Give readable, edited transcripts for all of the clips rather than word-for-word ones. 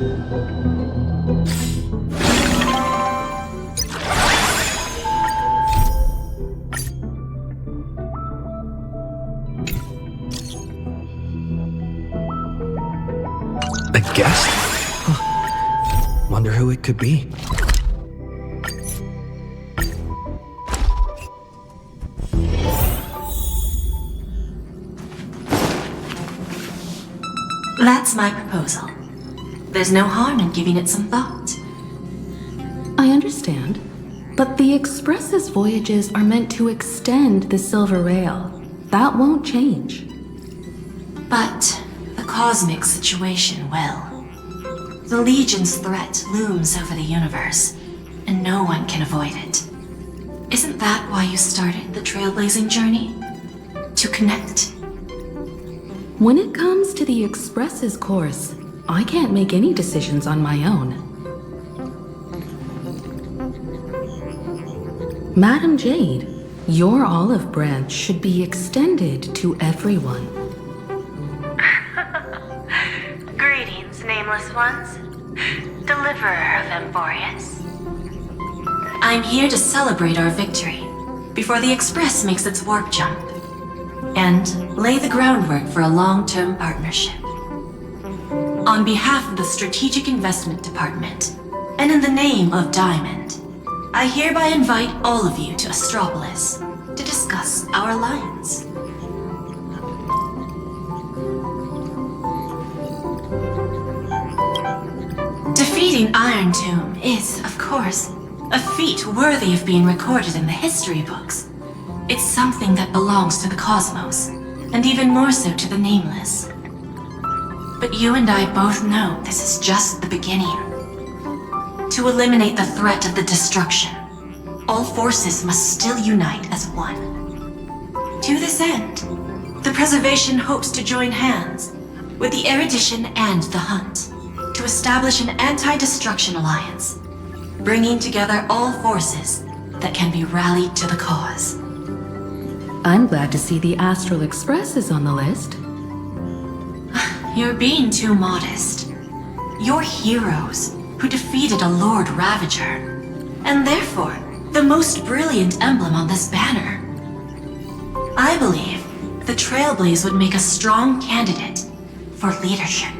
A guest? Huh. Wonder who it could be. That's my proposal. There's no harm in giving it some thought. I understand, but the Express's voyages are meant to extend the Silver Rail. That won't change. But the cosmic situation will. The Legion's threat looms over the universe, and no one can avoid it. Isn't that why you started the trailblazing journey? To connect? When it comes to the Express's course, I can't make any decisions on my own. Madam Jade, your olive branch should be extended to everyone. Greetings, nameless ones. Deliverer of Emborius. I'm here to celebrate our victory before the Express makes its warp jump, and lay the groundwork for a long-term partnership. On behalf of the Strategic Investment Department, and in the name of Diamond, I hereby invite all of you to Astropolis to discuss our alliance. Defeating Iron Tomb is, of course, a feat worthy of being recorded in the history books. It's something that belongs to the cosmos, and even more so to the Nameless. But you and I both know this is just the beginning. To eliminate the threat of the destruction, all forces must still unite as one. To this end, the Preservation hopes to join hands with the Erudition and the Hunt to establish an anti-destruction alliance, bringing together all forces that can be rallied to the cause. I'm glad to see the Astral Express is on the list. You're being too modest. You're heroes who defeated a Lord Ravager, and therefore the most brilliant emblem on this banner. I believe the Trailblaze would make a strong candidate for leadership.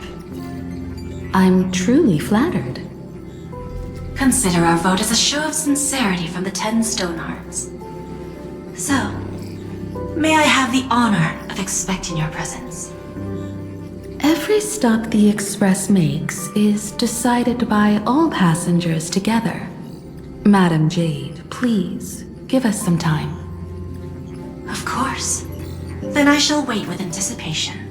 I'm truly flattered. Consider our vote as a show of sincerity from the 10 Stonehearts. So, may I have the honor of expecting your presence? Every stop the Express makes is decided by all passengers together. Madam Jade, please, give us some time. Of course. Then I shall wait with anticipation.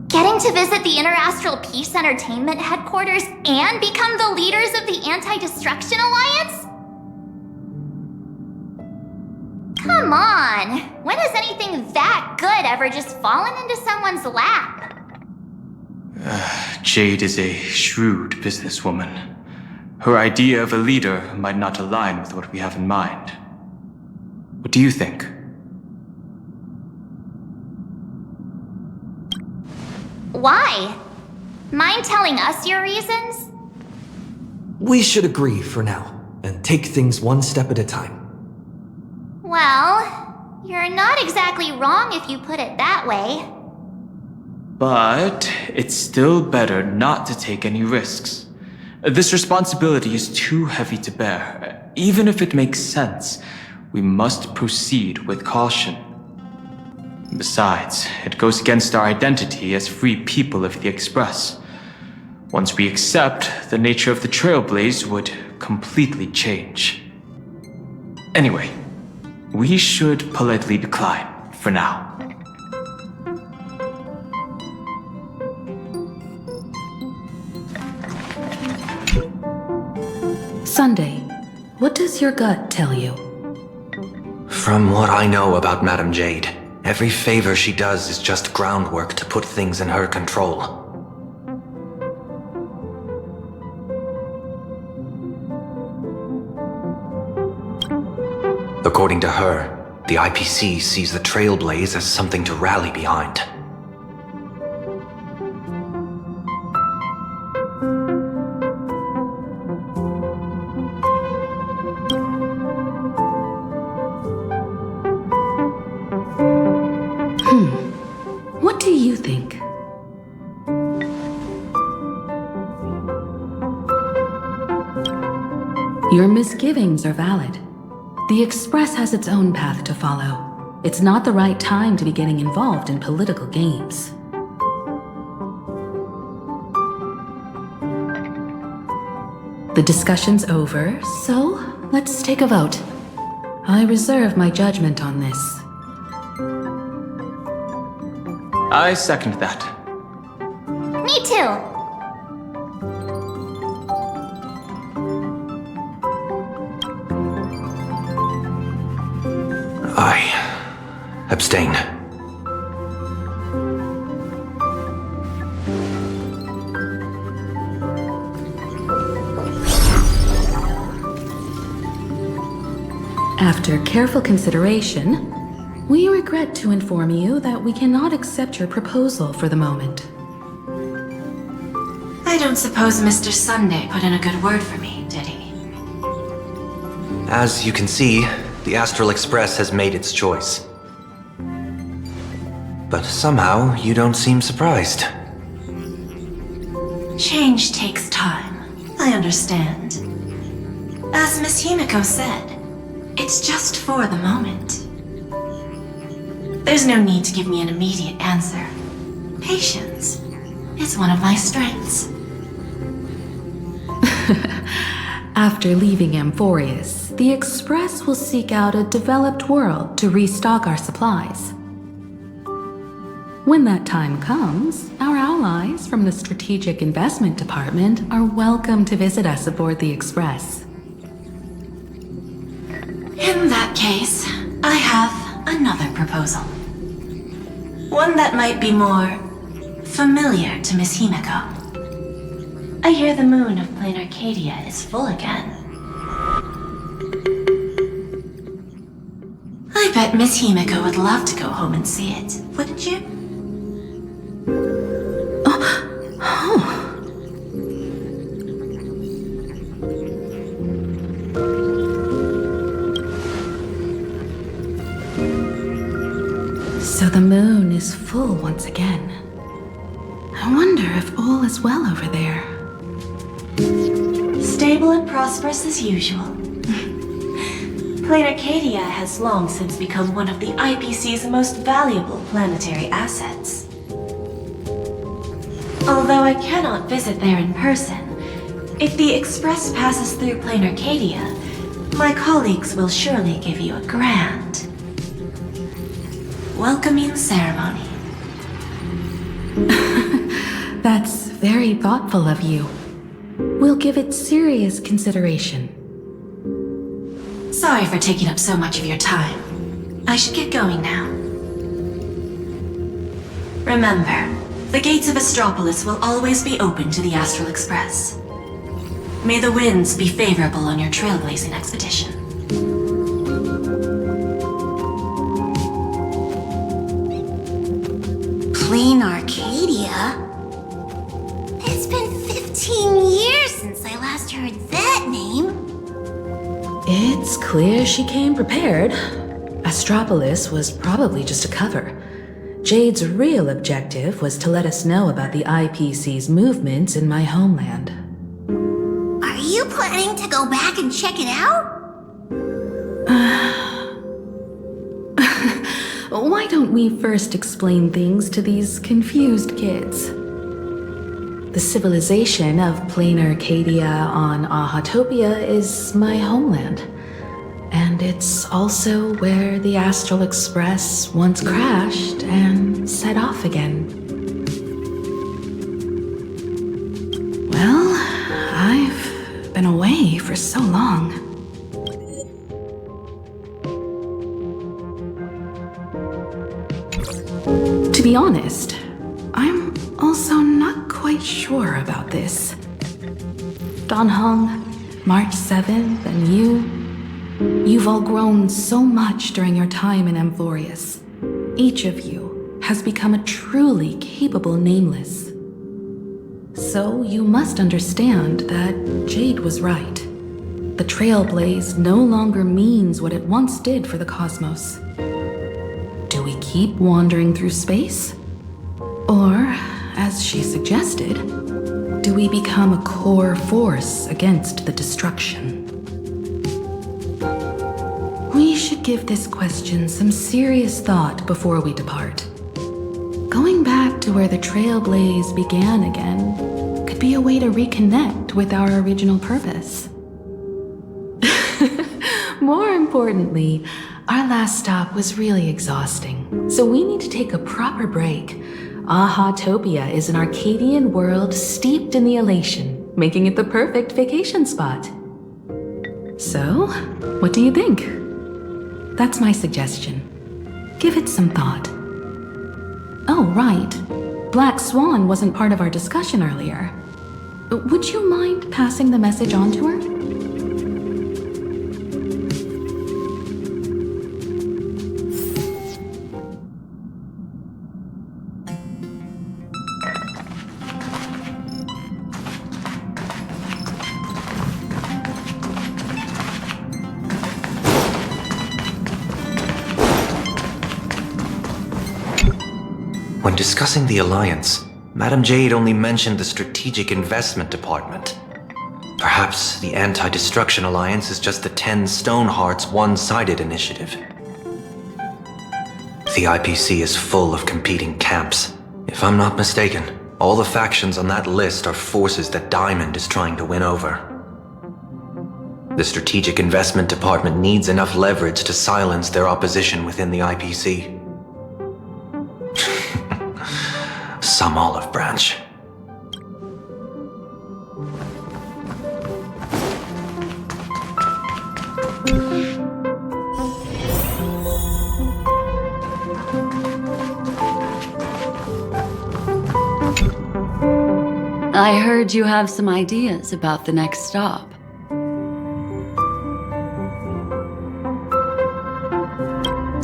Getting to visit the Interastral Peace Entertainment headquarters and become the leaders of the Anti-Destruction Alliance? Come on! When has anything that good ever just fallen into someone's lap? Jade is a shrewd businesswoman. Her idea of a leader might not align with what we have in mind. What do you think? Why? Mind telling us your reasons? We should agree for now, and take things one step at a time. Well, you're not exactly wrong if you put it that way. But it's still better not to take any risks. This responsibility is too heavy to bear. Even if it makes sense, we must proceed with caution. Besides, it goes against our identity as free people of the Express. Once we accept, the nature of the Trailblaze would completely change. Anyway, we should politely decline for now. Sunday, what does your gut tell you? From what I know about Madam Jade, every favor she does is just groundwork to put things in her control. According to her, the IPC sees the Trailblaze as something to rally behind. What do you think? Your misgivings are valid. The Express has its own path to follow. It's not the right time to be getting involved in political games. The discussion's over, so let's take a vote. I reserve my judgment on this. I second that. Me too. I abstain. After careful consideration, we regret to inform you that we cannot accept your proposal for the moment. I don't suppose Mr. Sunday put in a good word for me, did he? As you can see, the Astral Express has made its choice. But somehow, you don't seem surprised. Change takes time. I understand. As Miss Himiko said, it's just for the moment. There's no need to give me an immediate answer. Patience is one of my strengths. After leaving Amphorius, the Express will seek out a developed world to restock our supplies. When that time comes, our allies from the Strategic Investment Department are welcome to visit us aboard the Express. In that case, I have another proposal. One that might be more familiar to Miss Himiko. I hear the moon of Plain Arcadia is full again. I bet Miss Himiko would love to go home and see it, wouldn't you? So the moon is full once again. I wonder if all is well over there. Stable and prosperous as usual. Plain Arcadia has long since become one of the IPC's most valuable planetary assets. Although I cannot visit there in person, if the Express passes through Plain Arcadia, my colleagues will surely give you a grand welcoming ceremony. That's very thoughtful of you. We'll give it serious consideration. Sorry for taking up so much of your time. I should get going now. Remember, the gates of Astropolis will always be open to the Astral Express. May the winds be favorable on your trailblazing expedition. Plain Arcadia? It's been 15 years since I last heard that name. It's clear she came prepared. Astropolis was probably just a cover. Jade's real objective was to let us know about the IPC's movements in my homeland. Are you planning to go back and check it out? Why don't we first explain things to these confused kids? The civilization of Plain Arcadia on Ahatopia is my homeland. And it's also where the Astral Express once crashed and set off again. Well, I've been away for so long. To be honest, I'm also not quite sure about this. Dan Heng, March 7th, and you... You've all grown so much during your time in Amphorius. Each of you has become a truly capable Nameless. So you must understand that Jade was right. The Trailblaze no longer means what it once did for the cosmos. Do we keep wandering through space? Or, as she suggested, do we become a core force against the destruction? We should give this question some serious thought before we depart. Going back to where the Trailblaze began again could be a way to reconnect with our original purpose. More importantly, our last stop was really exhausting, so we need to take a proper break. Ahatopia is an Arcadian world steeped in the elation, making it the perfect vacation spot. So, what do you think? That's my suggestion. Give it some thought. Oh, right. Black Swan wasn't part of our discussion earlier. Would you mind passing the message on to her? When discussing the Alliance, Madame Jade only mentioned the Strategic Investment Department. Perhaps the Anti-Destruction Alliance is just the 10 Stonehearts one-sided initiative. The IPC is full of competing camps. If I'm not mistaken, all the factions on that list are forces that Diamond is trying to win over. The Strategic Investment Department needs enough leverage to silence their opposition within the IPC. Some olive branch. I heard you have some ideas about the next stop.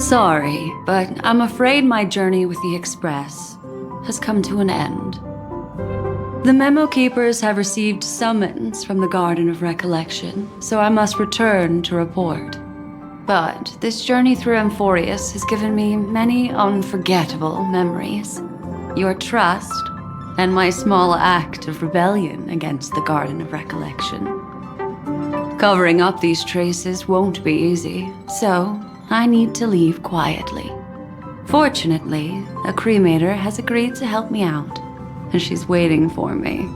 Sorry, but I'm afraid my journey with the Express has come to an end. The Memo Keepers have received summons from the Garden of Recollection, so I must return to report. But this journey through Amphorius has given me many unforgettable memories. Your trust, and my small act of rebellion against the Garden of Recollection. Covering up these traces won't be easy, so I need to leave quietly. Fortunately, a cremator has agreed to help me out, and she's waiting for me.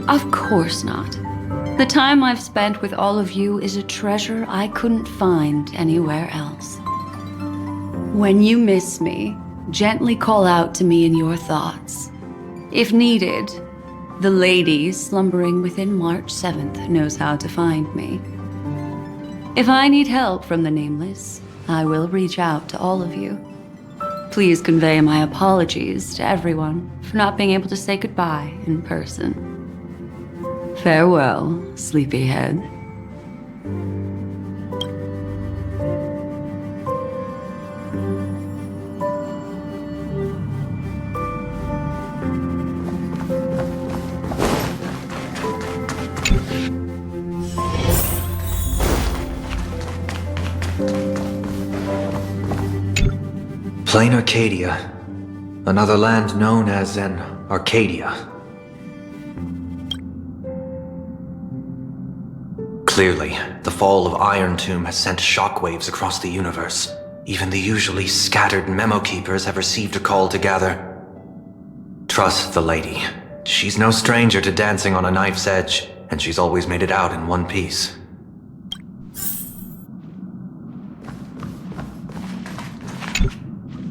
Of course not. The time I've spent with all of you is a treasure I couldn't find anywhere else. When you miss me, gently call out to me in your thoughts. If needed, the lady slumbering within March 7th knows how to find me. If I need help from the Nameless, I will reach out to all of you. Please convey my apologies to everyone for not being able to say goodbye in person. Farewell, sleepyhead. Plain Arcadia, another land known as an Arcadia. Clearly, the fall of Iron Tomb has sent shockwaves across the universe. Even the usually scattered Memo Keepers have received a call to gather. Trust the lady. She's no stranger to dancing on a knife's edge, and she's always made it out in one piece.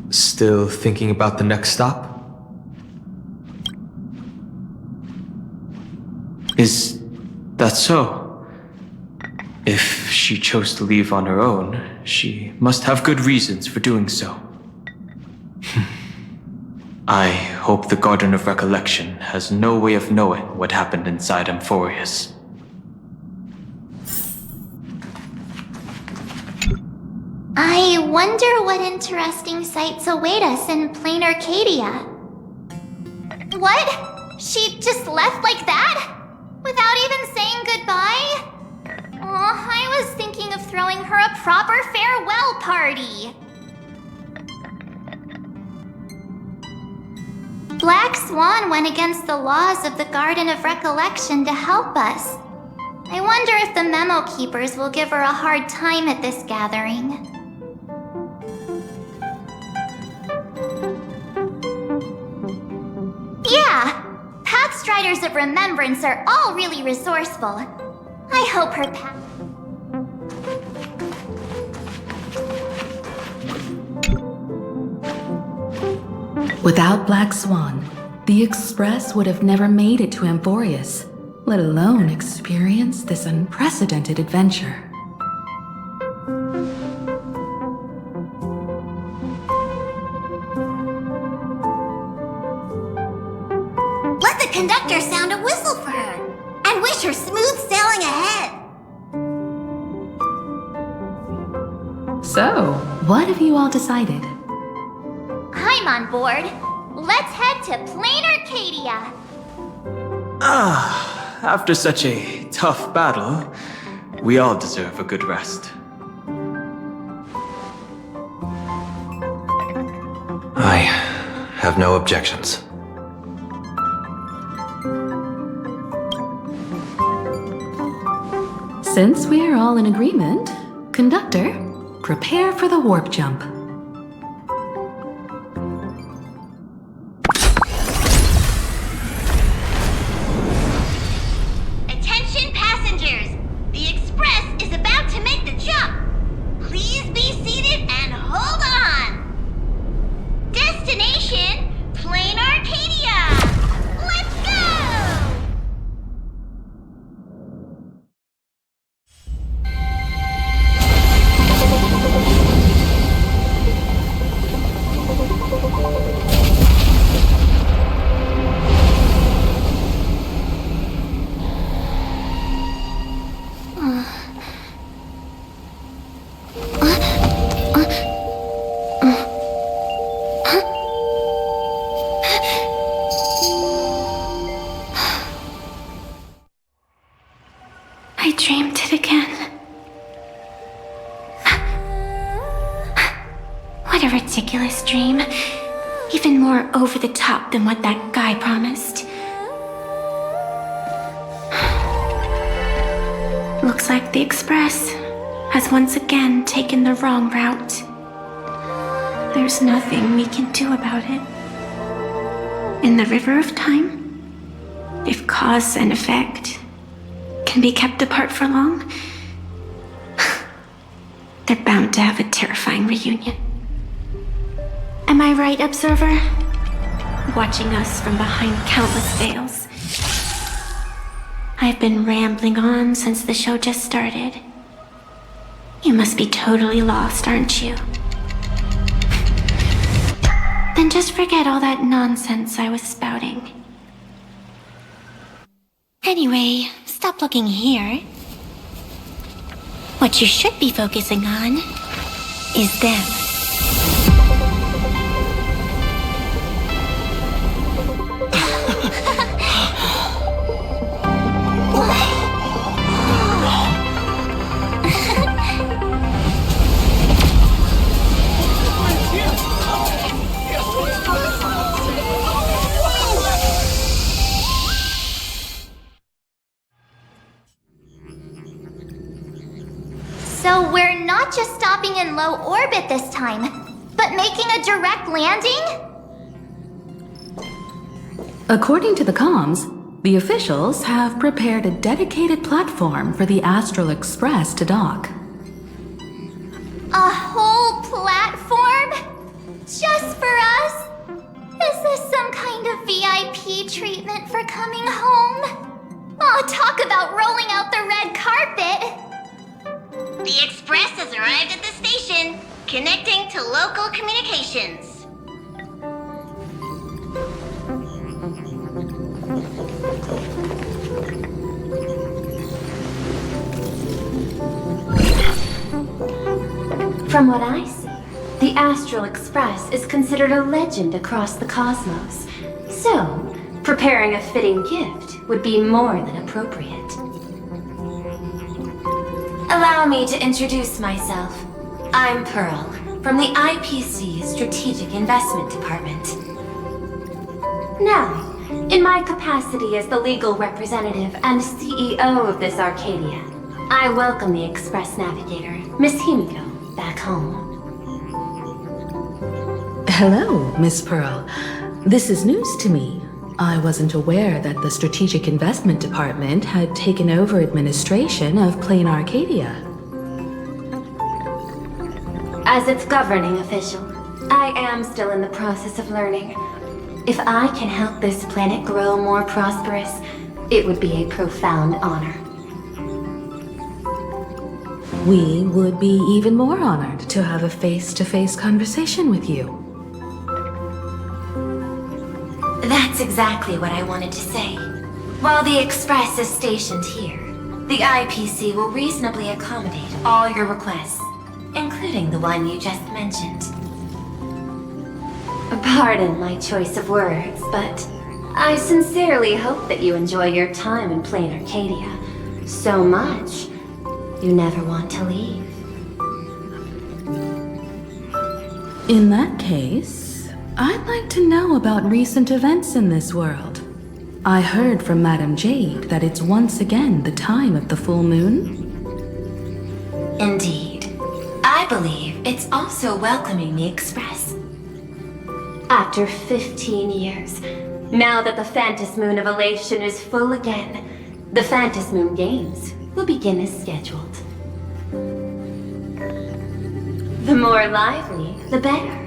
Still thinking about the next stop? Is that so? If she chose to leave on her own, she must have good reasons for doing so. I hope the Garden of Recollection has no way of knowing what happened inside Amphorius. I wonder what interesting sights await us in plain Arcadia. What? She just left like that? Without even saying goodbye? Oh, I was thinking of throwing her a proper farewell party. Black Swan went against the laws of the Garden of Recollection to help us. I wonder if the Memo Keepers will give her a hard time at this gathering. Yeah, Pathstriders of Remembrance are all really resourceful. I hope her path... Without Black Swan, the Express would have never made it to Amphorius, let alone experience this unprecedented adventure. Let the conductor sound a whistle for her, and wish her smooth sailing ahead. So, what have you all decided? I'm on board. Let's head to plain Arcadia. After such a tough battle, we all deserve a good rest. I have no objections. Since we are all in agreement, Conductor, prepare for the warp jump. Attention passengers! The Express is about to make the jump. Please be seated and hold on. Destination, plain Arcadia. Let's go! I dreamed it again. What a ridiculous dream. Even more over the top than what that guy promised. Looks like the Express has once again taken the wrong route. There's nothing we can do about it. In the River of Time, if cause and effect can be kept apart for long, they're bound to have a terrifying reunion. Am I right, Observer? Watching us from behind countless veils. I've been rambling on since the show just started. You must be totally lost, aren't you? Then just forget all that nonsense I was spouting. Anyway, stop looking here. What you should be focusing on is them. So we're not just stopping in low orbit this time, but making a direct landing? According to the comms, the officials have prepared a dedicated platform for the Astral Express to dock. A whole platform? Just for us? Is this some kind of VIP treatment for coming home? Oh, talk about rolling out the red carpet! The Express has arrived at the station, connecting to local communications. From what I see, the Astral Express is considered a legend across the cosmos. So, preparing a fitting gift would be more than appropriate. Allow me to introduce myself. I'm Pearl, from the IPC Strategic Investment Department. Now, in my capacity as the legal representative and CEO of this Arcadia, I welcome the Express Navigator, Miss Himiko, back home. Hello, Miss Pearl. This is news to me. I wasn't aware that the Strategic Investment Department had taken over administration of Plain Arcadia. As its governing official, I am still in the process of learning. If I can help this planet grow more prosperous, it would be a profound honor. We would be even more honored to have a face-to-face conversation with you. That's exactly what I wanted to say. While the Express is stationed here, the IPC will reasonably accommodate all your requests, including the one you just mentioned. Pardon my choice of words, but I sincerely hope that you enjoy your time in Plain Arcadia so much you never want to leave. In that case, I'd like to know about recent events in this world. I heard from Madame Jade that it's once again the time of the full moon. Indeed. I believe it's also welcoming the Express. After 15 years, now that the Phantasm Moon of Elation is full again, the Phantasm Moon Games will begin as scheduled. The more lively, the better.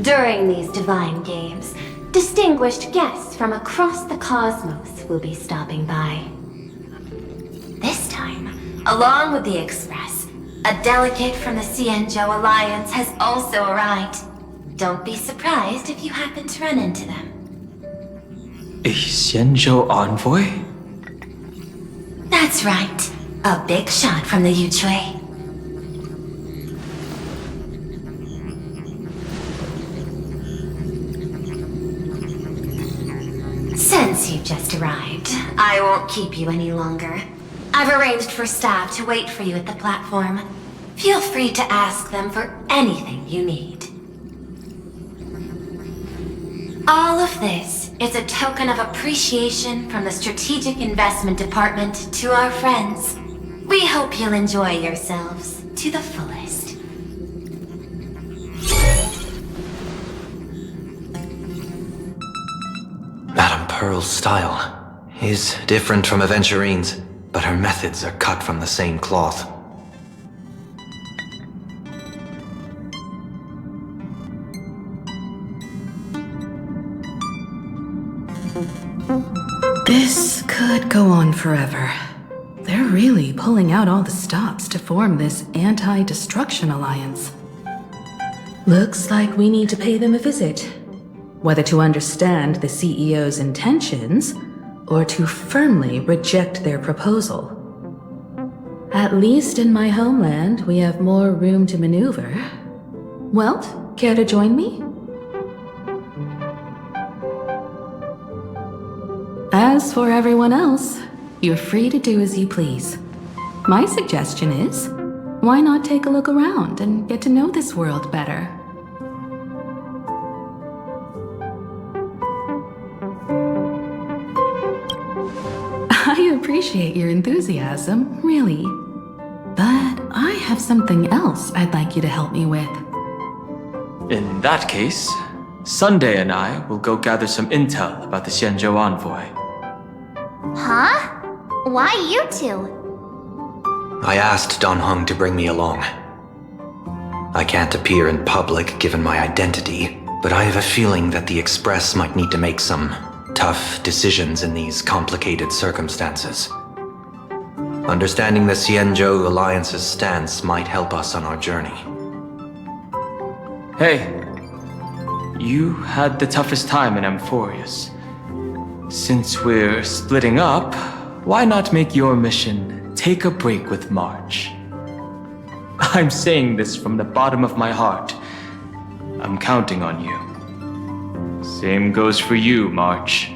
During these divine games, distinguished guests from across the cosmos will be stopping by. This time, along with the Express, a delegate from the Xianzhou Alliance has also arrived. Don't be surprised if you happen to run into them. A Xianzhou envoy? That's right. A big shot from the Yuchui. Since you've just arrived, I won't keep you any longer. I've arranged for staff to wait for you at the platform. Feel free to ask them for anything you need. All of this is a token of appreciation from the Strategic Investment Department to our friends. We hope you'll enjoy yourselves to the fullest. Madame Pearl's style is different from Aventurine's, but her methods are cut from the same cloth. This could go on forever. They're really pulling out all the stops to form this anti-destruction alliance. Looks like we need to pay them a visit. Whether to understand the CEO's intentions, or to firmly reject their proposal. At least in my homeland, we have more room to maneuver. Welt, care to join me? As for everyone else, you're free to do as you please. My suggestion is, why not take a look around and get to know this world better? I appreciate your enthusiasm, really. But I have something else I'd like you to help me with. In that case, Sunday and I will go gather some intel about the Xianzhou envoy. Huh? Why you two? I asked Don Hung to bring me along. I can't appear in public given my identity, but I have a feeling that the Express might need to make some tough decisions in these complicated circumstances. Understanding the Xianzhou Alliance's stance might help us on our journey. Hey, you had the toughest time in Amphorius. Since we're splitting up, why not make your mission take a break with March? I'm saying this from the bottom of my heart. I'm counting on you. Same goes for you, March.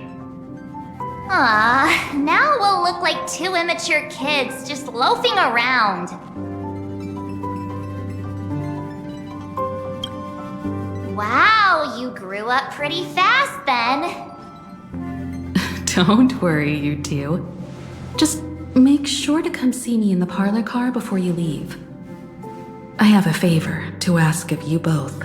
Ah, now we'll look like two immature kids just loafing around. Wow, you grew up pretty fast then. Don't worry, you two. Just make sure to come see me in the parlor car before you leave. I have a favor to ask of you both.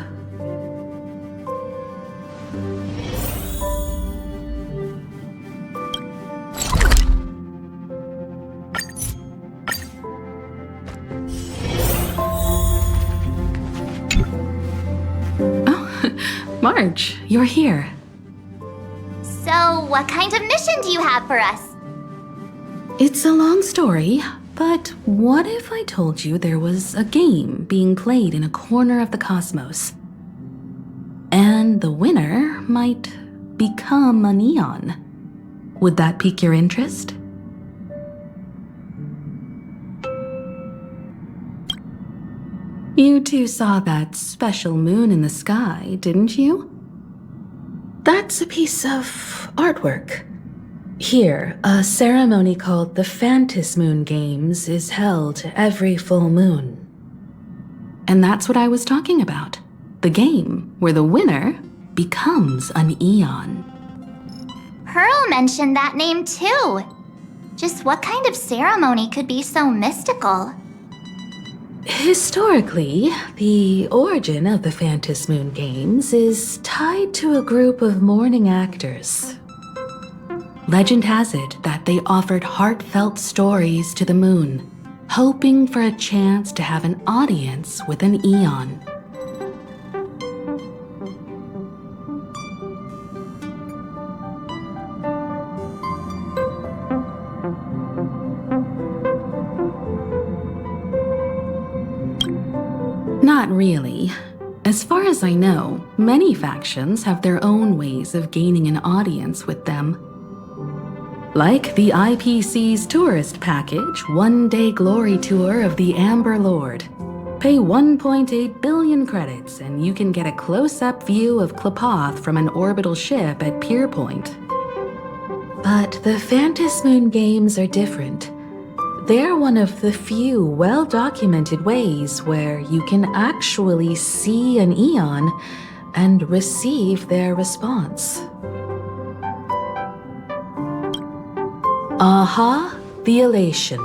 March, you're here. So, what kind of mission do you have for us? It's a long story, but what if I told you there was a game being played in a corner of the cosmos? And the winner might become a neon. Would that pique your interest? You two saw that special moon in the sky, didn't you? That's a piece of artwork. Here, a ceremony called the Phantom Moon Games is held every full moon. And that's what I was talking about. The game where the winner becomes an eon. Pearl mentioned that name too. Just what kind of ceremony could be so mystical? Historically, the origin of the Phantom Moon Games is tied to a group of mourning actors. Legend has it that they offered heartfelt stories to the moon, hoping for a chance to have an audience with an eon. Not really. As far as I know, many factions have their own ways of gaining an audience with them. Like the IPC's tourist package, one-day glory tour of the Amber Lord. Pay 1.8 billion credits and you can get a close-up view of Klapoth from an orbital ship at Pier Point. But the Phantom Moon Games are different. They're one of the few well-documented ways where you can actually see an eon and receive their response. Aha, the Elation.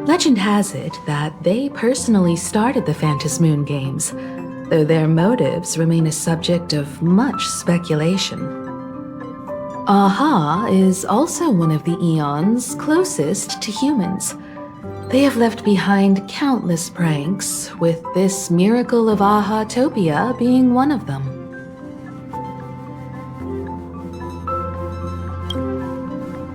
Legend has it that they personally started the Phantom Moon Games, though their motives remain a subject of much speculation. Aha is also one of the eons closest to humans. They have left behind countless pranks, with this miracle of Ahatopia being one of them.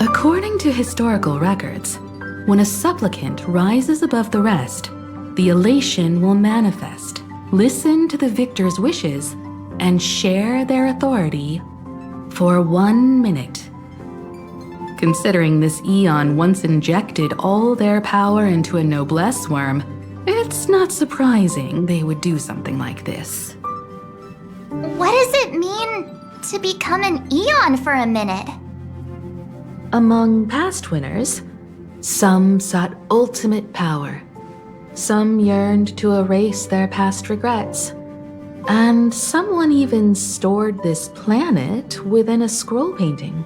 According to historical records, when a supplicant rises above the rest, the elation will manifest, listen to the victor's wishes, and share their authority for 1 minute. Considering this eon once injected all their power into a noblesse worm, it's not surprising they would do something like this. What does it mean to become an eon for a minute? Among past winners, some sought ultimate power. Some yearned to erase their past regrets. And someone even stored this planet within a scroll painting.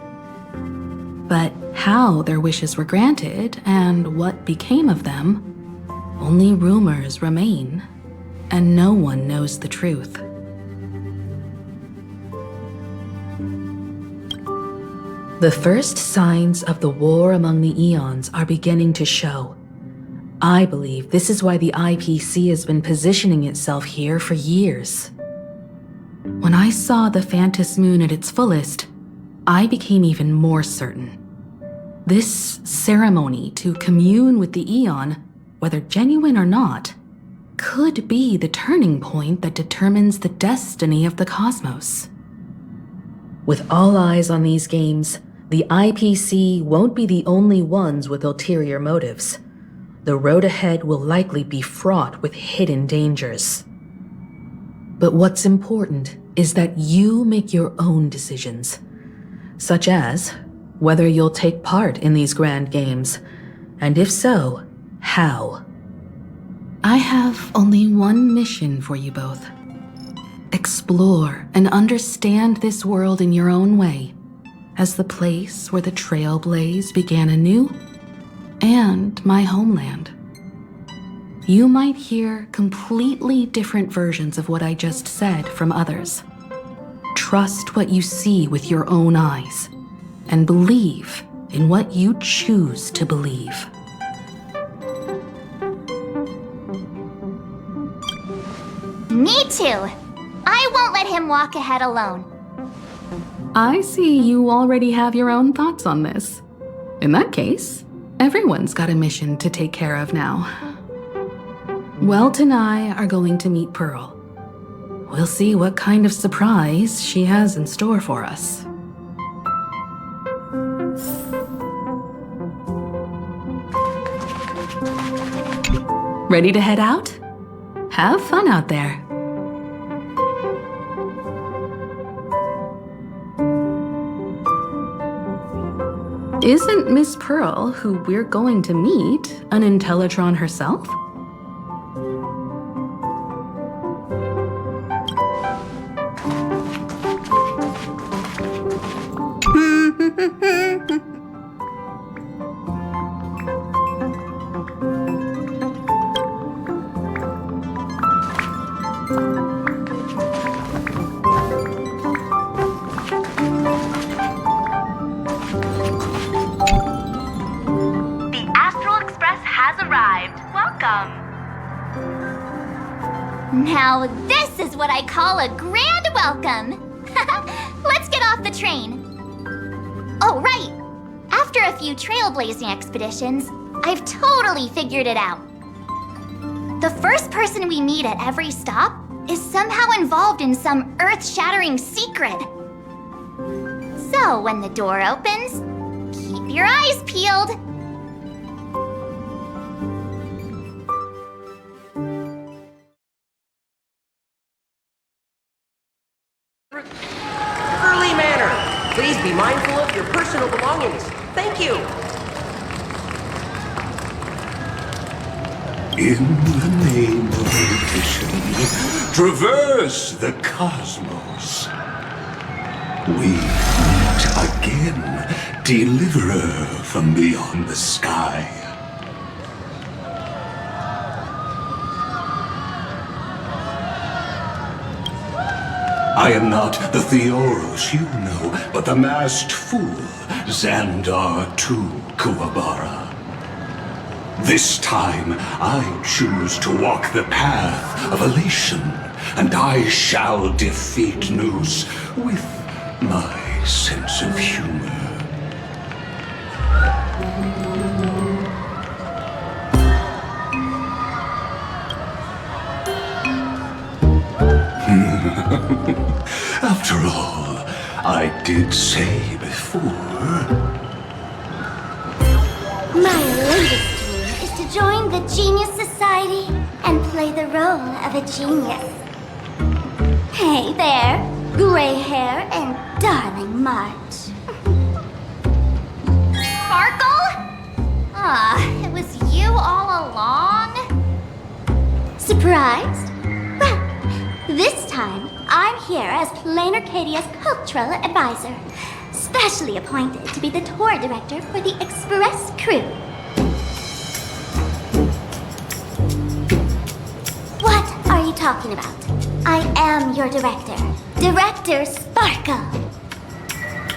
But how their wishes were granted and what became of them, only rumors remain, and no one knows the truth. The first signs of the war among the eons are beginning to show. I believe this is why the IPC has been positioning itself here for years. When I saw the Phantom Moon at its fullest, I became even more certain. This ceremony to commune with the eon, whether genuine or not, could be the turning point that determines the destiny of the cosmos. With all eyes on these games, the IPC won't be the only ones with ulterior motives. the road ahead will likely be fraught with hidden dangers. But what's important is that you make your own decisions, such as whether you'll take part in these grand games, and if so, how. I have only one mission for you both. Explore and understand this world in your own way, as the place where the Trailblaze began anew, and my homeland. You might hear completely different versions of what I just said from others. Trust what you see with your own eyes, and believe in what you choose to believe. Me too. I won't let him walk ahead alone. I see you already have your own thoughts on this. In that case, everyone's got a mission to take care of now. Welt and I are going to meet Pearl. We'll see what kind of surprise she has in store for us. Ready to head out? Have fun out there. Isn't Miss Pearl, who we're going to meet, an Intellitron herself? Now this is what I call a grand welcome. Let's get off the train. Oh, right. After a few trailblazing expeditions, I've totally figured it out. The first person we meet at every stop is somehow involved in some earth-shattering secret. So when the door opens, keep your eyes peeled. Early manner. Please be mindful of your personal belongings. Thank you. In the name of ambition, traverse the cosmos. We meet again, deliverer from beyond the sky. I am not the Theoros you know, but the masked fool, Xandar II Kuwabara. This time, I choose to walk the path of elation, and I shall defeat Noose with my sense of humor. After all, I did say before. My latest dream is to join the Genius Society and play the role of a genius. Hey there, gray hair and darling March. Sparkle? Ah, it was you all along? Surprised? Well, this time I'm here as Plain Arcadia's cultural advisor, specially appointed to be the tour director for the Express crew. What are you talking about? I am your director, Director Sparkle.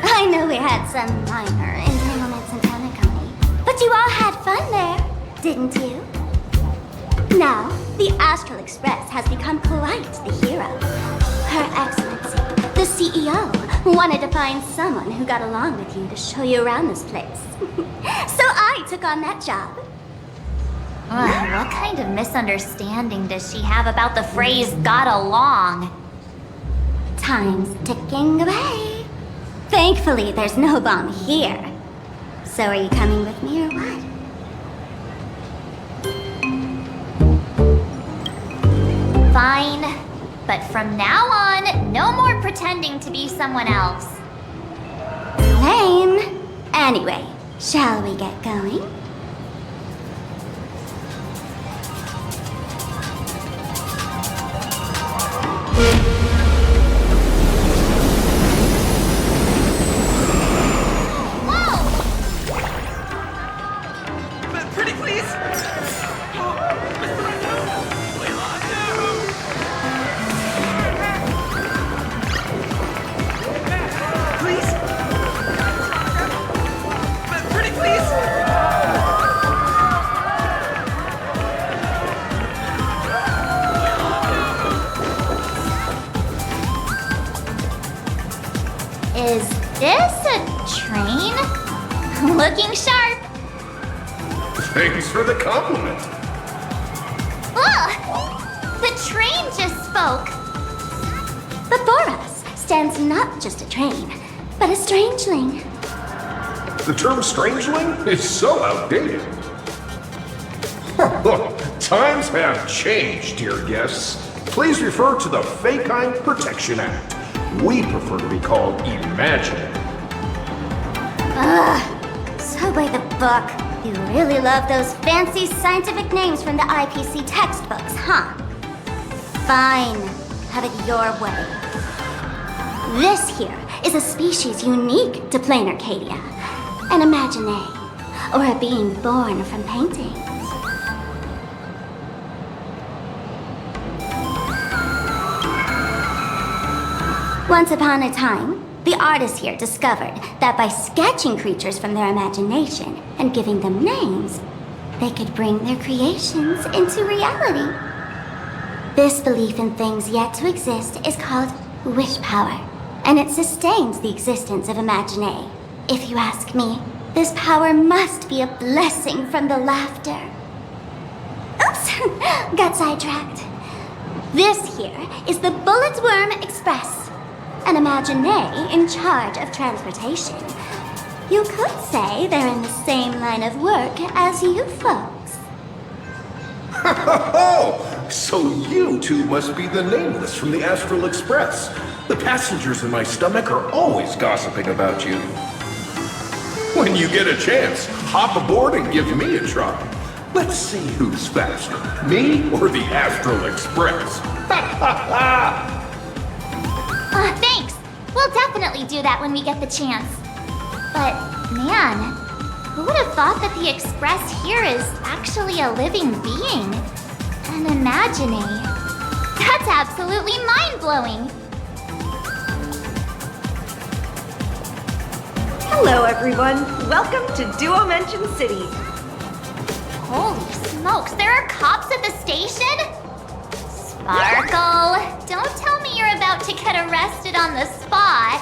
I know we had some minor entanglements in Tanakami, but you all had fun there, didn't you? Now, the Astral Express has become quite the hero. Her Excellency, the CEO, wanted to find someone who got along with you to show you around this place. So I took on that job. What kind of misunderstanding does she have about the phrase got along? Time's ticking away. Thankfully, there's no bomb here. So are you coming with me or what? Fine. But from now on, no more pretending to be someone else. Lame. Anyway, shall we get going? Pretty please! Please? Pretty please! Is this a train? Looking sharp. Thanks for the compliment. Ugh! The train just spoke. Before us stands not just a train, but a strangeling. The term strangeling is so outdated. Look, times have changed, dear guests. Please refer to the Fekine Protection Act. We prefer to be called Imaginary. So by the book, you really love those fancy scientific names from the IPC textbooks, huh? Fine, have it your way. This here is a species unique to plain Arcadia. An Imaginary, or a being born from paintings. Once upon a time, the artists here discovered that by sketching creatures from their imagination and giving them names, they could bring their creations into reality. This belief in things yet to exist is called wish power, and it sustains the existence of Imaginary. If you ask me, this power must be a blessing from the laughter. Oops, got sidetracked. This here is the Bullet Worm Express, an Imaginary in charge of transportation. You could say they're in the same line of work as you folks. Oh, so you two must be the nameless from the Astral Express. The passengers in my stomach are always gossiping about you. When you get a chance, hop aboard and give me a try. Let's see who's faster, me or the Astral Express. Thanks. We'll definitely do that when we get the chance. But, man, who would have thought that the Express here is actually a living being? An Imaginary. That's absolutely mind-blowing. Hello, everyone. Welcome to Duomension City. Holy smokes, there are cops at the station? Sparkle, don't tell me you're about to get arrested on the spot.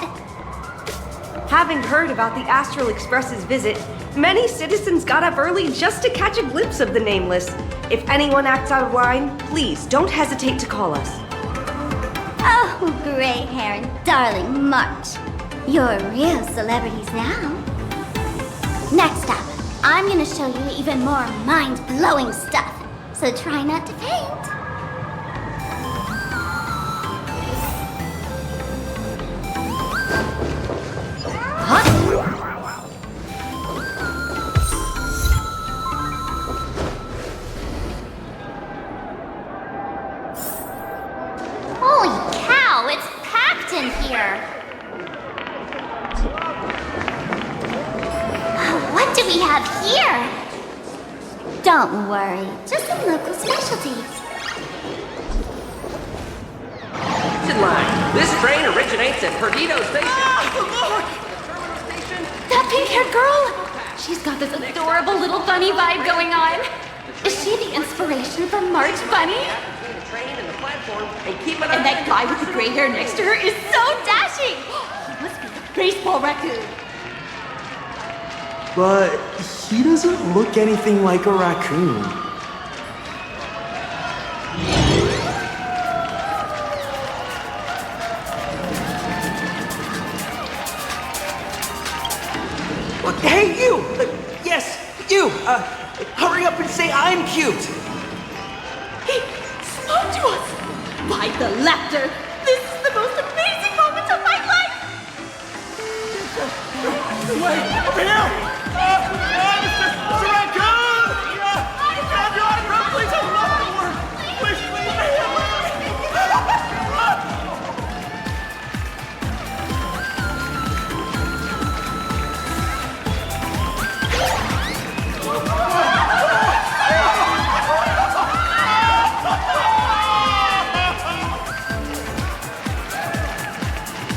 Having heard about the Astral Express's visit, many citizens got up early just to catch a glimpse of the Nameless. If anyone acts out of line, please don't hesitate to call us. Oh, gray hair and darling March. You're real celebrities now. Next up, I'm gonna show you even more mind-blowing stuff, so try not to faint. Holy cow, it's packed in here. What do we have here? Don't worry, just some local specialties. In line. This train originates at Perdido Station. That pink-haired girl! She's got this adorable little bunny vibe going on. Is she the inspiration for March Bunny? Train and the platform and keep it And that guy with the gray hair next to her is so dashing! He must be the baseball raccoon. But he doesn't look anything like a raccoon. Hey, you! Yes, you! Hurry up and say I'm cute! He spoke to us! By the laughter! This is the most amazing moment of my life! Wait, over here! Mr. Raccoon! Have your autograph, please? I love the work! Please,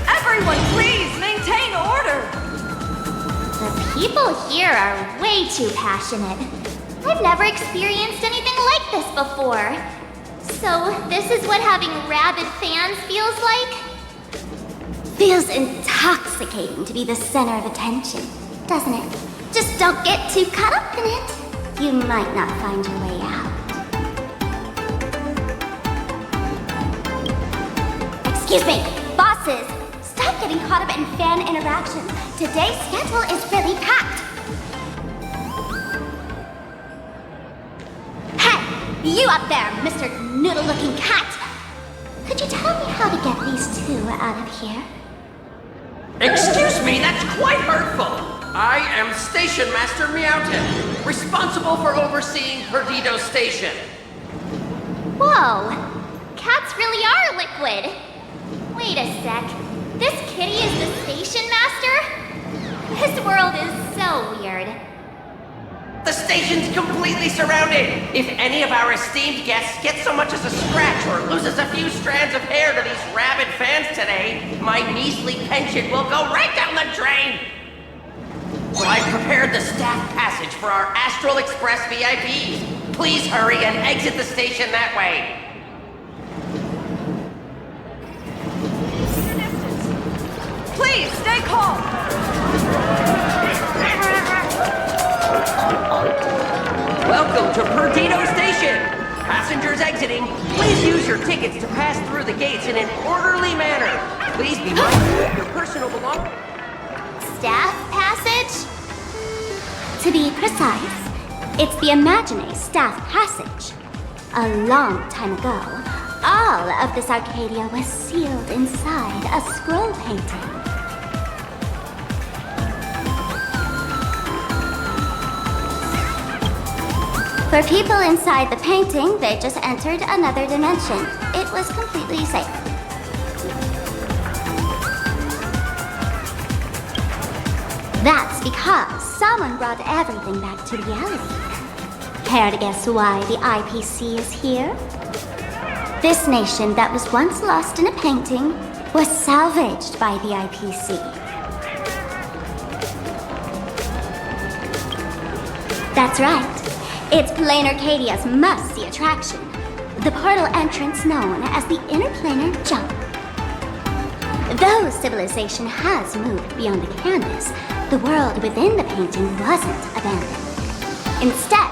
Everyone, please maintain order! The people here are way too passionate. I've never experienced anything like this before. So, this is what having rabid fans feels like? Feels intoxicating to be the center of attention, doesn't it? Just don't get too caught up in it. You might not find your way out. Excuse me, bosses! Stop getting caught up in fan interactions. Today's schedule is really packed. Hey, you up there, Mr. Noodle-looking cat! Could you tell me how to get these two out of here? Excuse me, that's quite hurtful. I am Station Master Meowton, responsible for overseeing Perdido Station. Whoa, cats really are liquid. Wait a sec. This kitty is the station master? This world is so weird. The station's completely surrounded. If any of our esteemed guests get so much as a scratch or loses a few strands of hair to these rabid fans today, my measly pension will go right down the drain. So I've prepared the staff passage for our Astral Express VIPs. Please hurry and exit the station that way. Please, stay calm! Welcome to Perdido Station! Passengers exiting, please use your tickets to pass through the gates in an orderly manner. Please be mindful of your personal belongings. Staff passage? To be precise, it's the Imagine Staff Passage. A long time ago, all of this Arcadia was sealed inside a scroll painting. For people inside the painting, they just entered another dimension. It was completely safe. That's because someone brought everything back to reality. Care to guess why the IPC is here? This nation that was once lost in a painting was salvaged by the IPC. That's right. It's Plain Arcadia's must-see attraction. The portal entrance known as the Interplanar Jump. Though civilization has moved beyond the canvas, the world within the painting wasn't abandoned. Instead,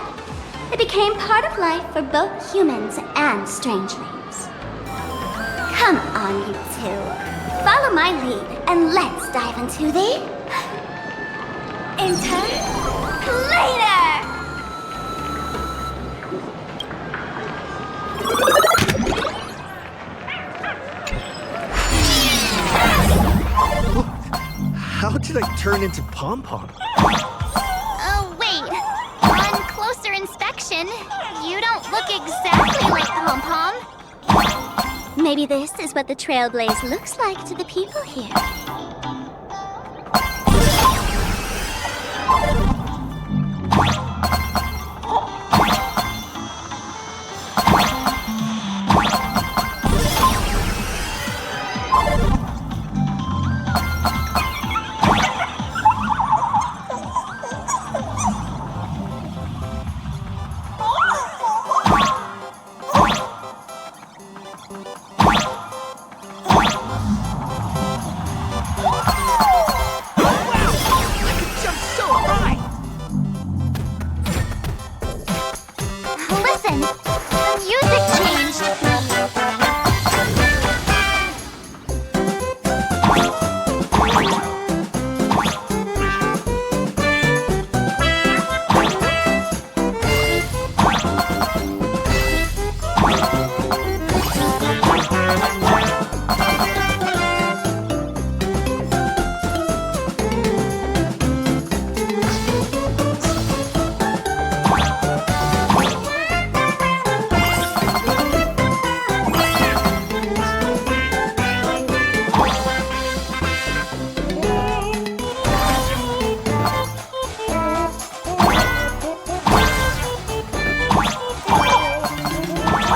it became part of life for both humans and strangelings. Come on, you two. Follow my lead and let's dive into the Interplanar! How did I turn into Pom Pom? Oh, wait. On closer inspection, you don't look exactly like Pom Pom. Maybe this is what the Trailblazer looks like to the people here. I could jump so high! I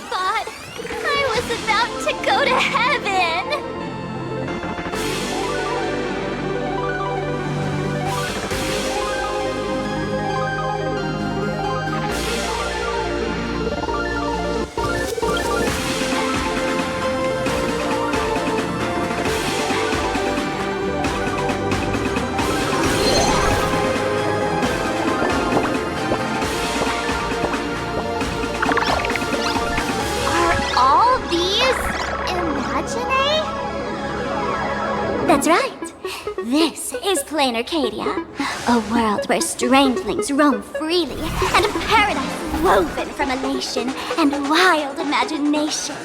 thought I was about to go to heaven. That's right. This is Plain Arcadia, a world where strangelings roam freely and a paradise woven from elation and wild imagination.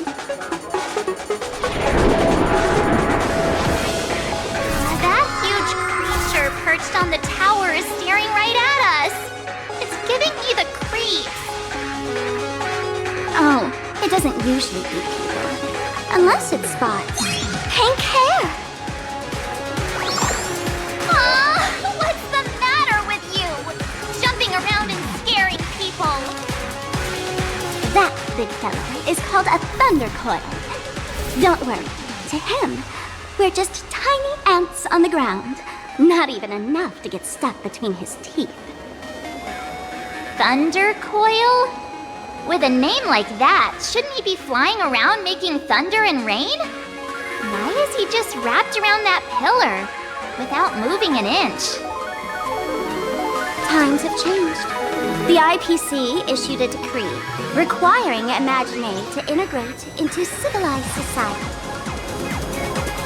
That huge creature perched on the tower is staring right at us. It's giving me the creeps. Oh, it doesn't usually be people, unless it spots pink hair. What's the matter with you? Jumping around and scaring people. That big fella is called a thunder coil. Don't worry, to him, we're just tiny ants on the ground. Not even enough to get stuck between his teeth. Thunder coil? With a name like that, shouldn't he be flying around making thunder and rain? Why is he just wrapped around that pillar without moving an inch? Times have changed. The IPC issued a decree requiring Imagine to integrate into civilized society.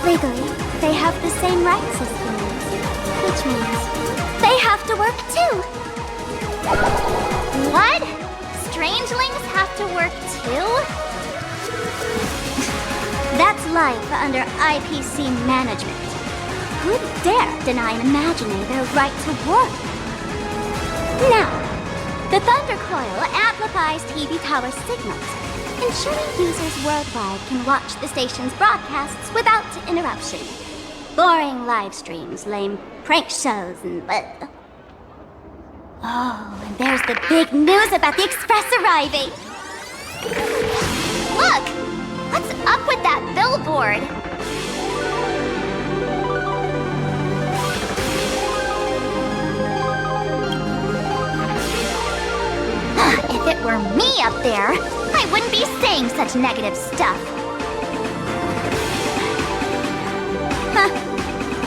Legally, they have the same rights as humans, which means they have to work too. What? Strangelings have to work too? That's life under IPC management. Who'd dare deny an Imagine their right to work? Now, the Thunder Coil amplifies TV tower signals, ensuring users worldwide can watch the station's broadcasts without interruption. Boring live streams, lame prank shows, and bleh. Oh, and there's the big news about the Express arriving! Look! What's up with that billboard? If it were me up there, I wouldn't be saying such negative stuff. Huh.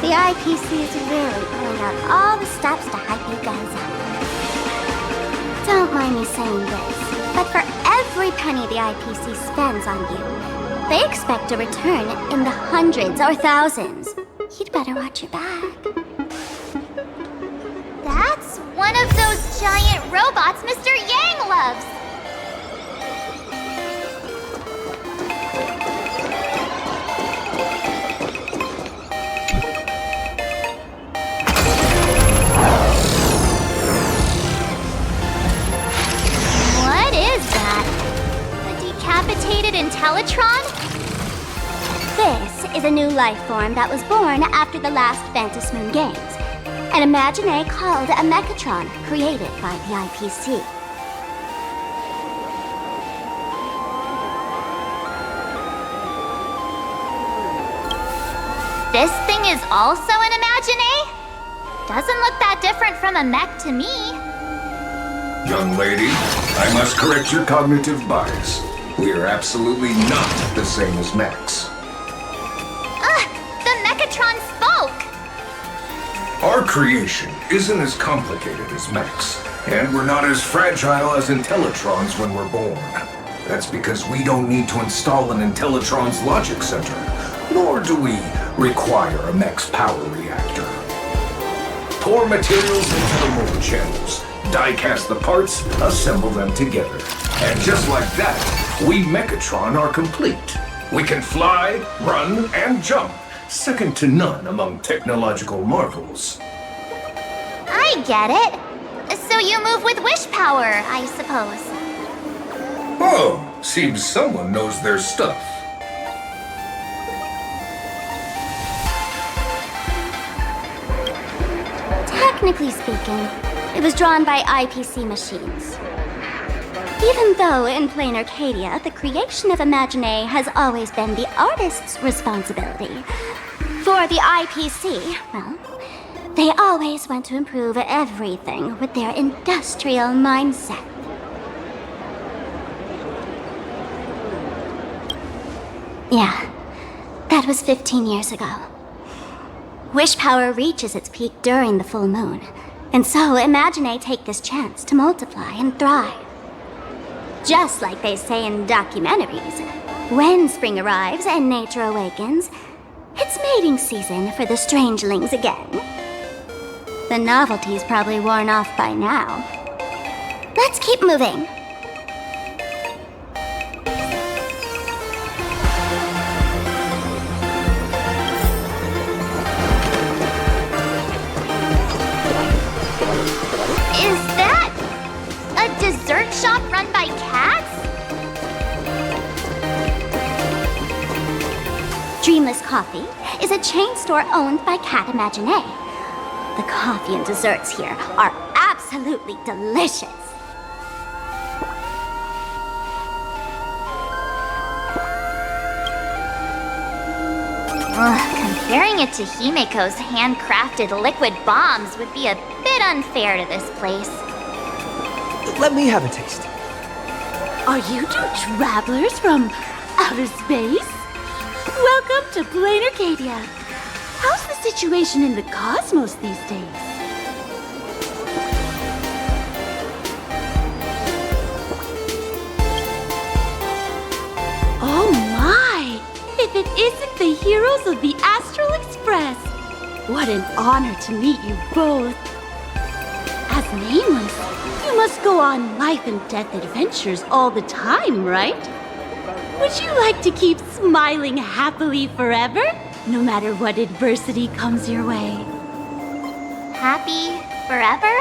The IPC is really pulling out all the stops to hype you guys up. Don't mind me saying this, but for every penny the IPC spends on you, they expect a return in the hundreds or thousands. You'd better watch your back. That's one of those giant robots Mr. Yang loves. What is that? A decapitated Intellitron? This is a new life form that was born after the last Phantom Moon Games. An Imagine called a Mechatron, created by the IPC. This thing is also an Imagine? Doesn't look that different from a mech to me. Young lady, I must correct your cognitive bias. We are absolutely not the same as Max. The Mechatron spoke! Our creation isn't as complicated as Max, and we're not as fragile as Intellitrons when we're born. That's because we don't need to install an Intellitron's logic center, nor do we require a Mech's power reactor. Pour materials into the mold channels, die-cast the parts, assemble them together. And just like that, we Mechatron are complete. We can fly, run, and jump, second to none among technological marvels. I get it. So you move with wish power, I suppose. Oh, seems someone knows their stuff. Technically speaking, it was drawn by IPC machines. Even though in plain Arcadia, the creation of Imagine has always been the artist's responsibility. For the IPC, well, they always want to improve everything with their industrial mindset. Yeah, that was 15 years ago. Wish power reaches its peak during the full moon, and so Imagine take this chance to multiply and thrive. Just like they say in documentaries, when spring arrives and nature awakens, it's mating season for the strangelings again. The novelty's probably worn off by now. Let's keep moving. Is that a dessert shop run by cats? Dreamless Coffee is a chain store owned by Cat Imagine. The coffee and desserts here are absolutely delicious. Comparing it to Himiko's handcrafted liquid bombs would be a bit unfair to this place. Let me have a taste. Are you two travelers from outer space? Welcome to Plain Arcadia. How's the situation in the cosmos these days? Oh my! If it isn't the heroes of the Astral Express! What an honor to meet you both. As nameless, you must go on life and death adventures all the time, right? Would you like to keep smiling happily forever, no matter what adversity comes your way? Happy forever?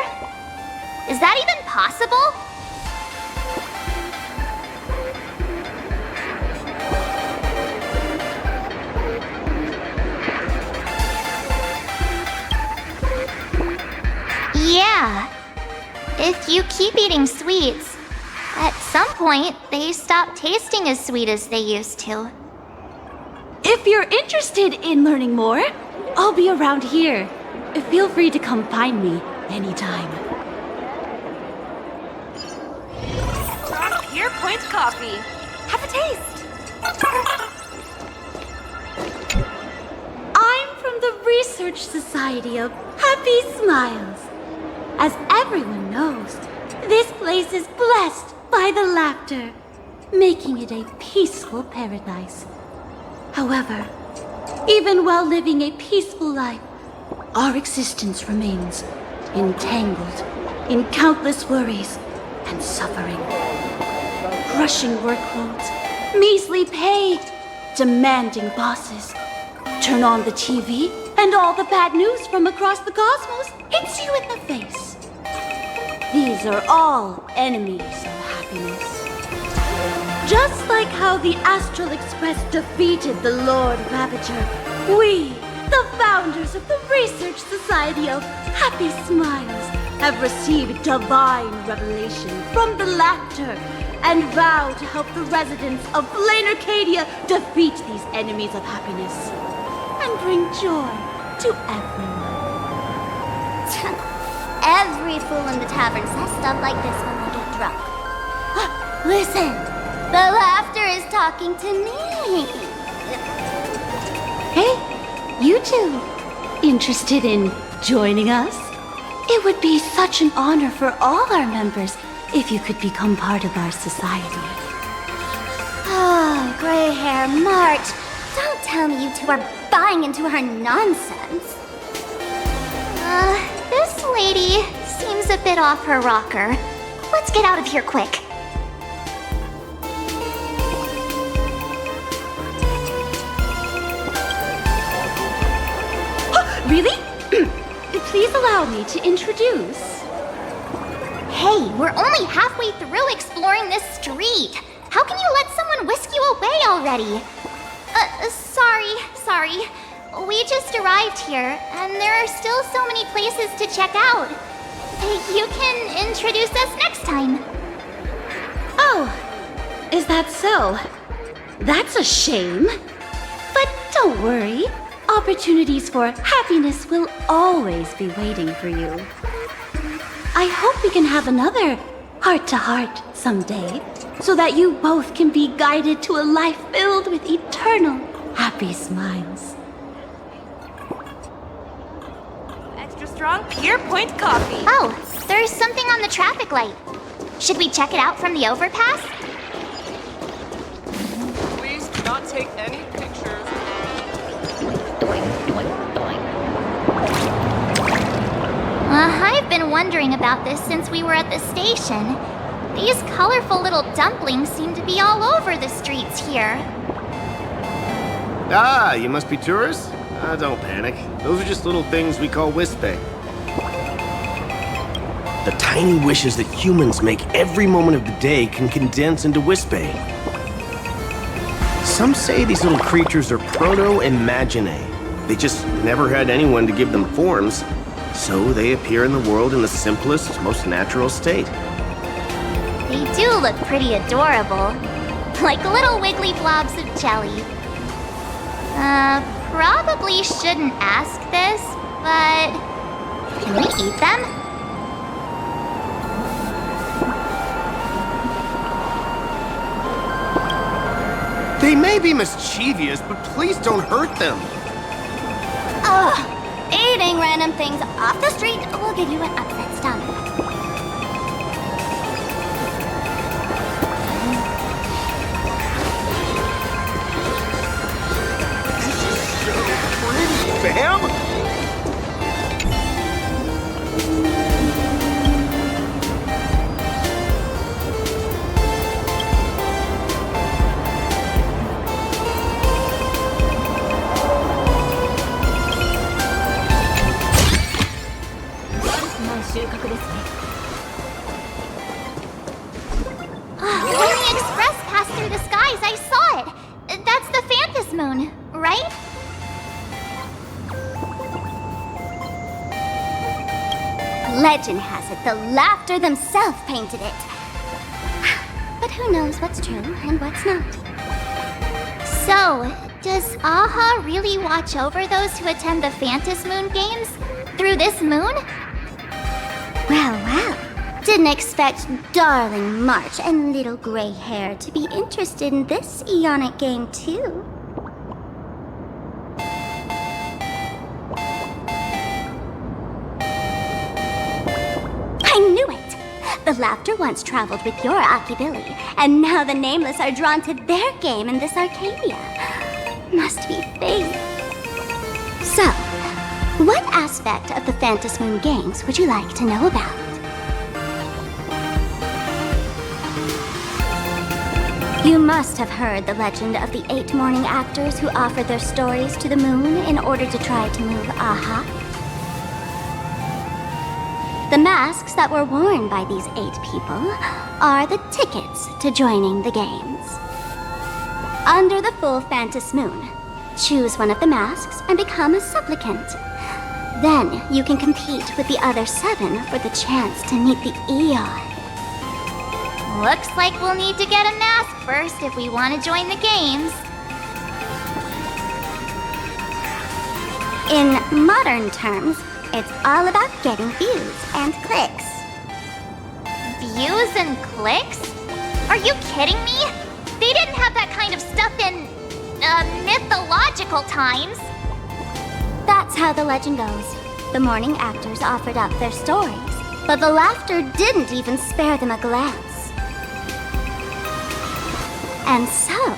Is that even possible? Yeah. If you keep eating sweets, at some point they stop tasting as sweet as they used to. If you're interested in learning more, I'll be around here. Feel free to come find me anytime. Here, Point Coffee. Have a taste. I'm from the Research Society of Happy Smiles. As everyone knows, this place is blessed by the laughter, making it a peaceful paradise. However, even while living a peaceful life, our existence remains entangled in countless worries and suffering. Crushing workloads, measly pay, demanding bosses. Turn on the TV, and all the bad news from across the cosmos hits you in the face. These are all enemies of happiness. Just like how the Astral Express defeated the Lord Ravager, we, the founders of the Research Society of Happy Smiles, have received divine revelation from the laughter and vow to help the residents of Plain Arcadia defeat these enemies of happiness and bring joy to everyone. Every fool in the tavern says stuff like this when they get drunk. Listen, the laughter is talking to me. Hey, you two. Interested in joining us? It would be such an honor for all our members if you could become part of our society. Oh, gray hair March. Don't tell me you two are buying into her nonsense. This lady seems a bit off her rocker. Let's get out of here quick. Really? Please allow me to introduce. Hey, we're only halfway through exploring this street. How can you let someone whisk you away already? Sorry. We just arrived here, and there are still so many places to check out. You can introduce us next time. Oh, is that so? That's a shame. But don't worry. Opportunities for happiness will always be waiting for you. I hope we can have another heart-to-heart someday, so that you both can be guided to a life filled with eternal happy smiles. Extra strong Pierpoint coffee. Oh, there's something on the traffic light. Should we check it out from the overpass? Please do not take any pictures. I've been wondering about this since we were at the station. These colorful little dumplings seem to be all over the streets here. Ah, you must be tourists? Don't panic. Those are just little things we call wispe. The tiny wishes that humans make every moment of the day can condense into wispe. Some say these little creatures are proto-imaginae. They just never had anyone to give them forms, so they appear in the world in the simplest, most natural state. They do look pretty adorable. Like little wiggly blobs of jelly. Probably shouldn't ask this, but can we eat them? They may be mischievous, but please don't hurt them. Ugh, eating random things off the street will give you an upset stomach. Bam! When the express passed through the skies, I saw it. That's the Phantom Moon, right? Legend has it the Laughter themselves painted it. But who knows what's true and what's not. So, does Aha really watch over those who attend the Phantom Moon games through this moon? Well. Didn't expect darling March and little gray hair to be interested in this Eonic game too. I knew it! The Laughter once traveled with your Akibilly, and now the Nameless are drawn to their game in this Arcadia. Must be fate. So, what aspect of the Phantom Moon games would you like to know about? You must have heard the legend of the 8 morning actors who offered their stories to the moon in order to try to move Aha. The masks that were worn by these 8 people are the tickets to joining the games. Under the full Phantom Moon, choose one of the masks and become a supplicant. Then you can compete with the other 7 for the chance to meet the Eon. Looks like we'll need to get a mask first if we want to join the games. In modern terms, It's all about getting views and clicks. Views and clicks? Are you kidding me? They didn't have that kind of stuff in, mythological times. That's how the legend goes. The morning actors offered up their stories, but the laughter didn't even spare them a glance. And so,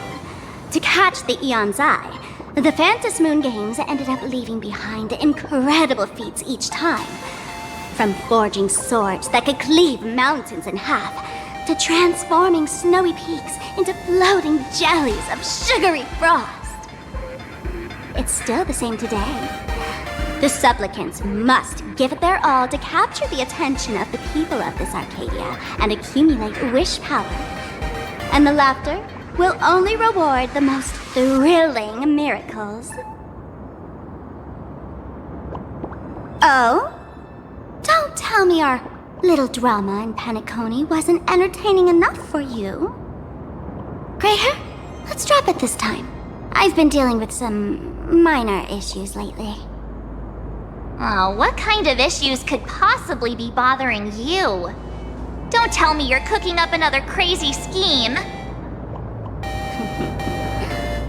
to catch the Eon's eye, the Phantom Moon Games ended up leaving behind incredible feats each time. From forging swords that could cleave mountains in half, to transforming snowy peaks into floating jellies of sugary frost. It's still the same today. The supplicants must give it their all to capture the attention of the people of this Arcadia and accumulate wish power. And the laughter will only reward the most thrilling miracles. Oh? Don't tell me our little drama in Paniconi wasn't entertaining enough for you. Gray hair, let's drop it this time. I've been dealing with some minor issues lately. Oh, what kind of issues could possibly be bothering you? Don't tell me you're cooking up another crazy scheme.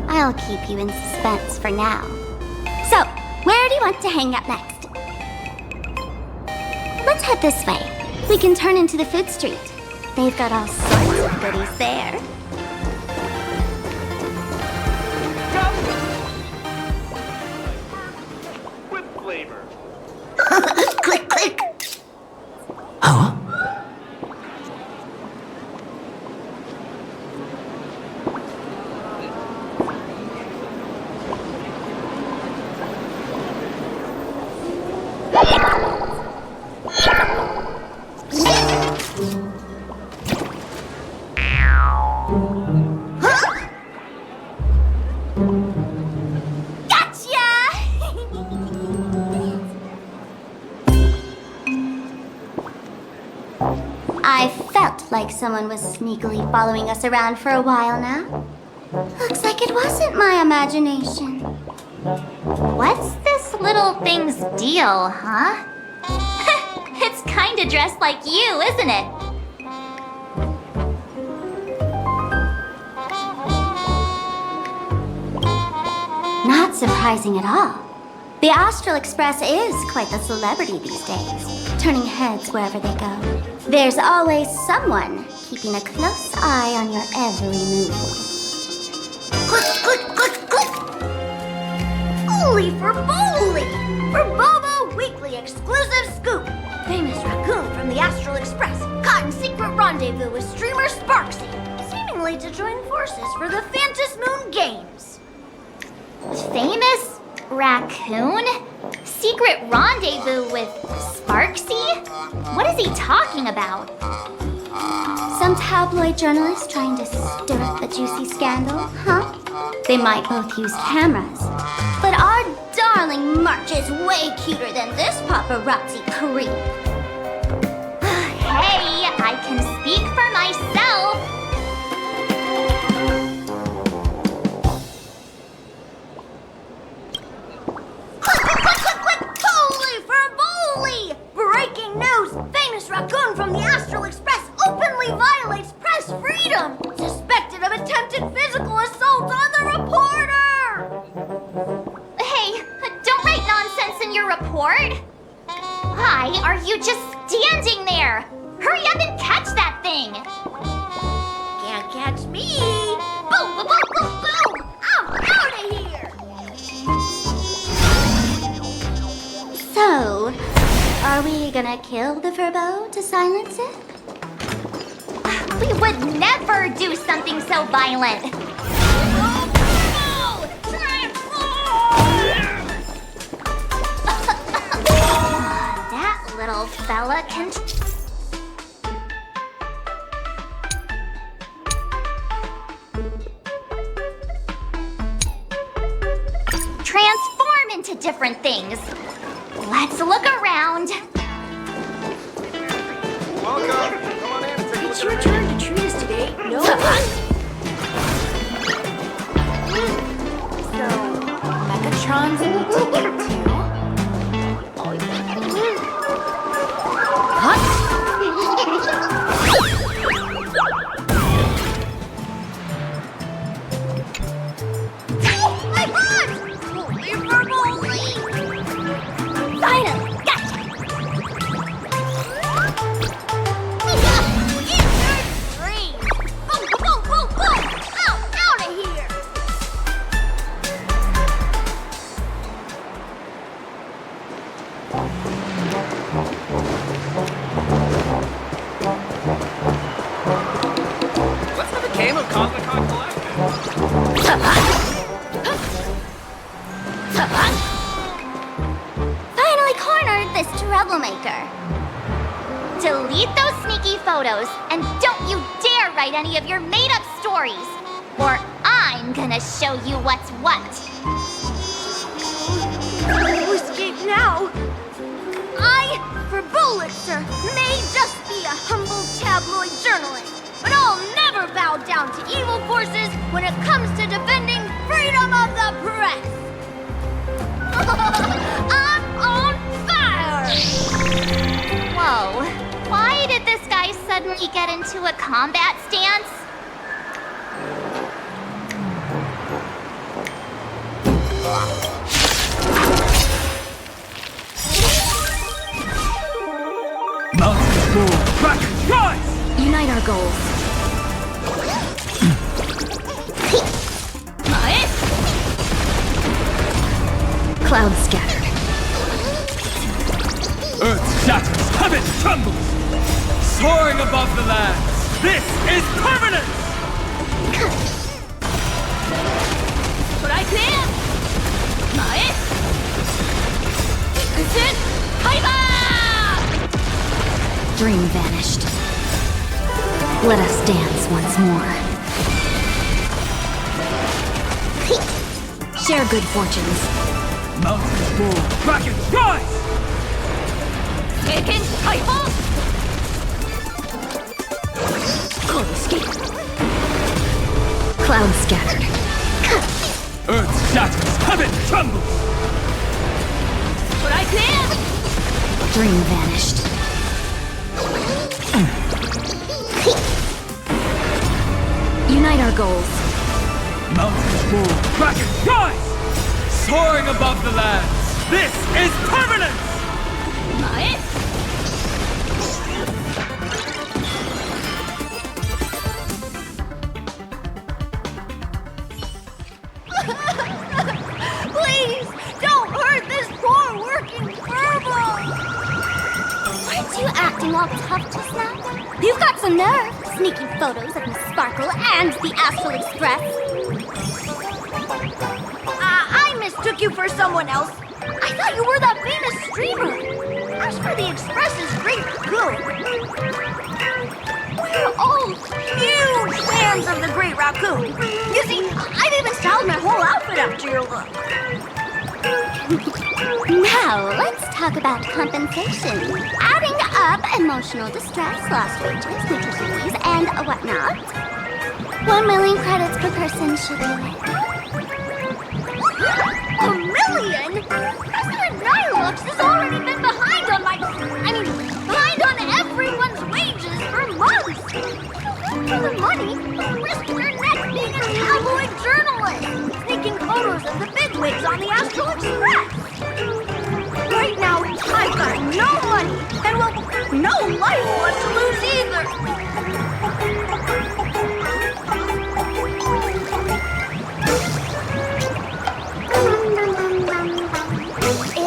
I'll keep you in suspense for now. So, where do you want to hang out next? Let's head this way. We can turn into the food street. They've got all sorts of goodies there. Whip flavor. Click, click. Huh? I felt like someone was sneakily following us around for a while now. Looks like it wasn't my imagination. What's this little thing's deal, huh? It's kinda dressed like you, isn't it? Not surprising at all. The Astral Express is quite the celebrity these days, turning heads wherever they go. There's always someone keeping a close eye on your every move. Click, click, click, click! Holy for Bowly! For Bobo Weekly exclusive scoop! Famous raccoon from the Astral Express caught in secret rendezvous with streamer Sparxie, seemingly to join forces for the Phantom Moon Games. Famous raccoon? Secret rendezvous with Sparxie? What is he talking about? Some tabloid journalist trying to stir up the juicy scandal, huh? They might both use cameras, but our darling March is way cuter than this paparazzi creep. Hey, I can speak for myself. Holy for Bowly! Breaking news! Famous raccoon from the Astral Express openly violates press freedom! Suspected of attempted physical assault on the reporter! Hey, don't write nonsense in your report. Why are you just standing there? Hurry up and catch that thing! Can't catch me! Boom, boom, boom, boom, boom! I'm out of here! So, are we gonna kill the Furbo to silence it? We would never do something so violent. That little fella can... transform into different things. Let's look around. Welcome. Come on in and take a look. It's your turn to treat us today. No. So, Megatron's in the ticket too? Finally cornered this troublemaker. Delete those sneaky photos, and don't you dare write any of your made-up stories, or I'm gonna show you what's what. Escape now! I, for Bullitzer, may just be a humble tabloid journalist, but I'll never bow down to evil forces when it comes to defending freedom of the press! I'm on fire! Whoa, why did this guy suddenly get into a combat stance? Unite our goals. Clouds scattered. Earth shatters, heaven trembles! Soaring above the lands, this is permanence! Dream vanished. Let us dance once more. Share good fortunes. Mountains move, dragons rise! Cold escape. Clouds scattered. Earth shatters, heaven trembles! Dream vanished. Unite our goals. Mountains move, dragons rise! Soaring above the lands, this is permanence! Please, don't hurt this poor working furball! Weren't you acting all tough just now? You've got some nerve, sneaking photos of Miss Sparkle and the Astral Express. I mistook you for someone else. I thought you were that famous streamer. As for the Express's great raccoon, we're all huge fans of the Great Raccoon. You see, I've even styled my whole outfit after your look. Now, let's talk about compensation. Adding up emotional distress, lost wages, nutrition fees, and whatnot. 1 million credits per person should do it. 1 million? President Nihilux has already been behind on behind on everyone's wages for months. For the money, risk your neck being a tabloid journalist, taking photos of the bigwigs on the Astral Express. Right now, I've got no money, and well, no life left to lose either.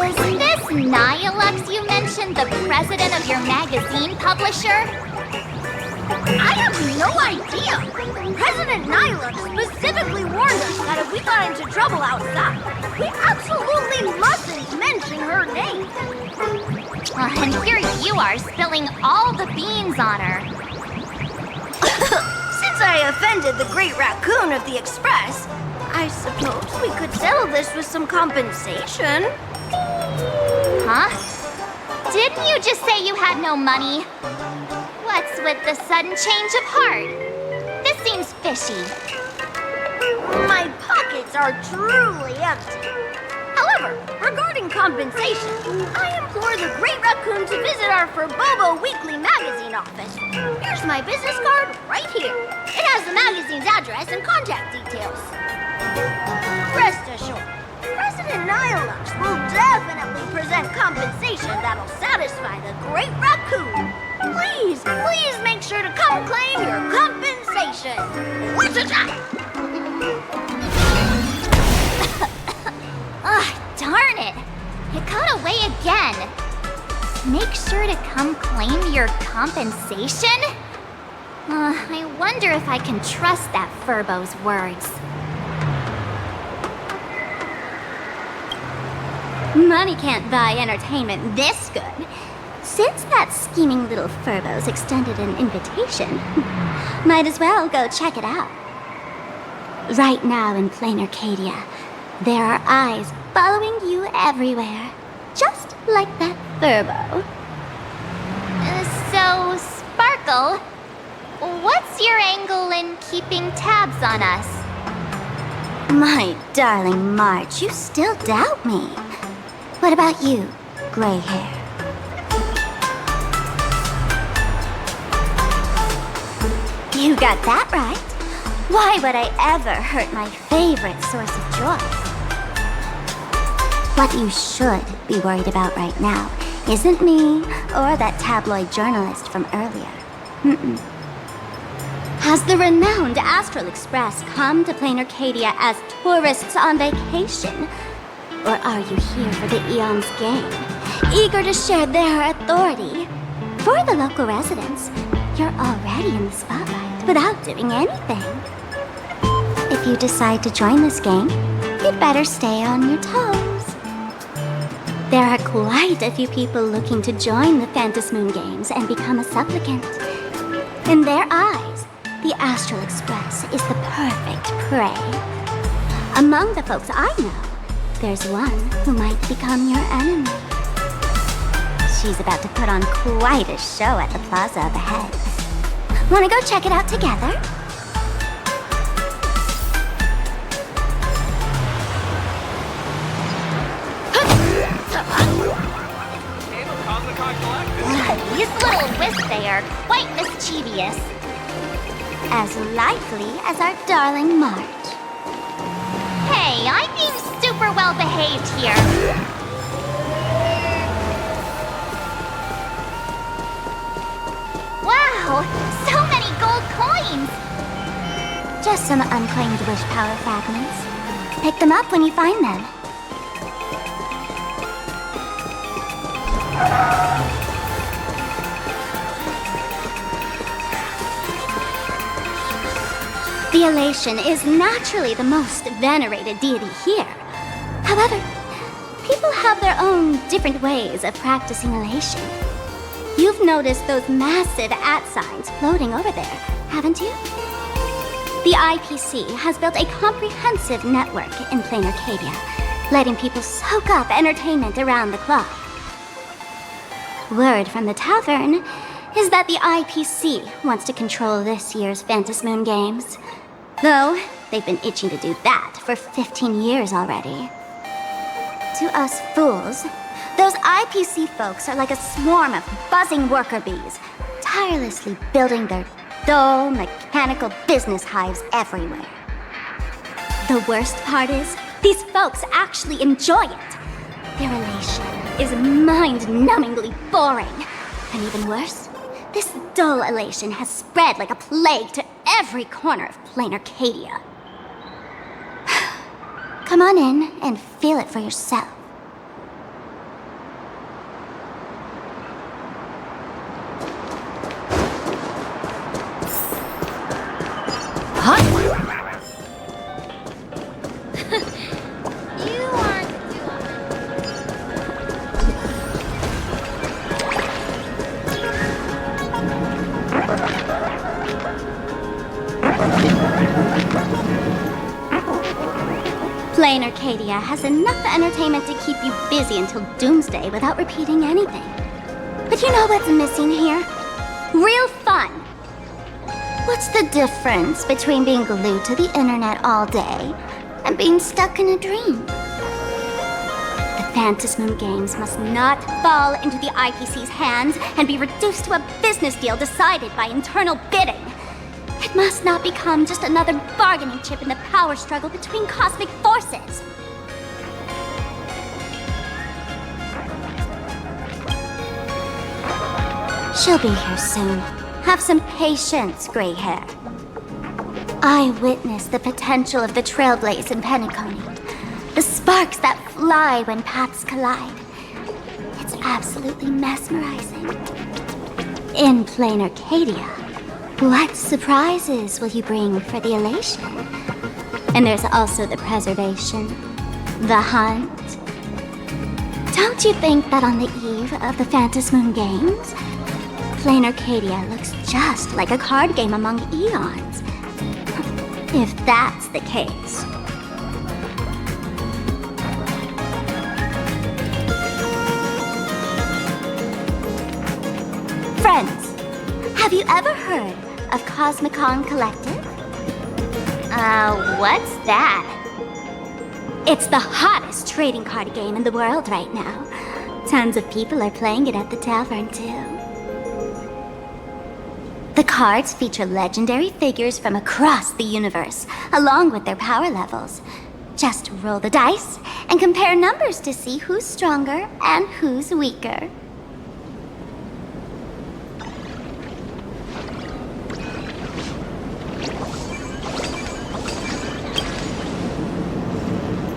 Is this Nihilux you mentioned the president of your magazine publisher? I have no idea. President Nihilux specifically warned us that if we got into trouble outside, we absolutely mustn't mention her name. And here you are spilling all the beans on her. Since I offended the Great Raccoon of the Express, I suppose we could settle this with some compensation. Huh? Didn't you just say you had no money? What's with the sudden change of heart? This seems fishy. My pockets are truly empty. However, regarding compensation, I implore the Great Raccoon to visit our Furbobo Weekly magazine office. Here's my business card right here. It has the magazine's address and contact details. Rest assured, President Nihilux will definitely present compensation that'll satisfy the Great Raccoon. Please, please make sure to come claim your compensation. What's it at? Darn it! It got away again. Make sure to come claim your compensation? I wonder if I can trust that Furbo's words. Money can't buy entertainment this good. Since that scheming little Furbo's extended an invitation, might as well go check it out. Right now in plain Arcadia, there are eyes following you everywhere, just like that Furbo. So, Sparkle, what's your angle in keeping tabs on us? My darling March, you still doubt me. What about you, gray hair? You got that right. Why would I ever hurt my favorite source of joy? What you should be worried about right now isn't me or that tabloid journalist from earlier. Has the renowned Astral Express come to plain Arcadia as tourists on vacation? Or are you here for the Eon's game, eager to share their authority? For the local residents, you're already in the spotlight without doing anything. If you decide to join this game, you'd better stay on your toes. There are quite a few people looking to join the Phantasmoon Games and become a supplicant. In their eyes, the Astral Express is the perfect prey. Among the folks I know, there's one who might become your enemy. She's about to put on quite a show at the plaza up ahead. Wanna go check it out together? These little wisps, they are quite mischievous. As likely as our darling March. Hey, I'm being super well behaved here. Wow, so many gold coins! Just some unclaimed wish power fragments. Pick them up when you find them. The Elation is naturally the most venerated deity here. However, people have their own different ways of practicing Elation. You've noticed those massive @ signs floating over there, haven't you? The IPC has built a comprehensive network in plain Arcadia, letting people soak up entertainment around the clock. Word from the tavern is that the IPC wants to control this year's Phantasmoon Games. Though, they've been itching to do that for 15 years already. To us fools, those IPC folks are like a swarm of buzzing worker bees, tirelessly building their dull, mechanical business hives everywhere. The worst part is, these folks actually enjoy it. Their elation is mind-numbingly boring. And even worse, this dull elation has spread like a plague to every corner of plain Arcadia. Come on in and feel it for yourself. Plain Arcadia has enough entertainment to keep you busy until doomsday without repeating anything. But you know what's missing here? Real fun! What's the difference between being glued to the internet all day and being stuck in a dream? The Phantasmoon Games must not fall into the IPC's hands and be reduced to a business deal decided by internal bidding. It must not become just another bargaining chip in the power struggle between cosmic forces. She'll be here soon. Have some patience, gray hair. I witnessed the potential of the Trailblazer in Penacony. The sparks that fly when paths collide. It's absolutely mesmerizing. In plain Arcadia, What surprises will you bring for the elation? And there's also the preservation, the hunt. Don't you think that on the eve of the Phantasmoon Games, Plain Arcadia looks just like a card game among eons? If that's the case. Friends, have you ever heard of Cosmicon Collective? What's that? It's the hottest trading card game in the world right now. Tons of people are playing it at the tavern, too. The cards feature legendary figures from across the universe, along with their power levels. Just roll the dice and compare numbers to see who's stronger and who's weaker.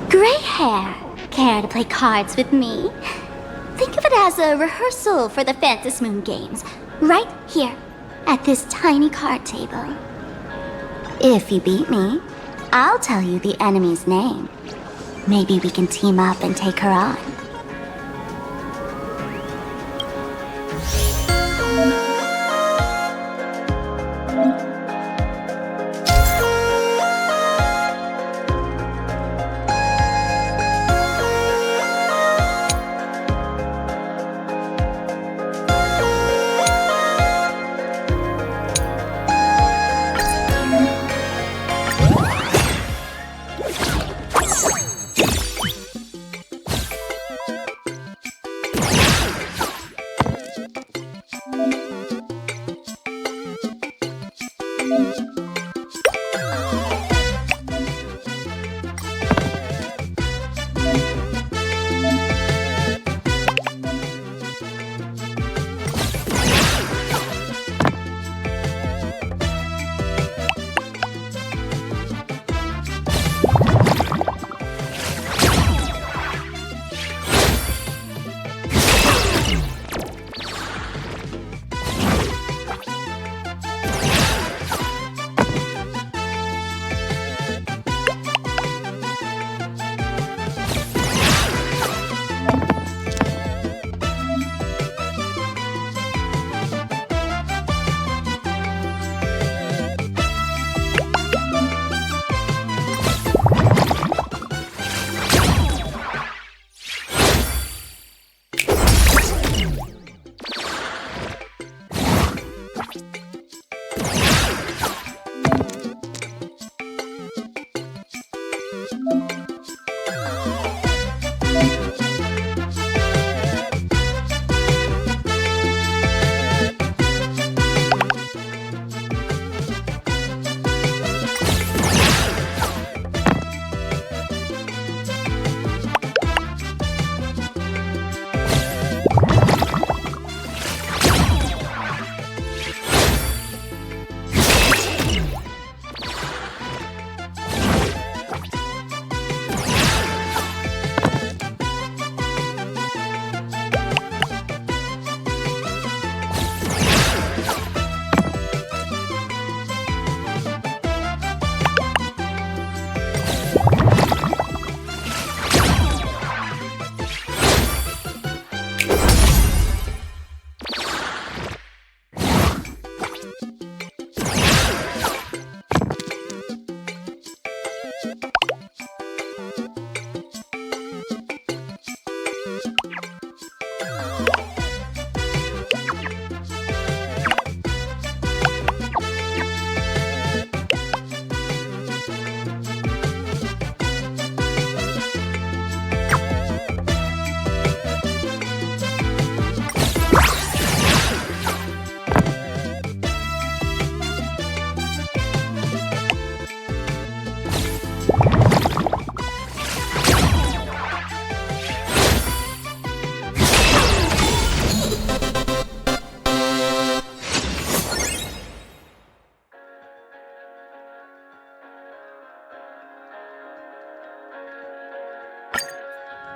Gray hair, care to play cards with me? Think of it as a rehearsal for the Phantasmoon Games, right here, at this tiny card table. If you beat me, I'll tell you the enemy's name. Maybe we can team up and take her on.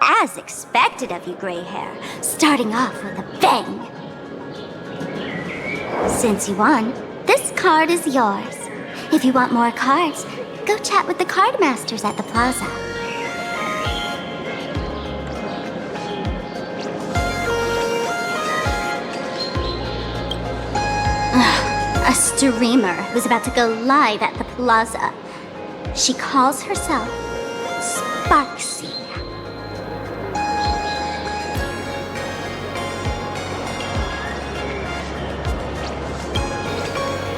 As expected of you, gray hair, starting off with a bang. Since you won, this card is yours. If you want more cards, go chat with the card masters at the plaza. A streamer was about to go live at the plaza. She calls herself Sparxie.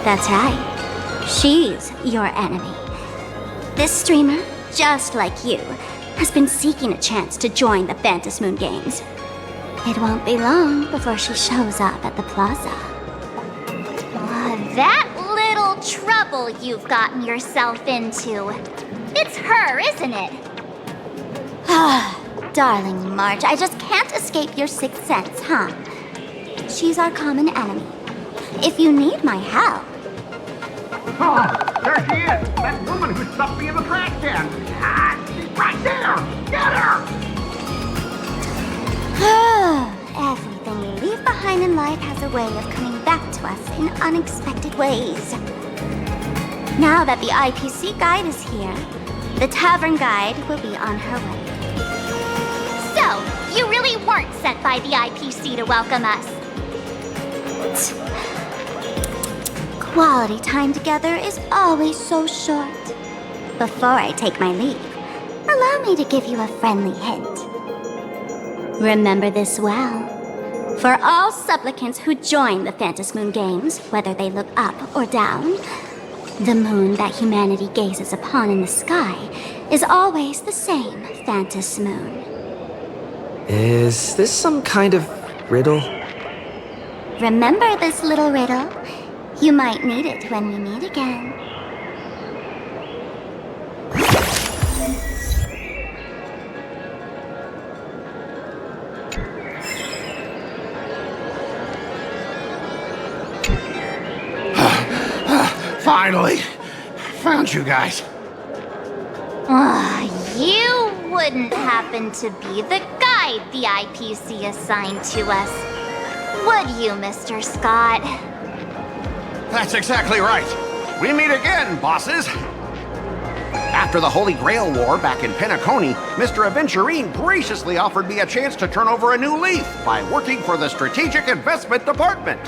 That's right. She's your enemy. This streamer, just like you, has been seeking a chance to join the Phantom Moon Games. It won't be long before she shows up at the plaza. That little trouble you've gotten yourself into. It's her, isn't it? Darling March, I just can't escape your sixth sense, huh? She's our common enemy. If you need my help... Oh, there she is! That woman who stuffed me in the trash can! Ah, she's right there! Get her! Everything we leave behind in life has a way of coming back to us in unexpected ways. Now that the IPC guide is here, the tavern guide will be on her way. So, you really weren't sent by the IPC to welcome us. Quality time together is always so short. Before I take my leave, allow me to give you a friendly hint. Remember this well. For all supplicants who join the Phantom Moon Games, whether they look up or down, the moon that humanity gazes upon in the sky is always the same Phantom Moon. Is this some kind of riddle? Remember this little riddle? You might need it when we meet again. Finally! Found you guys. You wouldn't happen to be the guide the IPC assigned to us, would you, Mr. Scott? That's exactly right. We meet again, bosses. After the Holy Grail War back in Penacony, Mr. Aventurine graciously offered me a chance to turn over a new leaf by working for the Strategic Investment Department.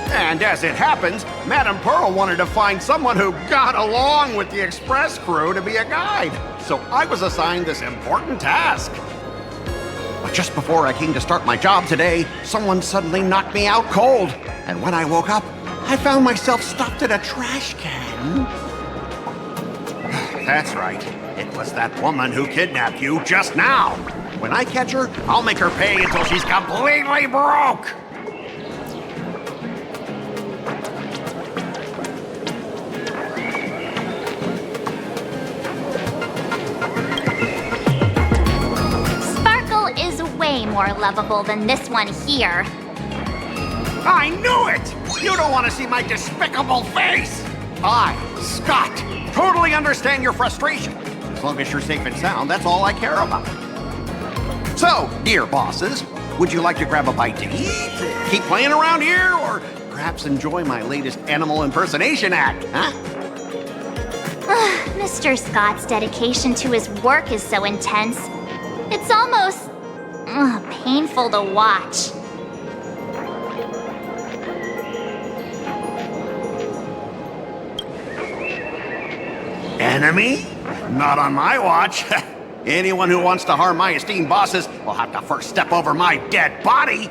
And as it happens, Madame Pearl wanted to find someone who got along with the Express crew to be a guide. So I was assigned this important task. But just before I came to start my job today, someone suddenly knocked me out cold. And when I woke up, I found myself stuffed in a trash can. That's right. It was that woman who kidnapped you just now. When I catch her, I'll make her pay until she's completely broke. Sparkle is way more lovable than this one here. I knew it! You don't want to see my despicable face! I, Scott, totally understand your frustration. As long as you're safe and sound, that's all I care about. So, dear bosses, would you like to grab a bite to eat, keep playing around here, or perhaps enjoy my latest animal impersonation act, huh? Mr. Scott's dedication to his work is so intense. It's almost painful to watch. Enemy? Not on my watch. Anyone who wants to harm my esteemed bosses will have to first step over my dead body.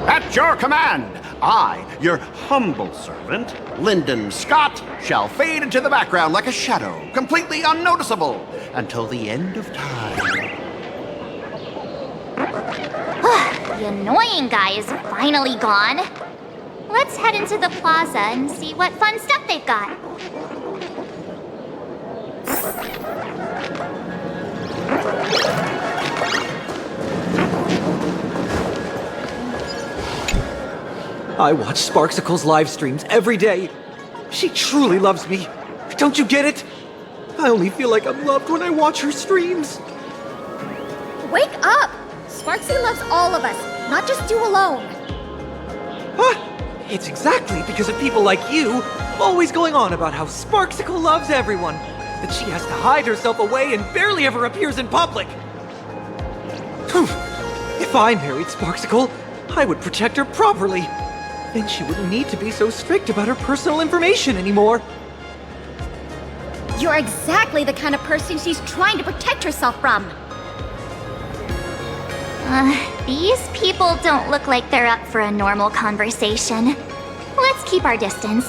At your command, I, your humble servant, Lyndon Scott, shall fade into the background like a shadow, completely unnoticeable, until the end of time. The annoying guy is finally gone. Let's head into the plaza and see what fun stuff they've got. I watch Sparxicle's live streams every day. She truly loves me. Don't you get it? I only feel like I'm loved when I watch her streams. Wake up! Sparxie loves all of us, not just you alone. It's exactly because of people like you, always going on about how Sparxicle loves everyone, that she has to hide herself away and barely ever appears in public. If I married Sparxicle, I would protect her properly. Then she wouldn't need to be so strict about her personal information anymore. You're exactly the kind of person she's trying to protect herself from. These people don't look like they're up for a normal conversation. Let's keep our distance.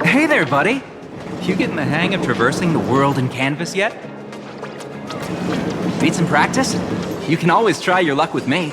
Hey there, buddy. You getting the hang of traversing the world in canvas yet? Need some practice? You can always try your luck with me.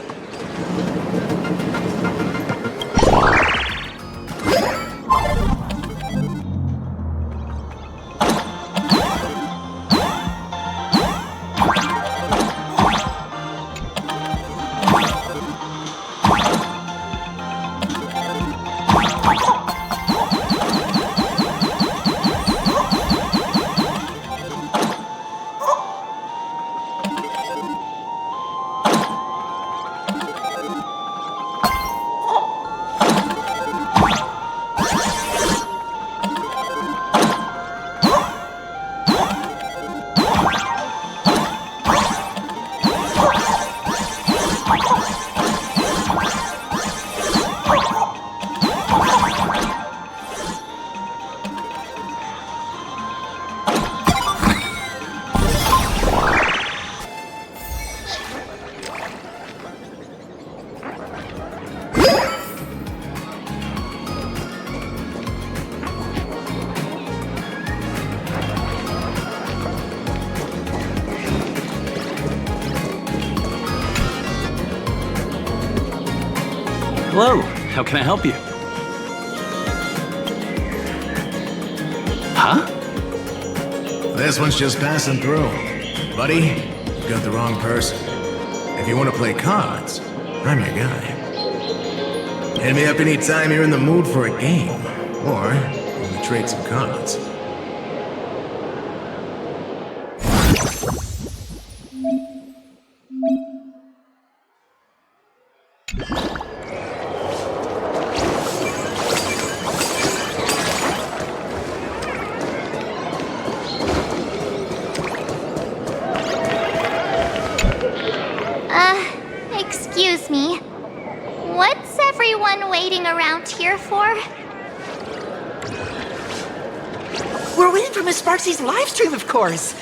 Hello, how can I help you? Huh? This one's just passing through. Buddy, you got the wrong person. If you want to play cards, I'm your guy. Hit me up anytime you're in the mood for a game, or you want to trade some cards. Excuse me. What's everyone waiting around here for? We're waiting for Miss Sparxie's live stream, of course.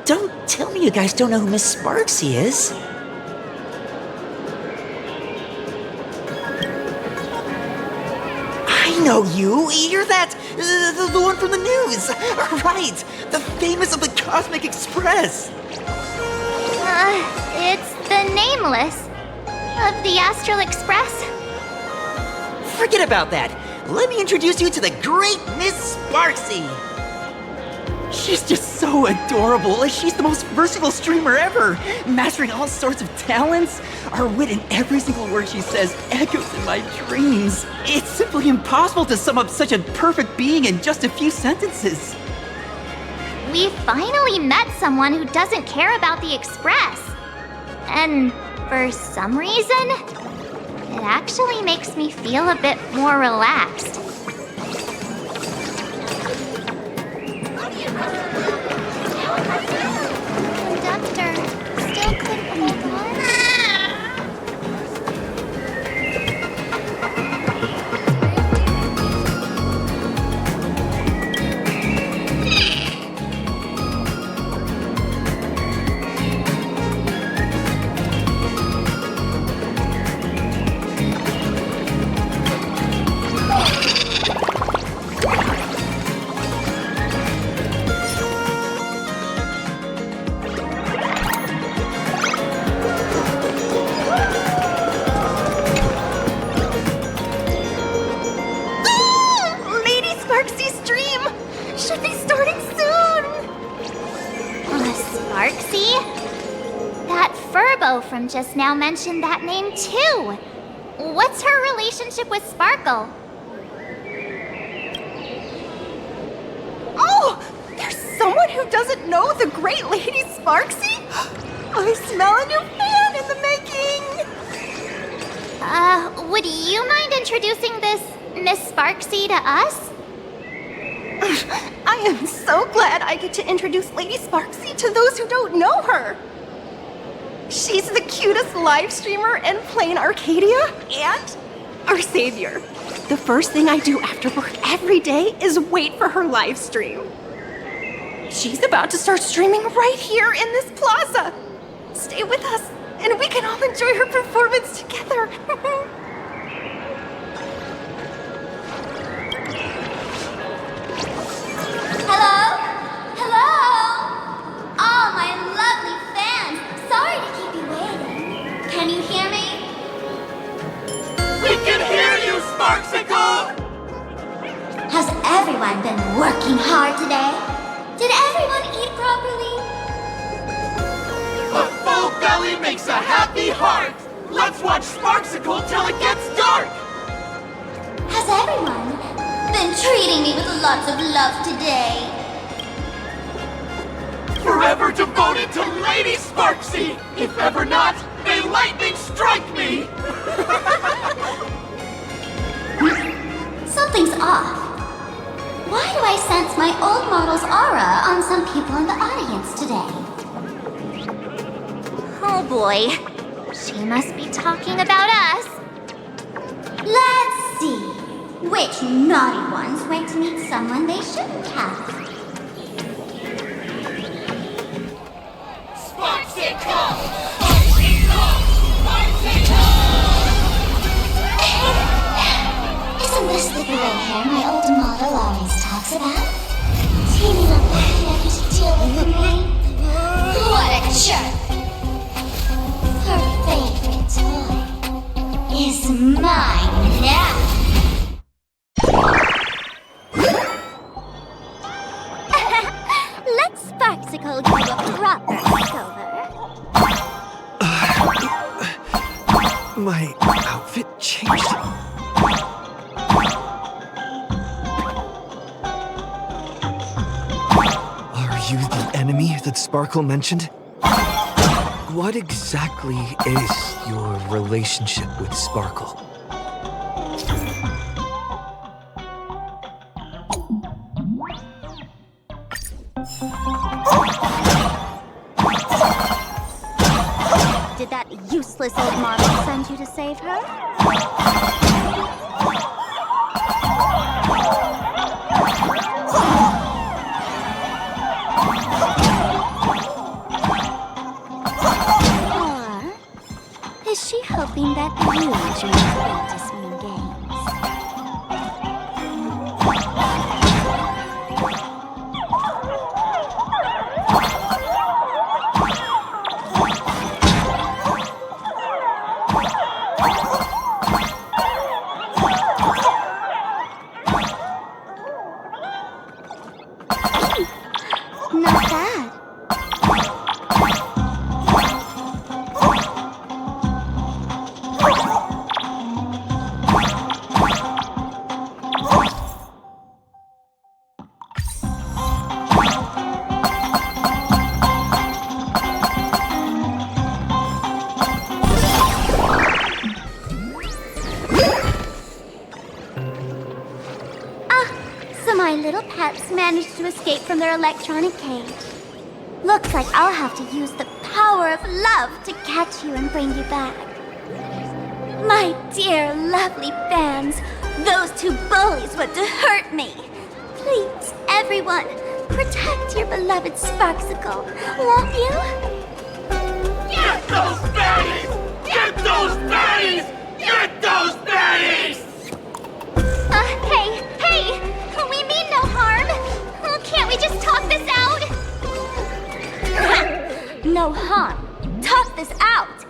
Don't tell me you guys don't know who Miss Sparxie is. I know you. You're that... the one from the news. Right. The famous of the Cosmic Express. It's the Nameless of the Astral Express. Forget about that. Let me introduce you to the great Miss Sparxie. She's just so adorable. She's the most versatile streamer ever, mastering all sorts of talents. Her wit in every single word she says echoes in my dreams. It's simply impossible to sum up such a perfect being in just a few sentences. We finally met someone who doesn't care about the Express. And for some reason, it actually makes me feel a bit more relaxed. Conductor, still couldn't hold on? Someone just now mentioned that name too. What's her relationship with Sparkle? Oh! There's someone who doesn't know the great Lady Sparxie? I smell a new fan in the making! Would you mind introducing this Miss Sparxie to us? I am so glad I get to introduce Lady Sparxie to those who don't know her. She's the cutest live streamer in plain Arcadia and our savior. The first thing I do after work every day is wait for her live stream. She's about to start streaming right here in this plaza. Stay with us, and we can all enjoy her performance together. Hello? Hello? Oh, my lovely fans. Sorry to keep you waiting. Can you hear me? We can hear you, Sparxicle! Has everyone been working hard today? Did everyone eat properly? A full belly makes a happy heart! Let's watch Sparxicle till it gets dark! Has everyone been treating me with lots of love today? Forever devoted to Lady Sparxie! If ever not, may lightning strike me! Something's off. Why do I sense my old model's aura on some people in the audience today? Oh boy. She must be talking about us. Let's see. Which naughty ones went to meet someone they shouldn't have? Sparxicle! Isn't this the gray hair my old model always talks about? Teeny little brat never to deal with me. What a jerk! Her favorite toy is mine now. Let Sparxicle give you a proper makeover. My outfit changed. Are you the enemy that Sparkle mentioned? What exactly is your relationship with Sparkle? Did that useless old model send you to save her? Or is she hoping that you join the fantasy games? Not bad. So my little pets managed to escape from their electronic cage. Looks like I'll have to use the power of love to catch you and bring you back. My dear, lovely fans, those two bullies want to hurt me. Please, everyone, protect your beloved Sparxicle, won't you? Get those baddies! Get those baddies! Get those baddies! Hey! We mean no harm! Can't we just talk this out? No harm. Talk this out!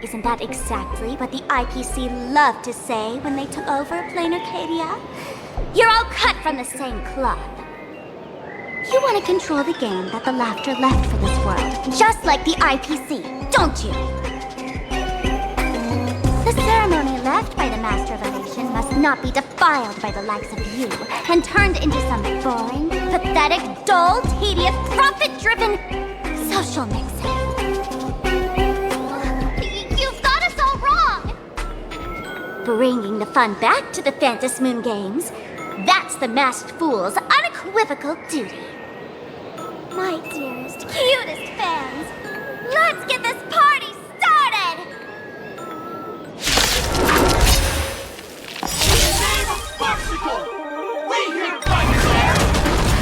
Isn't that exactly what the IPC loved to say when they took over Plain Arcadia? You're all cut from the same cloth. You want to control the game that the laughter left for this world, just like the IPC, don't you? The ceremony left by the Master of Elation must not be defiled by the likes of you and turned into some boring, pathetic, dull, tedious, profit-driven social mixing. You've got us all wrong! Bringing the fun back to the Phantom Moon Games, that's the Masked Fool's unequivocal duty. My dearest, cutest fans, let's get this party started! In the name of Sparxie, we hereby declare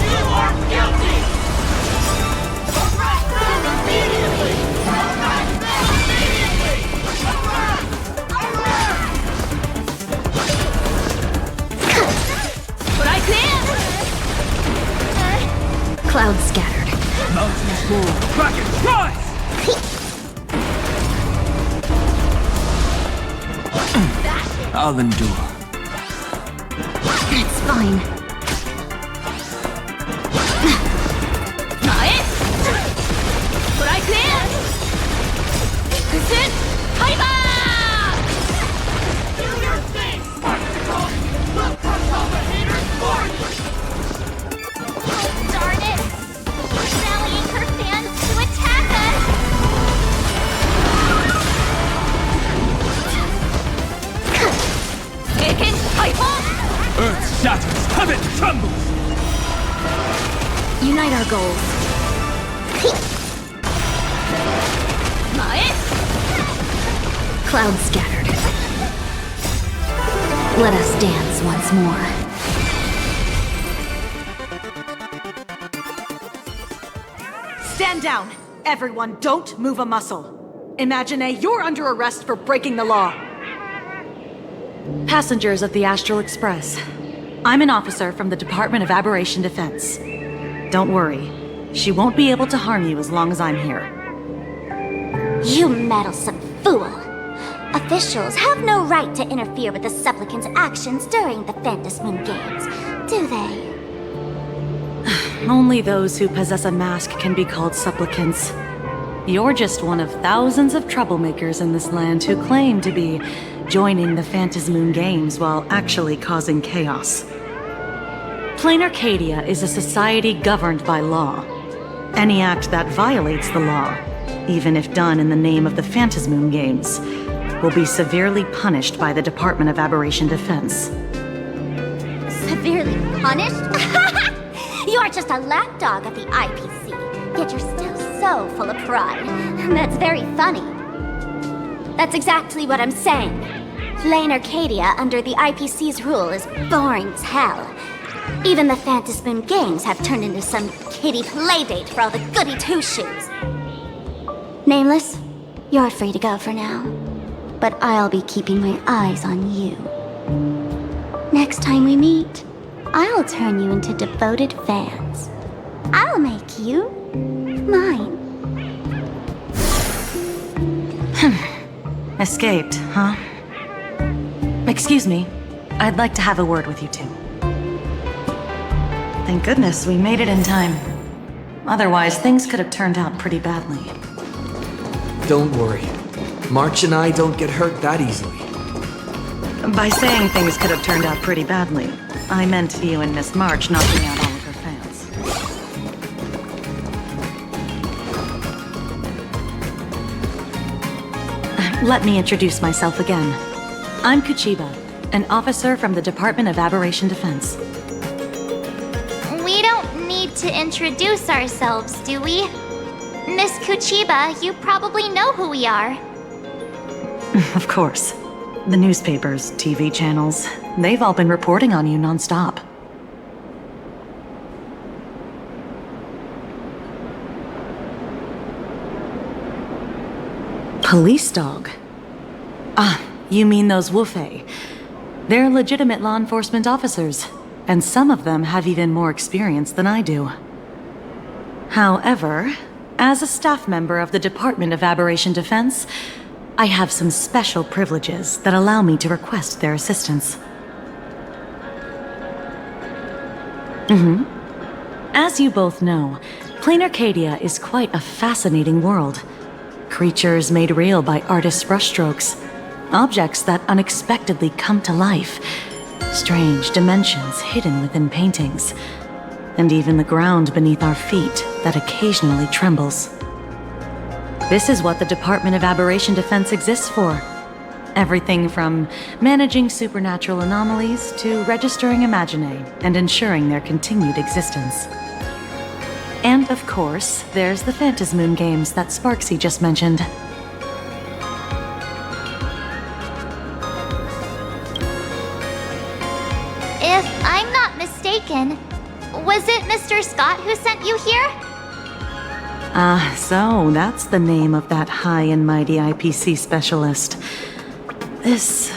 you are guilty! Arrest them immediately! Arrest them immediately! But I can! Clouds scattered. Mountains move! Kraken, rise! I'll endure. That's fine. But I can! Sit! Do your thing, Sparxie! We'll crush all the haters for you! Darn it! Rallying her fans to attack us! Taken! Earth shatters, heaven trembles! Unite our goals. Clouds scattered. Let us dance once more. Stand down! Everyone, don't move a muscle. Imagine you're under arrest for breaking the law. Passengers of the Astral Express. I'm an officer from the Department of Aberration Defense. Don't worry, she won't be able to harm you as long as I'm here. You meddlesome fool! Officials have no right to interfere with the supplicant's actions during the Phantom Moon Games, do they? Only those who possess a mask can be called supplicants. You're just one of thousands of troublemakers in this land who claim to be joining the Phantom Moon Games while actually causing chaos. Plain Arcadia is a society governed by law. Any act that violates the law, even if done in the name of the Phantom Moon Games, will be severely punished by the Department of Aberration Defense. Severely punished? You're just a lapdog of the IPC, yet you're still so full of pride. That's very funny. That's exactly what I'm saying. Plain Arcadia under the IPC's rule is boring as hell. Even the Phantom Moon Games have turned into some kiddie playdate for all the goody two-shoes. Nameless, you're free to go for now. But I'll be keeping my eyes on you. Next time we meet, I'll turn you into devoted fans. I'll make you mine. Escaped, huh? Excuse me. I'd like to have a word with you two. Thank goodness we made it in time. Otherwise, things could have turned out pretty badly. Don't worry. March and I don't get hurt that easily. By saying things could have turned out pretty badly, I meant you and Miss March knocking out all of her fans. Let me introduce myself again. I'm Kuchiba, an officer from the Department of Aberration Defense. We don't need to introduce ourselves, do we? Miss Kuchiba, you probably know who we are. Of course. The newspapers, TV channels, they've all been reporting on you nonstop. Police dog? Ah, you mean those Wufei. They're legitimate law enforcement officers, and some of them have even more experience than I do. However, as a staff member of the Department of Aberration Defense, I have some special privileges that allow me to request their assistance. As you both know, Plain Arcadia is quite a fascinating world. Creatures made real by artists' brushstrokes. Objects that unexpectedly come to life. Strange dimensions hidden within paintings. And even the ground beneath our feet that occasionally trembles. This is what the Department of Aberration Defense exists for. Everything from managing supernatural anomalies to registering Imaginae and ensuring their continued existence. And of course, there's the Phantasmoon games that Sparxie just mentioned. If I'm not mistaken, was it Mr. Scott who sent you here? So that's the name of that high and mighty IPC specialist. This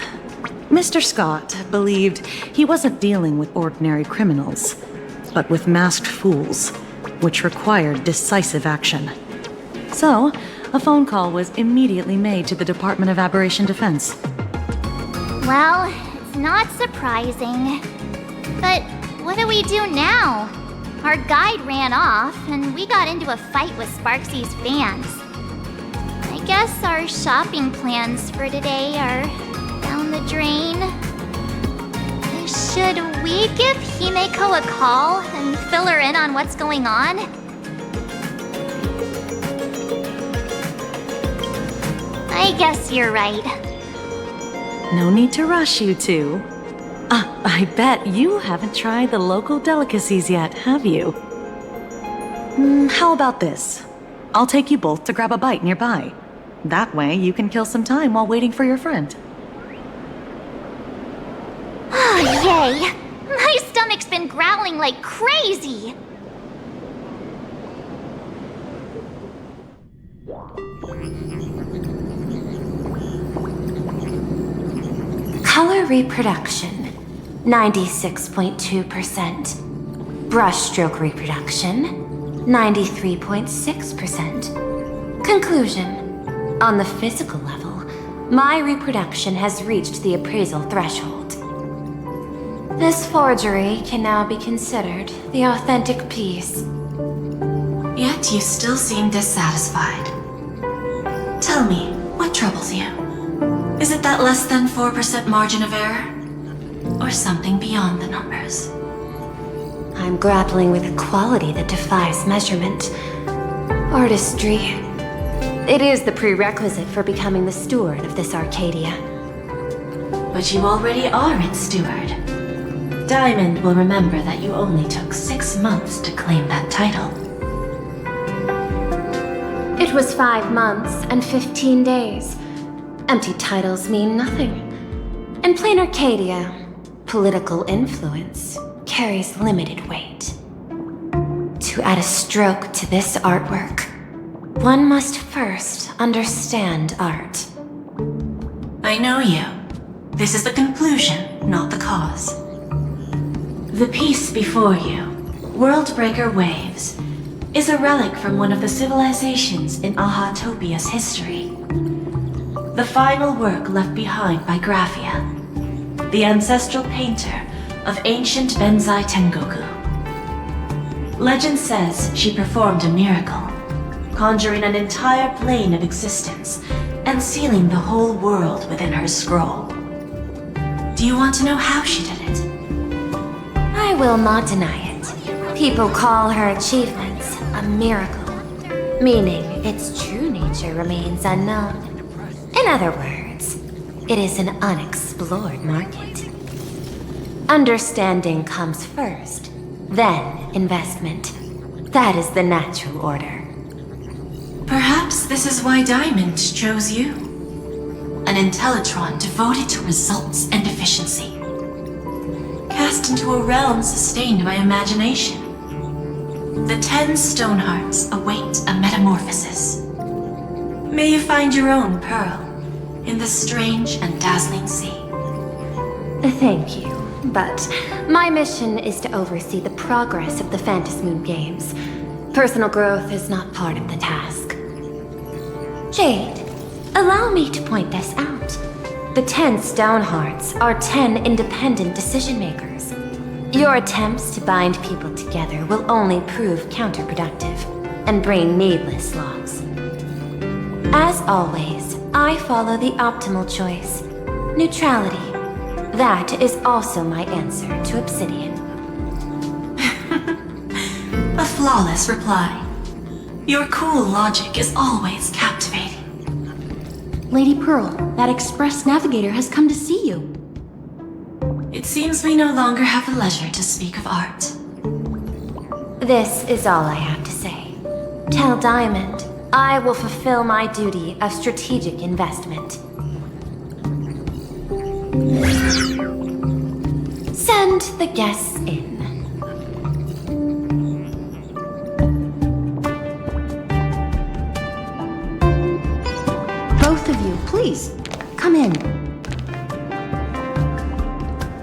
Mr. Scott believed he wasn't dealing with ordinary criminals, but with masked fools, which required decisive action. So, a phone call was immediately made to the Department of Aberration Defense. Well, it's not surprising. But what do we do now? Our guide ran off, and we got into a fight with Sparxie's fans. I guess our shopping plans for today are down the drain. Should we give Himeko a call and fill her in on what's going on? I guess you're right. No need to rush, you two. I bet you haven't tried the local delicacies yet, have you? How about this? I'll take you both to grab a bite nearby. That way you can kill some time while waiting for your friend. Oh, yay! My stomach's been growling like crazy! Color reproduction, 96.2%. Brushstroke reproduction, 93.6%. Conclusion. On the physical level, my reproduction has reached the appraisal threshold. This forgery can now be considered the authentic piece. Yet you still seem dissatisfied. Tell me, what troubles you? Is it that less than 4% margin of error? Or something beyond the numbers? I'm grappling with a quality that defies measurement. Artistry. It is the prerequisite for becoming the steward of this Arcadia. But you already are its steward. Diamond will remember that you only took 6 months to claim that title. It was 5 months and 15 days. Empty titles mean nothing. In plain Arcadia, political influence carries limited weight. To add a stroke to this artwork, one must first understand art. I know you. This is the conclusion, not the cause. The piece before you, Worldbreaker Waves, is a relic from one of the civilizations in Ahatopia's history. The final work left behind by Graphia, the ancestral painter of ancient Benzai Tengoku. Legend says she performed a miracle, conjuring an entire plane of existence and sealing the whole world within her scroll. Do you want to know how she did it? I will not deny it. People call her achievements a miracle, meaning its true nature remains unknown. In other words, it is an unexplored market. Understanding comes first, then investment. That is the natural order. Perhaps this is why Diamond chose you. An Intellitron devoted to results and efficiency. Cast into a realm sustained by imagination. The 10 Stonehearts await a metamorphosis. May you find your own pearl in the strange and dazzling sea. Thank you, but my mission is to oversee the progress of the Phantasmoon games. Personal growth is not part of the task. Jade, allow me to point this out. The 10 Stonehearts are 10 independent decision-makers. Your attempts to bind people together will only prove counterproductive and bring needless loss. As always, I follow the optimal choice. Neutrality. That is also my answer to Obsidian. A flawless reply. Your cool logic is always captivating. Lady Pearl, that Express Navigator has come to see you. It seems we no longer have the leisure to speak of art. This is all I have to say. Tell Diamond, I will fulfill my duty of strategic investment. Send the guests in. Both of you, please, come in.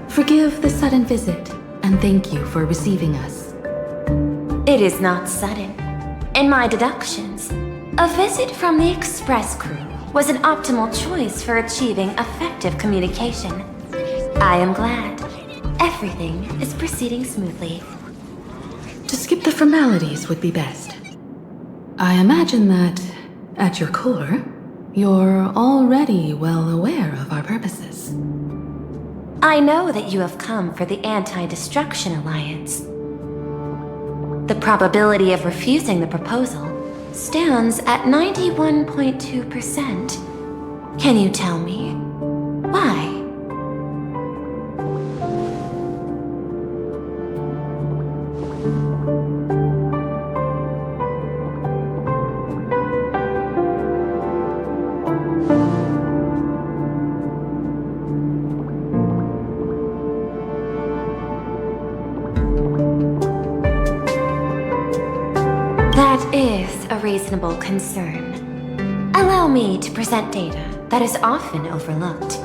Forgive the sudden visit, and thank you for receiving us. It is not sudden. In my deductions, a visit from the Express crew was an optimal choice for achieving effective communication. I am glad. Everything is proceeding smoothly. To skip the formalities would be best. I imagine that, at your core, you're already well aware of our purposes. I know that you have come for the Anti-Destruction Alliance. The probability of refusing the proposal stands at 91.2%. Can you tell me why? That is a reasonable concern. Allow me to present data that is often overlooked.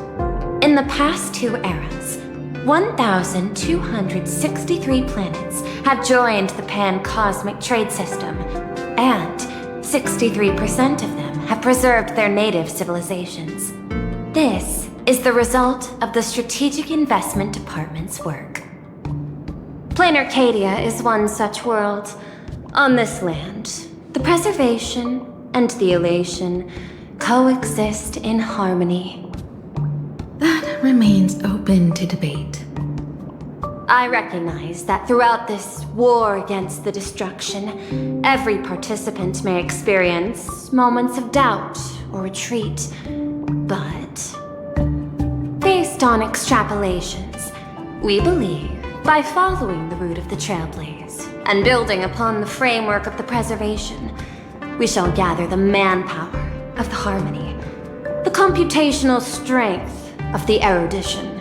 In the past 2 eras, 1,263 planets have joined the Pan-Cosmic Trade System, and 63% of them have preserved their native civilizations. This is the result of the Strategic Investment Department's work. Plain Arcadia is one such world. On this land, the preservation and the elation coexist in harmony. That remains open to debate. I recognize that throughout this war against the destruction, every participant may experience moments of doubt or retreat. But, based on extrapolations, we believe by following the route of the Trailblazer and building upon the framework of the preservation, we shall gather the manpower of the harmony, the computational strength of the erudition,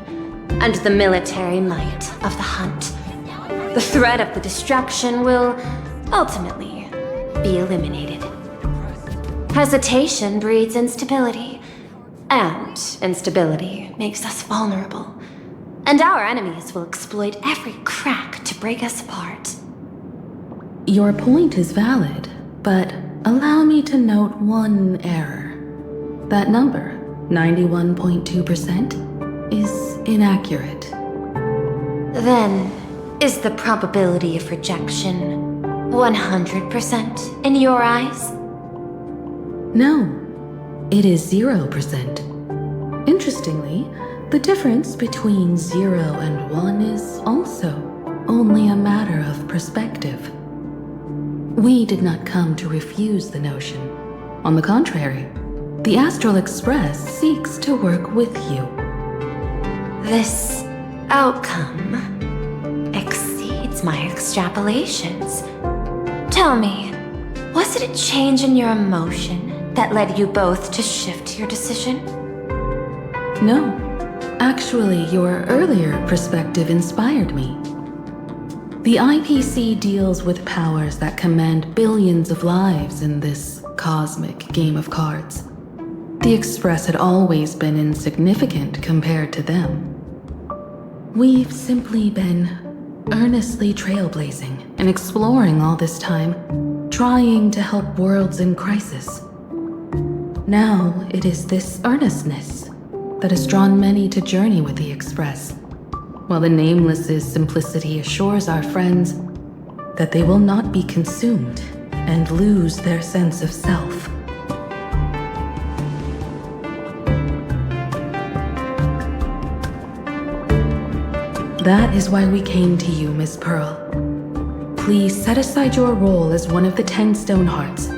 and the military might of the hunt. The threat of the destruction will ultimately be eliminated. Hesitation breeds instability, and instability makes us vulnerable. And our enemies will exploit every crack to break us apart. Your point is valid, but allow me to note one error. That number, 91.2%, is inaccurate. Then, is the probability of rejection 100% in your eyes? No, it is 0%. Interestingly, the difference between 0 and 1 is also only a matter of perspective. We did not come to refuse the notion. On the contrary, the Astral Express seeks to work with you. This outcome exceeds my extrapolations. Tell me, was it a change in your emotion that led you both to shift your decision? No. Actually, your earlier perspective inspired me. The IPC deals with powers that command billions of lives in this cosmic game of cards. The Express had always been insignificant compared to them. We've simply been earnestly trailblazing and exploring all this time, trying to help worlds in crisis. Now it is this earnestness that has drawn many to journey with the Express, while the Nameless's simplicity assures our friends that they will not be consumed and lose their sense of self. That is why we came to you, Miss Pearl. Please set aside your role as one of the 10 Stonehearts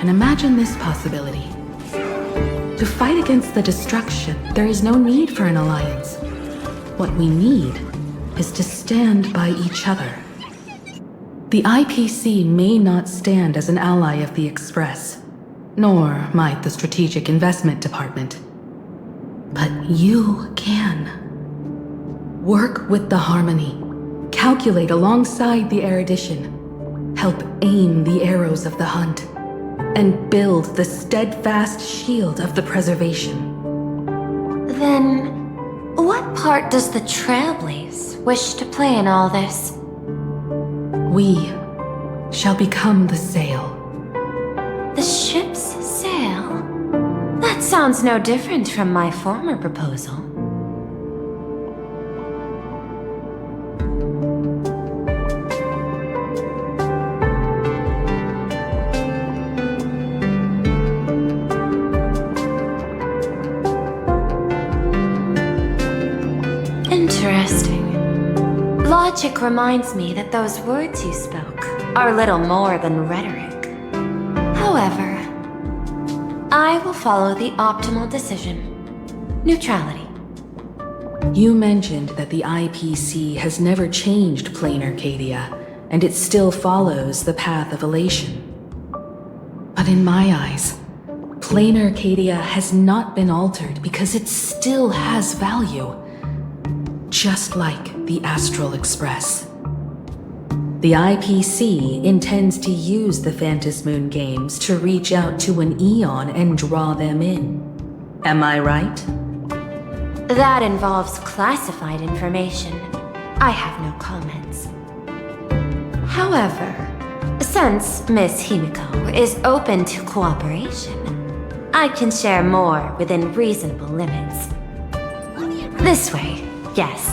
and imagine this possibility. To fight against the destruction, there is no need for an alliance. What we need is to stand by each other. The IPC may not stand as an ally of the Express, nor might the Strategic Investment Department. But you can. Work with the Harmony. Calculate alongside the erudition. Help aim the arrows of the hunt. And build the steadfast shield of the preservation. Then, what part does the Trailblaze wish to play in all this? We shall become the sail. The ship's sail? That sounds no different from my former proposal. Interesting. Logic reminds me that those words you spoke are little more than rhetoric. However, I will follow the optimal decision. Neutrality. You mentioned that the IPC has never changed Plain Arcadia, and it still follows the path of elation. But in my eyes, Plain Arcadia has not been altered because it still has value. Just like the Astral Express. The IPC intends to use the Phantasmoon Games to reach out to an Eon and draw them in. Am I right? That involves classified information. I have no comments. However, since Miss Himiko is open to cooperation, I can share more within reasonable limits. This way. Yes.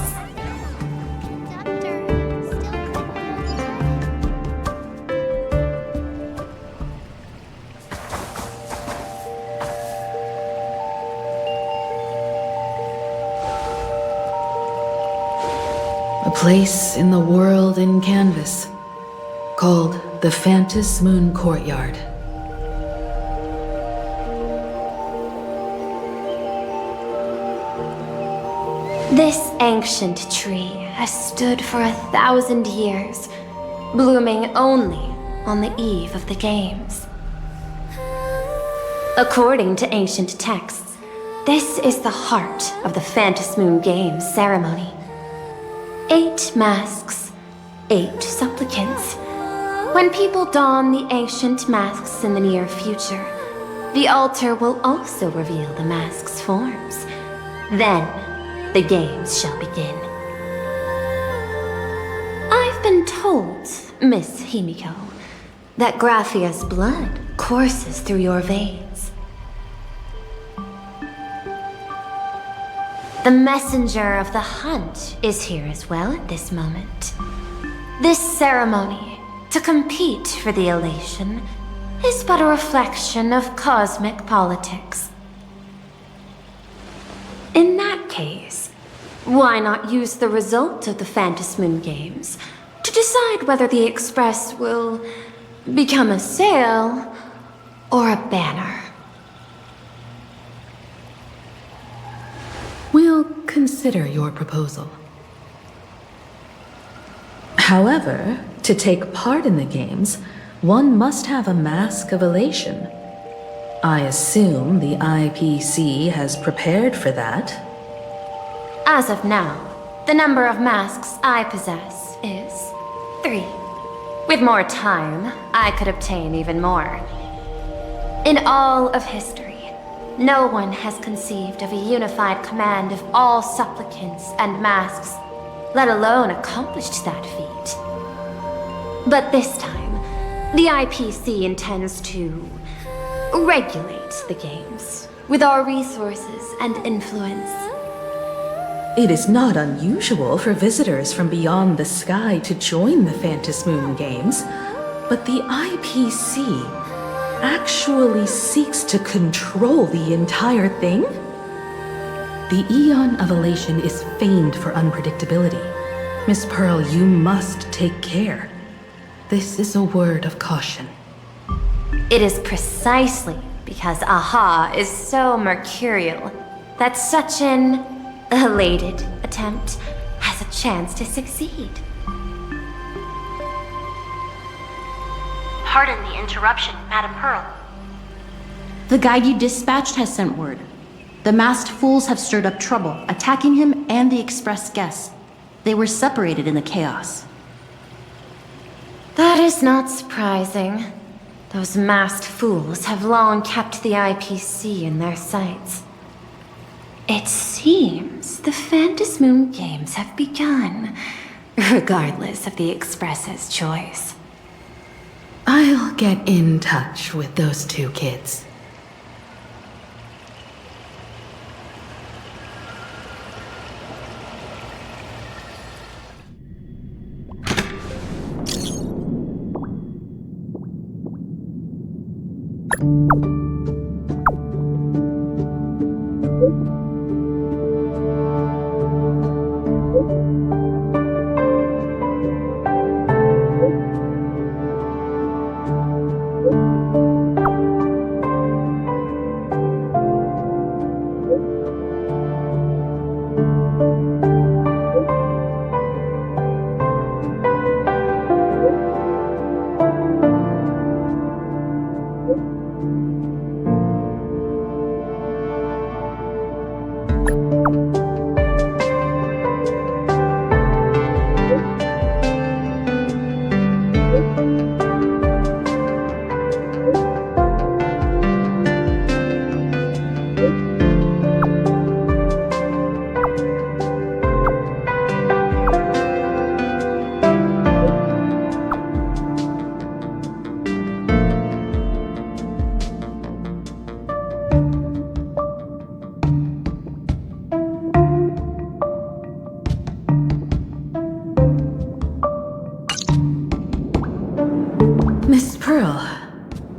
A place in the world in canvas, called the Phantasmoon Courtyard. This ancient tree has stood for 1,000 years, blooming only on the eve of the games. According to ancient texts, this is the heart of the Phantasmoon Games ceremony. 8 masks, 8 supplicants. When people don the ancient masks in the near future, the altar will also reveal the masks' forms. Then, the games shall begin. I've been told, Miss Himiko, that Graphia's blood courses through your veins. The messenger of the hunt is here as well at this moment. This ceremony, to compete for the elation, is but a reflection of cosmic politics. In that case, why not use the result of the Phantasmoon Games to decide whether the Express will become a sail or a banner? We'll consider your proposal. However, to take part in the games, one must have a mask of elation. I assume the IPC has prepared for that. As of now, the number of masks I possess is 3. With more time, I could obtain even more. In all of history, no one has conceived of a unified command of all supplicants and masks, let alone accomplished that feat. But this time, the IPC intends to regulate the games with our resources and influence. It is not unusual for visitors from beyond the sky to join the Phantasmoon Games, but the IPC actually seeks to control the entire thing? The Eon of Elation is famed for unpredictability, Miss Pearl, you must take care. This is a word of caution. It is precisely because Aha is so mercurial that such an elated attempt has a chance to succeed. Pardon the interruption, Madam Pearl. The guide you dispatched has sent word. The masked fools have stirred up trouble, attacking him and the express guests. They were separated in the chaos. That is not surprising. Those masked fools have long kept the IPC in their sights. It seems the Phantasmoon Games have begun, regardless of the Express's choice. I'll get in touch with those two kids.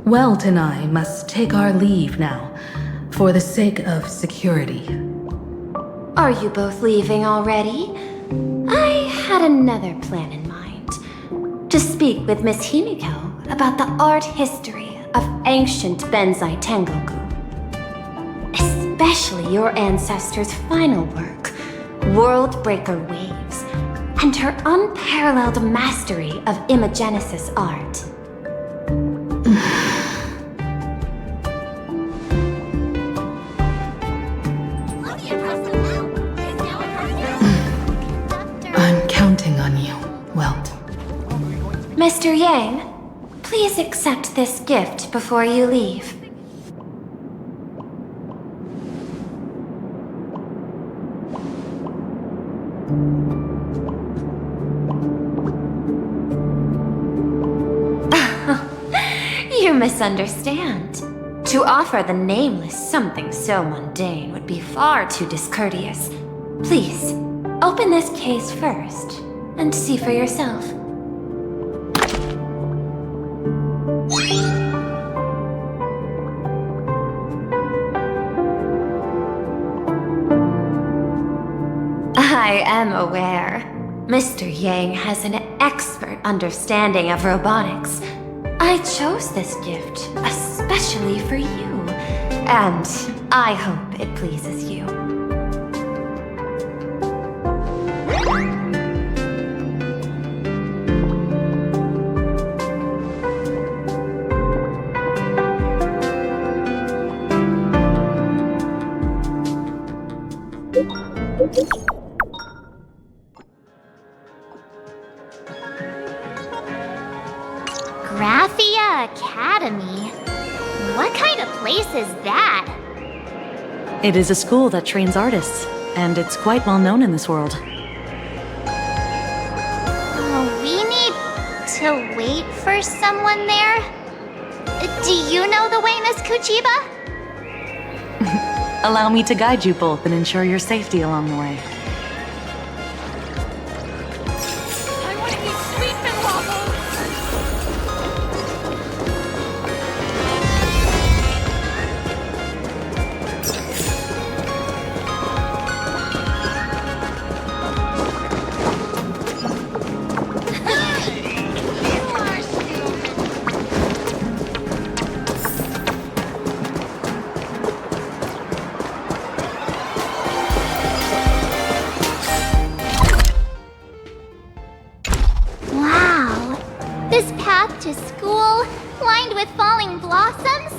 Welt and I must take our leave now, for the sake of security. Are you both leaving already? I had another plan in mind. To speak with Miss Himiko about the art history of ancient Benzai Tengoku. Especially your ancestors' final work, Worldbreaker Waves, and her unparalleled mastery of imagenesis art. I'm counting on you, Welt. Mr. Yang, please accept this gift before you leave. You misunderstand. To offer the Nameless something so mundane would be far too discourteous. Please, open this case first, and see for yourself. I am aware. Mr. Yang has an expert understanding of robotics. I chose this gift especially for you, and I hope it pleases you. Graphia Academy? What kind of place is that? It is a school that trains artists, and it's quite well known in this world. We need to wait for someone there? Do you know the way, Miss Kuchiba? Allow me to guide you both and ensure your safety along the way. to school, lined with falling blossoms.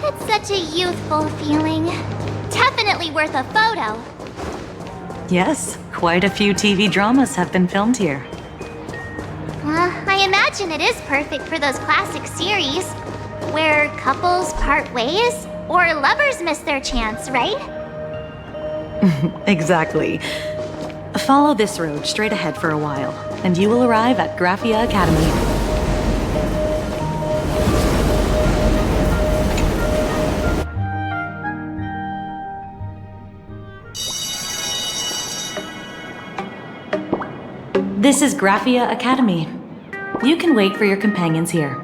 It's such a youthful feeling. Definitely worth a photo. Yes, quite a few TV dramas have been filmed here. I imagine it is perfect for those classic series, where couples part ways, or lovers miss their chance, right? Exactly. Follow this road straight ahead for a while, and you will arrive at Graphia Academy. This is Graphia Academy. You can wait for your companions here.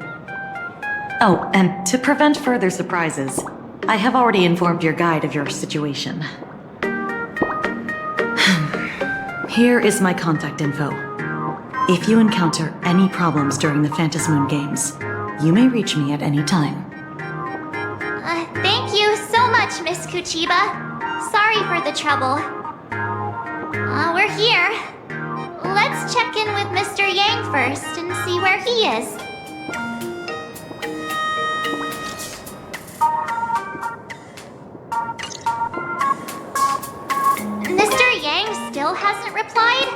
Oh, and to prevent further surprises, I have already informed your guide of your situation. Here is my contact info. If you encounter any problems during the Phantasmoon Games, you may reach me at any time. Thank you so much, Miss Kuchiba. Sorry for the trouble. We're here. Let's check in with Mr. Yang first and see where he is. Mr. Yang still hasn't replied?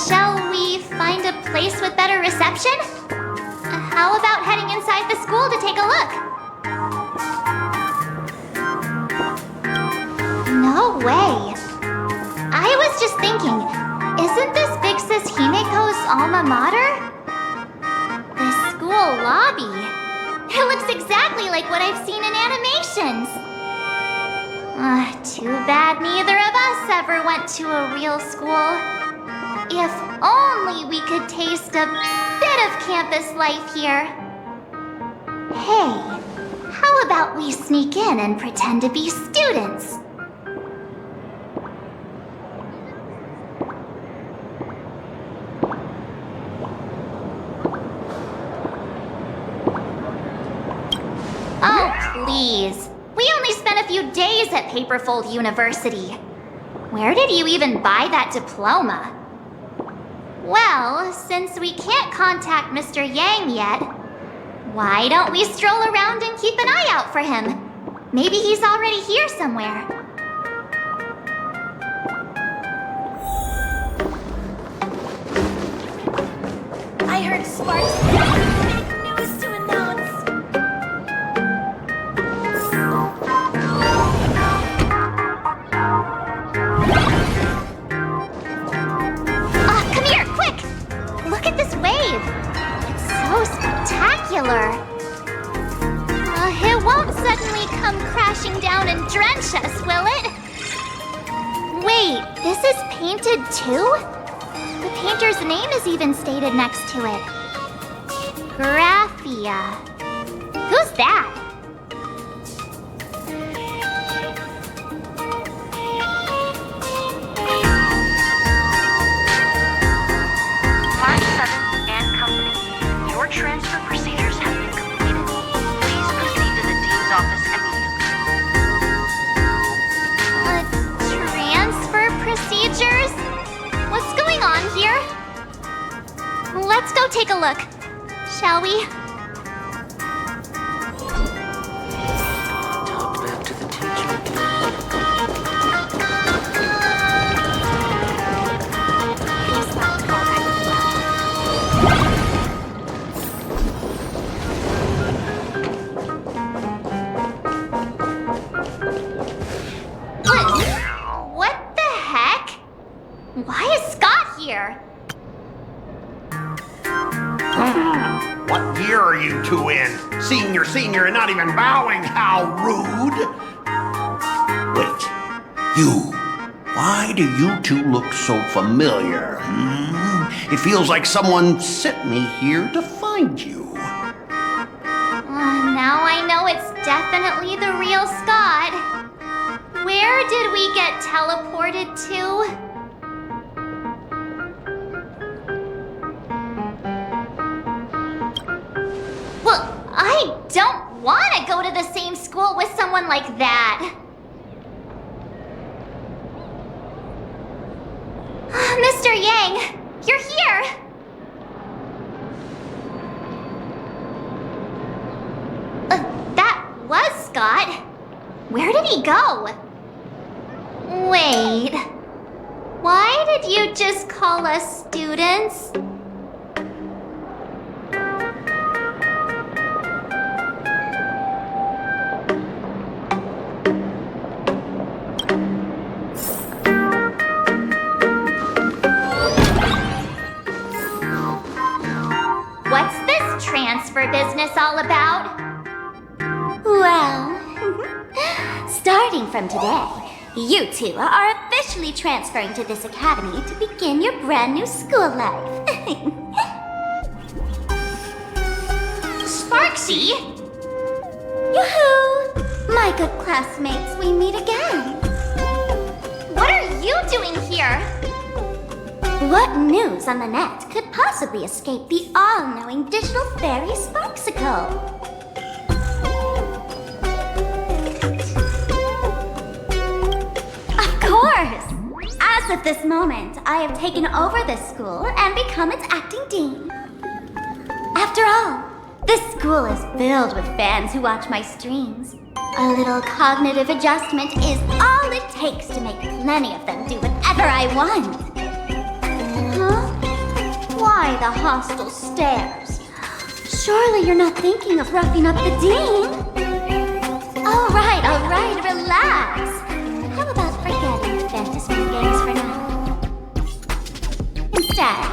Shall we find a place with better reception? How about heading inside the school to take a look? No way. I was just thinking, isn't this Big Sis Himeko's alma mater? The school lobby. It looks exactly like what I've seen in animations. Too bad neither of us ever went to a real school. If only we could taste a bit of campus life here. Hey, how about we sneak in and pretend to be students? Oh, please. We only spent a few days at Paperfold University. Where did you even buy that diploma? Well, since we can't contact Mr. Yang yet, why don't we stroll around and keep an eye out for him? Maybe he's already here somewhere. I heard Sparxie had big news to announce. Come here, quick! Look at this wave. It's so spectacular. It won't suddenly come crashing down and drench us, will it? Wait, this is painted too? The painter's name is even stated next to it. Graphia. Who's that? Mark 7 and Company. Your transfer procedures have been completed. Please proceed to the Dean's office immediately. Transfer procedures? What's going on here? Let's go take a look, shall we? Talk back to the teacher. What the heck? Why is Scott here? What year are you two in? Senior, and not even bowing. How rude. Wait, you. Why do you two look so familiar? It feels like someone sent me here to find you. Now I know it's definitely the real Scott. Where did we get teleported to? Well, I don't want to go to the same school with someone like that. Mr. Yang, you're here! That was Scott. Where did he go? Wait. Why did you just call us students? What's this transfer business all about? Well, starting from today, you two are officially transferring to this academy to begin your brand new school life. Sparxie? Yoo-hoo! My good classmates, we meet again. What are you doing here? What news on the net could possibly escape the all-knowing digital fairy Sparxicle? Of course! As of this moment, I have taken over this school and become its acting dean. After all, this school is filled with fans who watch my streams. A little cognitive adjustment is all it takes to make plenty of them do whatever I want. Huh? Why the hostile stares? Surely you're not thinking of roughing up the dean? All right, relax. How about forgetting the Fantasy Games for now? Instead,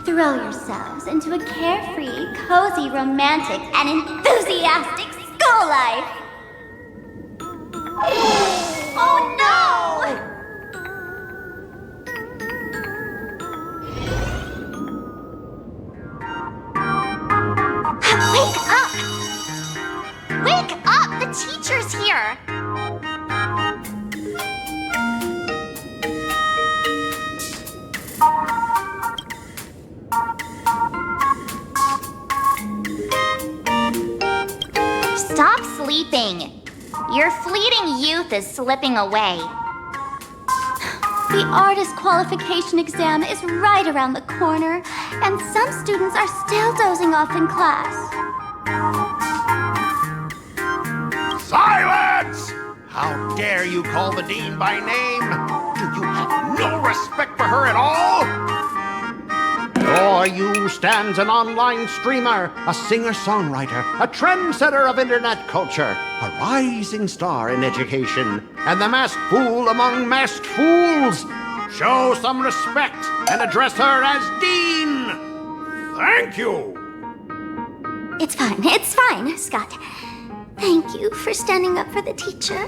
throw yourselves into a carefree, cozy, romantic, and enthusiastic school life. Oh no! Wake up! Wake up! The teacher's here! Stop sleeping. Your fleeting youth is slipping away. The artist qualification exam is right around the corner, and some students are still dozing off in class. Silence! How dare you call the dean by name? Do you have no respect for her at all? Before you stands an online streamer, a singer-songwriter, a trendsetter of internet culture, a rising star in education, and the masked fool among masked fools. Show some respect and address her as Dean. Thank you. It's fine, Scott. Thank you for standing up for the teacher.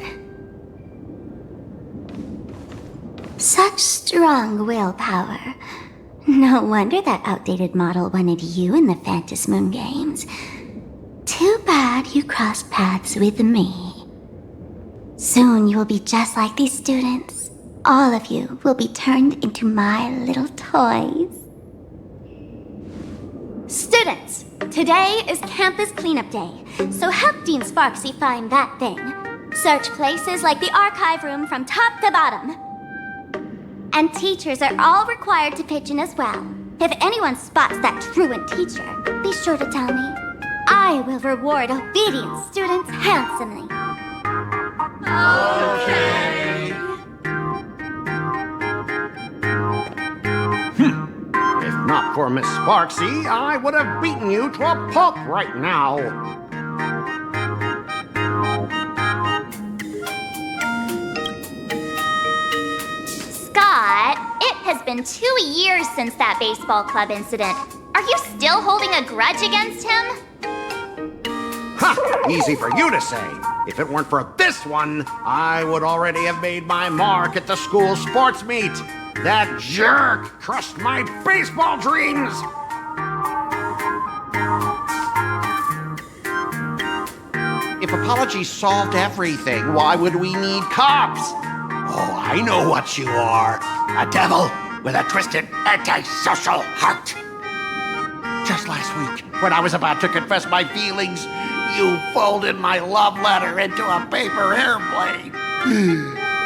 Such strong willpower. No wonder that outdated model wanted you in the Phantasmoon Games. Too bad you crossed paths with me. Soon you will be just like these students. All of you will be turned into my little toys. Students, today is campus cleanup day, so help Dean Sparxie find that thing. Search places like the archive room from top to bottom. And teachers are all required to pitch in as well. If anyone spots that truant teacher, be sure to tell me. I will reward obedient students handsomely. Okay. If not for Miss Sparxie, I would have beaten you to a pulp right now. Scott, it has been 2 years since that baseball club incident. Are you still holding a grudge against him? Ha! Easy for you to say. If it weren't for this one, I would already have made my mark at the school sports meet. That jerk crushed my baseball dreams! If apologies solved everything, why would we need cops? Oh, I know what you are. A devil with a twisted, antisocial heart. Just last week, when I was about to confess my feelings, you folded my love letter into a paper airplane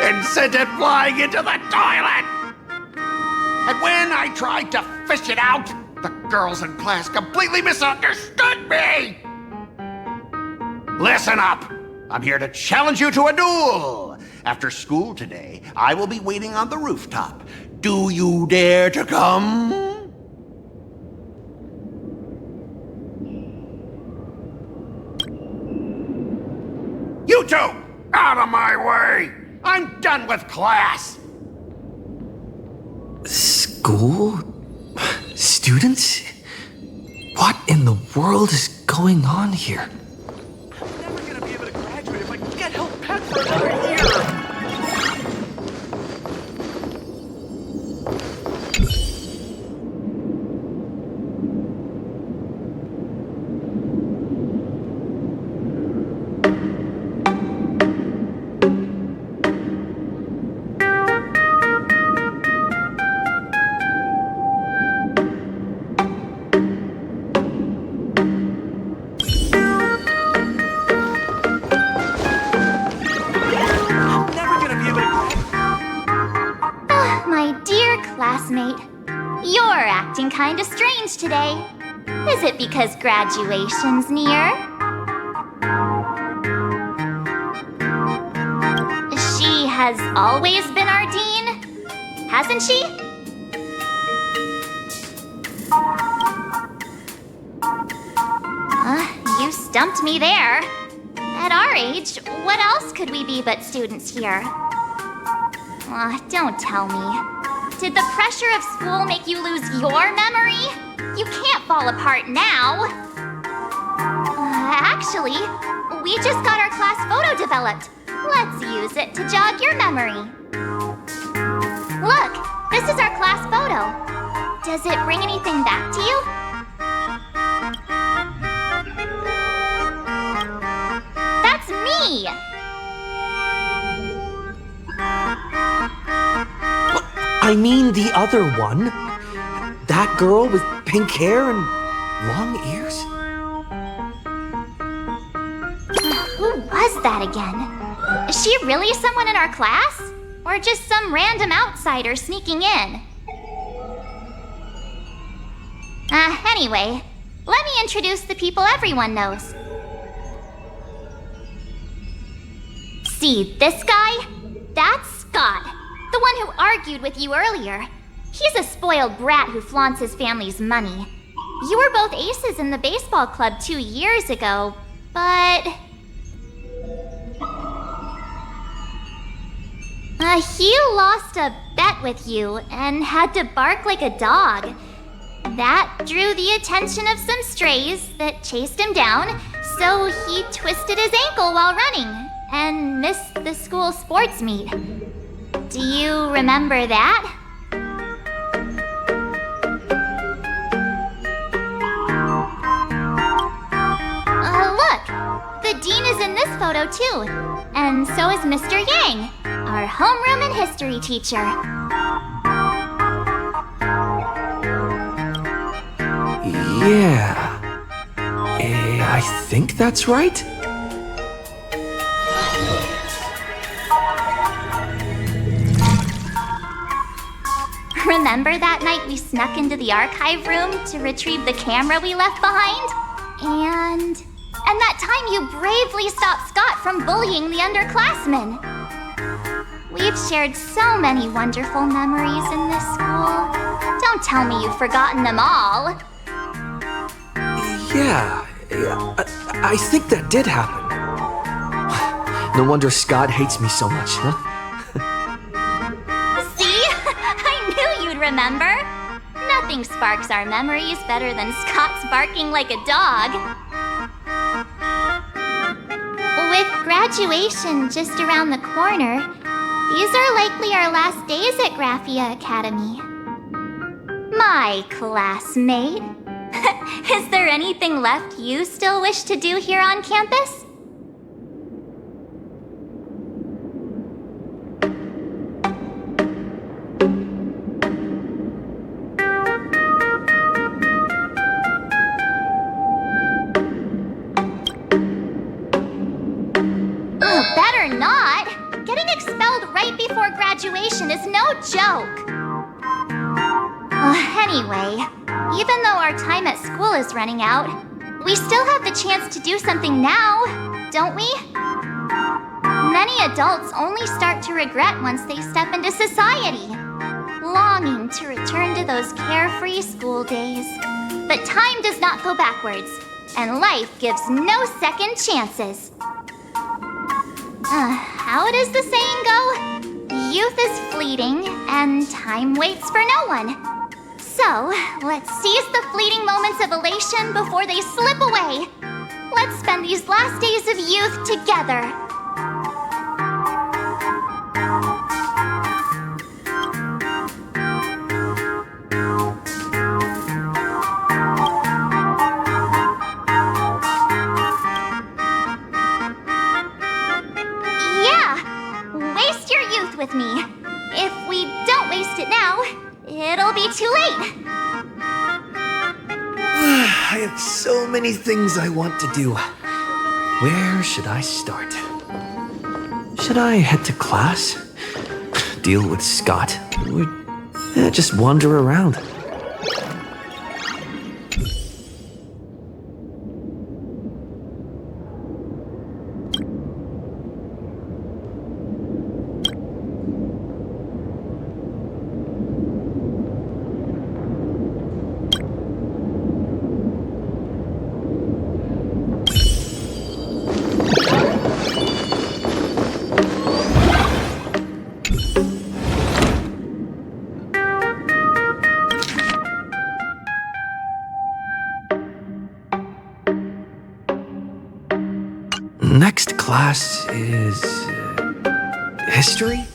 and sent it flying into the toilet. And when I tried to fish it out, the girls in class completely misunderstood me! Listen up! I'm here to challenge you to a duel! After school today, I will be waiting on the rooftop. Do you dare to come? You two! Out of my way! I'm done with class! School? Students? What in the world is going on here? I'm never gonna be able to graduate if I get held back for another year! You're acting kinda strange today. Is it because graduation's near? She has always been our dean, hasn't she? You stumped me there. At our age, what else could we be but students here? Don't tell me. Did the pressure of school make you lose your memory? You can't fall apart now. Actually, we just got our class photo developed. Let's use it to jog your memory. Look, this is our class photo. Does it bring anything back to you? That's me! I mean the other one. That girl with pink hair and long ears? Who was that again? Is she really someone in our class? Or just some random outsider sneaking in? Anyway, let me introduce the people everyone knows. See this guy? That's Scott, the one who argued with you earlier. He's a spoiled brat who flaunts his family's money. You were both aces in the baseball club 2 years ago, but... he lost a bet with you and had to bark like a dog. That drew the attention of some strays that chased him down, so he twisted his ankle while running and missed the school sports meet. Do you remember that? Look! The dean is in this photo too. And so is Mr. Yang, our homeroom and history teacher. Yeah. I think that's right. Remember that night we snuck into the archive room to retrieve the camera we left behind? And that time you bravely stopped Scott from bullying the underclassmen. We've shared so many wonderful memories in this school. Don't tell me you've forgotten them all. Yeah, I think that did happen. No wonder Scott hates me so much, huh? See? I knew you'd remember. Nothing sparks our memories better than Scott's barking like a dog. With graduation just around the corner, these are likely our last days at Graphia Academy. My classmate. Is there anything left you still wish to do here on campus? Better not! Getting expelled right before graduation is no joke! Anyway, even though our time at school is running out, we still have the chance to do something now, don't we? Many adults only start to regret once they step into society, longing to return to those carefree school days. But time does not go backwards, and life gives no second chances. How does the saying go? Youth is fleeting, and time waits for no one. So, let's seize the fleeting moments of elation before they slip away. Let's spend these last days of youth together. With me. If we don't waste it now, it'll be too late. I have so many things I want to do. Where should I start? Should I head to class? Deal with Scott? Or just wander around? Next class is... history?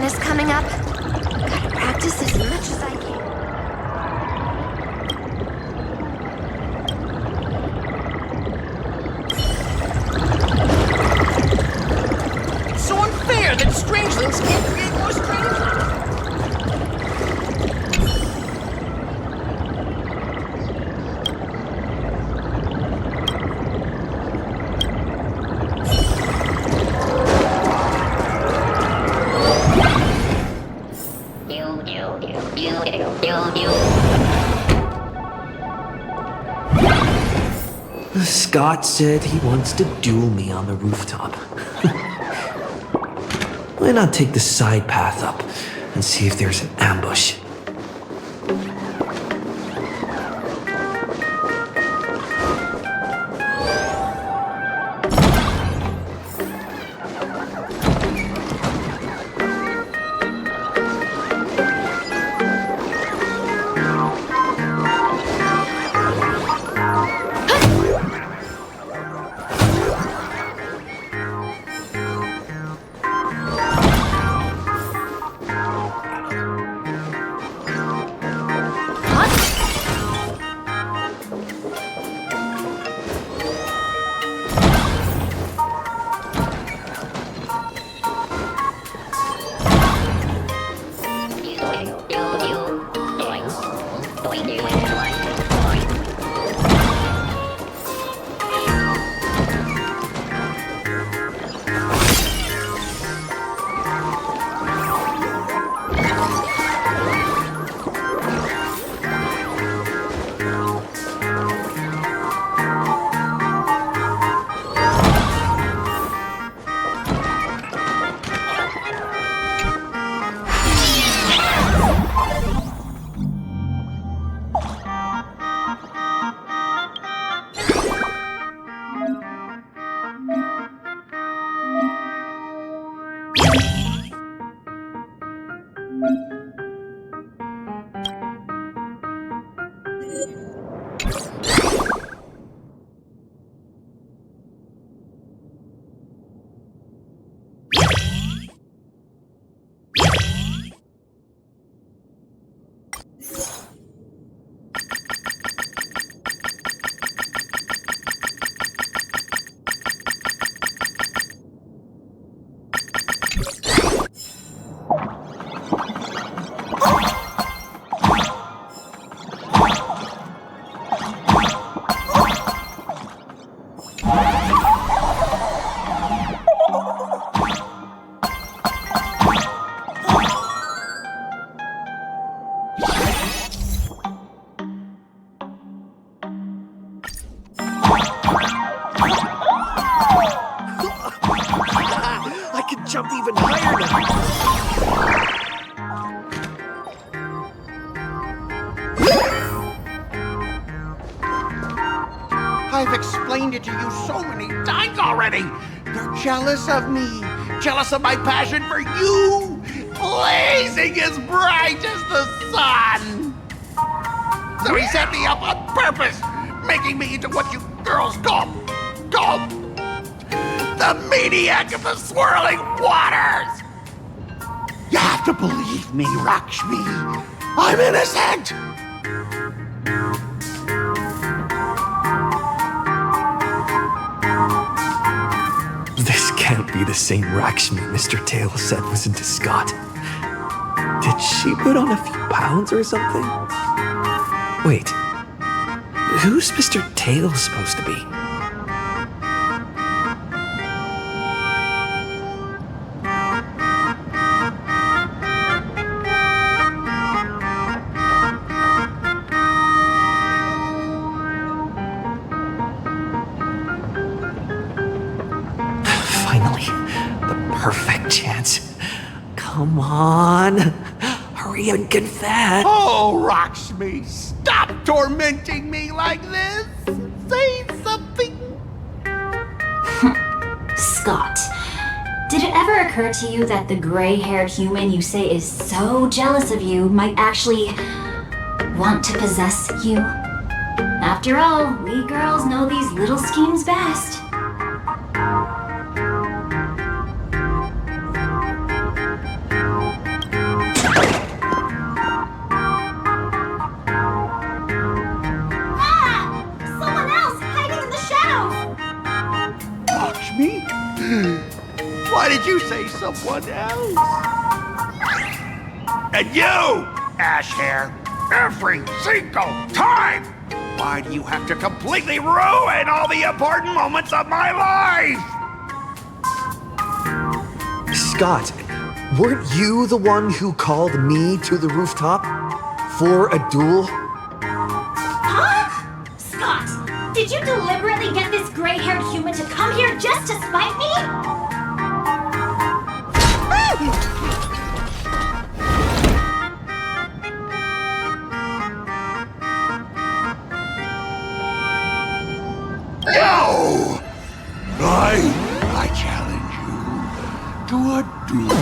Is coming up. Gotta practice as much as I can. It's so unfair that strangelings can't create more strangelings. Scott said he wants to duel me on the rooftop. Why not take the side path up and see if there's an ambush? I've explained it to you so many times already. They're jealous of me, jealous of my passion for you, blazing as bright as the sun. So he set me up on purpose, making me into what you girls call the maniac of the swirling waters. You have to believe me, Lakshmi. I'm innocent. This can't be the same Lakshmi Mr. Tail said was into Scott. Did she put on a few pounds or something? Wait, who's Mr. Tail supposed to be? Finally, the perfect chance. Come on, hurry and confess. Oh, Lakshmi, stop tormenting me like this. Say something. Scott, did it ever occur to you that the gray-haired human you say is so jealous of you might actually want to possess you? After all, we girls know these little schemes best. Why did you say someone else? And you, Ash Hair, every single time! Why do you have to completely ruin all the important moments of my life? Scott, weren't you the one who called me to the rooftop for a duel? Huh? Scott, did you deliberately get this gray-haired human to come here just to spite me? No! I challenge you to a duel.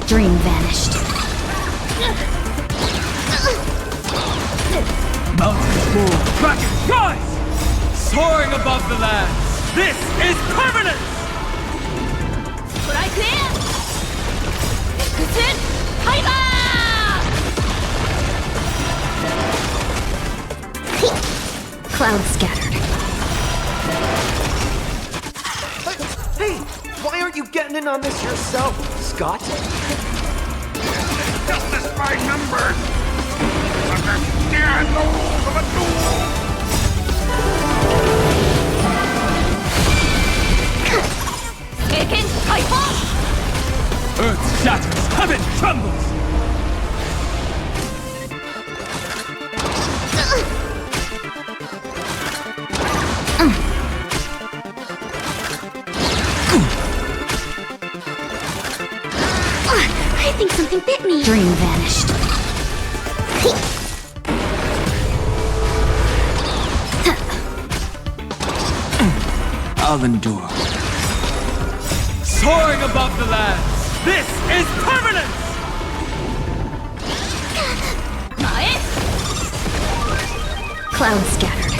Dream vanished. Mountains move, dragons rise! Soaring above the lands, this is permanence! Clouds scattered. Hey, why aren't you getting in on this yourself, Scott? Justice by numbers! Understand the rules of a duel! Earth shatters, heaven trembles! I think something bit me. Dream vanished. I'll endure. Soaring above the lands, this is permanence! Clouds scattered.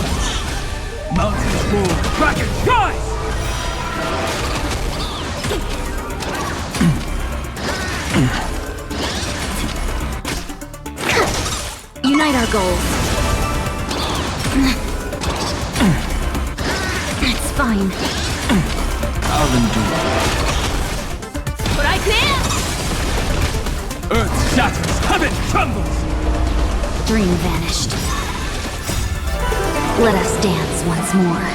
Mountains move, dragons rise! Unite our goals. It's fine. Alan Doom. But I can't! Earth shatters, heaven trembles! Dream vanished. Let us dance once more.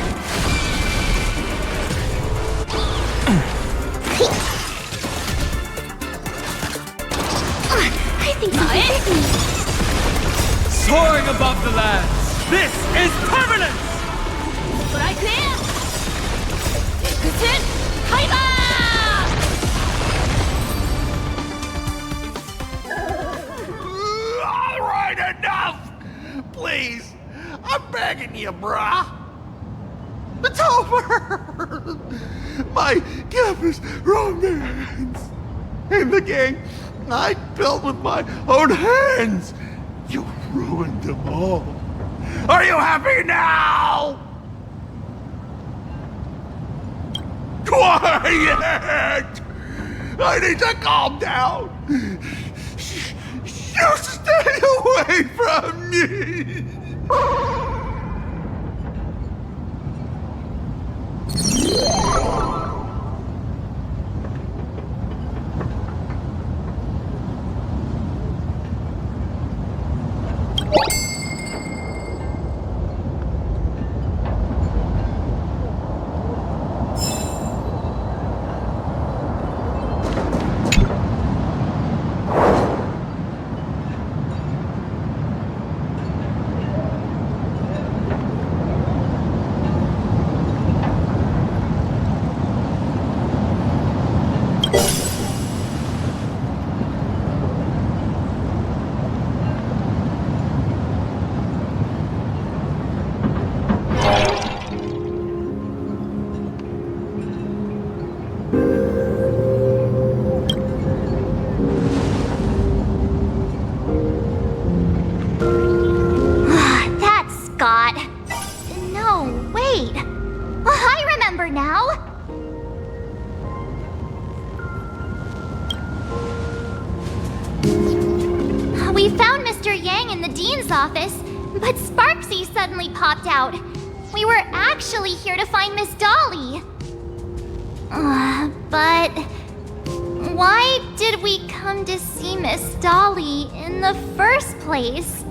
I think something hit me. Soaring above the lands, this is permanence! But I can't! Kaiba! All right, enough! Please, I'm begging you, brah. It's over! My campus romance! In the game I built with my own hands! You ruined them all. Are you happy now? Quiet! I need to calm down. You stay away from me! We found Mr. Yang in the Dean's office, but Sparxie suddenly popped out. We were actually here to find Miss Dolly. But why did we come to see Miss Dolly in the first place?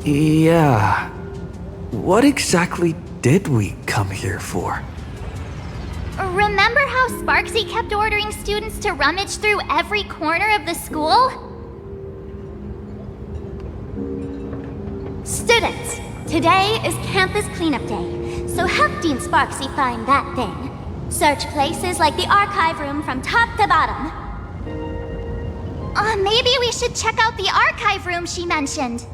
Yeah. What exactly did we come here for? Remember how Sparxie kept ordering students to rummage through every corner of the school? Students, today is campus cleanup day, so help Dean Sparxie find that thing. Search places like the archive room from top to bottom. Maybe we should check out the archive room she mentioned.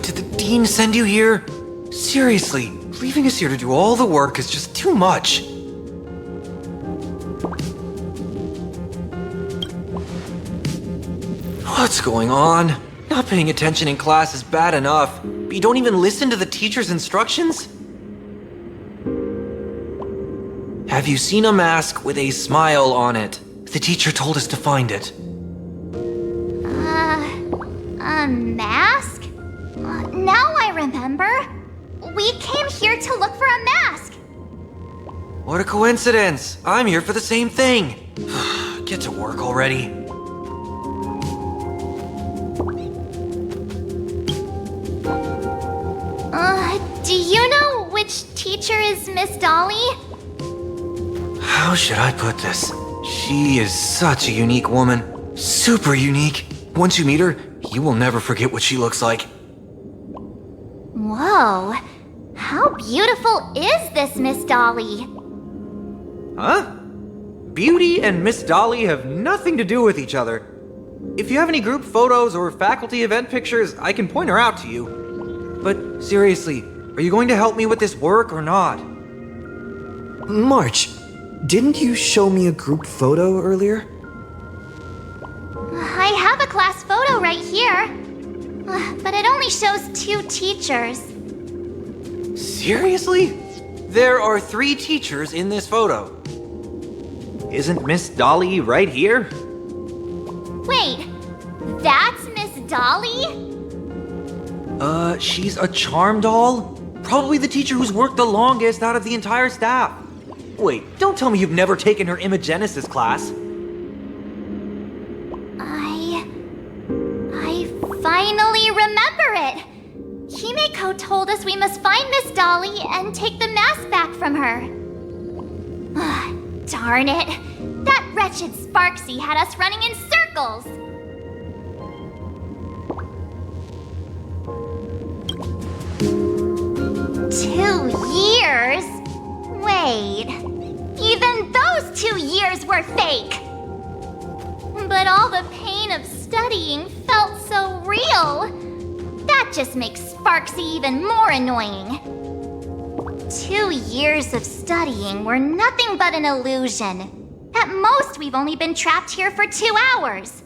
Did the Dean send you here? Seriously, leaving us here to do all the work is just too much. What's going on? Not paying attention in class is bad enough, but you don't even listen to the teacher's instructions? Have you seen a mask with a smile on it? The teacher told us to find it. A mask? Now I remember. We came here to look for a mask. What a coincidence! I'm here for the same thing. Get to work already. Do you know which teacher is Miss Dolly? How should I put this? She is such a unique woman. Super unique. Once you meet her, you will never forget what she looks like. Whoa. How beautiful is this Miss Dolly? Huh? Beauty and Miss Dolly have nothing to do with each other. If you have any group photos or faculty event pictures, I can point her out to you. But seriously, are you going to help me with this work or not? March, didn't you show me a group photo earlier? I have a class photo right here. But it only shows 2 teachers. Seriously? There are 3 teachers in this photo. Isn't Miss Dolly right here? Wait, that's Miss Dolly? She's a charm doll? Probably the teacher who's worked the longest out of the entire staff. Wait, don't tell me you've never taken her Imagenesis class. I finally remember it! Himeko told us we must find Miss Dolly and take the mask back from her. Darn it! That wretched Sparxie had us running in circles! Two years? Wait, even those 2 years were fake! But all the pain of studying felt so real. That just makes Sparxie even more annoying. 2 years of studying were nothing but an illusion. At most, we've only been trapped here for 2 hours.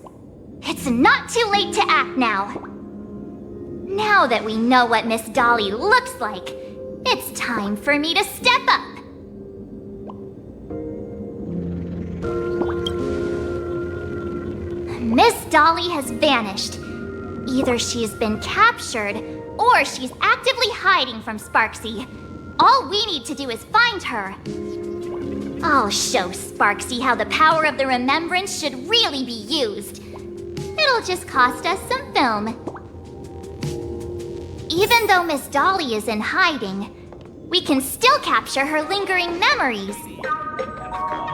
It's not too late to act now. Now that we know what Miss Dolly looks like, it's time for me to step up. Miss Dolly has vanished. Either she's been captured, or she's actively hiding from Sparxie. All we need to do is find her. I'll show Sparxie how the power of the remembrance should really be used. It'll just cost us some film. Even though Miss Dolly is in hiding, we can still capture her lingering memories.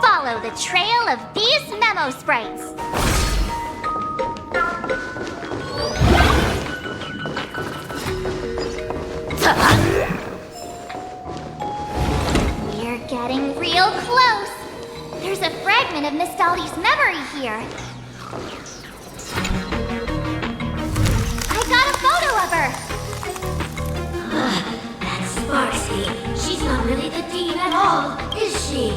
Follow the trail of these memo sprites. We're getting real close. There's a fragment of Miss Dolly's memory here. I got a photo of her. That's Sparxie. She's not really the dean at all, is she?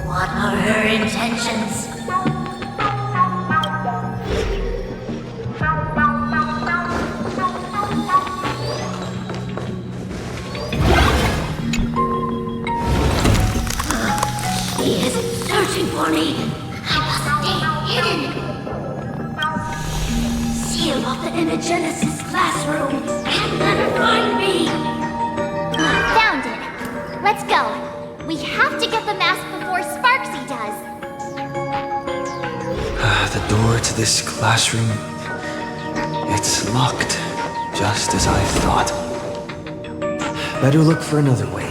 What are her intentions? She is searching for me. I must stay hidden. Seal off the Imagenesis classroom and then find me. Found it. Let's go. We have to get the mask before Sparxie does. The door to this classroom, it's locked, just as I thought. Better look for another way.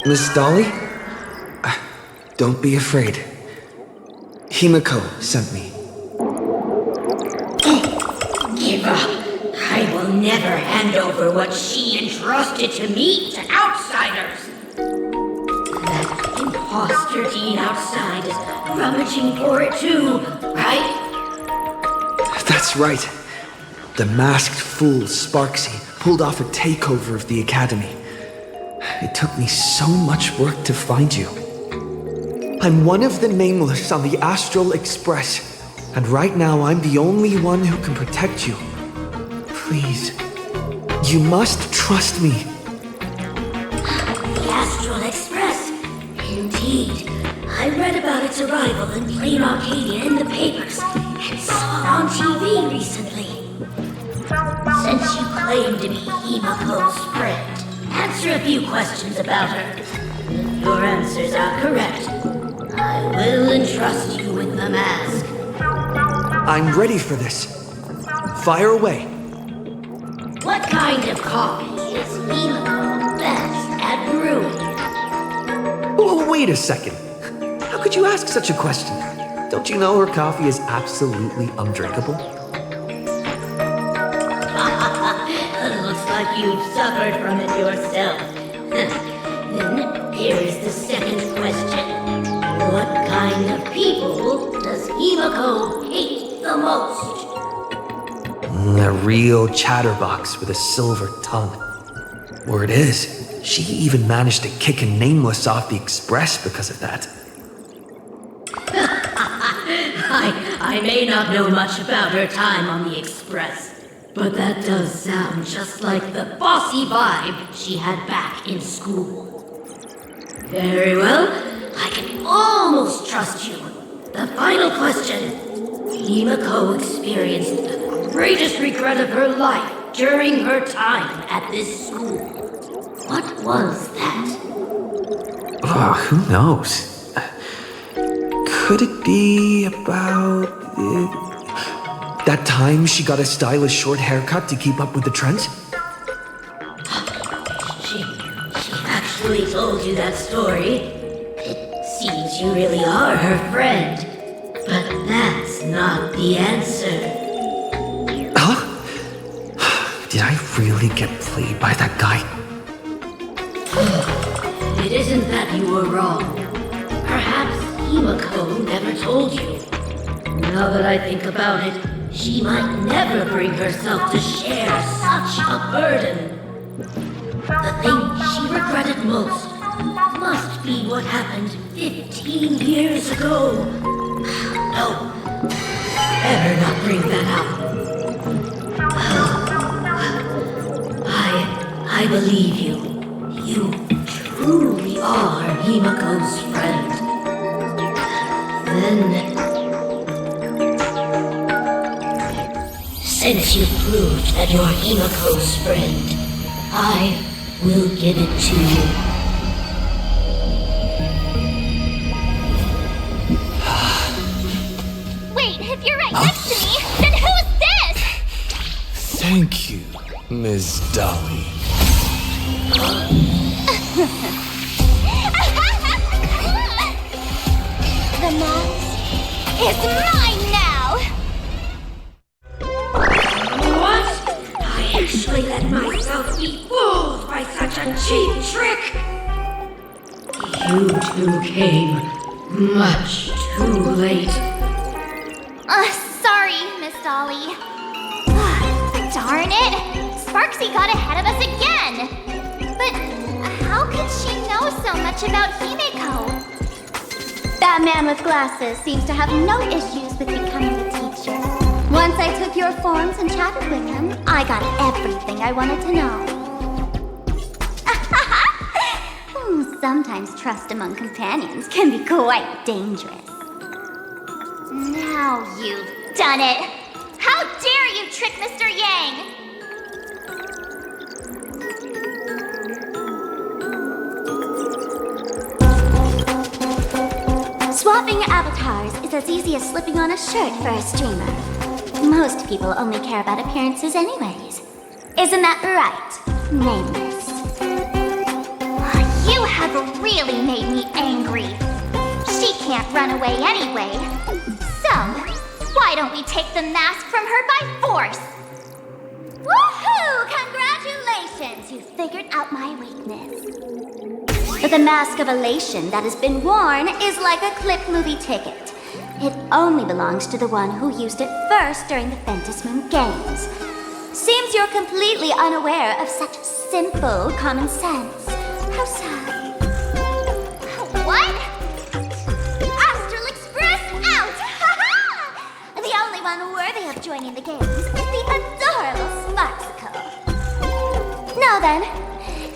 Miss Dolly? Don't be afraid. Himiko sent me. Give up. I will never hand over what she entrusted to me to outsiders. That imposter Dean outside is rummaging for it too, right? That's right. The masked fool Sparxie pulled off a takeover of the academy. It took me so much work to find you. I'm one of the Nameless on the Astral Express, and right now I'm the only one who can protect you. Please, you must trust me. The Astral Express? Indeed. I read about its arrival in Plain Arcadia in the papers, and saw it on TV recently. Since you claim to be Himiko's friend, answer a few questions about her. If your answers are correct, I will entrust you with the mask. I'm ready for this. Fire away. What kind of coffee is Himiko best at brewing? Oh, wait a second. How could you ask such a question? Don't you know her coffee is absolutely undrinkable? Looks like you've suffered from it yourself. Then here's the second question. What kind of people does Himiko hate the most? A real chatterbox with a silver tongue. Word is, she even managed to kick a Nameless off the Express because of that. I may not know much about her time on the Express, but that does sound just like the bossy vibe she had back in school. Very well, I can almost trust you. The final question. Himiko experienced the greatest regret of her life during her time at this school. What was that? Oh, who knows? Could it be about that time she got a stylish short haircut to keep up with the trends? She actually told you that story. It seems you really are her friend. But that's not the answer. Huh? Did I really get played by that guy? It isn't that you were wrong. Perhaps Himiko never told you. Now that I think about it, she might never bring herself to share such a burden. The thing she regretted most must be what happened 15 years ago. No, better not bring that up. I believe you. You truly are Himiko's friend. Then, since you proved that you're Himiko's friend, I will give it to you. Wait, if you're right next to me, then who's this? Thank you, Ms. Dolly. The mask is mine now! What? I actually let myself be fooled by such a cheap trick! You two came much too late. Sorry, Miss Dolly. Darn it! Sparxie got ahead of us again! But how could she know so much about Himiko? That man with glasses seems to have no issues with becoming a teacher. Once I took your forms and chatted with him, I got everything I wanted to know. Sometimes trust among companions can be quite dangerous. Now you've done it! How dare you trick Mr. Yang! Swapping avatars is as easy as slipping on a shirt for a streamer. Most people only care about appearances anyways. Isn't that right, Nameless? You have really made me angry. She can't run away anyway. So, why don't we take the mask from her by force? Woohoo! Congratulations! You figured out my weakness. But the mask of elation that has been worn is like a clip movie ticket. It only belongs to the one who used it first during the Fantasy Moon Games. Seems you're completely unaware of such simple common sense. How sad. What? Astral Express out! The only one worthy of joining the games is the adorable Sparxie. Now then,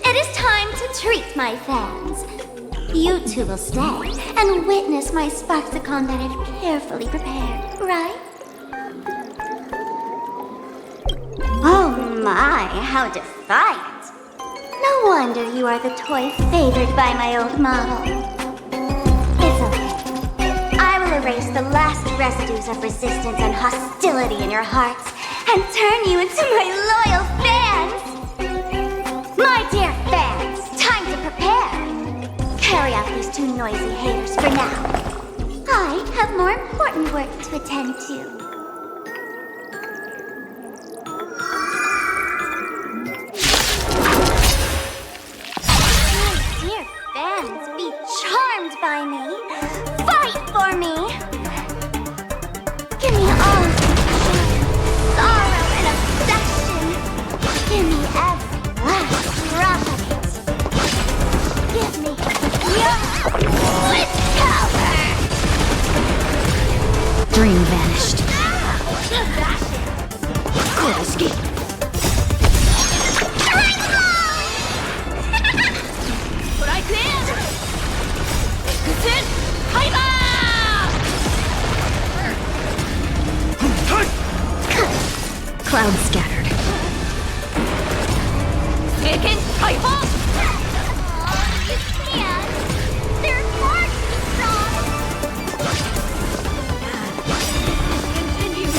it is time to treat my fans. You two will stay and witness my Sparxicon that I've carefully prepared, right? Oh my, how defiant. No wonder you are the toy favored by my old model. It's okay. I will erase the last residues of resistance and hostility in your hearts and turn you into my loyal fans! My dear fans, time to prepare! Carry out these two noisy haters for now. I have more important work to attend to. Dear fans, be charmed by me. Fight for me. Give me all of your sorrow and affection. Give me every last drop of it. Give me your power. Dream vanished. Could escape. Cloud scattered. You can't! They're far too strong! Continue!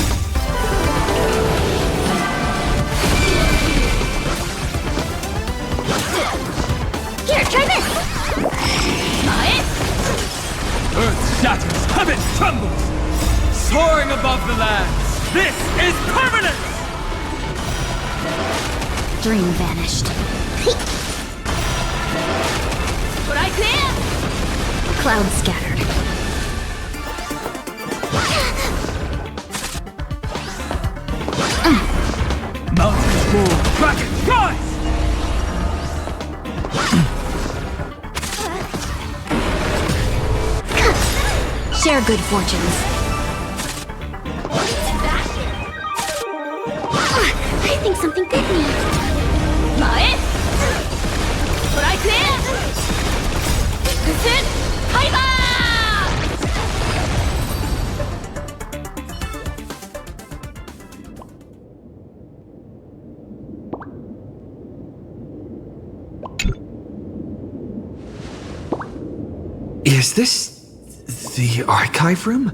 Here, try this! Earth shatters, heaven trembles! Soaring above the lands! This is permanent! Dream vanished. Cloud scattered. Mountains move, dragons rise! Share good fortunes. I think something bit me. Is this the archive room?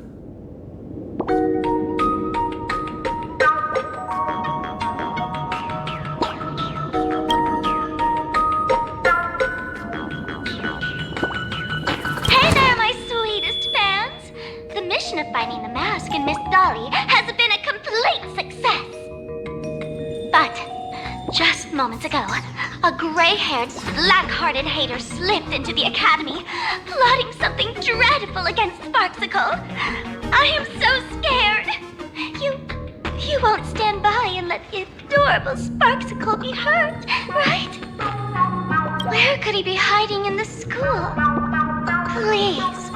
Hey there, my sweetest fans! The mission of finding the mask and Miss Dolly has been a complete success. But just moments ago, a gray-haired, black-hearted hater slipped into the academy, plotting something dreadful against Sparxicle. I am so scared. You won't stand by and let the adorable Sparxicle be hurt, right? Where could he be hiding in the school? Please,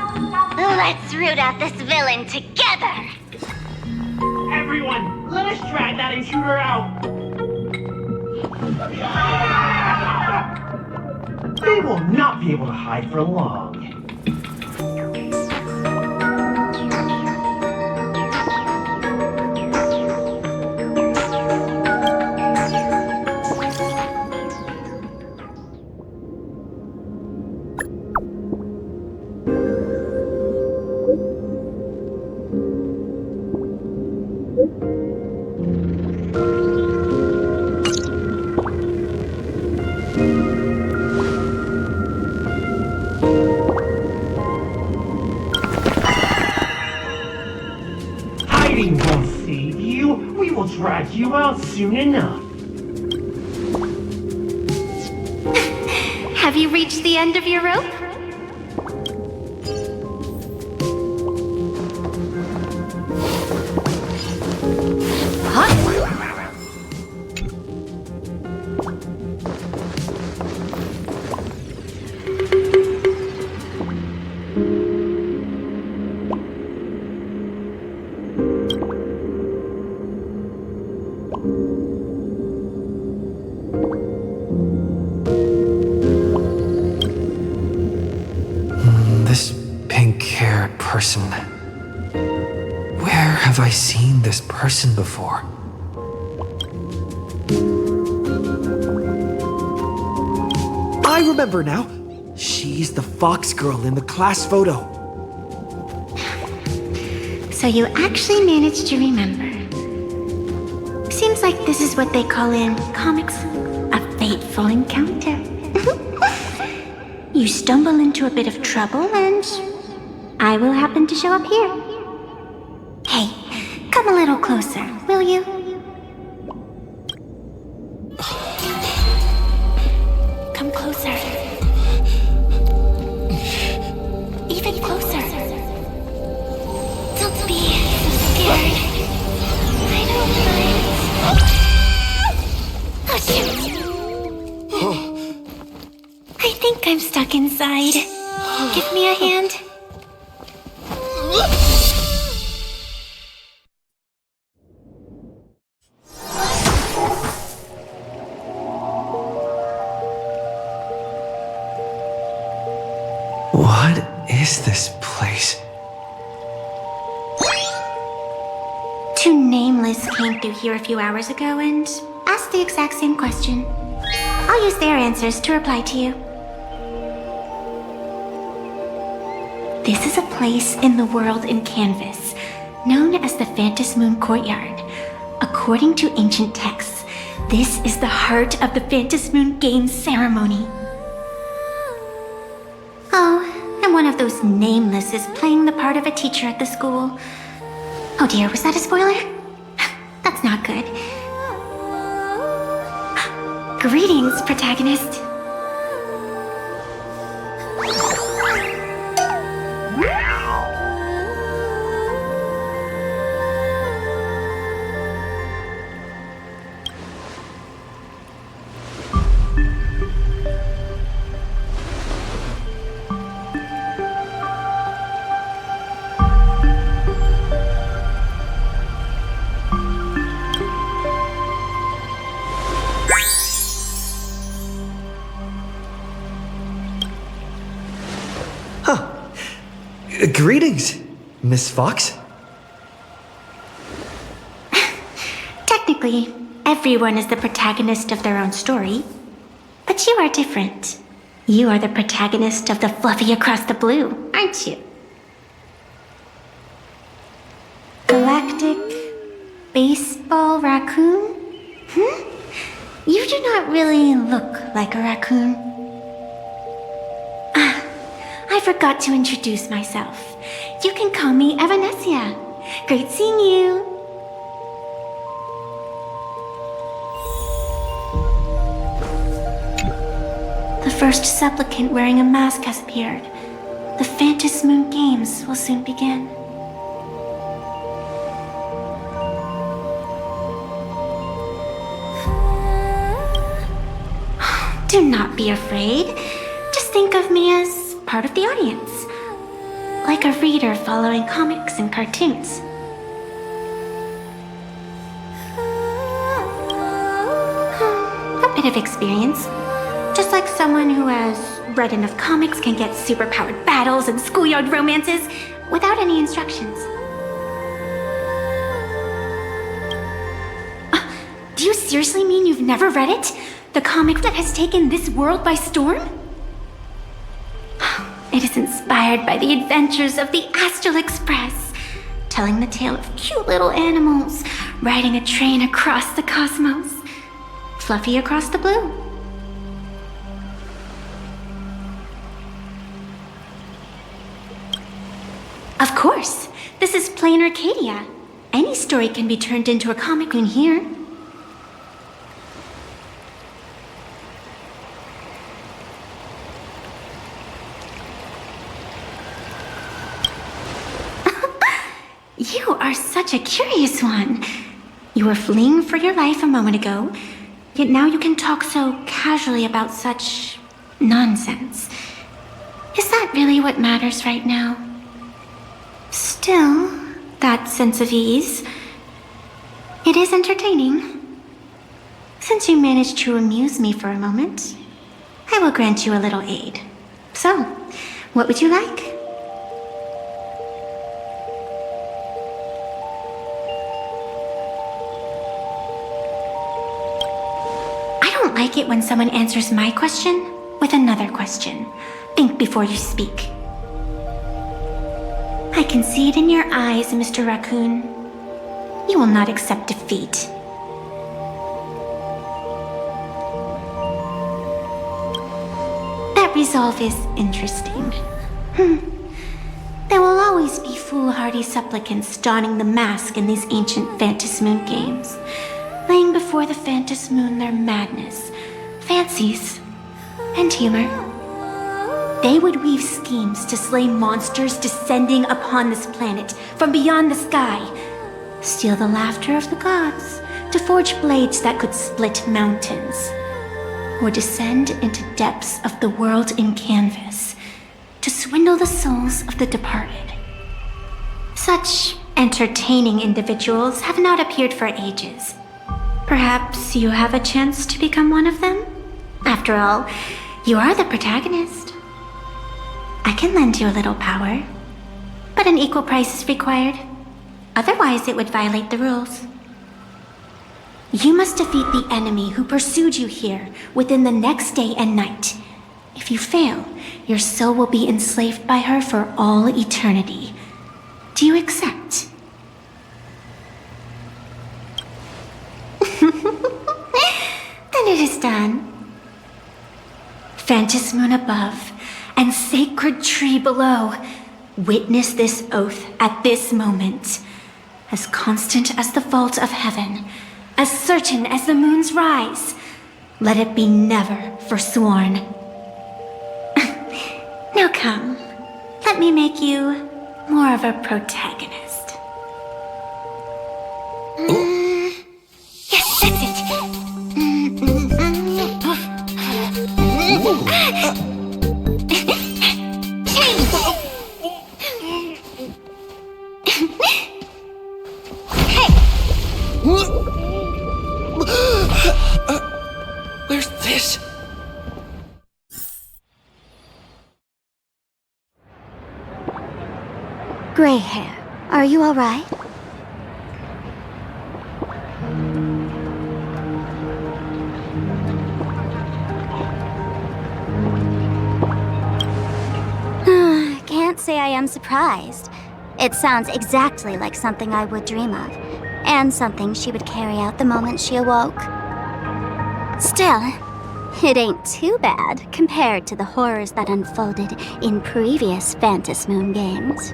let's root out this villain together. Everyone, let us drag that intruder out. They will not be able to hide for long. Hiding won't save you. We will drag you out soon enough. Have you reached the end of your rope? This pink-haired person. Where have I seen this person before? I remember now! She's the fox girl in the class photo. So you actually managed to remember. Seems like this is what they call in comics a fateful encounter. You stumble into a bit of trouble and I will happen to show up here. Hey, come a little closer, will you? Come closer. Even closer. Don't be so scared. I don't mind. Oh, shoot. I think I'm stuck inside. Give me a hand. What is this place? Two nameless came through here a few hours ago and asked the exact same question. I'll use their answers to reply to you. This is a place in the world in Canvas, known as the Phantasmoon Courtyard. According to ancient texts, this is the heart of the Phantasmoon Games ceremony. Oh, and one of those nameless is playing the part of a teacher at the school. Oh dear, was that a spoiler? That's not good. Greetings, protagonist. Greetings, Miss Fox. Technically, everyone is the protagonist of their own story. But you are different. You are the protagonist of the Fluffy Across the Blue, aren't you? Galactic Baseball Raccoon? You do not really look like a raccoon. I forgot to introduce myself. You can call me Evanessia. Great seeing you. The first supplicant wearing a mask has appeared. The Phantasmoon Games will soon begin. Do not be afraid. Just think of me as part of the audience. Like a reader following comics and cartoons. A bit of experience. Just like someone who has read enough comics can get superpowered battles and schoolyard romances without any instructions. Do you seriously mean you've never read it? The comic that has taken this world by storm? It is inspired by the adventures of the Astral Express, telling the tale of cute little animals riding a train across the cosmos, fluffy across the blue. Of course, this is plain Arcadia. Any story can be turned into a comic in here. You are such a curious one. You were fleeing for your life a moment ago, yet now you can talk so casually about such nonsense. Is that really what matters right now? Still, that sense of ease, it is entertaining. Since you managed to amuse me for a moment, I will grant you a little aid. So, what would you like? I don't like it when someone answers my question with another question. Think before you speak. I can see it in your eyes, Mr. Raccoon. You will not accept defeat. That resolve is interesting. There will always be foolhardy supplicants donning the mask in these ancient Phantasmoon games, laying before the Phantasmoon their madness, fancies, and humor. They would weave schemes to slay monsters descending upon this planet from beyond the sky, steal the laughter of the gods to forge blades that could split mountains, or descend into depths of the world in canvas to swindle the souls of the departed. Such entertaining individuals have not appeared for ages. Perhaps you have a chance to become one of them? After all, you are the protagonist. I can lend you a little power, but an equal price is required. Otherwise, it would violate the rules. You must defeat the enemy who pursued you here within the next day and night. If you fail, your soul will be enslaved by her for all eternity. Do you accept? Then it is done. Phantasmoon above and sacred tree below, witness this oath at this moment. As constant as the vault of heaven, as certain as the moon's rise, let it be never forsworn. Now come, let me make you more of a protagonist. Yes, that's it. Where's this? Gray hair, are you alright? Can't say I am surprised. It sounds exactly like something I would dream of, and something she would carry out the moment she awoke. Still, it ain't too bad compared to the horrors that unfolded in previous Phantasmoon games.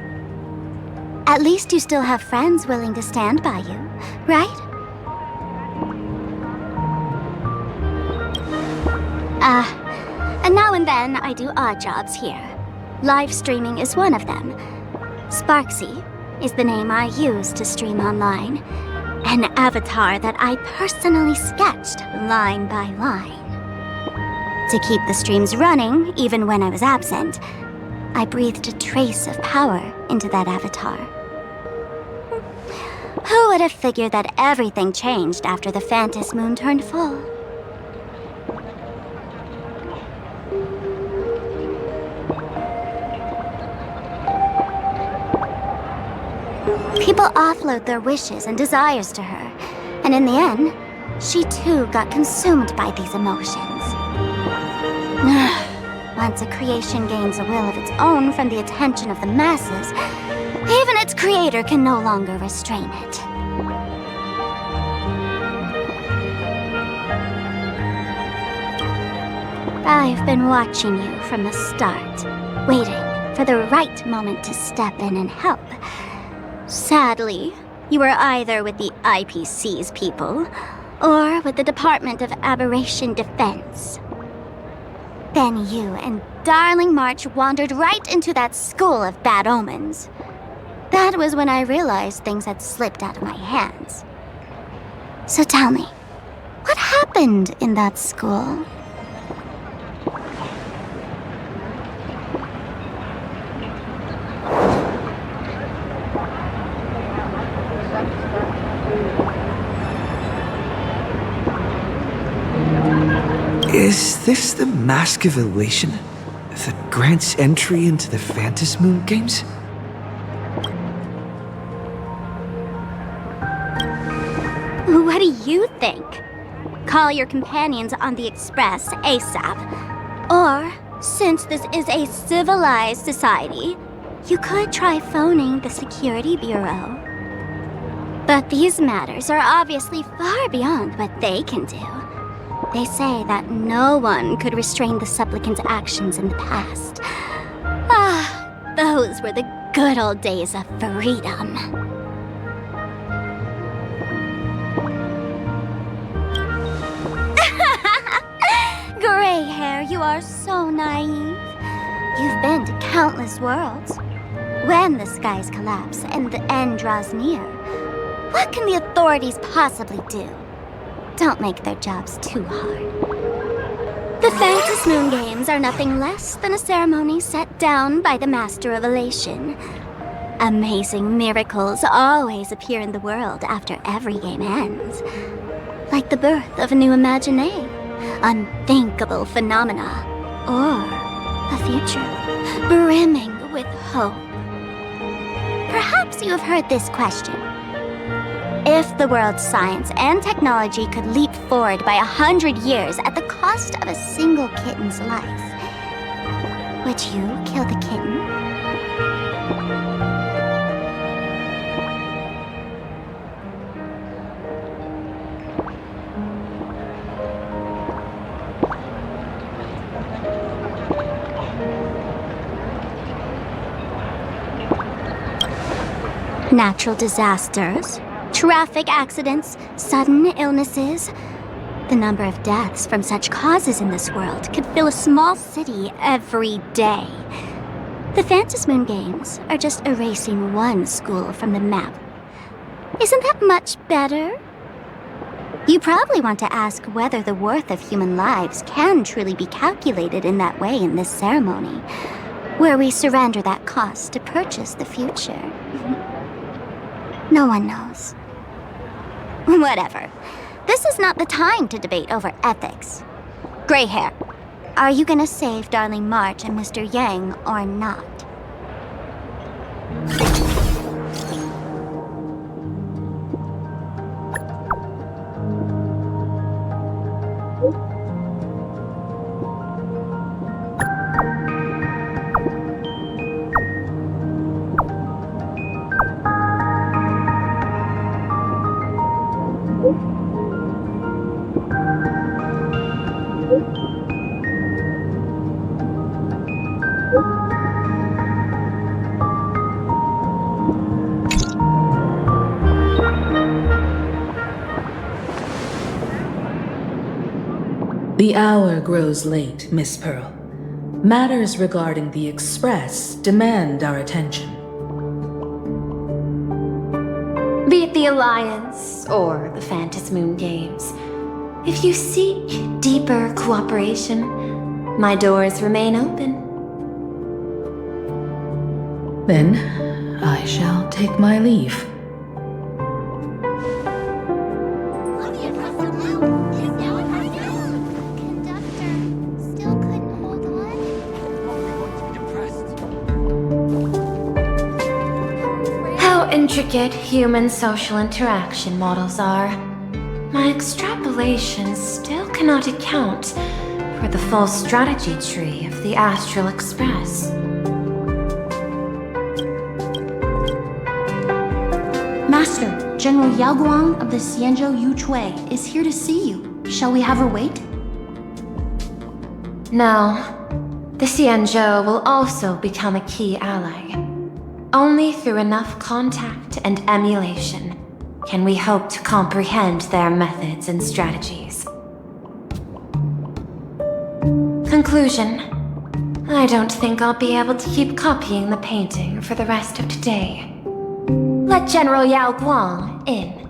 At least you still have friends willing to stand by you, right? And now and then I do odd jobs here. Live streaming is one of them. Sparxie is the name I use to stream online. An avatar that I personally sketched line by line. To keep the streams running, even when I was absent, I breathed a trace of power into that avatar. Who would have figured that everything changed after the Phantasmoon turned full? People offload their wishes and desires to her, and in the end, she too got consumed by these emotions. Once a creation gains a will of its own from the attention of the masses, even its creator can no longer restrain it. I've been watching you from the start, waiting for the right moment to step in and help. Sadly, you were either with the IPC's people, or with the Department of Aberration Defense. Then you and Darling March wandered right into that school of bad omens. That was when I realized things had slipped out of my hands. So tell me, what happened in that school? Is this the Mask of Elation that grants entry into the Phantasmoon Games? What do you think? Call your companions on the Express ASAP. Or, since this is a civilized society, you could try phoning the Security Bureau. But these matters are obviously far beyond what they can do. They say that no one could restrain the supplicant's actions in the past. Ah, those were the good old days of freedom. Gray hair, you are so naive. You've been to countless worlds. When the skies collapse and the end draws near, what can the authorities possibly do? Don't make their jobs too hard. The Phantasmoon Games are nothing less than a ceremony set down by the Master of Elation. Amazing miracles always appear in the world after every game ends. Like the birth of a new imagination, unthinkable phenomena, or a future brimming with hope. Perhaps you have heard this question. If the world's science and technology could leap forward by 100 years at the cost of a single kitten's life, would you kill the kitten? Natural disasters, traffic accidents, sudden illnesses. The number of deaths from such causes in this world could fill a small city every day. The Phantasmoon Games are just erasing one school from the map. Isn't that much better? You probably want to ask whether the worth of human lives can truly be calculated in that way in this ceremony, where we surrender that cost to purchase the future. No one knows. Whatever. This is not the time to debate over ethics. Gray hair, are you gonna save Darling March and Mr. Yang or not? The hour grows late, Miss Pearl. Matters regarding the Express demand our attention. Be it the Alliance or the Phantasmoon Games, if you seek deeper cooperation, my doors remain open. Then, I shall take my leave. intricate human social interaction models are, my extrapolations still cannot account for the full strategy tree of the Astral Express. Master, General Yao Guang of the Xianzhou Yu Chui is here to see you. Shall we have her wait? No. The Xianzhou will also become a key ally. Only through enough contact and emulation can we hope to comprehend their methods and strategies. Conclusion. I don't think I'll be able to keep copying the painting for the rest of today. Let General Yao Guang in.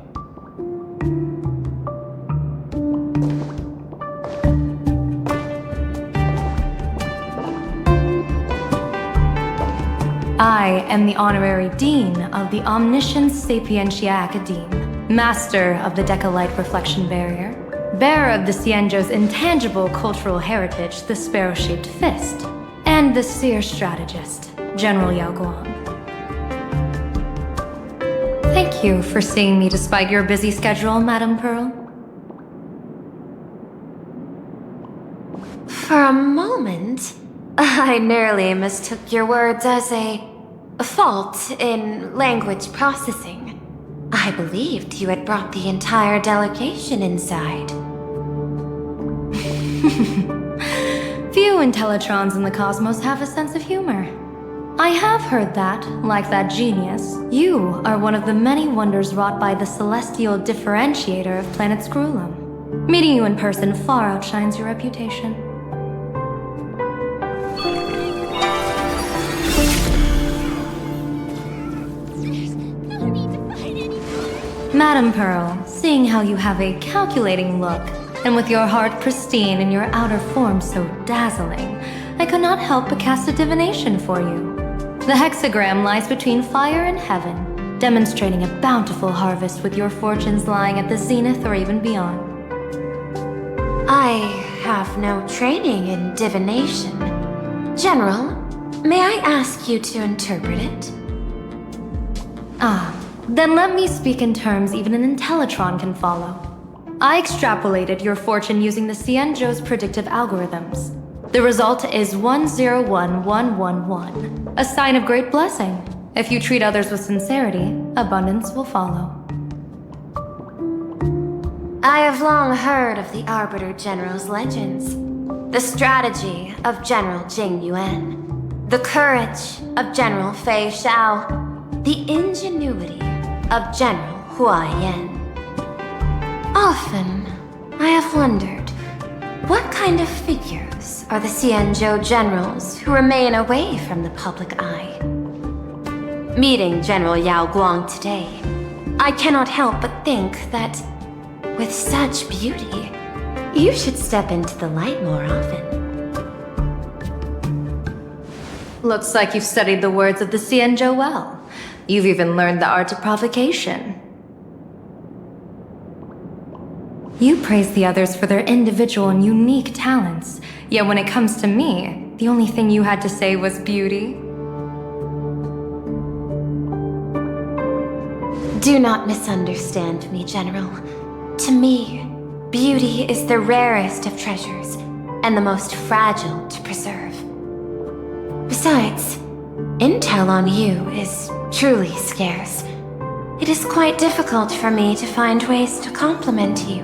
I am the Honorary Dean of the Omniscience Sapientia Academe, Master of the Decalite Reflection Barrier, bearer of the Xianzhou's intangible cultural heritage, the Sparrow-shaped fist, and the Seer Strategist, General Yao Guang. Thank you for seeing me despite your busy schedule, Madame Pearl. For a moment, I nearly mistook your words as a fault in language processing. I believed you had brought the entire delegation inside. Few Intellitrons in the cosmos have a sense of humor. I have heard that, like that genius, you are one of the many wonders wrought by the celestial differentiator of planet Scrulum. Meeting you in person far outshines your reputation. Madame Pearl, seeing how you have a calculating look, and with your heart pristine and your outer form so dazzling, I could not help but cast a divination for you. The hexagram lies between fire and heaven, demonstrating a bountiful harvest with your fortunes lying at the zenith or even beyond. I have no training in divination. General, may I ask you to interpret it? Then let me speak in terms even an Intellitron can follow. I extrapolated your fortune using the Xianzhou's predictive algorithms. The result is 101111, a sign of great blessing. If you treat others with sincerity, abundance will follow. I have long heard of the Arbiter General's legends. The strategy of General Jing Yuan. The courage of General Fei Xiao. The ingenuity of General Hua Yan. Often, I have wondered, what kind of figures are the Xianzhou generals who remain away from the public eye? Meeting General Yao Guang today, I cannot help but think that, with such beauty, you should step into the light more often. Looks like you've studied the words of the Xianzhou well. You've even learned the art of provocation. You praise the others for their individual and unique talents, yet when it comes to me, the only thing you had to say was beauty. Do not misunderstand me, General. To me, beauty is the rarest of treasures, and the most fragile to preserve. Besides, intel on you is truly scarce. It is quite difficult for me to find ways to compliment you.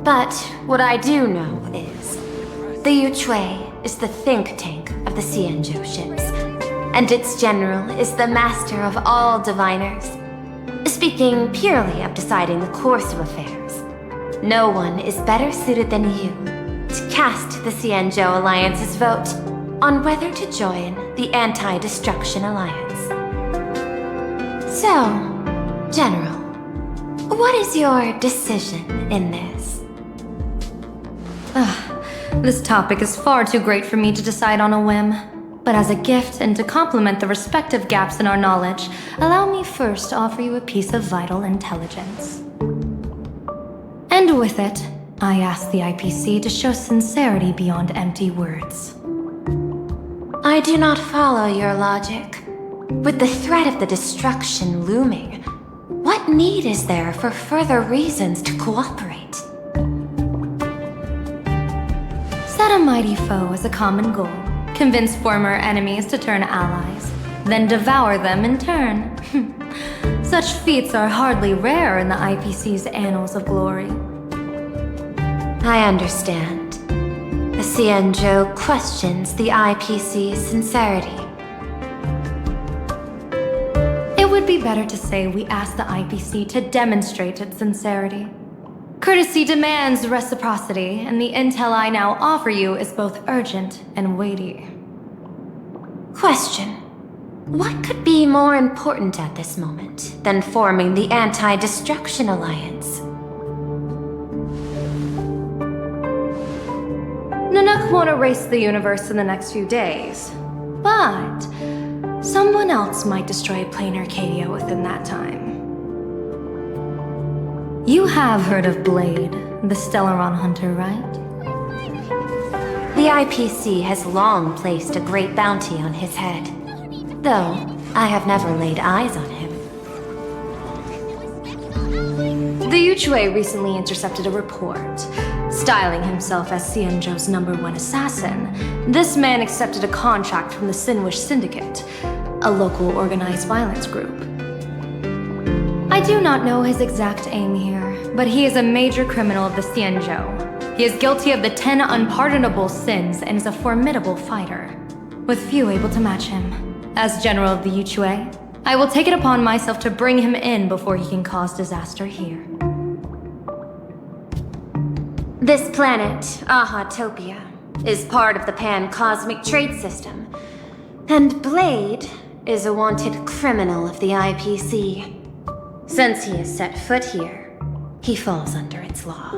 But what I do know is, the Yu Chui is the think tank of the Xianzhou ships, and its general is the master of all diviners. Speaking purely of deciding the course of affairs, no one is better suited than you to cast the Xianzhou Alliance's vote on whether to join the Anti-Destruction Alliance. So, General, what is your decision in this? This topic is far too great for me to decide on a whim. But as a gift and to complement the respective gaps in our knowledge, allow me first to offer you a piece of vital intelligence. And with it, I ask the IPC to show sincerity beyond empty words. I do not follow your logic. With the threat of the destruction looming, what need is there for further reasons to cooperate? Set a mighty foe as a common goal, convince former enemies to turn allies, then devour them in turn. Such feats are hardly rare in the IPC's annals of glory. I understand. The Xianzhou questions the IPC's sincerity. It would be better to say we ask the IPC to demonstrate its sincerity. Courtesy demands reciprocity, and the intel I now offer you is both urgent and weighty. Question. What could be more important at this moment than forming the Anti-Destruction Alliance? Nanook won't erase the universe in the next few days, but someone else might destroy plain Arcadia within that time. You have heard of Blade, the Stellaron hunter, right? The IPC has long placed a great bounty on his head, though I have never laid eyes on him. The Yuchue recently intercepted a report. Styling himself as Xianzhou's #1 assassin, this man accepted a contract from the Sinwish Syndicate, a local organized violence group. I do not know his exact aim here, but he is a major criminal of the Xianzhou. He is guilty of the 10 unpardonable sins and is a formidable fighter, with few able to match him. As general of the Yuchue, I will take it upon myself to bring him in before he can cause disaster here. This planet, Ahatopia, is part of the pan-cosmic trade system, and Blade is a wanted criminal of the IPC. Since he has set foot here, he falls under its law.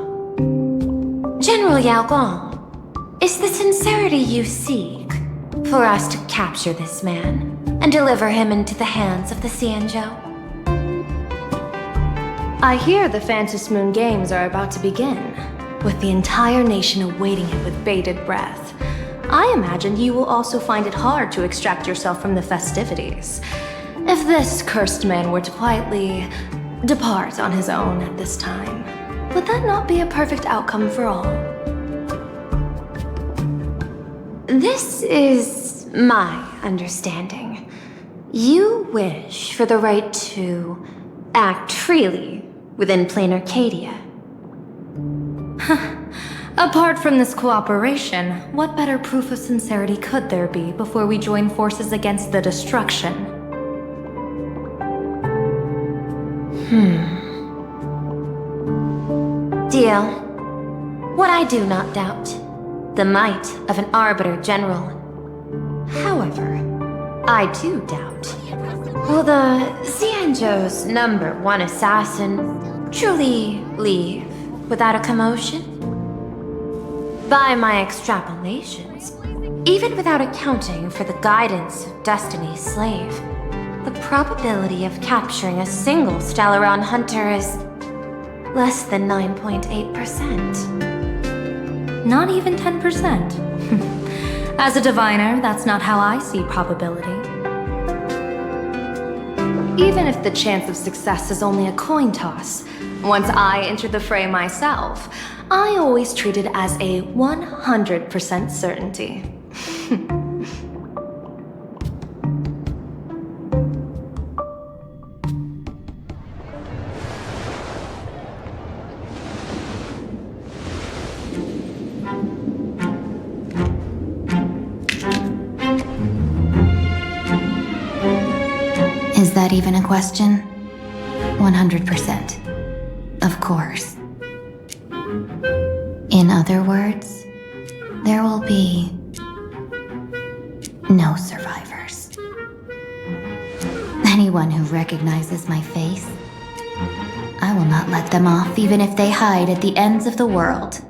General Yao Guang, is the sincerity you seek for us to capture this man and deliver him into the hands of the Xianzhou? I hear the Phantom Moon Games are about to begin, with the entire nation awaiting it with bated breath. I imagine you will also find it hard to extract yourself from the festivities. If this cursed man were to quietly depart on his own at this time, would that not be a perfect outcome for all? This is my understanding. You wish for the right to act freely within plain Arcadia. Apart from this cooperation, what better proof of sincerity could there be before we join forces against the destruction? Deal. What I do not doubt, the might of an Arbiter General. However, I do doubt, will the Xianzhou's #1 assassin truly leave without a commotion? By my extrapolations, even without accounting for the guidance of Destiny's slave, the probability of capturing a single Stellaron hunter is less than 9.8%. Not even 10%. As a diviner, that's not how I see probability. Even if the chance of success is only a coin toss, once I enter the fray myself, I always treat it as a 100% certainty. Is that even a question? 100%. Of course. In other words, there will be no survivors. Anyone who recognizes my face, I will not let them off even if they hide at the ends of the world.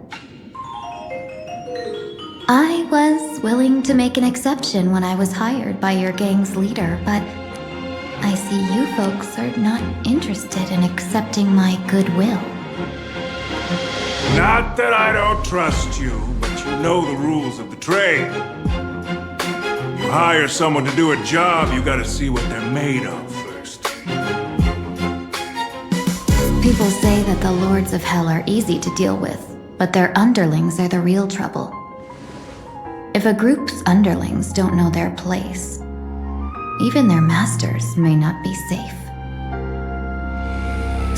I was willing to make an exception when I was hired by your gang's leader, but I see you folks are not interested in accepting my goodwill. Not that I don't trust you, but you know the rules of the trade. Hire someone to do a job, you gotta see what they're made of first. People say that the Lords of Hell are easy to deal with, but their underlings are the real trouble. If a group's underlings don't know their place, even their masters may not be safe.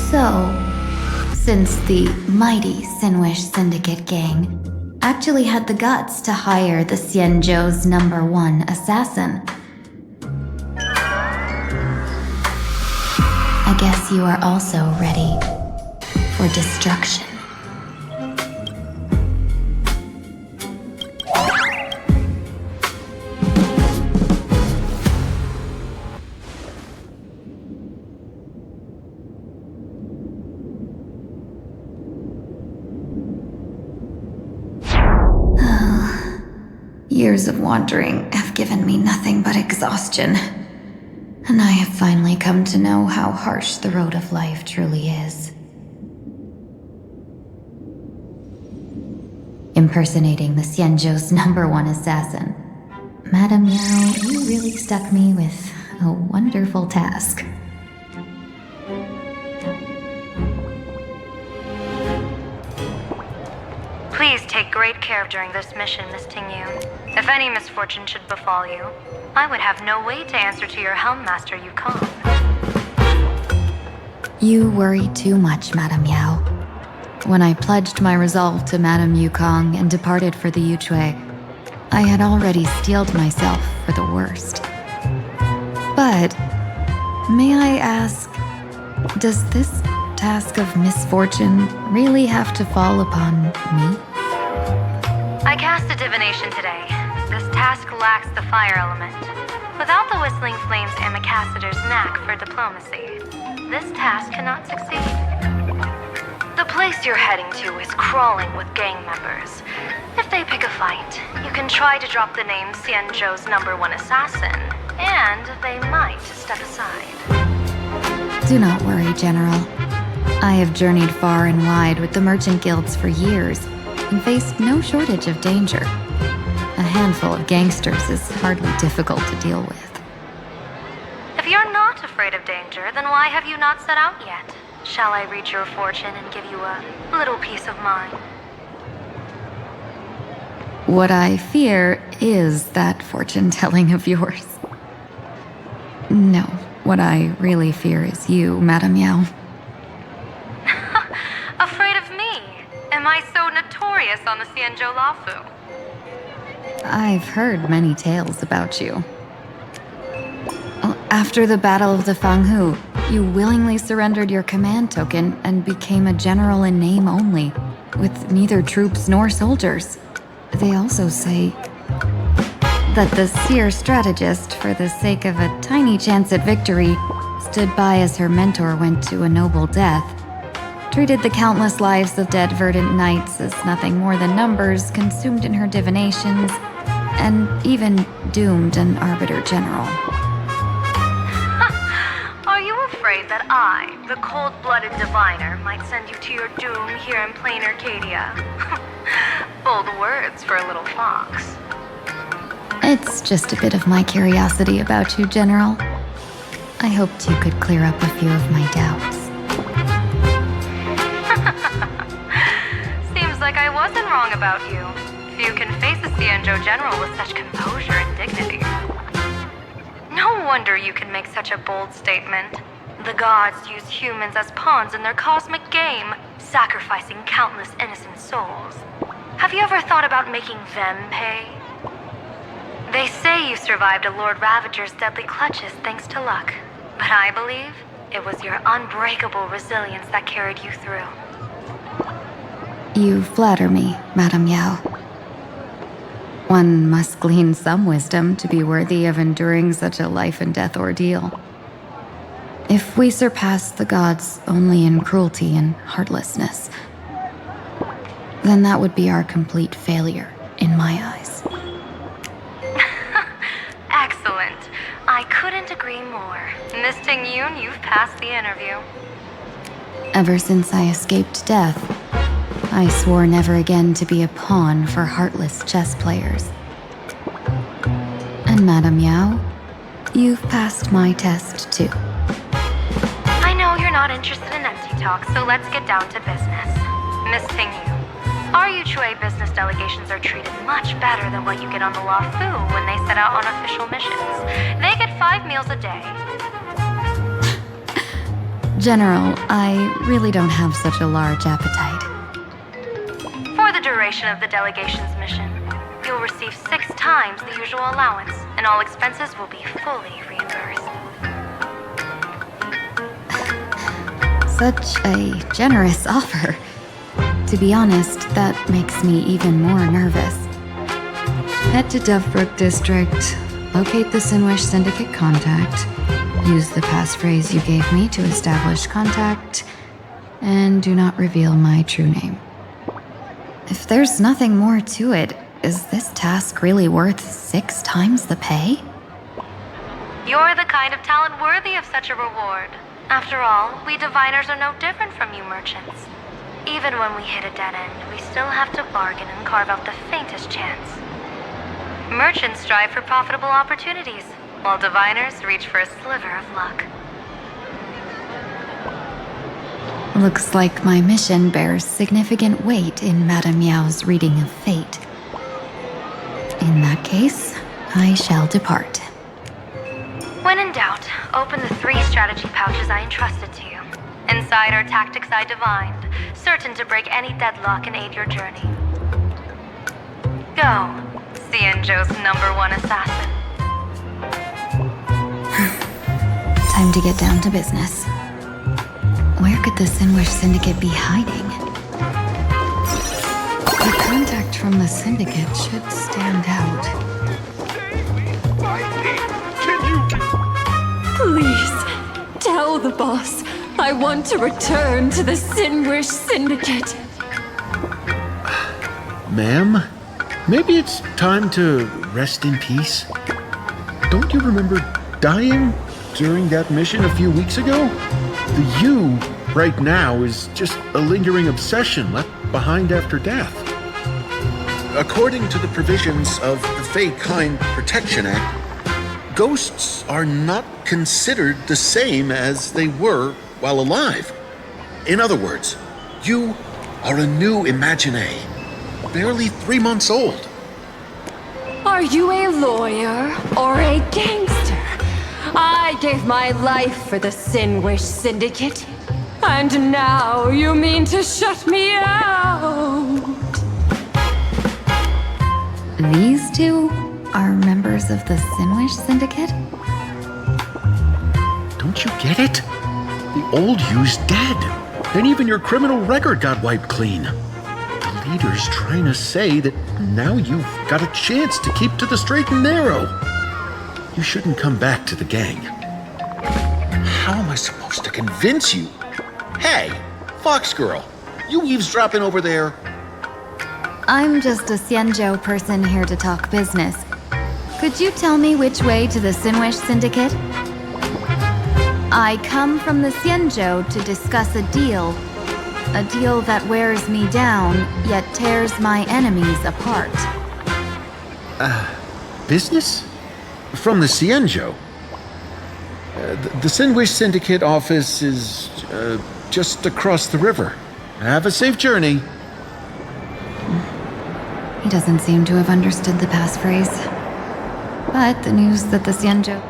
So, since the mighty Sinwish Syndicate gang actually had the guts to hire the Xianzhou's #1 assassin, I guess you are also ready for destruction. Years of wandering have given me nothing but exhaustion, and I have finally come to know how harsh the road of life truly is. Impersonating the Xianzhou's #1 assassin, Madame Yao, you really stuck me with a wonderful task. Please take great care during this mission, Miss Tingyun. If any misfortune should befall you, I would have no way to answer to your Helm Master Yukong. You worry too much, Madame Yao. When I pledged my resolve to Madame Yukong and departed for the Yuchui, I had already steeled myself for the worst. But, may I ask, does this task of misfortune really have to fall upon me? I cast a divination today. This task lacks the fire element. Without the Whistling Flames Ambassador's knack for diplomacy, this task cannot succeed. The place you're heading to is crawling with gang members. If they pick a fight, you can try to drop the name Xianzhou's #1 assassin, and they might step aside. Do not worry, General. I have journeyed far and wide with the merchant guilds for years and faced no shortage of danger. A handful of gangsters is hardly difficult to deal with. If you're not afraid of danger, then why have you not set out yet? Shall I read your fortune and give you a little peace of mind? What I fear is that fortune-telling of yours. No, what I really fear is you, Madame Yao. Afraid of me? Am I so notorious on the Xianzhou Lafu? I've heard many tales about you. After the Battle of the Fanghu, you willingly surrendered your command token and became a general in name only, with neither troops nor soldiers. They also say that the seer strategist, for the sake of a tiny chance at victory, stood by as her mentor went to a noble death, treated the countless lives of dead verdant knights as nothing more than numbers consumed in her divinations, and even doomed an arbiter general. Are you afraid that I, the cold-blooded diviner, might send you to your doom here in plain Arcadia? Bold words for a little fox. It's just a bit of my curiosity about you, General. I hoped you could clear up a few of my doubts. Seems like I wasn't wrong about you. Few can face a Xianzhou general with such composure and dignity. No wonder you can make such a bold statement. The gods use humans as pawns in their cosmic game, sacrificing countless innocent souls. Have you ever thought about making them pay? They say you survived a Lord Ravager's deadly clutches thanks to luck, but I believe it was your unbreakable resilience that carried you through. You flatter me, Madame Yao. One must glean some wisdom to be worthy of enduring such a life-and-death ordeal. If we surpass the gods only in cruelty and heartlessness, then that would be our complete failure, in my eyes. Excellent. I couldn't agree more. Miss Tingyun, you've passed the interview. Ever since I escaped death, I swore never again to be a pawn for heartless chess players. And Madame Yao, you've passed my test too. I know you're not interested in empty talk, so let's get down to business. Miss Tingyu, our Yuchue business delegations are treated much better than what you get on the Lafu when they set out on official missions. They get 5 meals a day. General, I really don't have such a large appetite. For the duration of the delegation's mission, you'll receive 6 times the usual allowance, and all expenses will be fully reimbursed. Such a generous offer. To be honest, that makes me even more nervous. Head to Dovebrook District, locate the Sinwish Syndicate contact, use the passphrase you gave me to establish contact, and do not reveal my true name. If there's nothing more to it, is this task really worth 6 times the pay? You're the kind of talent worthy of such a reward. After all, we diviners are no different from you merchants. Even when we hit a dead end, we still have to bargain and carve out the faintest chance. Merchants strive for profitable opportunities, while diviners reach for a sliver of luck. Looks like my mission bears significant weight in Madame Yao's reading of fate. In that case, I shall depart. When in doubt, open the 3 strategy pouches I entrusted to you. Inside are tactics I divined, certain to break any deadlock and aid your journey. Go, Xianzhou's #1 assassin. Time to get down to business. Where could the Sinwish Syndicate be hiding? The contact from the Syndicate should stand out. Please, tell the boss I want to return to the Sinwish Syndicate. Ma'am, maybe it's time to rest in peace. Don't you remember dying during that mission a few weeks ago? The you right now is just a lingering obsession left behind after death. According to the provisions of the Fey Kind Protection Act, ghosts are not considered the same as they were while alive. In other words, you are a new Imagine, barely 3 months old. Are you a lawyer or a gangster? I gave my life for the Sinwish Syndicate, and now you mean to shut me out? These two are members of the Sinwish Syndicate? Don't you get it? The old you's dead, and even your criminal record got wiped clean. The leader's trying to say that now you've got a chance to keep to the straight and narrow. You shouldn't come back to the gang. How am I supposed to convince you? Hey, Fox Girl, you eavesdropping over there? I'm just a Xianzhou person here to talk business. Could you tell me which way to the Sinwish Syndicate? I come from the Xianzhou to discuss a deal that wears me down, yet tears my enemies apart. Business? From the Xianzhou? The Sinwish Syndicate office is just across the river. Have a safe journey. He doesn't seem to have understood the passphrase. But the news that the Xianzhou...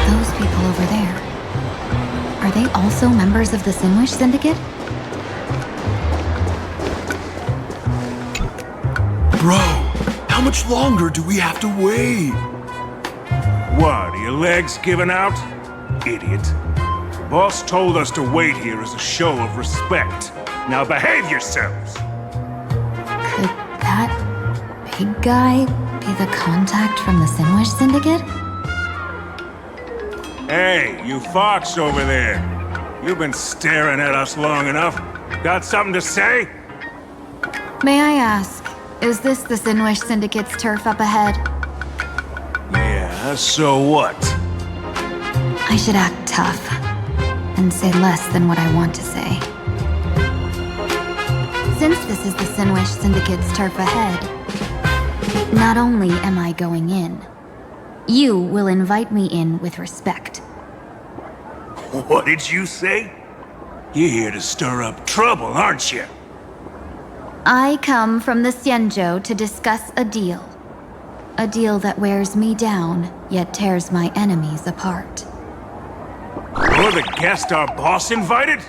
Those people over there, are they also members of the Sinwish Syndicate? Bro, how much longer do we have to wait? What, are your legs giving out? Idiot. The boss told us to wait here as a show of respect. Now behave yourselves! Could that big guy be the contact from the Sinwish Syndicate? Hey, you fox over there. You've been staring at us long enough. Got something to say? May I ask, is this the Sinwish Syndicate's turf up ahead? Yeah. So what? I should act tough and say less than what I want to say. Since this is the Sinwish Syndicate's turf ahead, not only am I going in, you will invite me in with respect. What did you say? You're here to stir up trouble, aren't you? I come from the Xianzhou to discuss a deal. A deal that wears me down, yet tears my enemies apart. You're the guest our boss invited?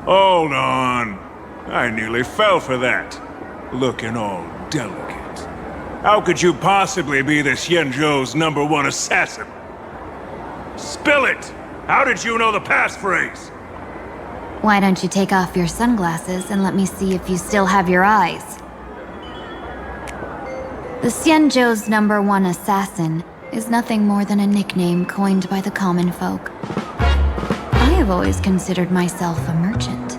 Hold on. I nearly fell for that. Looking all delicate. How could you possibly be the Xianzhou's #1 assassin? Spill it! How did you know the passphrase? Why don't you take off your sunglasses and let me see if you still have your eyes? The Xianzhou's #1 assassin is nothing more than a nickname coined by the common folk. I have always considered myself a merchant.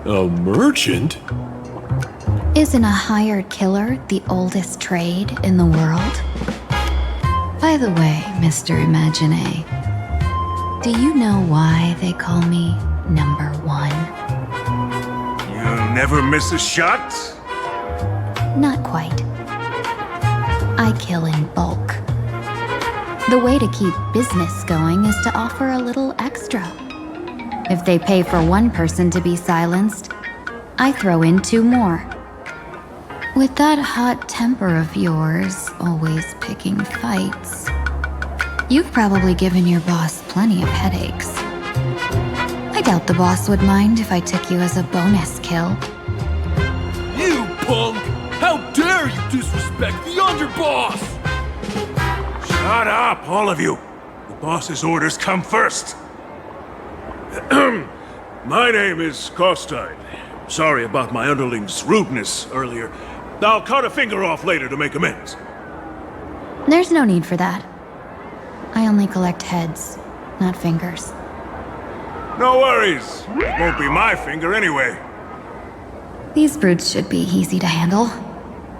A merchant? Isn't a hired killer the oldest trade in the world? By the way, Mr. Imagine, do you know why they call me #1? You never miss a shot? Not quite. I kill in bulk. The way to keep business going is to offer a little extra. If they pay for one person to be silenced, I throw in 2 more. With that hot temper of yours, always picking fights, you've probably given your boss plenty of headaches. I doubt the boss would mind if I took you as a bonus kill. You punk! How dare you disrespect the underboss! Shut up, all of you! The boss's orders come first. My name is Kostine. Sorry about my underling's rudeness earlier. I'll cut a finger off later to make amends. There's no need for that. I only collect heads, not fingers. No worries. It won't be my finger anyway. These brutes should be easy to handle.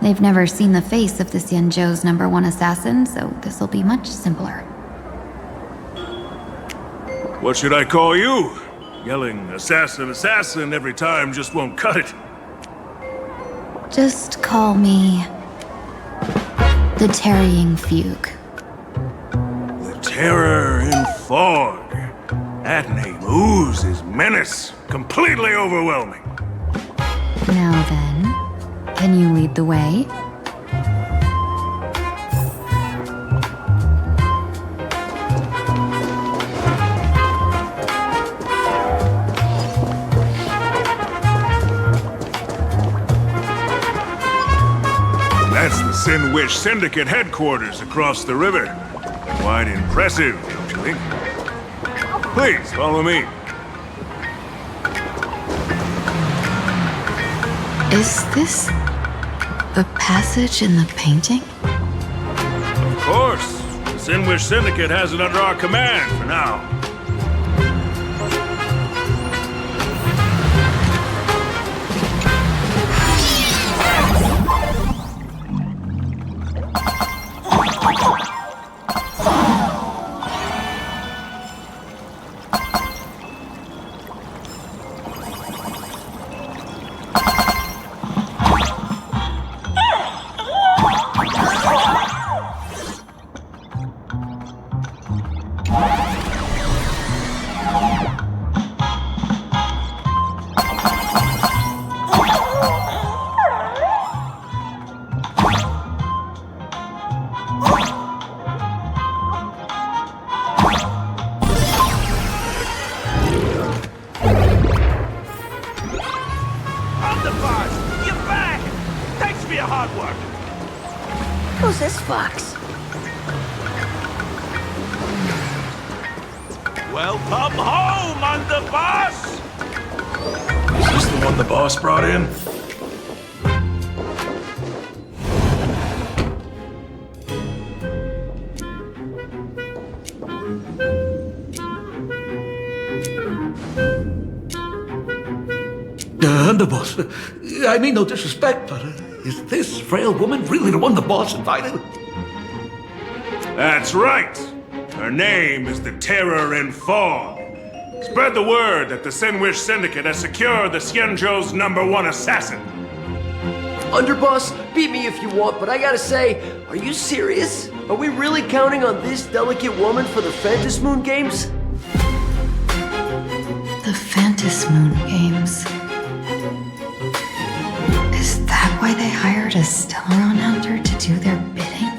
They've never seen the face of the Xianzhou's #1 assassin, so this'll be much simpler. What should I call you? Yelling assassin, assassin every time just won't cut it. Just call me the Tarrying Fugue. The Terror in Fog. That name oozes menace. Completely overwhelming. Now then, can you lead the way? That's the Sinwish Syndicate headquarters across the river. Quite impressive, don't you think? Please, follow me. Is this the passage in the painting? Of course. The Sinwish Syndicate has it under our command for now. Who's this fox? Welcome home, underboss! Is this the one the boss brought in? Underboss, I mean no disrespect, but is this frail woman really the one the boss invited? That's right. Her name is the Terror in Fog. Spread the word that the Sinwish Syndicate has secured the Xianzhou's #1 assassin. Underboss, beat me if you want, but I gotta say, are you serious? Are we really counting on this delicate woman for the Phantasmoon Games? The Phantasmoon Games. Is that why they hired a Stellaron hunter to do their bidding?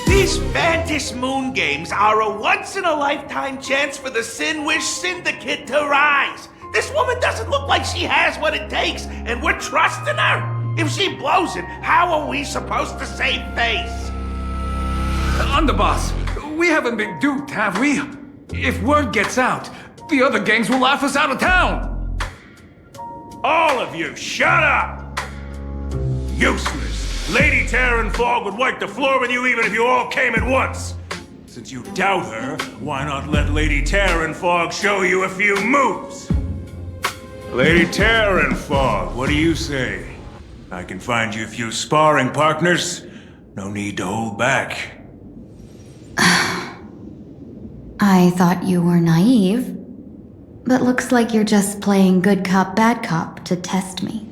These Phantasmoon Games are a once-in-a-lifetime chance for the Sinwish Syndicate to rise. This woman doesn't look like she has what it takes, and we're trusting her. If she blows it, how are we supposed to save face? Underboss, we haven't been duped, have we? If word gets out, the other gangs will laugh us out of town. All of you, shut up! Useless. Lady Terran Fog would wipe the floor with you even if you all came at once. Since you doubt her, why not let Lady Terran Fog show you a few moves? Lady Terran Fog, what do you say? I can find you a few sparring partners. No need to hold back. I thought you were naive, but looks like you're just playing good cop, bad cop to test me.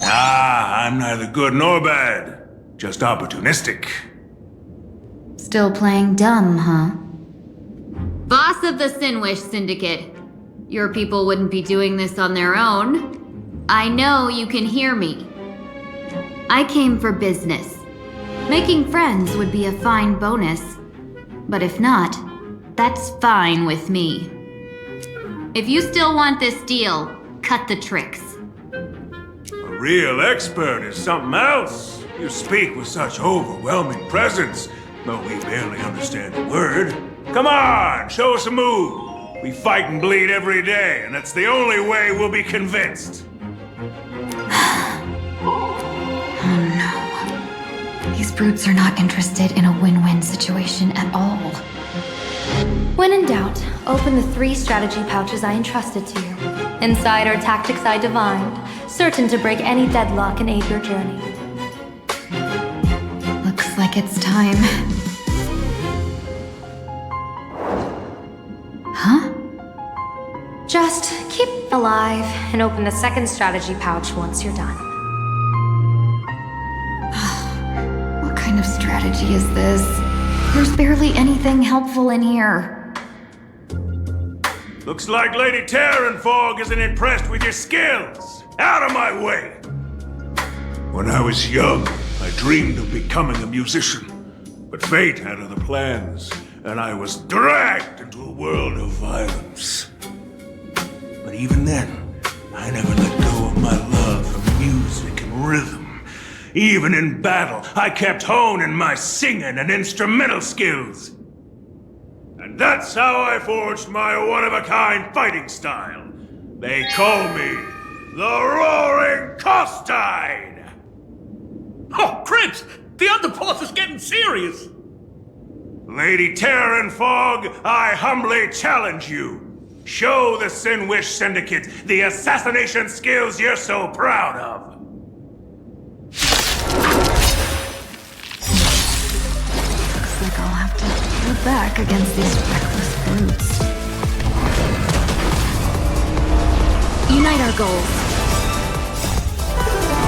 I'm neither good nor bad. Just opportunistic. Still playing dumb, huh? Boss of the Sinwish Syndicate. Your people wouldn't be doing this on their own. I know you can hear me. I came for business. Making friends would be a fine bonus. But if not, that's fine with me. If you still want this deal, cut the tricks. A real expert is something else. You speak with such overwhelming presence, though we barely understand a word. Come on, show us a move. We fight and bleed every day, and that's the only way we'll be convinced. Oh no. These brutes are not interested in a win-win situation at all. When in doubt, open the 3 strategy pouches I entrusted to you. Inside are tactics I divined, certain to break any deadlock and aid your journey. Looks like it's time. Huh? Just keep alive and open the 2nd strategy pouch once you're done. What kind of strategy is this? There's barely anything helpful in here. Looks like Lady Terran Fog isn't impressed with your skills. Out of my way! When I was young, I dreamed of becoming a musician. But fate had other plans, and I was dragged into a world of violence. But even then, I never let go of my love for music and rhythm. Even in battle, I kept honing my singing and instrumental skills. And that's how I forged my one-of-a-kind fighting style. They call me the Roaring Costine! Oh, Cribs! The underboss is getting serious! Lady Terran Fog, I humbly challenge you. Show the Sinwish Syndicate the assassination skills you're so proud of. Looks like I'll have to pull back against these reckless brutes. Unite our goals.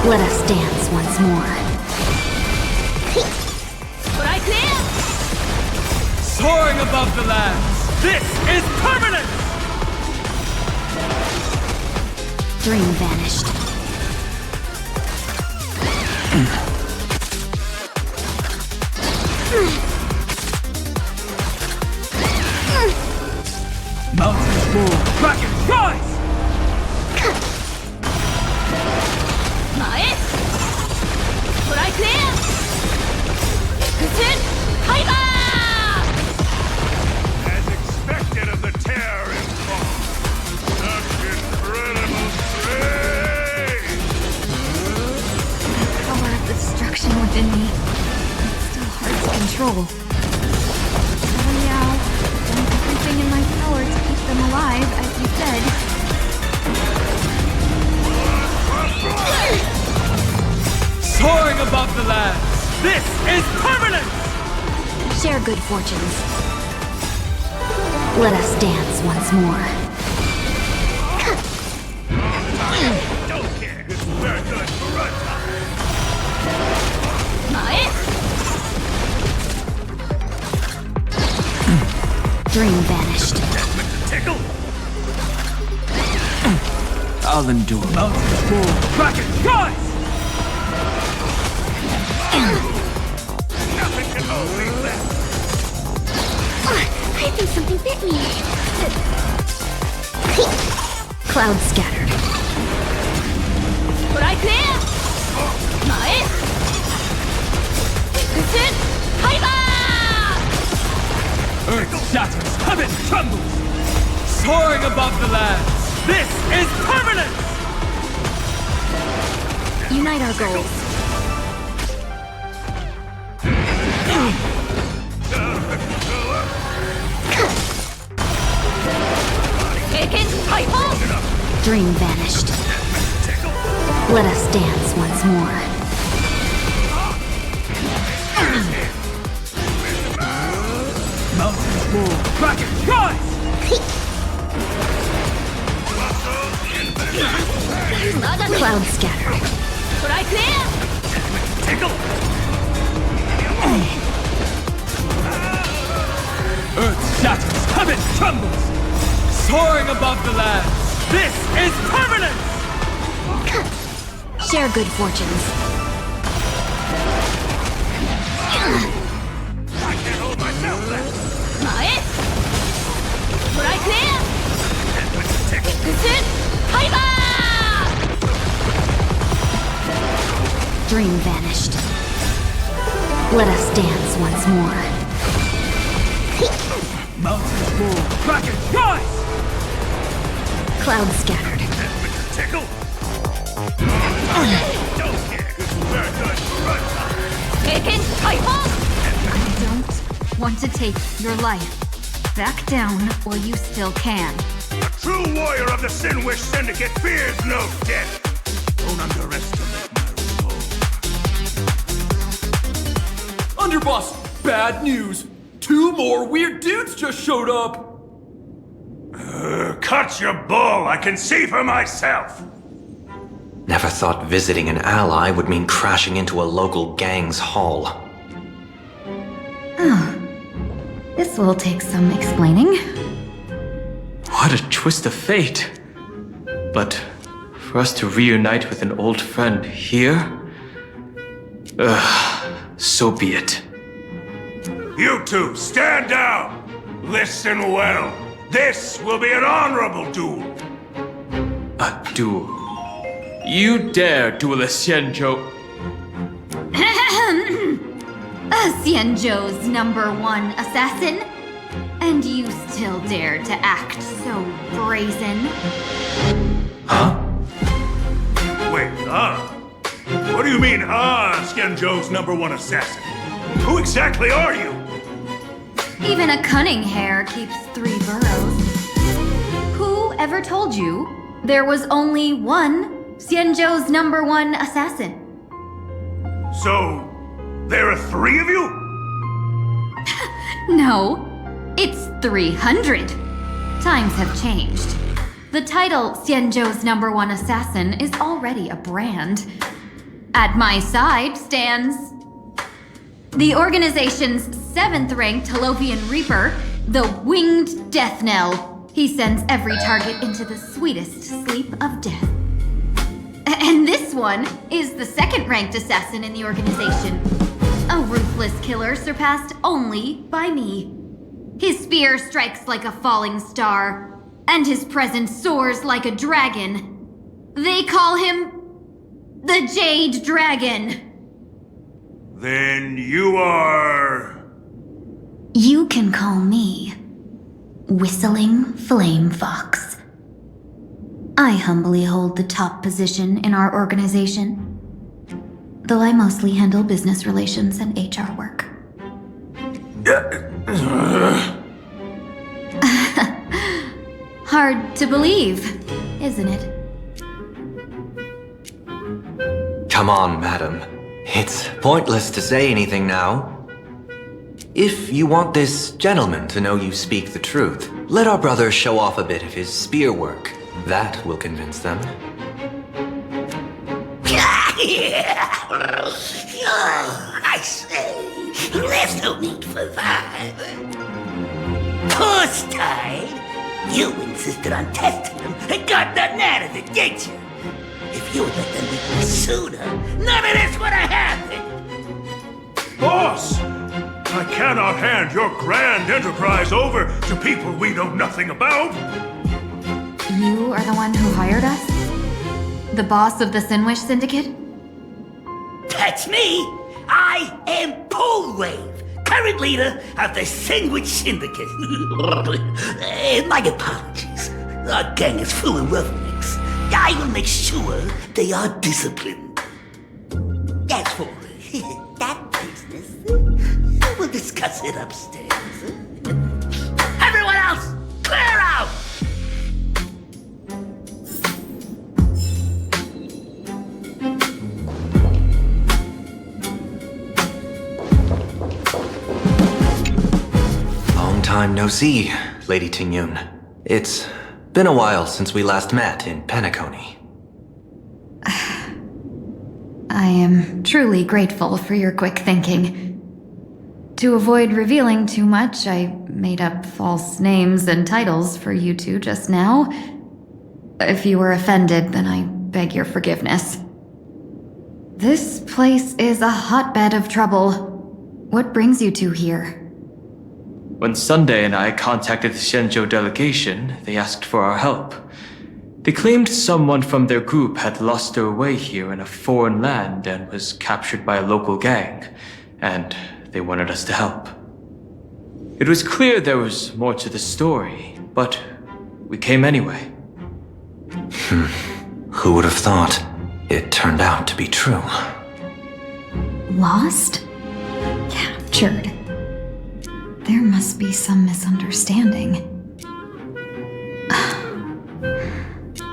Let us dance once more. But I can't! Soaring above the lands, this is permanent! Dream vanished. Mountains move, dragons rise! But I can't! As expected of the Terran Fog, such incredible strength! The power of the destruction within me. It's still hard to control. So yeah, I've done everything in my power to keep them alive, as you said. above the lands. This is permanent! Share good fortunes. Let us dance once more. Don't care. It's very good for us. Dream vanished. Tickle. I'll endure. Mountains move. Rocket, rise! Nothing can hold me left. I think something bit me. Clouds scattered. Earth shatters, heaven trembles! Soaring above the lands, this is permanent! Unite our goals. Dream vanished. Let us dance once more. Mountains move. Rocket, rise! Clouds scattered. Earth shatters, heaven trembles! Soaring above the lands, this is permanent! Share good fortunes. I can't hold myself left. Dream vanished. Let us dance once more. Mountains move. Rocket, rise! Clouds scattered. Tickle. Don't care. It's very good for us. I don't want to take your life. Back down, or you still can. A true warrior of the Sinwish Syndicate fears no death. Don't underestimate my resolve. Underboss, bad news. 2 more weird dudes just showed up. Cut your bull. I can see for myself. Never thought visiting an ally would mean crashing into a local gang's hall. This will take some explaining. What a twist of fate. But for us to reunite with an old friend here? So be it. You two, stand down. Listen well. This will be an honorable duel. A duel. You dare duel a Xianzhou. Xianzhou's #1 assassin? And you still dare to act so brazen? Huh? Wait, What do you mean, Xianzhou's #1 assassin? Who exactly are you? Even a cunning hare keeps 3 burrows. Who ever told you there was only one Xianzhou's #1 assassin? So, there are 3 of you? No, it's 300. Times have changed. The title Xianzhou's #1 assassin is already a brand. At my side stands the organization's 7th-ranked Holovian Reaper, the Winged Death Knell. He sends every target into the sweetest sleep of death. And this one is the 2nd-ranked assassin in the organization. A ruthless killer surpassed only by me. His spear strikes like a falling star, and his presence soars like a dragon. They call him the Jade Dragon. Then you are... You can call me Whistling Flame Fox. I humbly hold the top position in our organization, though I mostly handle business relations and HR work. Hard to believe, isn't it? Come on, madam. It's pointless to say anything now. If you want this gentleman to know you speak the truth, let our brother show off a bit of his spear work. That will convince them. I say, there's no need for that. Course tied. You insisted on testing them and got nothing out of it, didn't you? If you had let them meet me sooner, none of this would have happened. Boss! I cannot hand your grand enterprise over to people we know nothing about. You are the one who hired us? The boss of the Sinwish Syndicate? That's me! I am Polewave, current leader of the Sinwish Syndicate. My apologies. Our gang is full of roughnecks. I will make sure they are disciplined. As for that business, we'll discuss it upstairs. Everyone else, clear out! Long time no see, Lady Tingyun. It's been a while since we last met in Penacony. I am truly grateful for your quick thinking. To avoid revealing too much, I made up false names and titles for you two just now. If you were offended, then I beg your forgiveness. This place is a hotbed of trouble. What brings you two here? When Sunday and I contacted the Shenzhou delegation, they asked for our help. They claimed someone from their group had lost their way here in a foreign land and was captured by a local gang, and they wanted us to help. It was clear there was more to the story, but we came anyway. Who would have thought? It turned out to be true. Lost? Captured? There must be some misunderstanding.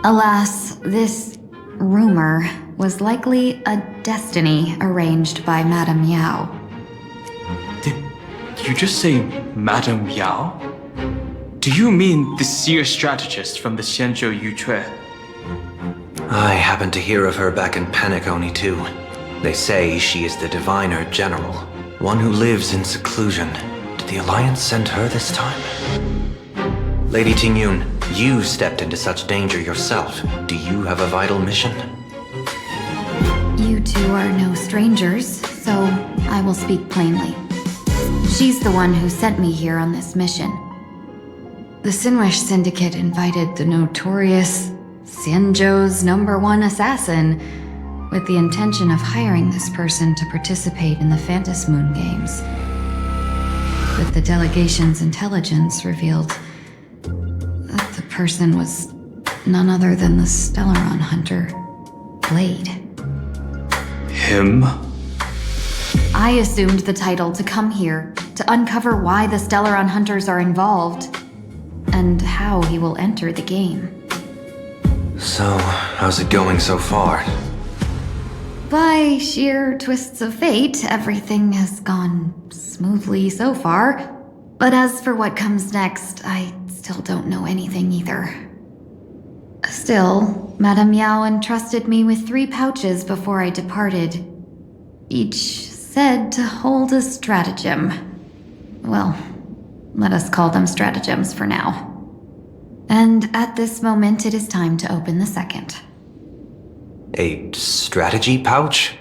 Alas, this rumor was likely a destiny arranged by Madame Yao. Did you just say Madame Yao? Do you mean the seer strategist from the Shenzhou Yutue? I happened to hear of her back in Penacony too. They say she is the diviner general, one who lives in seclusion. Did the Alliance send her this time? Lady Tingyun, you stepped into such danger yourself. Do you have a vital mission? You two are no strangers, so I will speak plainly. She's the one who sent me here on this mission. The Sinwish Syndicate invited the notorious Xianzhou's #1 assassin with the intention of hiring this person to participate in the Phantom Moon Games. But the delegation's intelligence revealed that the person was none other than the Stellaron hunter, Blade. Him? I assumed the title to come here to uncover why the Stellaron hunters are involved and how he will enter the game. So, how's it going so far? By sheer twists of fate, everything has gone smoothly so far. But as for what comes next, I still don't know anything either. Still, Madame Yao entrusted me with 3 pouches before I departed. Each said to hold a stratagem. Well, let us call them stratagems for now. And at this moment, it is time to open the second. A strategy pouch?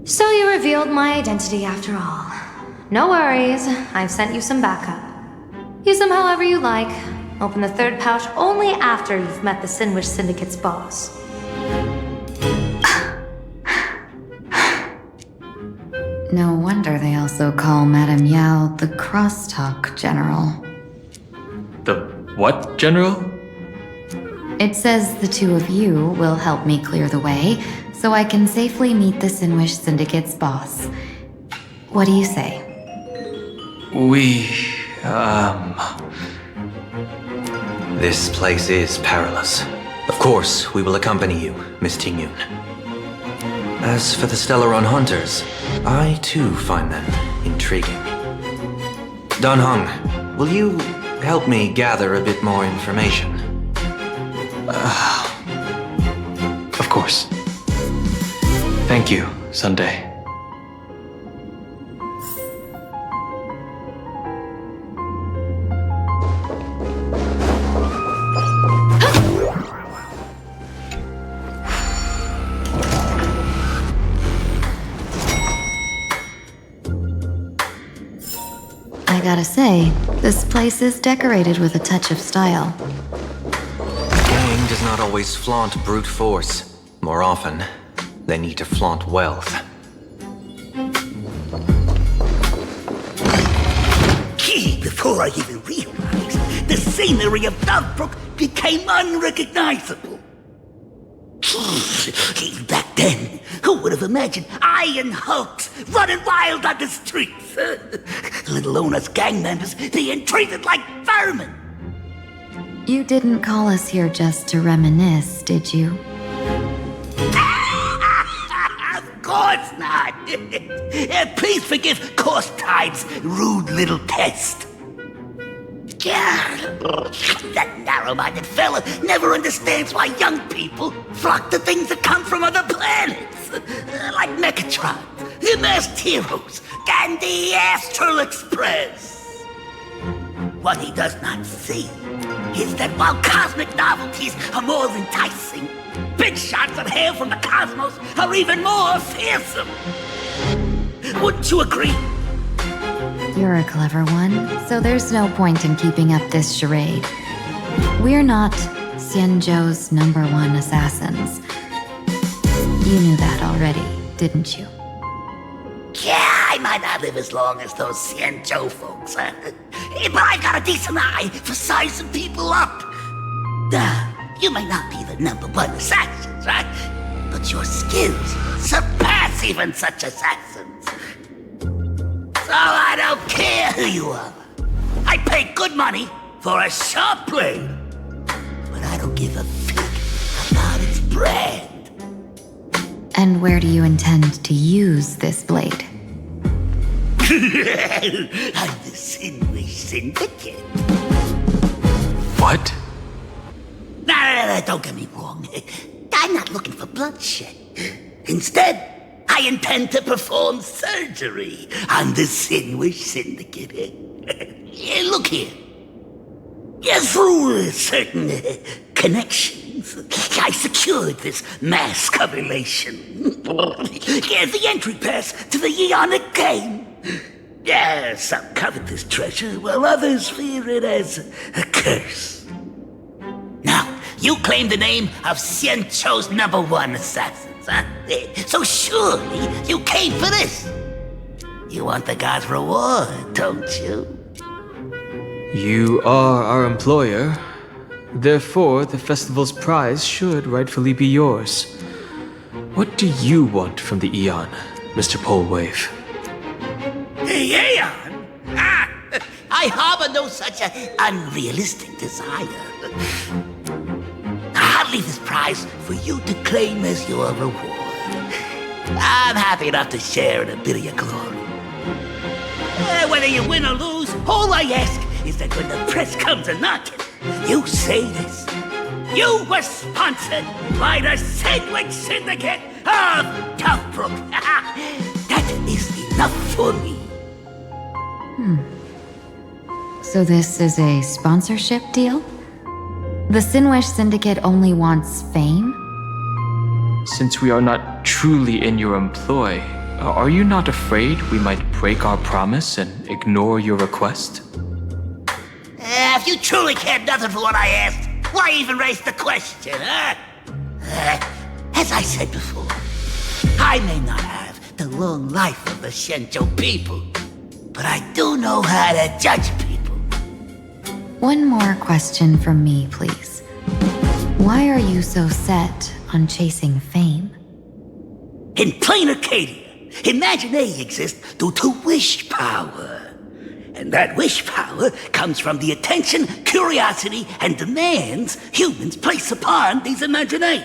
So you revealed my identity after all. No worries, I've sent you some backup. Use them however you like. Open the 3rd pouch only after you've met the Sinwish Syndicate's boss. No wonder they also call Madame Yao the Crosstalk General. The what, General? It says the 2 of you will help me clear the way, so I can safely meet the Sinwish Syndicate's boss. What do you say? This place is perilous. Of course, we will accompany you, Miss Tingyun. As for the Stellaron Hunters, I too find them intriguing. Dan Heng, will you help me gather a bit more information? Of course. Thank you, Sunday. I gotta say, this place is decorated with a touch of style. Gang does not always flaunt brute force. More often, they need to flaunt wealth. Before I even realized, the scenery of Dovebrook became unrecognizable. Back then, who would have imagined iron hulks running wild on the streets? Let alone us gang members being treated like vermin. You didn't call us here just to reminisce, did you? Of course not. Please forgive Course Tide's rude little test. That narrow-minded fella never understands why young people flock to things that come from other planets. Like Megatron, the Masked Heroes, and the Astral Express. What he does not see is that while cosmic novelties are more enticing, big shots that hail from the cosmos are even more fearsome. Wouldn't you agree? You're a clever one, so there's no point in keeping up this charade. We're not Xianzhou's #1 assassins. You knew that already, didn't you? Yeah, I might not live as long as those Xianzhou folks, but I've got a decent eye for sizing people up. You may not be the #1 assassins, right? But your skills surpass even such assassins. So I don't care who you are. I pay good money for a sharp blade. But I don't give a fig about its brand. And where do you intend to use this blade? I'm the Sinwish Syndicate. What? No, don't get me wrong. I'm not looking for bloodshed. Instead, I intend to perform surgery on the Sinwish Syndicate. Look here. Through certain connections, I secured this mass correlation. The entry pass to the Eonic game. Some covet this treasure, while others fear it as a curse. Now, you claim the name of Xianzhou's #1 assassins, huh? So surely you came for this. You want the god's reward, don't you? You are our employer. Therefore, the festival's prize should rightfully be yours. What do you want from the Eon, Mr. Polewave? Aeon? I harbor no such unrealistic desire. I'll leave this prize for you to claim as your reward. I'm happy enough to share in a bit of your glory. Whether you win or lose, all I ask is that when the press comes a-knocking, you say this. You were sponsored by the Sandwich Syndicate of Dovebrook. That is enough for me. So this is a sponsorship deal? The Sinwish Syndicate only wants fame? Since we are not truly in your employ, are you not afraid we might break our promise and ignore your request? If you truly cared nothing for what I asked, why even raise the question, huh? As I said before, I may not have the long life of the Xianzhou people, but I do know how to judge people. One more question from me, please. Why are you so set on chasing fame? In plain Arcadia, imagine they exist due to wish power. And that wish power comes from the attention, curiosity, and demands humans place upon these imaginei.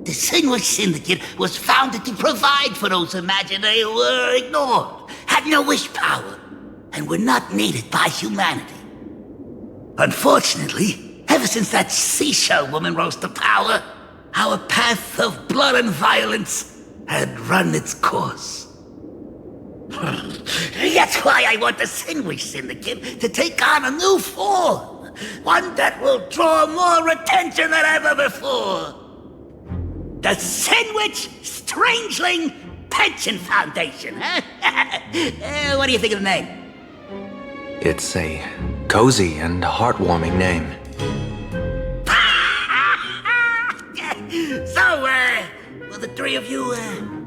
The Sinwish Syndicate was founded to provide for those imaginei who were ignored, had no wish power, and were not needed by humanity. Unfortunately, ever since that seashell woman rose to power, our path of blood and violence had run its course. That's why I want the Sinwish Syndicate to take on a new form. One that will draw more attention than ever before. The Sinwish Strangeling Pension Foundation, huh? What do you think of the name? It's a cozy and heartwarming name. So, will the three of you,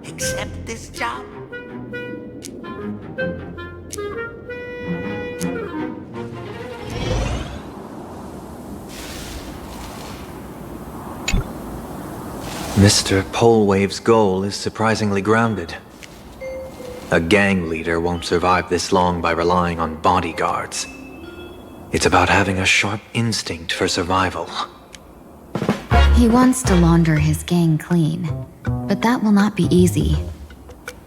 accept this job? Mr. Polewave's goal is surprisingly grounded. A gang leader won't survive this long by relying on bodyguards. It's about having a sharp instinct for survival. He wants to launder his gang clean, but that will not be easy.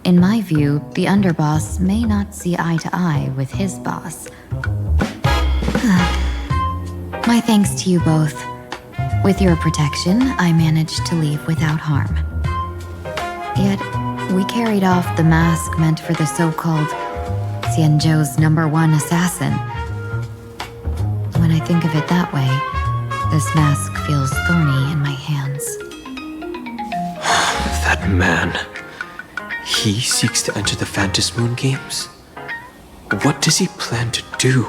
In my view, the underboss may not see eye to eye with his boss. My thanks to you both. With your protection, I managed to leave without harm. Yet, we carried off the mask meant for the so-called Xianzhou's #1 assassin. When I think of it that way, this mask feels thorny in my hands. That man. He seeks to enter the Phantasmoon Games? What does he plan to do?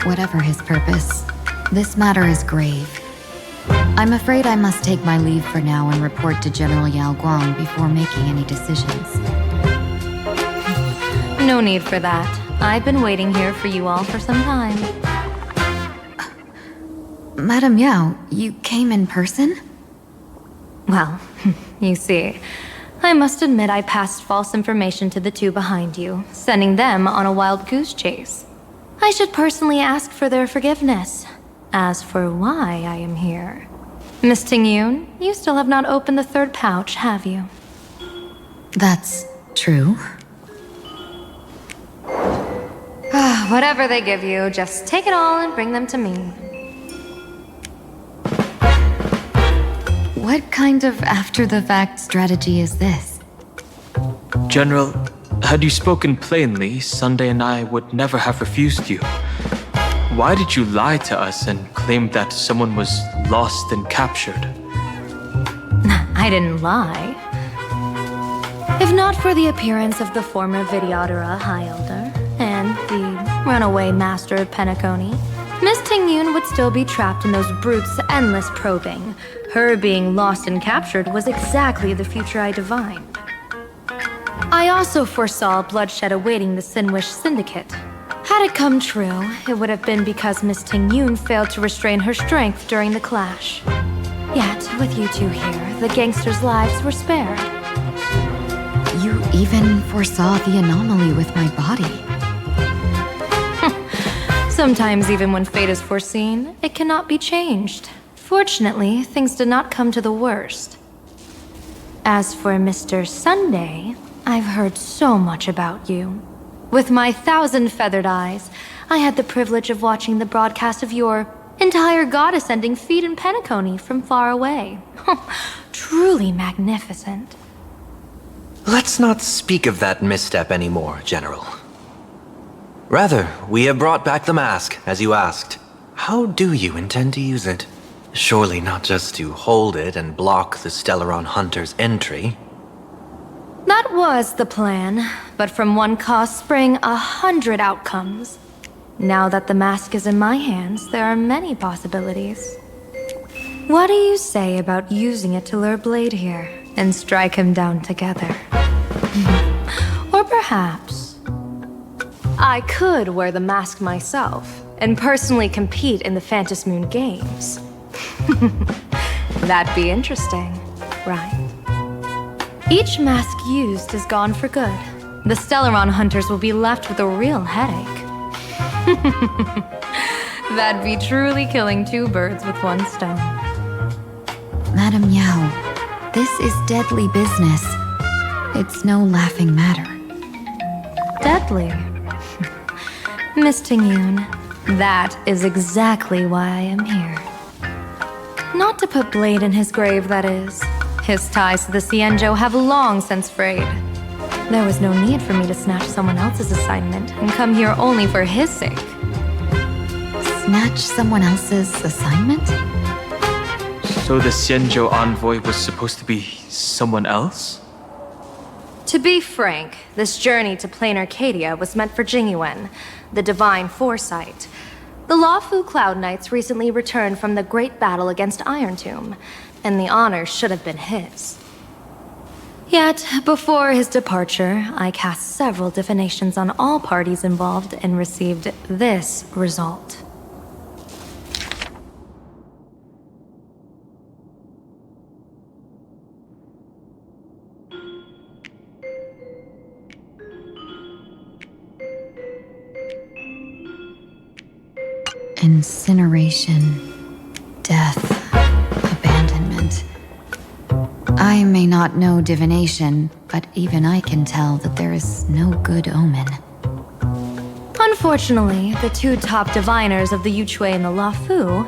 Whatever his purpose, this matter is grave. I'm afraid I must take my leave for now and report to General Yao Guang before making any decisions. No need for that. I've been waiting here for you all for some time. Madam Yao, you came in person? Well, you see, I must admit I passed false information to the two behind you, sending them on a wild goose chase. I should personally ask for their forgiveness. As for why I am here, Miss Tingyun, you still have not opened the third pouch, have you? That's true. Whatever they give you, just take it all and bring them to me. What kind of after-the-fact strategy is this? General, had you spoken plainly, Sunday and I would never have refused you. Why did you lie to us and claim that someone was lost and captured? I didn't lie. If not for the appearance of the former Vidyadhara High Elder and the runaway Master of Penacony, Miss Tingyun would still be trapped in those brutes' endless probing. Her being lost and captured was exactly the future I divined. I also foresaw bloodshed awaiting the Sinwish Syndicate. Had it come true, it would have been because Miss Tingyun failed to restrain her strength during the clash. Yet, with you two here, the gangsters' lives were spared. You even foresaw the anomaly with my body. Sometimes even when fate is foreseen, it cannot be changed. Fortunately, things did not come to the worst. As for Mr. Sunday, I've heard so much about you. With my 1,000 feathered eyes, I had the privilege of watching the broadcast of your entire god-ascending feat in Penacony from far away. Truly magnificent. Let's not speak of that misstep anymore, General. Rather, we have brought back the mask, as you asked. How do you intend to use it? Surely not just to hold it and block the Stellaron Hunter's entry. That was the plan, but from one cause sprang 100 outcomes. Now that the mask is in my hands, there are many possibilities. What do you say about using it to lure Blade here and strike him down together? Or perhaps I could wear the mask myself and personally compete in the Phantasmoon Games. That'd be interesting, right? Each mask used is gone for good. the Stellaron hunters will be left with a real headache. That'd be truly killing two birds with one stone. Madam Yao, this is deadly business. It's no laughing matter. Deadly? Miss Tingyun, that is exactly why I am here. Not to put blade in his grave, that is. His ties to the Xianzhou have long since frayed. There was no need for me to snatch someone else's assignment and come here only for his sake. Snatch someone else's assignment? So the Xianzhou envoy was supposed to be someone else? To be frank, this journey to plain Arcadia was meant for Jingyuan, the divine foresight. The Lawfu Cloud Knights recently returned from the great battle against Iron Tomb, and the honor should have been his. Yet, before his departure, I cast several divinations on all parties involved and received this result. Incineration, death, abandonment. I may not know divination, but even I can tell that there is no good omen. Unfortunately, the two top diviners of the Yuchui and the Lawfu,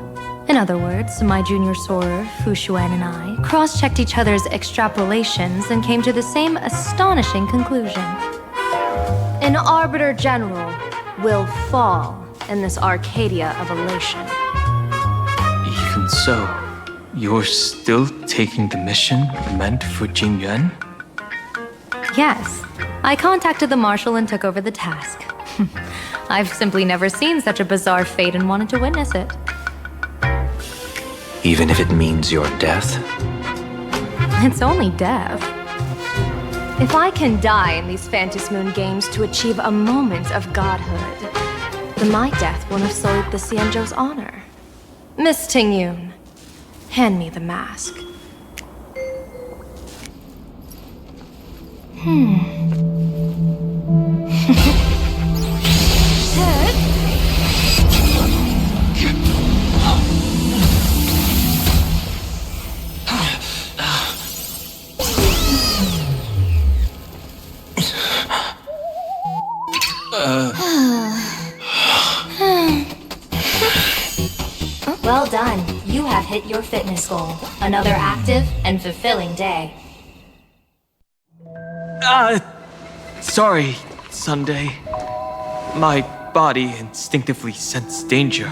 in other words, my junior soror, Fu Xuan, and I, cross-checked each other's extrapolations and came to the same astonishing conclusion. An Arbiter General will fall in this Arcadia of elation. Even so, you're still taking the mission meant for Jingyuan? Yes, I contacted the Marshal and took over the task. I've simply never seen such a bizarre fate and wanted to witness it. Even if it means your death? It's only death. If I can die in these Phantom Moon games to achieve a moment of godhood, then my death won't have sullied the Xianzhou's honor. Miss Tingyun, hand me the mask. Well done. You have hit your fitness goal. Another active and fulfilling day. Sorry, Sunday. My body instinctively sensed danger.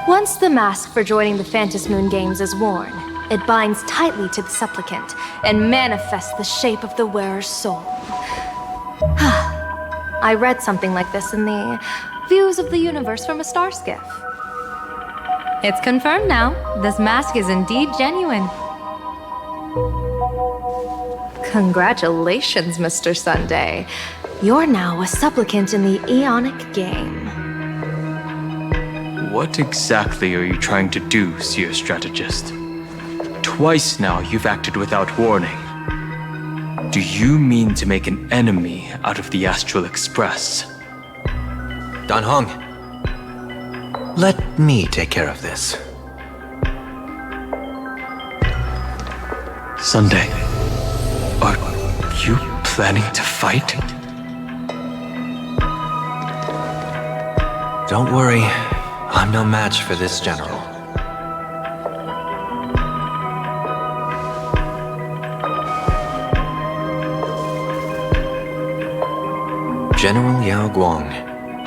Once the mask for joining the Phantom Moon games is worn, it binds tightly to the supplicant and manifests the shape of the wearer's soul. I read something like this in the Views of the Universe from a Star Skiff. It's confirmed now. This mask is indeed genuine. Congratulations, Mr. Sunday. You're now a supplicant in the Aeonic game. What exactly are you trying to do, Seer Strategist? Twice now you've acted without warning. Do you mean to make an enemy out of the Astral Express? Dan Hong, let me take care of this. Sunday, are you planning to fight? Don't worry, I'm no match for this general. General Yao Guang,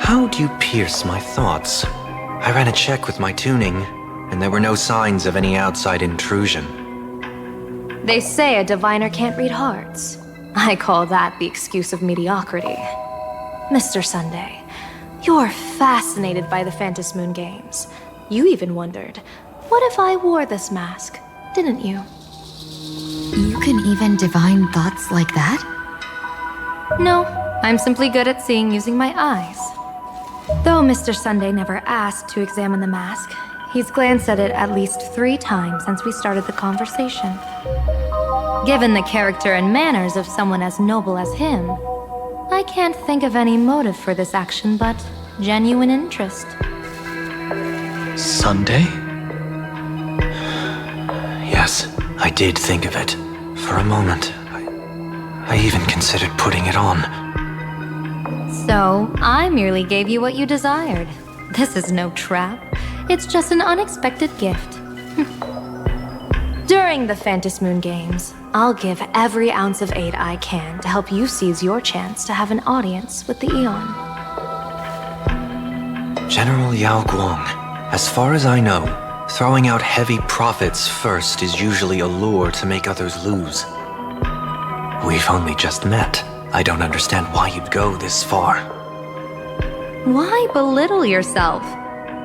how do you pierce my thoughts? I ran a check with my tuning, and there were no signs of any outside intrusion. They say a diviner can't read hearts. I call that the excuse of mediocrity. Mr. Sunday, you're fascinated by the Phantom Moon games. You even wondered, what if I wore this mask, didn't you? You can even divine thoughts like that? No, I'm simply good at seeing using my eyes. Though Mr. Sunday never asked to examine the mask, he's glanced at it at least 3 times since we started the conversation. Given the character and manners of someone as noble as him, I can't think of any motive for this action but genuine interest. Sunday? Yes, I did think of it. For a moment, I even considered putting it on. So, I merely gave you what you desired. This is no trap. It's just an unexpected gift. During the Phantasmoon Games, I'll give every ounce of aid I can to help you seize your chance to have an audience with the Eon. General Yao Guang, as far as I know, throwing out heavy profits first is usually a lure to make others lose. We've only just met. I don't understand why you'd go this far. Why belittle yourself?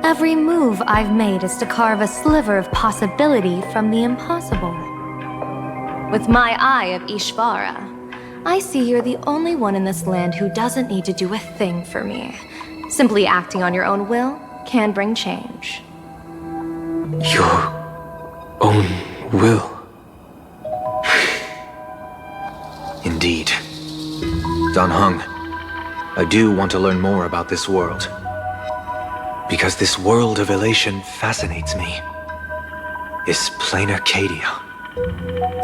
Every move I've made is to carve a sliver of possibility from the impossible. With my eye of Ishvara, I see you're the only one in this land who doesn't need to do a thing for me. Simply acting on your own will can bring change. Your own will? Indeed. Dan Heng, I do want to learn more about this world. Because this world of elation fascinates me. Is plain Arcadia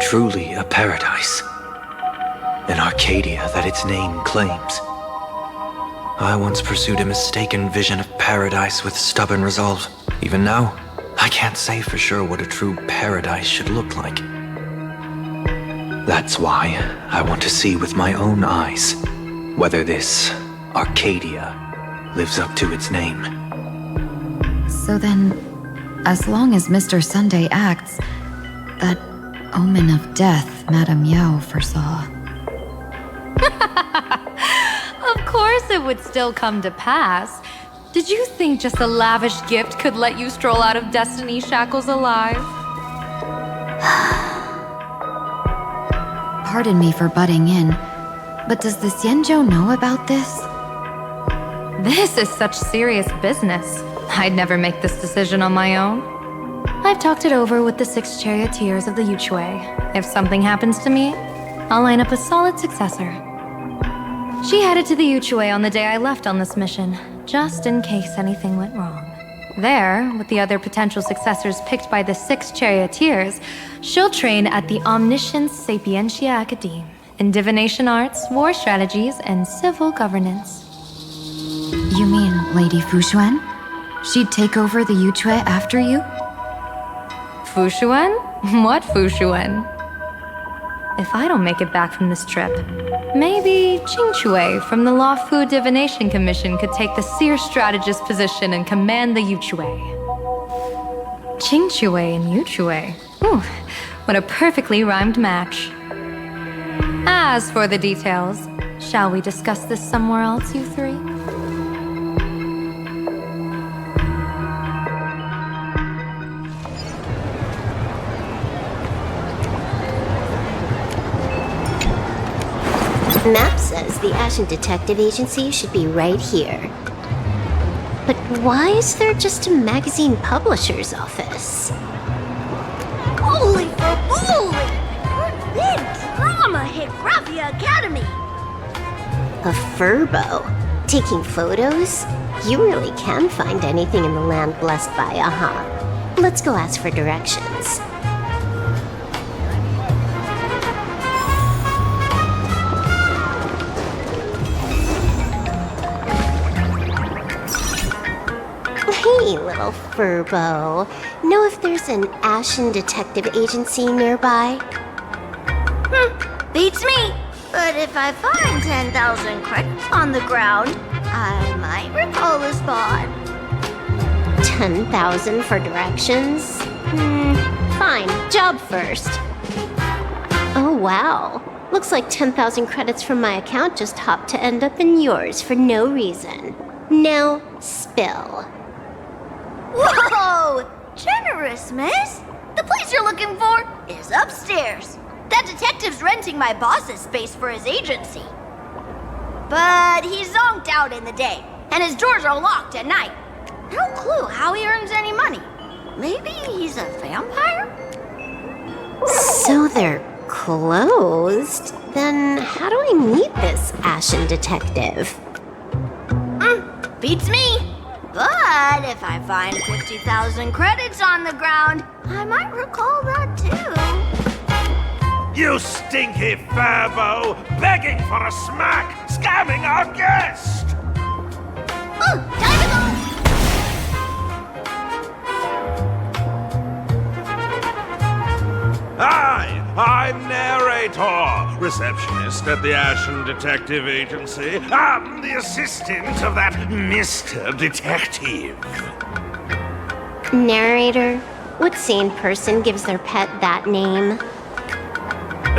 truly a paradise? An Arcadia that its name claims? I once pursued a mistaken vision of paradise with stubborn resolve. Even now, I can't say for sure what a true paradise should look like. That's why I want to see with my own eyes whether this Arcadia lives up to its name. So then, as long as Mr. Sunday acts, that omen of death Madame Yao foresaw. Of course it would still come to pass. Did you think just a lavish gift could let you stroll out of Destiny shackles alive? Pardon me for butting in, but does the Xianzhou know about this? This is such serious business. I'd never make this decision on my own. I've talked it over with the 6 charioteers of the Yuchue. If something happens to me, I'll line up a solid successor. She headed to the Yuchue on the day I left on this mission, just in case anything went wrong. There, with the other potential successors picked by the 6 charioteers, she'll train at the Omniscience Sapientia Academe in divination arts, war strategies, and civil governance. You mean Lady Fushuan? She'd take over the Yuchue after you? Fushuan? What Fushuan? If I don't make it back from this trip, maybe Qingchui from the Law Fu Divination Commission could take the seer strategist position and command the Yuchue. Qingchui and Yuchue. Ooh, what a perfectly rhymed match. As for the details, shall we discuss this somewhere else, you three? Map says the Ashen Detective Agency should be right here. But why is there just a magazine publisher's office? Holy for bully! Big drama hit Graphia Academy! A furbo? Taking photos? You really can find anything in the land blessed by Aha. Let's go ask for directions. Hey, little furbo. Know if there's an Ashen Detective Agency nearby? Beats me! But if I find 10,000 credits on the ground, I might recall the spot. 10,000 for directions? Fine. Job first. Oh, wow. Looks like 10,000 credits from my account just hopped to end up in yours for no reason. Now, spill. Whoa! Generous, miss! The place you're looking for is upstairs. That detective's renting my boss's space for his agency. But he's zonked out in the day, and his doors are locked at night. No clue how he earns any money. Maybe he's a vampire? So they're Closed? Then how do I meet this Ashen detective? Beats me. But if I find 50,000 credits on the ground, I might recall that too. You stinky furbo! Begging for a smack! Scamming our guest! Time to go! Hi, I'm Narrator, receptionist at the Ashen Detective Agency. I'm the assistant of that Mr. Detective. Narrator? What sane person gives their pet that name?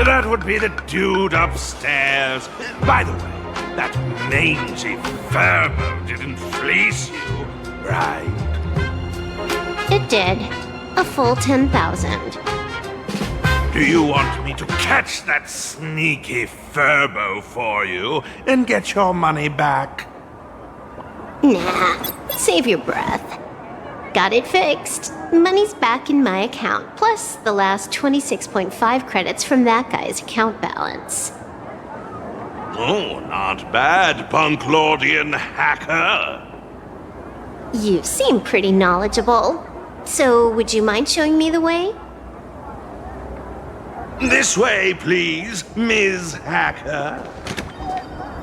That would be the dude upstairs. By the way, that mangy furbo didn't fleece you, right? It did. A full 10,000. Do you want me to catch that sneaky furbo for you and get your money back? Nah, save your breath. Got it fixed. Money's back in my account, plus the last 26.5 credits from that guy's account balance. Oh, not bad, Punklordian hacker. You seem pretty knowledgeable. So, would you mind showing me the way? This way, please, Ms. Hacker.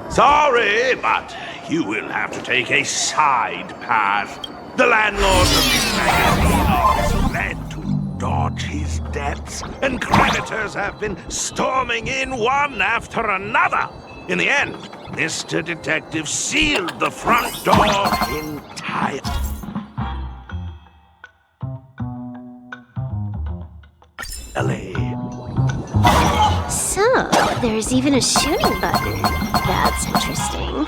Sorry, but you will have to take a side path. The landlord of this magazine is led to dodge his debts, and creditors have been storming in one after another. In the end, Mr. Detective sealed the front door entirely. So, there's even a shooting button. That's interesting.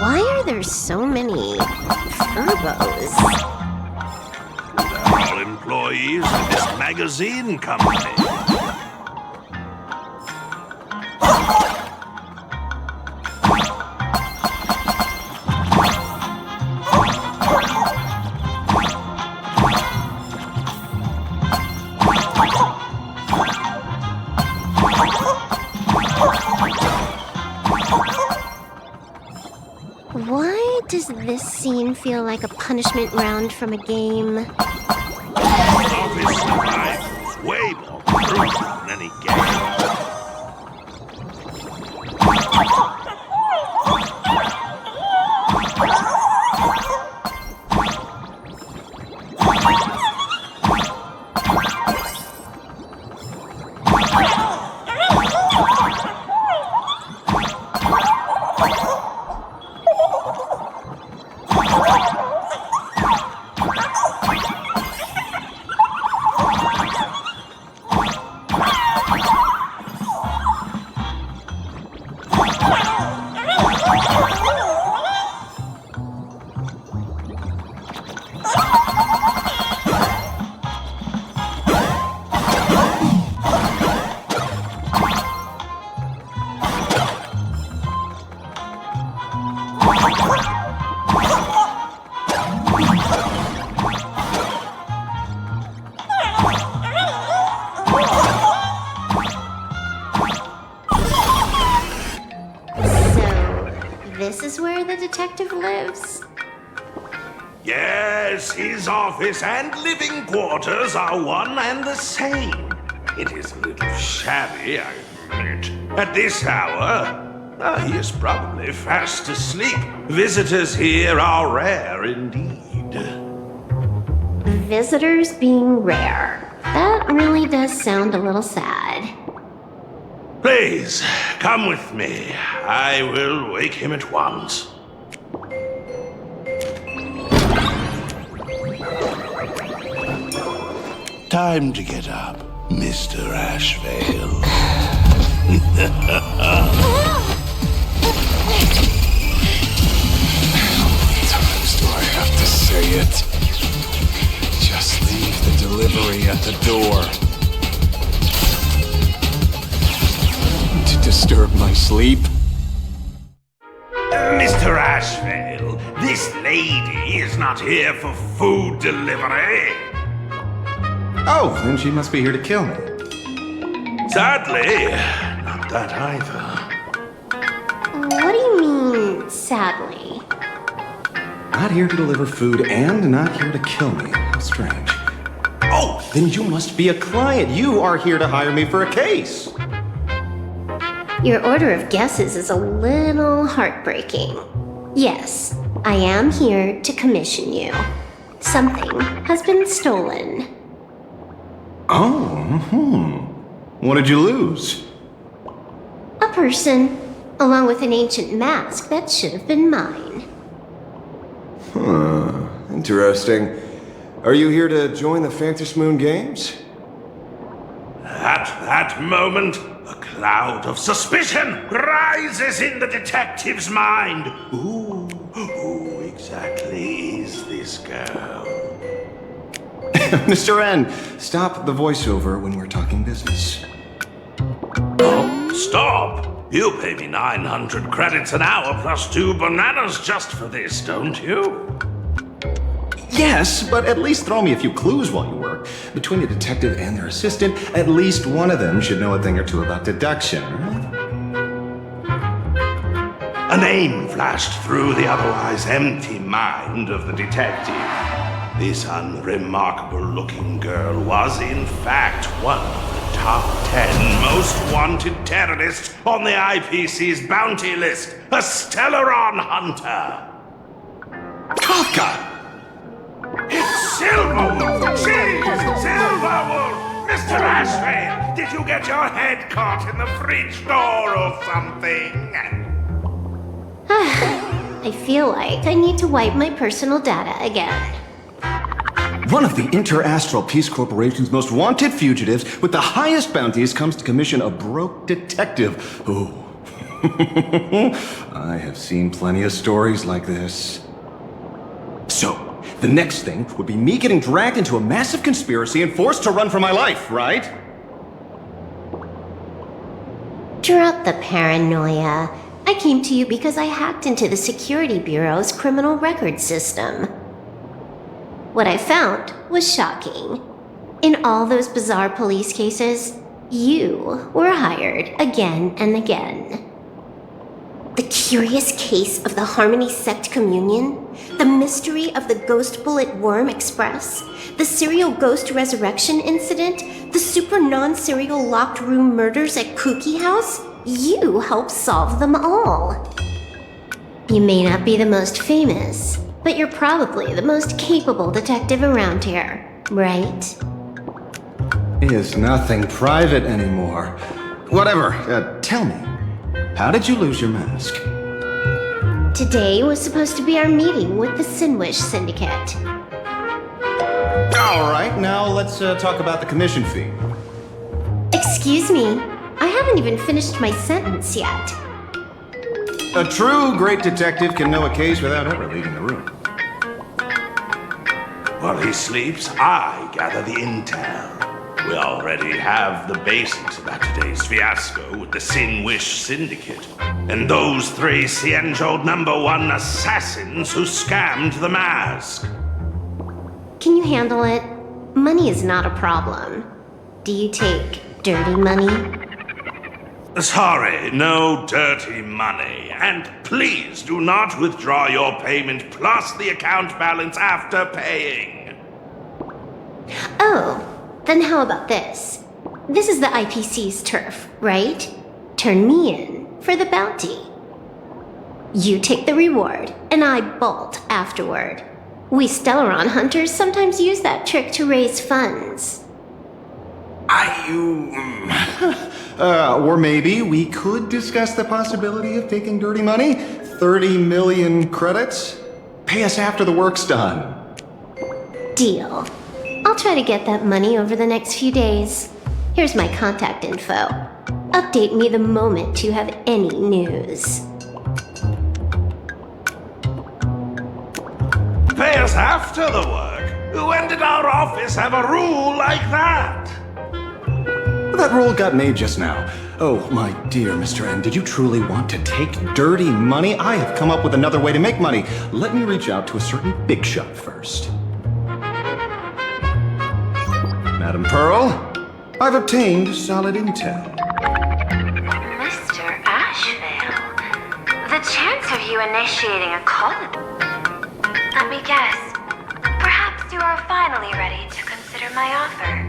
Why are there so many furbos? They're all employees of this magazine company. Why does this scene feel like a punishment round from a game? Office survivors way more brutal than any game. This is where the detective lives? Yes, his office and living quarters are one and the same. It is a little shabby, I admit. At this hour, he is probably fast asleep. Visitors here are rare indeed. Visitors being rare. That really does sound a little sad. Please, come with me. I will wake him at once. Time to get up, Mr. Ashvale. How many times do I have to say it? Just leave the delivery at the door. sleep? Mr. Ashvale, this lady is not here for food delivery. Oh, then she must be here to kill me. Sadly, not that either. What do you mean, sadly? Not here to deliver food and not here to kill me. How strange. Oh, then you must be a client. You are here to hire me for a case. Your order of guesses is a little heartbreaking. Yes, I am here to commission you. Something has been stolen. Oh, What did you lose? A person, along with an ancient mask that should have been mine. Huh. Interesting. Are you here to join the Phantom Moon Games? At that moment, a cloud of suspicion rises in the detective's mind. Who exactly is this girl? Mr. N, stop the voiceover when we're talking business. Oh, stop! You pay me 900 credits an hour plus 2 bananas just for this, don't you? Yes, but at least throw me a few clues while you work. Between a detective and their assistant, at least one of them should know a thing or two about deduction, right? A name flashed through the otherwise empty mind of the detective. This unremarkable-looking girl was, in fact, one of the top 10 most wanted terrorists on the IPC's bounty list, a Stellaron hunter. Kafka! It's Silverwolf! She's Silverwolf! Mr. Ashvale, did you get your head caught in the fridge door or something? I feel like I need to wipe my personal data again. One of the Interastral Peace Corporation's most wanted fugitives with the highest bounties comes to commission a broke detective. Ooh. I have seen plenty of stories like this. So, the next thing would be me getting dragged into a massive conspiracy and forced to run for my life, right? Drop the paranoia. I came to you because I hacked into the Security Bureau's criminal record system. What I found was shocking. In all those bizarre police cases, you were hired again and again. The curious case of the Harmony Sect Communion, the mystery of the Ghost Bullet Worm Express, the serial ghost resurrection incident, the super non-serial locked room murders at Kooky House, you helped solve them all. You may not be the most famous, but you're probably the most capable detective around here, right? Is nothing private anymore. Whatever, tell me, how did you lose your mask? Today was supposed to be our meeting with the Sinwish Syndicate. All right, now let's talk about the commission fee. Excuse me, I haven't even finished my sentence yet. A true great detective can know a case without ever leaving the room. While he sleeps, I gather the intel. We already have the basics about today's fiasco with the Sinwish Syndicate and those 3 Xianzhou #1 assassins who scammed the mask. Can you handle it? Money is not a problem. Do you take dirty money? Sorry, no dirty money. And please do not withdraw your payment plus the account balance after paying. Oh, then how about this? This is the IPC's turf, right? Turn me in for the bounty. You take the reward, and I bolt afterward. We Stellaron hunters sometimes use that trick to raise funds. Or maybe we could discuss the possibility of taking dirty money? 30 million credits? Pay us after the work's done. Deal. I'll try to get that money over the next few days. Here's my contact info. Update me the moment you have any news. Pay us after the work? When did our office have a rule like that? That roll got made just now. Oh, my dear Mr. N, did you truly want to take dirty money? I have come up with another way to make money. Let me reach out to a certain big shot first. Madam Pearl, I've obtained solid intel. Mr. Ashvale, the chance of you initiating a call. Let me guess. Perhaps you are finally ready to consider my offer.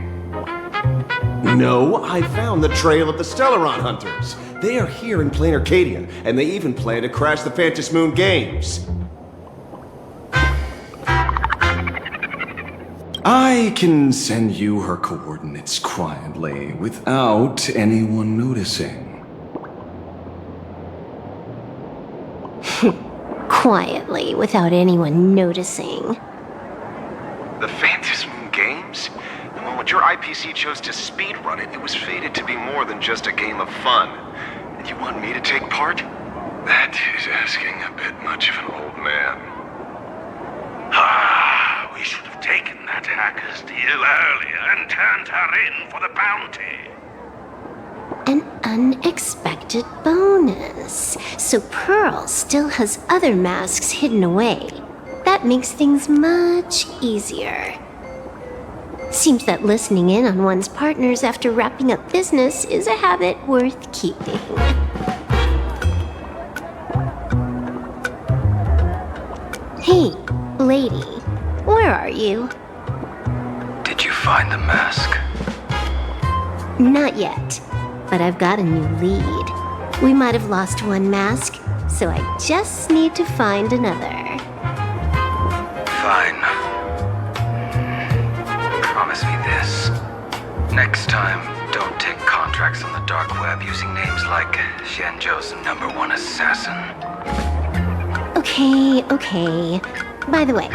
No, I found the trail of the Stellaron Hunters. They are here in Plain Arcadia, and they even plan to crash the Phantom Moon Games. I can send you her coordinates quietly, without anyone noticing. Quietly, without anyone noticing. The Phantom Moon Games? The moment your IPC chose to speedrun it, it was fated to be more than just a game of fun. And you want me to take part? That is asking a bit much of an old man. Ah, we should have taken that hacker's deal earlier and turned her in for the bounty. An unexpected bonus. So Pearl still has other masks hidden away. That makes things much easier. Seems that listening in on one's partners after wrapping up business is a habit worth keeping. Hey, lady, where are you? Did you find the mask? Not yet, but I've got a new lead. We might have lost one mask, so I just need to find another. Fine. Promise me this. Next time, don't take contracts on the dark web using names like Xianzhou's #1 assassin. Okay. By the way,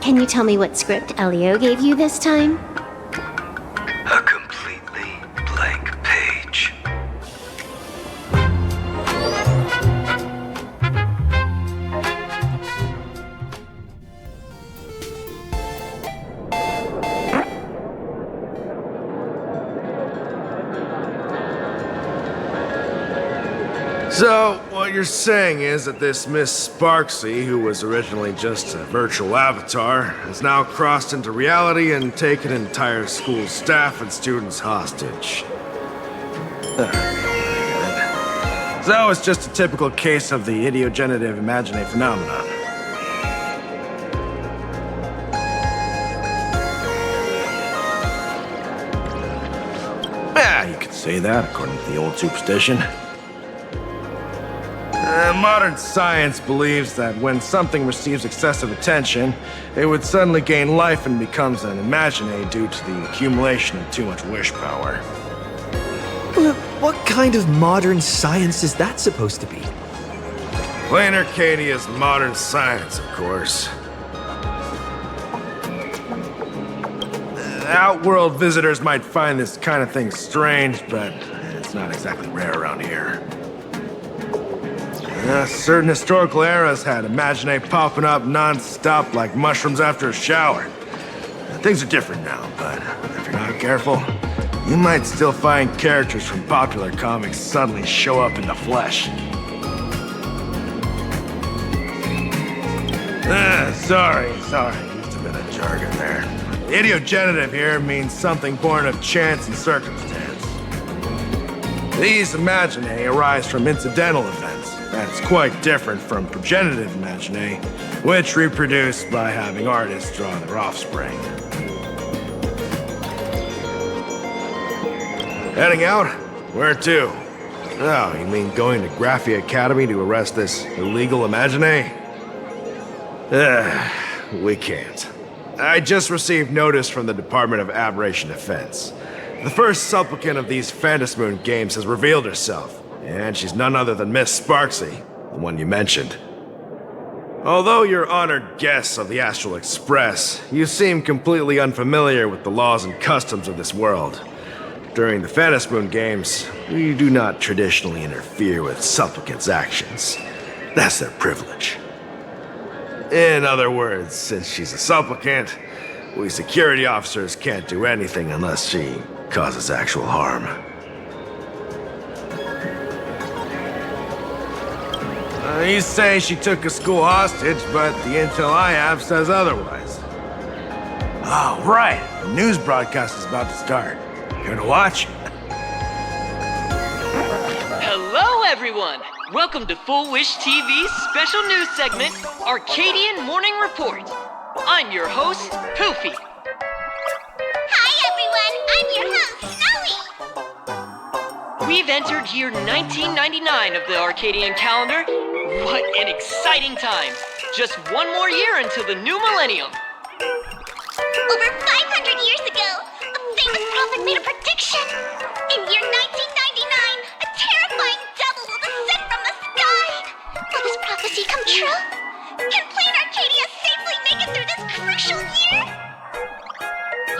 can you tell me what script Elio gave you this time? A completely blank page. So, what you're saying is that this Miss Sparxie, who was originally just a virtual avatar, has now crossed into reality and taken entire school staff and students hostage. So it's just a typical case of the idiogenerative imagine phenomenon. Yeah, you could say that according to the old superstition. Modern science believes that when something receives excessive attention, it would suddenly gain life and becomes an imagine due to the accumulation of too much wish power. What kind of modern science is that supposed to be? Plain Arcadia's modern science, of course. Outworld visitors might find this kind of thing strange, but it's not exactly rare around here. Certain historical eras had imagine popping up non-stop like mushrooms after a shower. Things are different now, but if you're not careful, you might still find characters from popular comics suddenly show up in the flesh. Sorry, used a bit of jargon there. Idiogenerative here means something born of chance and circumstance. These imagine arise from incidental events. That's quite different from progenitive imagine, which reproduce by having artists draw their offspring. Heading out? Where to? Oh, you mean going to Graphia Academy to arrest this illegal imagine? We can't. I just received notice from the Department of Aberration Defense. The first supplicant of these Phantom Moon Games has revealed herself. And she's none other than Miss Sparxie, the one you mentioned. Although you're honored guests of the Astral Express, you seem completely unfamiliar with the laws and customs of this world. During the Phantom Moon Games, we do not traditionally interfere with supplicants' actions. That's their privilege. In other words, since she's a supplicant, we security officers can't do anything unless she causes actual harm. He's saying she took a school hostage, but the intel I have says otherwise. Oh, right. The news broadcast is about to start. Here to watch? Hello, everyone! Welcome to Full Wish TV's special news segment, Arcadian Morning Report. I'm your host, Poofy. Hi, everyone! I'm your host, Snowy! We've entered year 1999 of the Arcadian calendar. What an exciting time! Just one more year until the new millennium. Over 500 years ago, a famous prophet made a prediction. In year 1999, a terrifying devil will descend from the sky. Will this prophecy come true? Can Plain Arcadia safely make it through this crucial year?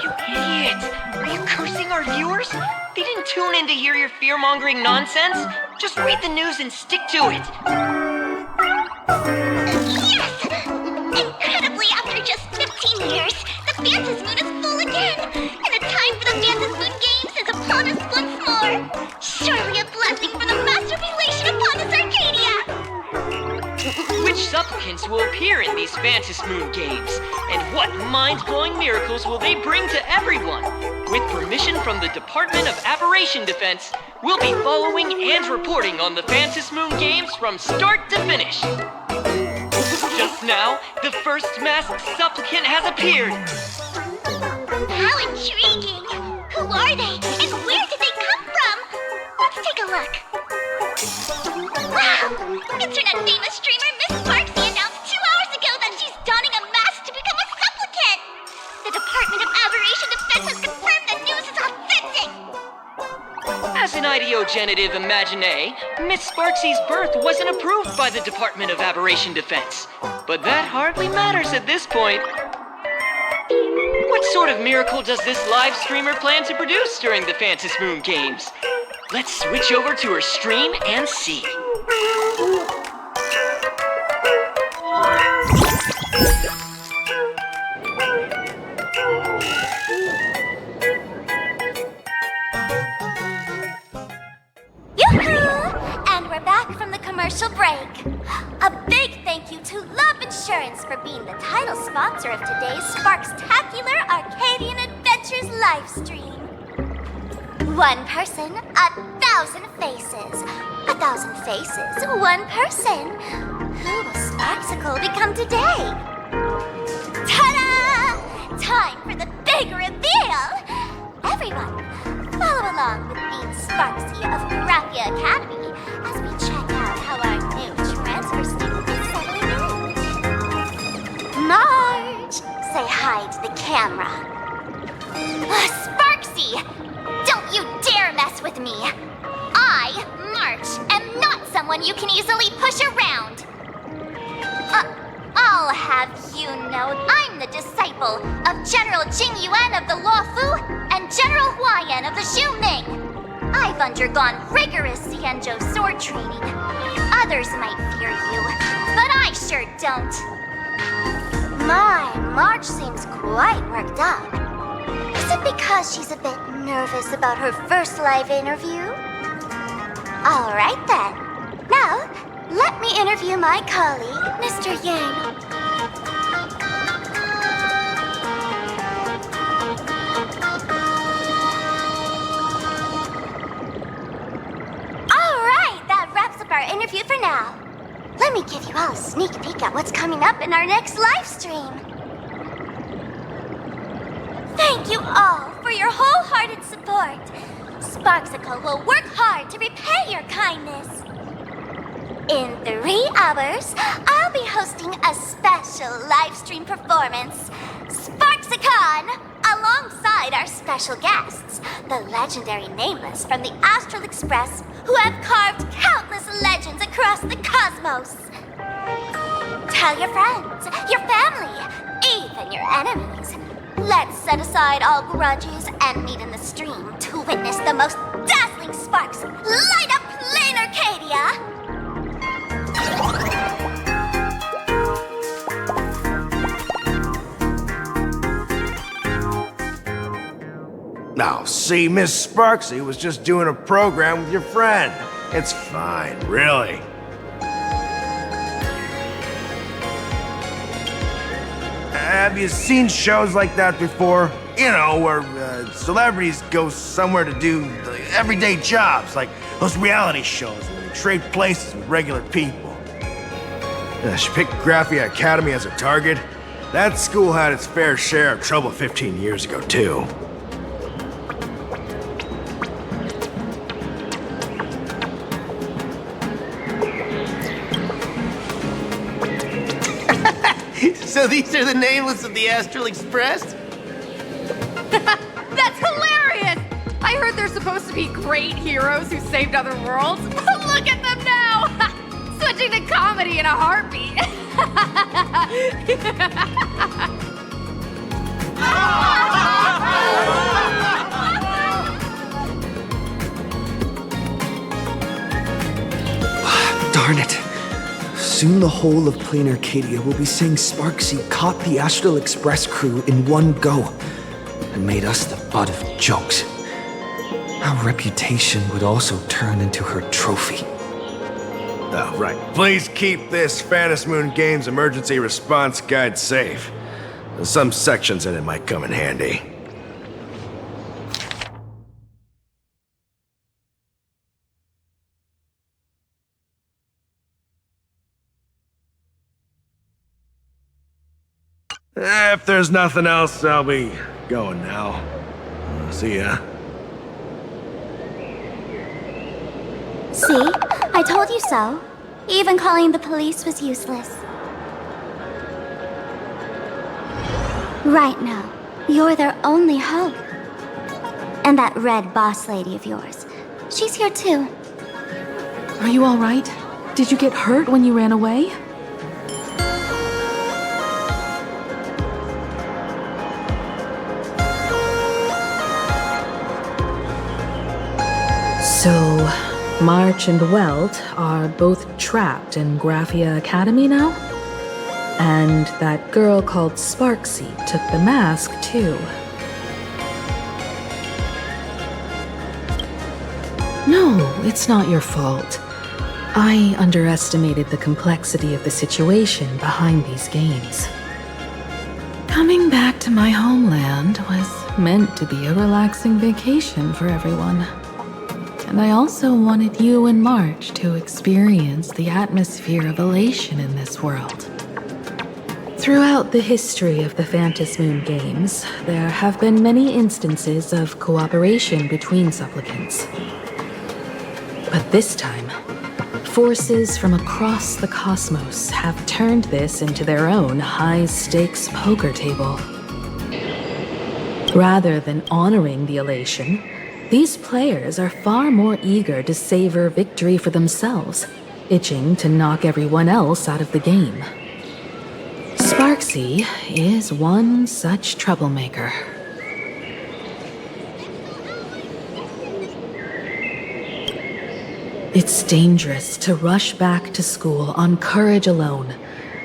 You idiot! Are you cursing our viewers? They didn't tune in to hear your fear-mongering nonsense. Just read the news and stick to it. Yes! Incredibly, after just 15 years, the Phantasm Moon is full again, and the time for the Phantasm Moon Games is upon us once more. Surely a blessing from the Master Relation upon us, Arcadia! Which supplicants will appear in these Phantasm Moon Games? And what mind-blowing miracles will they bring to everyone? With permission from the Department of Aberration Defense, we'll be following and reporting on the Phantasm Moon Games from start to finish. Just now, the first masked supplicant has appeared. How intriguing! Who are they, and where did they come from? Let's take a look. Wow! Internet famous streamer Miss Sparxie announced 2 hours ago that she's donning a mask to become a supplicant! The Department of Aberration Defense has confirmed the news is authentic! As an ideogenitive imagine, Miss Sparxie's birth wasn't approved by the Department of Aberration Defense. But that hardly matters at this point. What sort of miracle does this live streamer plan to produce during the Phantasm Moon Games? Let's switch over to her stream and see. Yoo-hoo! And we're back from the commercial break. A big thank you to Love Insurance for being the title sponsor of today's Sparkstacular Arcadian Adventures livestream. One person, 1,000 faces. 1,000 faces, one person. Who will Sparksicle become today? Ta-da! Time for the big reveal! Everyone, follow along with Dean Sparxie of Raffia Academy as we check out how our new transfer student is settling in. Marge, say hi to the camera. Sparxie, don't you dare mess with me. I, March, am not someone you can easily push around. I'll have you know I'm the disciple of General Jing Yuan of the Luofu and General Huayan of the Xu Ming. I've undergone rigorous Xianzhou sword training. Others might fear you, but I sure don't. My, March seems quite worked up. Is it because she's a bit nervous about her first live interview? All right then. Now, let me interview my colleague, Mr. Yang. All right, that wraps up our interview for now. Let me give you all a sneak peek at what's coming up in our next live stream. Thank you all for your wholehearted support. Sparksicle will work hard to repay your kindness. In 3 hours, I'll be hosting a special live stream performance, Sparxicon, alongside our special guests, the legendary Nameless from the Astral Express, who have carved countless legends across the cosmos. Tell your friends, your family, even your enemies. Let's set aside all grudges and meet in the stream to witness the most dazzling sparks light up Plain Arcadia! Now, see, Miss Sparxie was just doing a program with your friend. It's fine, really. have you seen shows like that before? You know, where celebrities go somewhere to do everyday jobs, like those reality shows where they trade places with regular people. She picked Graphia Academy as a target. That school had its fair share of trouble 15 years ago, too. So these are the nameless of the Astral Express? That's hilarious! I heard they're supposed to be great heroes who saved other worlds. Look at them now! Switching to comedy in a heartbeat. Darn it. Soon the whole of Plain Arcadia will be saying Sparxie caught the Astral Express crew in one go and made us the butt of jokes. Our reputation would also turn into her trophy. Oh, right. Please keep this Phantom Moon Games emergency response guide safe. Some sections in it might come in handy. If there's nothing else, I'll be going now. See ya. See? I told you so. Even calling the police was useless. Right now, you're their only hope. And that red boss lady of yours. She's here too. Are you all right? Did you get hurt when you ran away? So, March and Welt are both trapped in Graphia Academy now? And that girl called Sparxie took the mask, too. No, it's not your fault. I underestimated the complexity of the situation behind these games. Coming back to my homeland was meant to be a relaxing vacation for everyone. And I also wanted you and March to experience the atmosphere of elation in this world. Throughout the history of the Phantom Moon Games, there have been many instances of cooperation between supplicants. But this time, forces from across the cosmos have turned this into their own high-stakes poker table. Rather than honoring the elation, these players are far more eager to savor victory for themselves, itching to knock everyone else out of the game. Sparxie is one such troublemaker. It's dangerous to rush back to school on courage alone,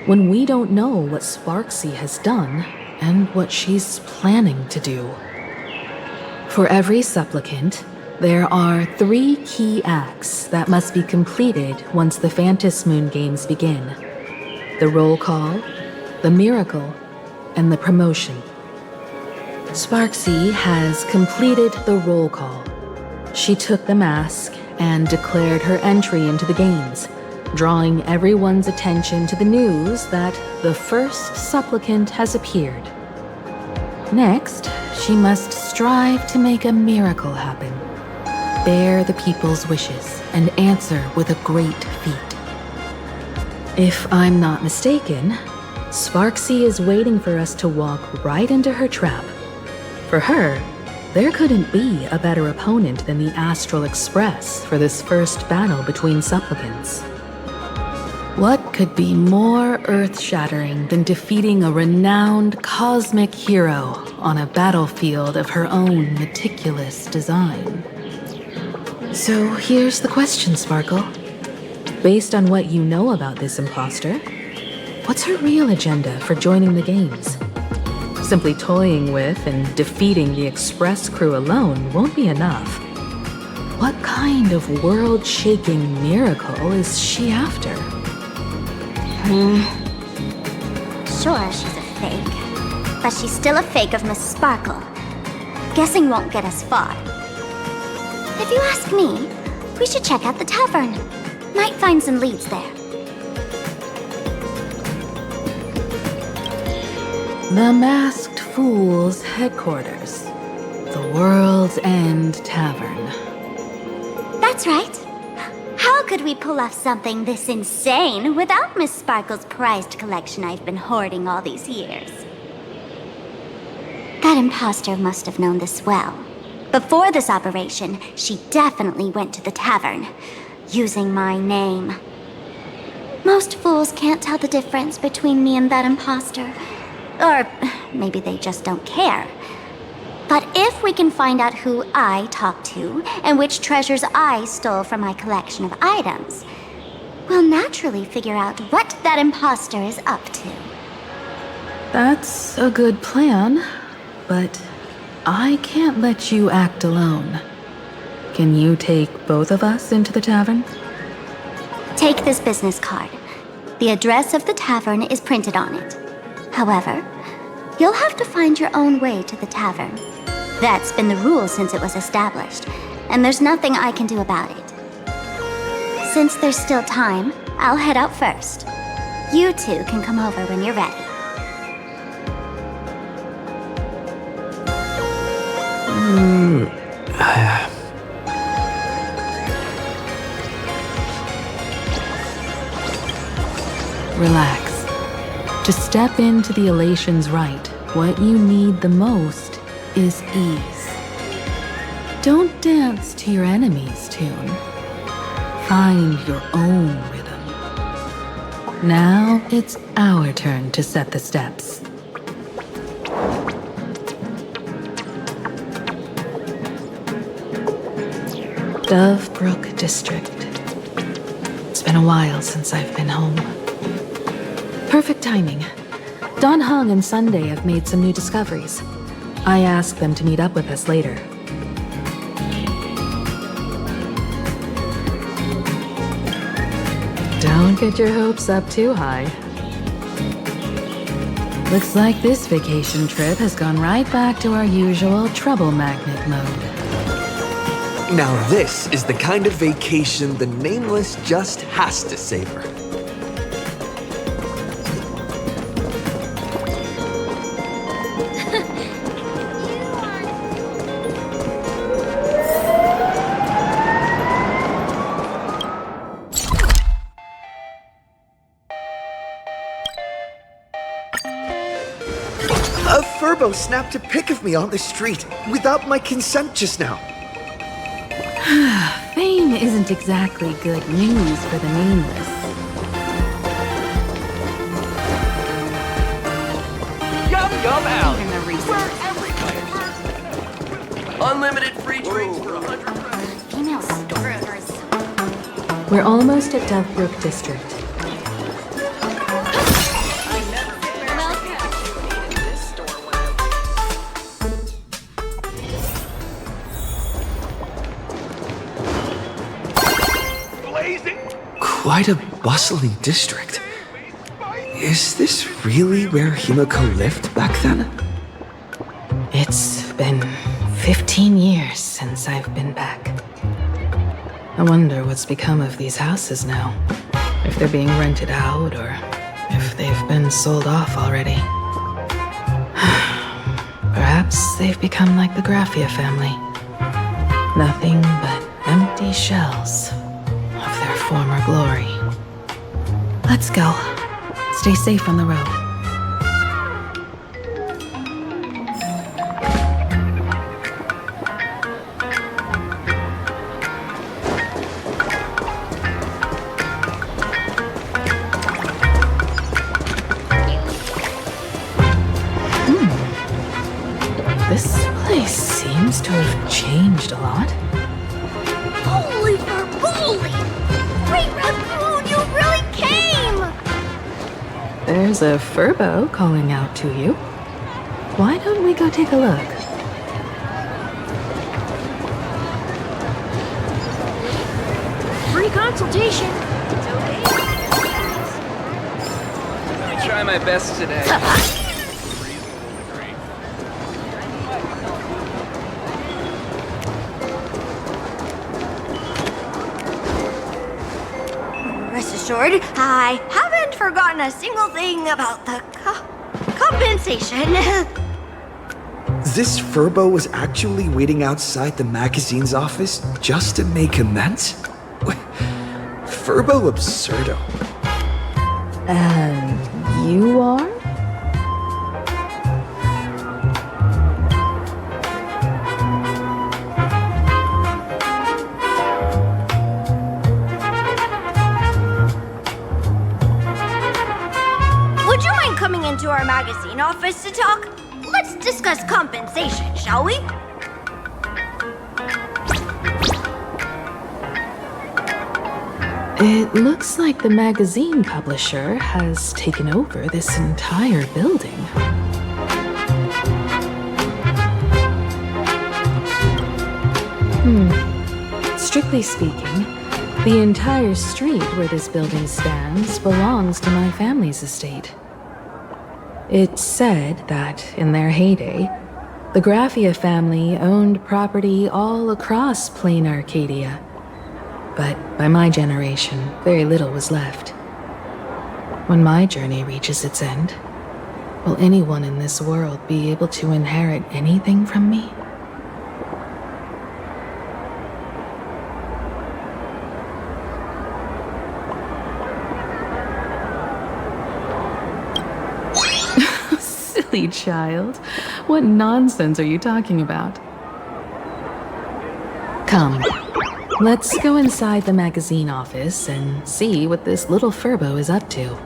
when we don't know what Sparxie has done and what she's planning to do. For every supplicant, there are 3 key acts that must be completed once the Phantom Moon Games begin. The roll call, the miracle, and the promotion. Sparxie has completed the roll call. She took the mask and declared her entry into the games, drawing everyone's attention to the news that the first supplicant has appeared. Next, she must strive to make a miracle happen, bear the people's wishes, and answer with a great feat. If I'm not mistaken, Sparxie is waiting for us to walk right into her trap. For her, there couldn't be a better opponent than the Astral Express for this first battle between supplicants. What could be more earth-shattering than defeating a renowned cosmic hero on a battlefield of her own meticulous design? So here's the question, Sparkle. Based on what you know about this imposter, what's her real agenda for joining the games? Simply toying with and defeating the Express crew alone won't be enough. What kind of world-shaking miracle is she after? Sure, she's a fake. but she's still a fake of Miss Sparkle. Guessing won't get us far. If you ask me, we should check out the tavern. Might find some leads there. The Masked Fool's headquarters. The World's End Tavern. That's right. How could we pull off something this insane without Miss Sparkle's prized collection I've been hoarding all these years? That imposter must have known this well. Before this operation, she definitely went to the tavern, using my name. Most fools can't tell the difference between me and that imposter. Or maybe they just don't care. But if we can find out who I talked to and which treasures I stole from my collection of items, we'll naturally figure out what that imposter is up to. That's a good plan, but I can't let you act alone. Can you take both of us into the tavern? Take this business card. The address of the tavern is printed on it. However, you'll have to find your own way to the tavern. That's been the rule since it was established, and there's nothing I can do about it. Since there's still time, I'll head out first. You two can come over when you're ready. Relax. To step into the elation's right, what you need the most is ease. Don't dance to your enemy's tune. Find your own rhythm. Now it's our turn to set the steps. Dovebrook District. It's been a while since I've been home. Perfect timing. Don Hung and Sunday have made some new discoveries. I asked them to meet up with us later. Don't get your hopes up too high. Looks like this vacation trip has gone right back to our usual trouble magnet mode. Now this is the kind of vacation the Nameless just has to savor. A Furbo snapped a pic of me on the street without my consent just now. Fame isn't exactly good news for the Nameless. Yum Yum Alley. Even the reasons. Where every unlimited free drinks for 100 credits. Female stalkers. We're almost at Dovebrook District. Quite a bustling district. Is this really where Himiko lived back then? It's been 15 years since I've been back. I wonder what's become of these houses now. If they're being rented out or if they've been sold off already. Perhaps they've become like the Graffia family. Nothing but empty shells of their former glory. Let's go. Stay safe on the road. This place seems to have changed a lot. Holy Verboly! Great Raccoon, you really came! There's a Furbo calling out to you. Why don't we go take a look? Free consultation. I try my best today. assured, I haven't forgotten a single thing about the compensation. This Furbo was actually waiting outside the magazine's office just to make amends? Furbo absurdo. And you are? Would you mind coming into our magazine office to talk? Let's discuss compensation, shall we? It looks like the magazine publisher has taken over this entire building. Strictly speaking, the entire street where this building stands belongs to my family's estate. It's said that, in their heyday, the Graphia family owned property all across plain Arcadia. But by my generation, very little was left. When my journey reaches its end, will anyone in this world be able to inherit anything from me? Silly child. What nonsense are you talking about? Come, let's go inside the magazine office and see what this little Furbo is up to.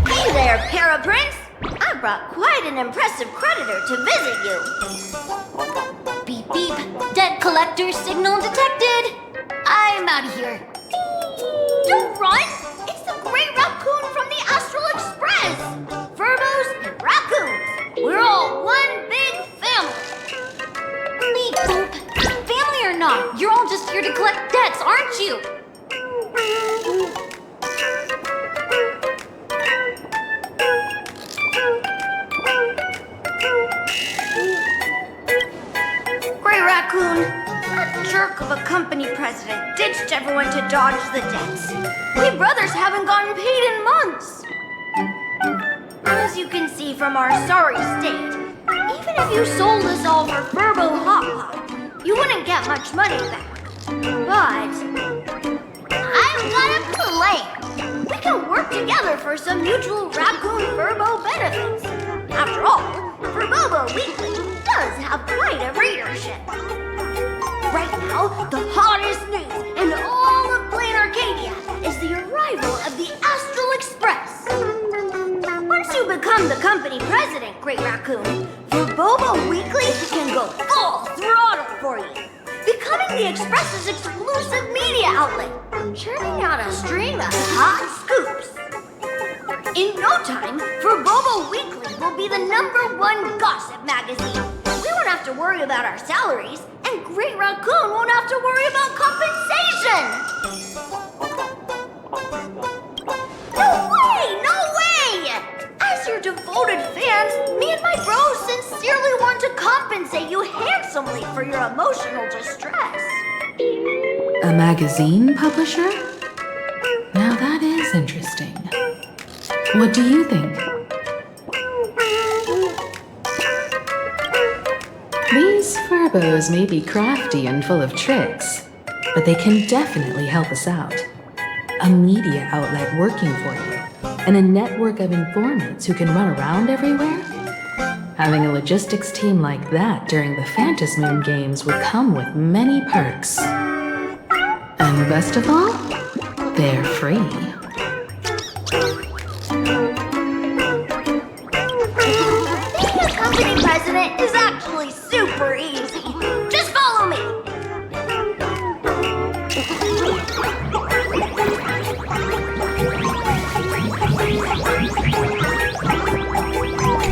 Hey there, Paraprince! I brought quite an impressive creditor to visit you. Beep beep. Debt collector signal detected. I'm out of here. Don't run! It's the Great Raccoon from the Astral Express! Furbos and raccoons! We're all one big family! Beep boop. Family or not, you're all just here to collect debts, aren't you? Great Raccoon, that jerk of a company president ditched everyone to dodge the debts. We brothers haven't gotten paid in months. As you can see from our sorry state, even if you sold us all for Furbo Hot Pot, you wouldn't get much money back. But I've got a plan. We can work together for some mutual Raccoon Furbo benefits. After all, Furbobo Weekly does have quite a readership. Right now, the hottest news in all of Plain Arcadia is the arrival of the Astral Express. Once you become the company president, Great Raccoon, Furbobo Weekly can go full throttle for you, becoming the Express's exclusive media outlet, churning out a string of hot scoops. In no time, Furbobo Weekly will be the #1 gossip magazine. We won't have to worry about our salaries, and Great Raccoon won't have to worry about compensation! No way! No way! As your devoted fans, me and my bros sincerely want to compensate you handsomely for your emotional distress. A magazine publisher? Now that is interesting. What do you think? These Furbos may be crafty and full of tricks, but they can definitely help us out. A media outlet working for you, and a network of informants who can run around everywhere? Having a logistics team like that during the Phantasmoon Games would come with many perks. And best of all, they're free. Being a company president is actually super easy. Just follow me.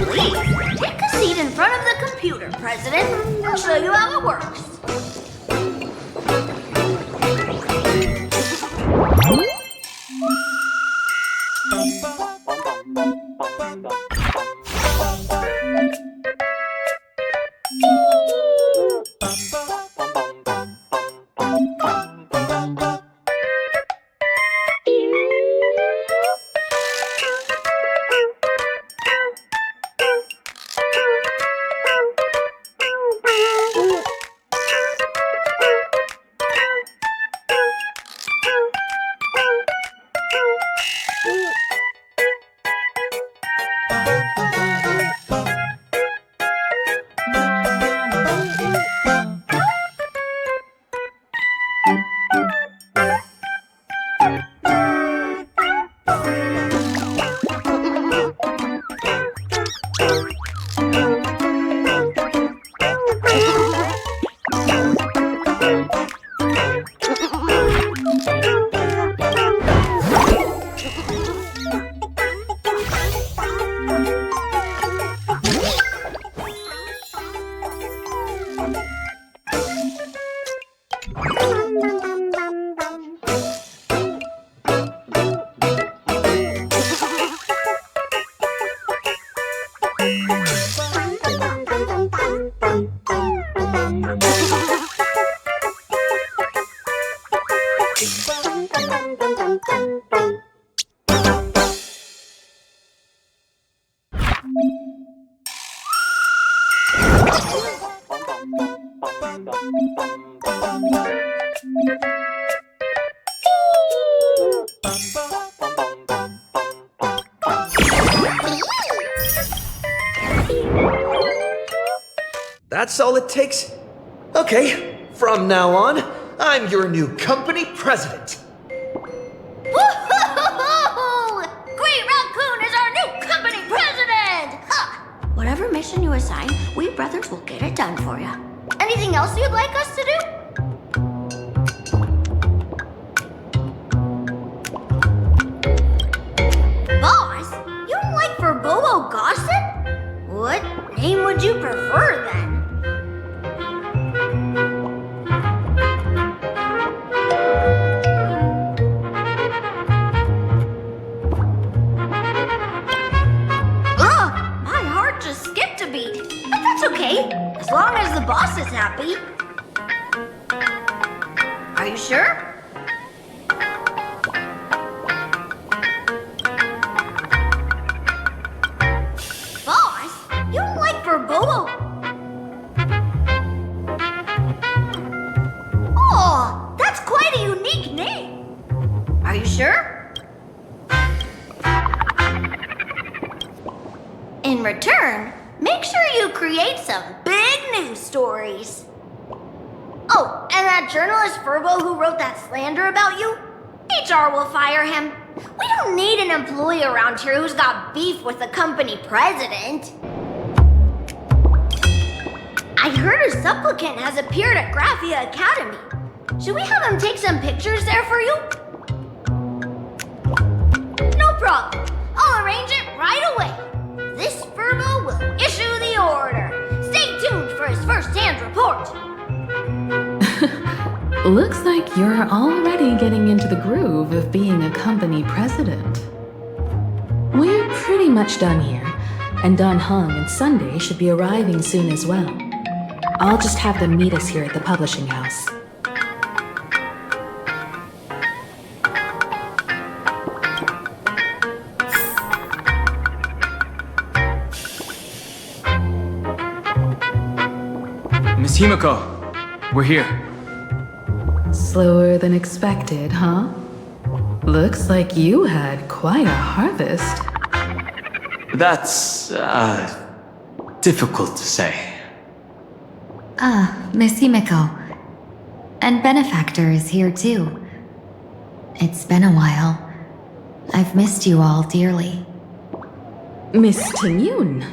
Please, take a seat in front of the computer, President. I'll show you how it works. That's all it takes? Okay, from now on, I'm your new company president. Woo-hoo-hoo-hoo! Great Raccoon is our new company president! Ha! Whatever mission you assign, we brothers will get it done for you. Anything else you'd like us to do? Boss, you don't like Verbobo gossip? What name would you prefer then? Ugh, my heart just skipped a beat. But that's okay, as long as the boss is happy. Are you sure? Boss, you don't like Verbobo? Oh, that's quite a unique name. Are you sure? In return, make sure you create some big news stories. Oh, and that journalist Furbo who wrote that slander about you? HR will fire him. We don't need an employee around here who's got beef with the company president. I heard a supplicant has appeared at Graphia Academy. Should we have him take some pictures there for you? No problem. I'll arrange it right away. This Furbo will issue the order. Stay tuned for his first-hand report. Looks like you're already getting into the groove of being a company president. We're pretty much done here, and Dun Hung and Sunday should be arriving soon as well. I'll just have them meet us here at the publishing house. Miss Himiko, we're here. Slower than expected, huh? Looks like you had quite a harvest. That's, difficult to say. Miss Himiko. And Benefactor is here too. It's been a while. I've missed you all dearly. Miss Tenyun,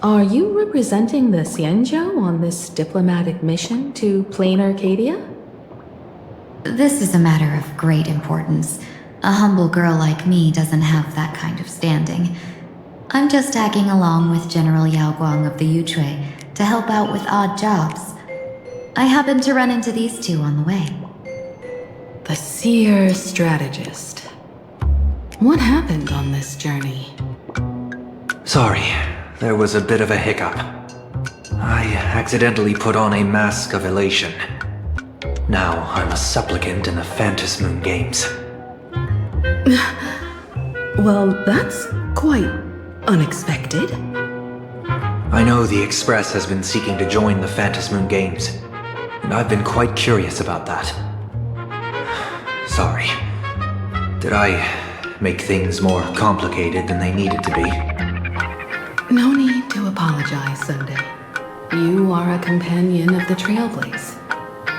are you representing the Xianzhou on this diplomatic mission to Plain Arcadia? This is a matter of great importance. A humble girl like me doesn't have that kind of standing. I'm just tagging along with General Yao Guang of the Yuchui to help out with odd jobs. I happened to run into these two on the way. The Seer Strategist. What happened on this journey? Sorry, there was a bit of a hiccup. I accidentally put on a mask of elation. Now I'm a supplicant in the Phantasmoon Games. Well, that's quite unexpected. I know the Express has been seeking to join the Phantasmoon Games, and I've been quite curious about that. Sorry. Did I make things more complicated than they needed to be? No need to apologize, Sunday. You are a companion of the Trailblazer.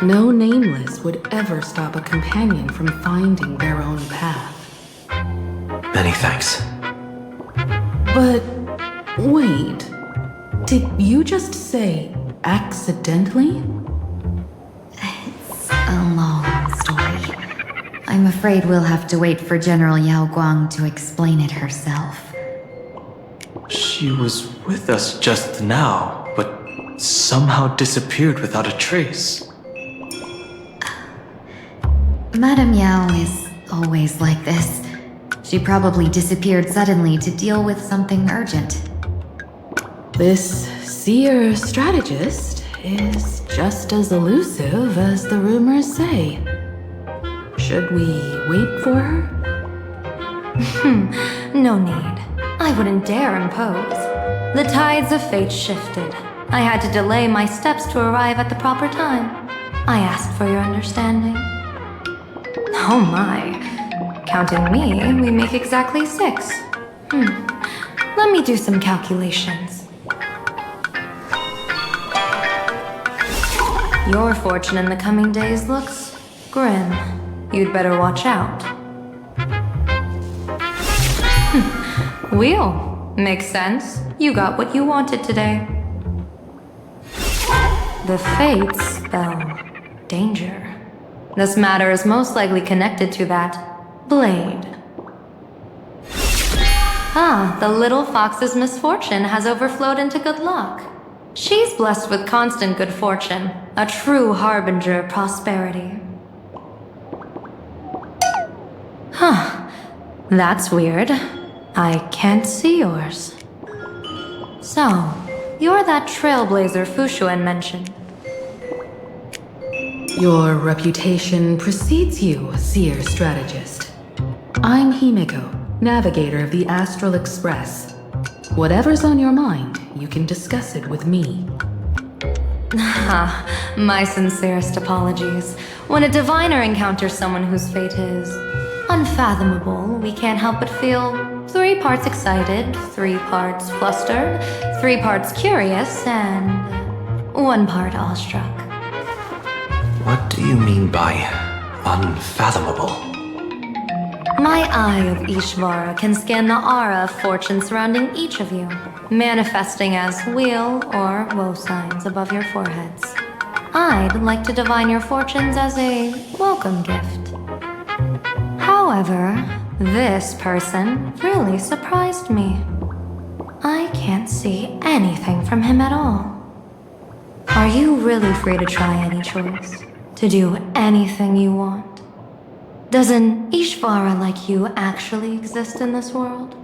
No nameless would ever stop a companion from finding their own path. Many thanks. But wait, did you just say accidentally? It's a long story. I'm afraid we'll have to wait for General Yao Guang to explain it herself. She was with us just now, but somehow disappeared without a trace. Madame Yao is always like this. She probably disappeared suddenly to deal with something urgent. This Seer Strategist is just as elusive as the rumors say. Should we wait for her? No need. I wouldn't dare impose. The tides of fate shifted. I had to delay my steps to arrive at the proper time. I asked for your understanding. Oh my. Counting me, we make exactly 6. Let me do some calculations. Your fortune in the coming days looks grim. You'd better watch out. Wheel. Makes sense. You got what you wanted today. The fates spell danger. This matter is most likely connected to that blade. The little fox's misfortune has overflowed into good luck. She's blessed with constant good fortune, a true harbinger of prosperity. That's weird. I can't see yours. So, you're that Trailblazer Fushuan mentioned. Your reputation precedes you, Seer Strategist. I'm Himiko, navigator of the Astral Express. Whatever's on your mind, you can discuss it with me. My sincerest apologies. When a diviner encounters someone whose fate is unfathomable, we can't help but feel 3 parts excited, 3 parts flustered, 3 parts curious, and 1 part awestruck. What do you mean by unfathomable? My eye of Ishvara can scan the aura of fortune surrounding each of you, manifesting as wheel or woe signs above your foreheads. I'd like to divine your fortunes as a welcome gift. However, this person really surprised me. I can't see anything from him at all. Are you really free to try any choice? To do anything you want? Does an Ishvara like you actually exist in this world?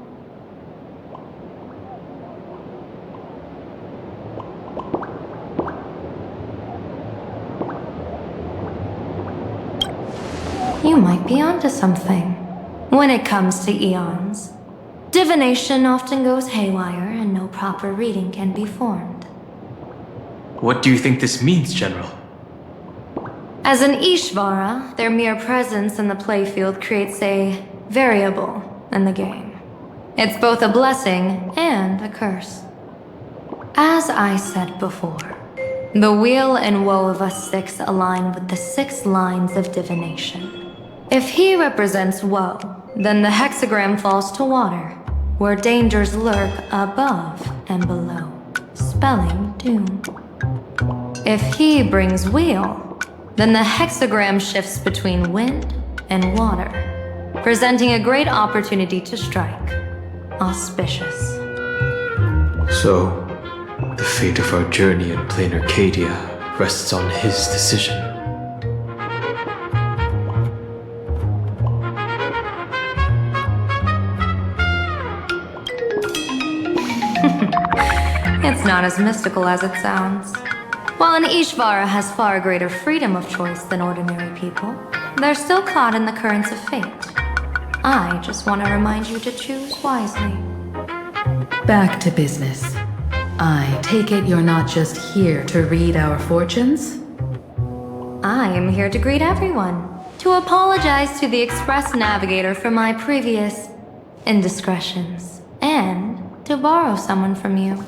You might be onto something. When it comes to eons, divination often goes haywire and no proper reading can be formed. What do you think this means, General? As an Ishvara, their mere presence in the playfield creates a variable in the game. It's both a blessing and a curse. As I said before, the wheel and woe of us 6 align with the 6 lines of divination. If he represents woe, then the hexagram falls to water, where dangers lurk above and below, spelling doom. If he brings wheel, then the hexagram shifts between wind and water, presenting a great opportunity to strike. Auspicious. So, the fate of our journey in plain Arcadia rests on his decision. It's not as mystical as it sounds. While an Ishvara has far greater freedom of choice than ordinary people, they're still caught in the currents of fate. I just want to remind you to choose wisely. Back to business. I take it you're not just here to read our fortunes? I am here to greet everyone, to apologize to the Express Navigator for my previous indiscretions, and to borrow someone from you.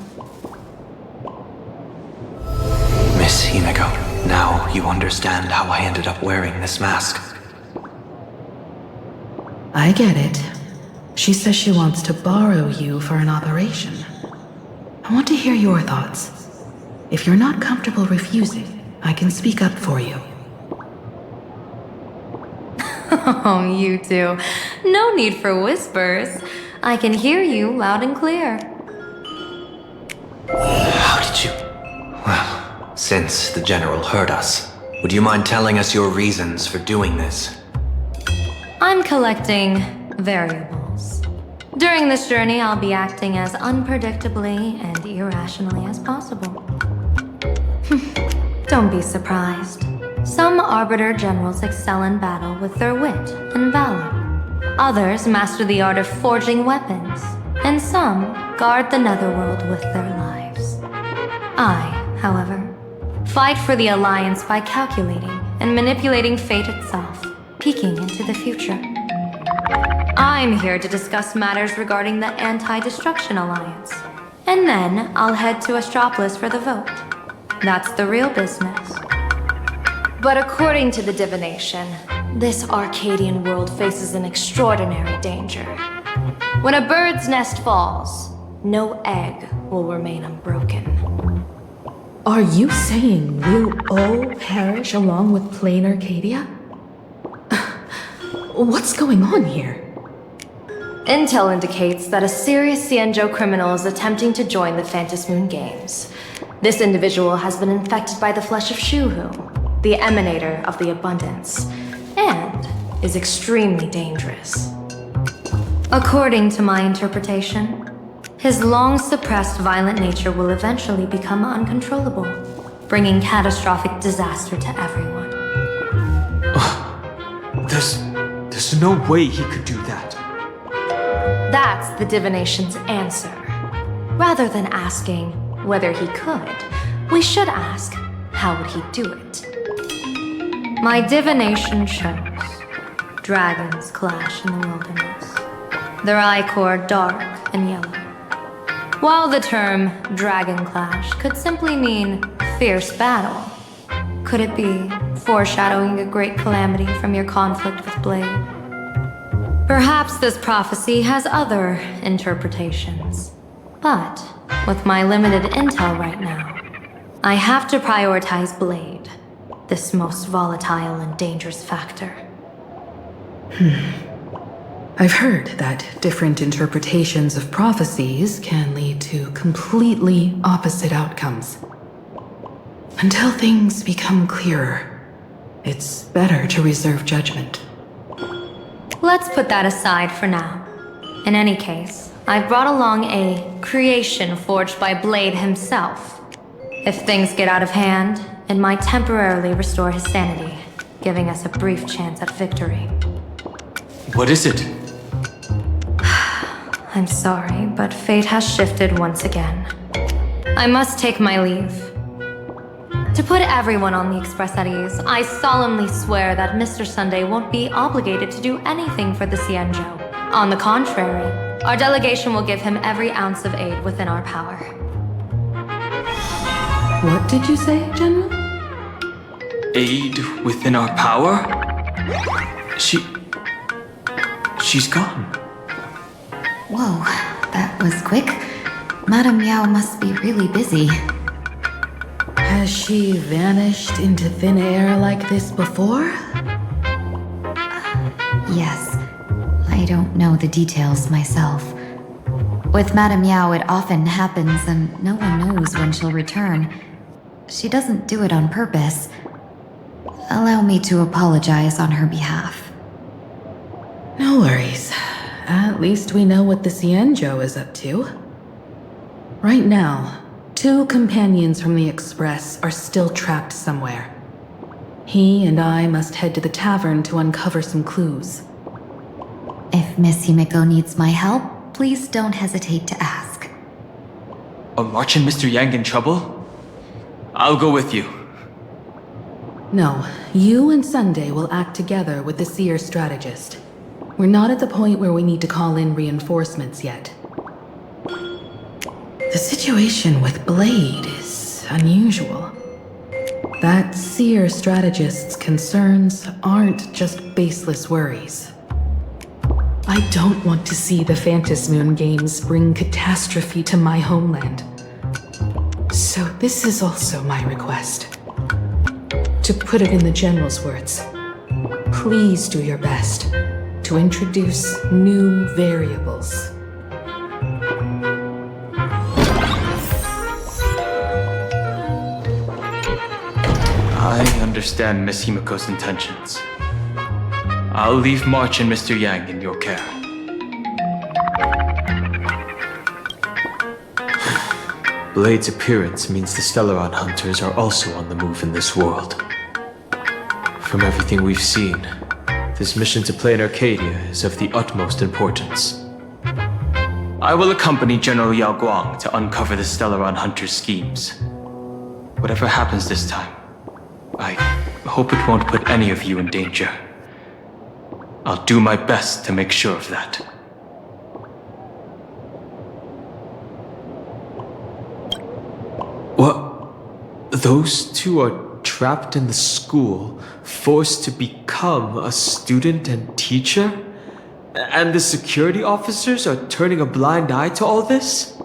Miss Himiko, now you understand how I ended up wearing this mask. I get it. She says she wants to borrow you for an operation. I want to hear your thoughts. If you're not comfortable refusing, I can speak up for you. Oh, you two. No need for whispers. I can hear you loud and clear. How did you... Well, since the General heard us, would you mind telling us your reasons for doing this? I'm collecting variables. During this journey, I'll be acting as unpredictably and irrationally as possible. Don't be surprised. Some Arbiter generals excel in battle with their wit and valor. Others master the art of forging weapons, and some guard the netherworld with their lives. I, however, fight for the Alliance by calculating and manipulating fate itself, peeking into the future. I'm here to discuss matters regarding the Anti-Destruction Alliance, and then I'll head to Astropolis for the vote. That's the real business. But according to the divination, this Arcadian world faces an extraordinary danger. When a bird's nest falls, no egg will remain unbroken. Are you saying we'll all perish along with plain Arcadia? What's going on here? Intel indicates that a serious Xianzhou criminal is attempting to join the Phantom Moon Games. This individual has been infected by the flesh of Shuhu, the emanator of the abundance, and is extremely dangerous. According to my interpretation, his long-suppressed violent nature will eventually become uncontrollable, bringing catastrophic disaster to everyone. There's no way he could do that. That's the divination's answer. Rather than asking whether he could, we should ask, how would he do it? My divination shows dragons clash in the wilderness, their ichor dark and yellow. While the term dragon clash could simply mean fierce battle, could it be foreshadowing a great calamity from your conflict with Blade? Perhaps this prophecy has other interpretations. But with my limited intel right now, I have to prioritize Blade, this most volatile and dangerous factor. I've heard that different interpretations of prophecies can lead to completely opposite outcomes. Until things become clearer, it's better to reserve judgment. Let's put that aside for now. In any case, I've brought along a creation forged by Blade himself. If things get out of hand, it might temporarily restore his sanity, giving us a brief chance at victory. What is it? I'm sorry, but fate has shifted once again. I must take my leave. To put everyone on the Express at ease, I solemnly swear that Mr. Sunday won't be obligated to do anything for the Xianzhou. On the contrary, our delegation will give him every ounce of aid within our power. What did you say, General? Aid within our power? She's gone. Whoa, that was quick. Madame Yao must be really busy. Has she vanished into thin air like this before? Yes. I don't know the details myself. With Madame Yao, it often happens and no one knows when she'll return. She doesn't do it on purpose. Allow me to apologize on her behalf. No worries. At least we know what the Xianzhou is up to. Right now, 2 companions from the Express are still trapped somewhere. He and I must head to the tavern to uncover some clues. If Miss Himiko needs my help, please don't hesitate to ask. Are March and Mr. Yang in trouble? I'll go with you. No, you and Sunday will act together with the Seer strategist. We're not at the point where we need to call in reinforcements yet. The situation with Blade is unusual. That Seer strategist's concerns aren't just baseless worries. I don't want to see the Phantom Moon Games bring catastrophe to my homeland. So this is also my request. To put it in the General's words, please do your best to introduce new variables. I understand Miss Himiko's intentions. I'll leave March and Mr. Yang in your care. Blade's appearance means the Stellaron hunters are also on the move in this world. From everything we've seen, this mission to Plain Arcadia is of the utmost importance. I will accompany General Yao Guang to uncover the Stellaron Hunter's schemes. Whatever happens this time, I hope it won't put any of you in danger. I'll do my best to make sure of that. What? Those two are trapped in the school, forced to become a student and teacher? And the security officers are turning a blind eye to all this?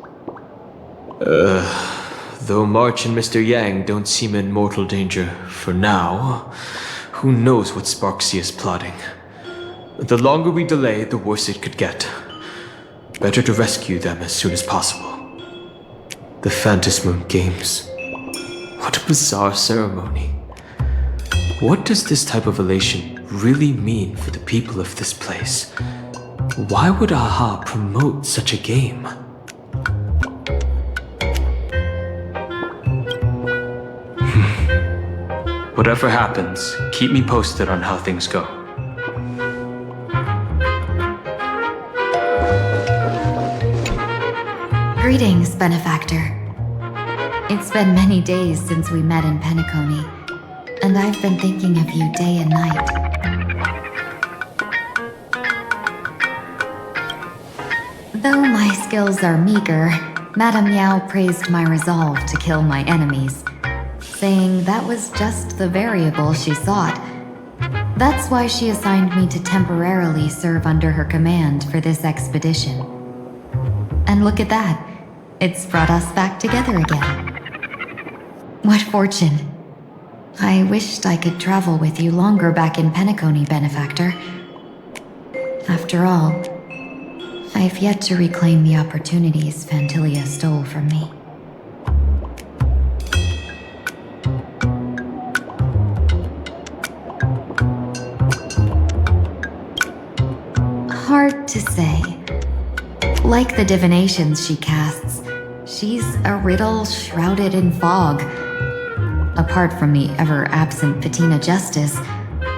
Though March and Mr. Yang don't seem in mortal danger for now, who knows what Sparxie is plotting. The longer we delay, the worse it could get. Better to rescue them as soon as possible. The Phantasmoon Games. What a bizarre ceremony. What does this type of elation really mean for the people of this place? Why would AHA promote such a game? Whatever happens, keep me posted on how things go. Greetings, Benefactor. It's been many days since we met in Penacony, and I've been thinking of you day and night. Though my skills are meager, Madame Yao praised my resolve to kill my enemies, saying that was just the variable she sought. That's why she assigned me to temporarily serve under her command for this expedition. And look at that, it's brought us back together again. What fortune. I wished I could travel with you longer back in Penacony, Benefactor. After all, I've yet to reclaim the opportunities Phantilia stole from me. Hard to say. Like the divinations she casts, she's a riddle shrouded in fog. Apart from the ever-absent Patina Justice,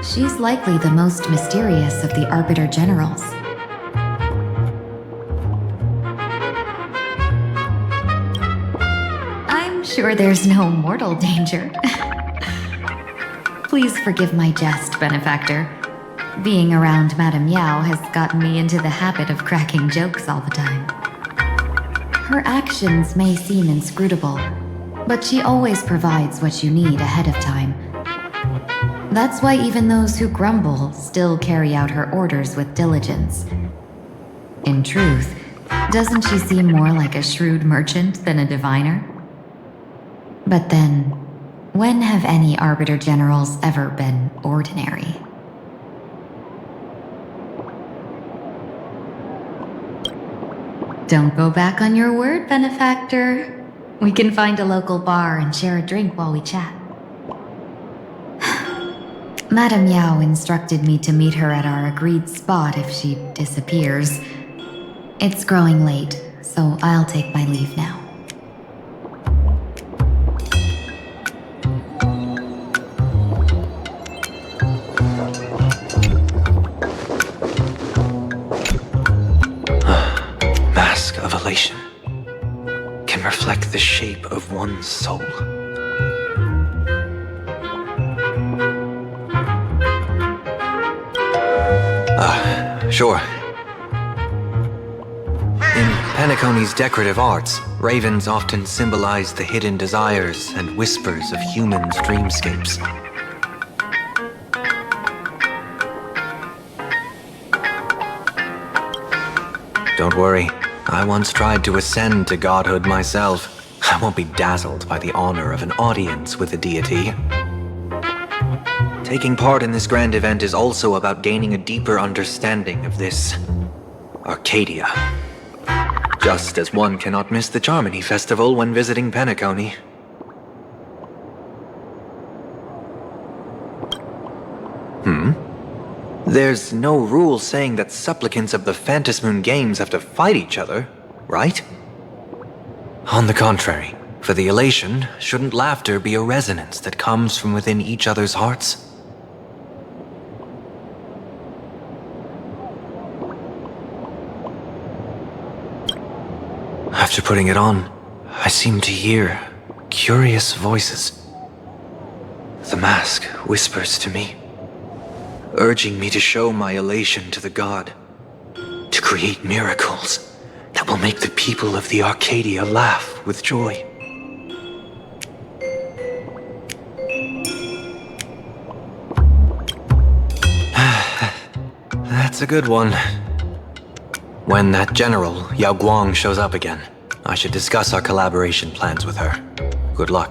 she's likely the most mysterious of the Arbiter Generals. I'm sure there's no mortal danger. Please forgive my jest, Benefactor. Being around Madame Yao has gotten me into the habit of cracking jokes all the time. Her actions may seem inscrutable, but she always provides what you need ahead of time. That's why even those who grumble still carry out her orders with diligence. In truth, doesn't she seem more like a shrewd merchant than a diviner? But then, when have any Arbiter Generals ever been ordinary? Don't go back on your word, Benefactor. We can find a local bar and share a drink while we chat. Madame Yao instructed me to meet her at our agreed spot if she disappears. It's growing late, so I'll take my leave now. Mask of elation can reflect the shape of one's soul. Sure. In Penacony's decorative arts, ravens often symbolize the hidden desires and whispers of humans' dreamscapes. Don't worry, I once tried to ascend to godhood myself. I won't be dazzled by the honor of an audience with a deity. Taking part in this grand event is also about gaining a deeper understanding of this Arcadia. Just as one cannot miss the Charmony Festival when visiting Penacony. There's no rule saying that supplicants of the Phantasmoon Games have to fight each other, right? On the contrary, for the elation, shouldn't laughter be a resonance that comes from within each other's hearts? After putting it on, I seemed to hear curious voices. The mask whispers to me, urging me to show my elation to the god, to create miracles that will make the people of the Arcadia laugh with joy. That's a good one. When that general, Guang, shows up again, I should discuss our collaboration plans with her. Good luck.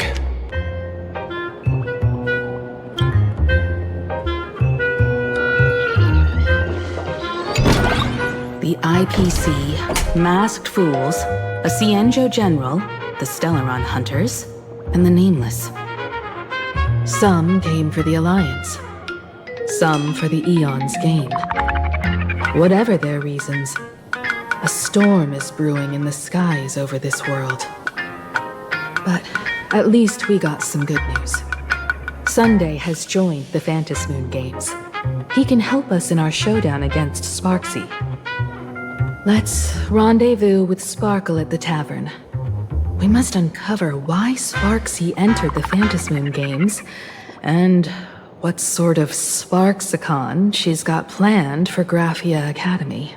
The IPC, Masked Fools, a Xianzhou General, the Stellaron Hunters, and the Nameless. Some came for the Alliance. Some for the Eon's game. Whatever their reasons, a storm is brewing in the skies over this world. But at least we got some good news. Sunday has joined the Phantom Moon Games. He can help us in our showdown against Sparxie. Let's rendezvous with Sparkle at the tavern. We must uncover why Sparxie entered the Phantom Moon Games, and what sort of Sparxicon she's got planned for Graphia Academy.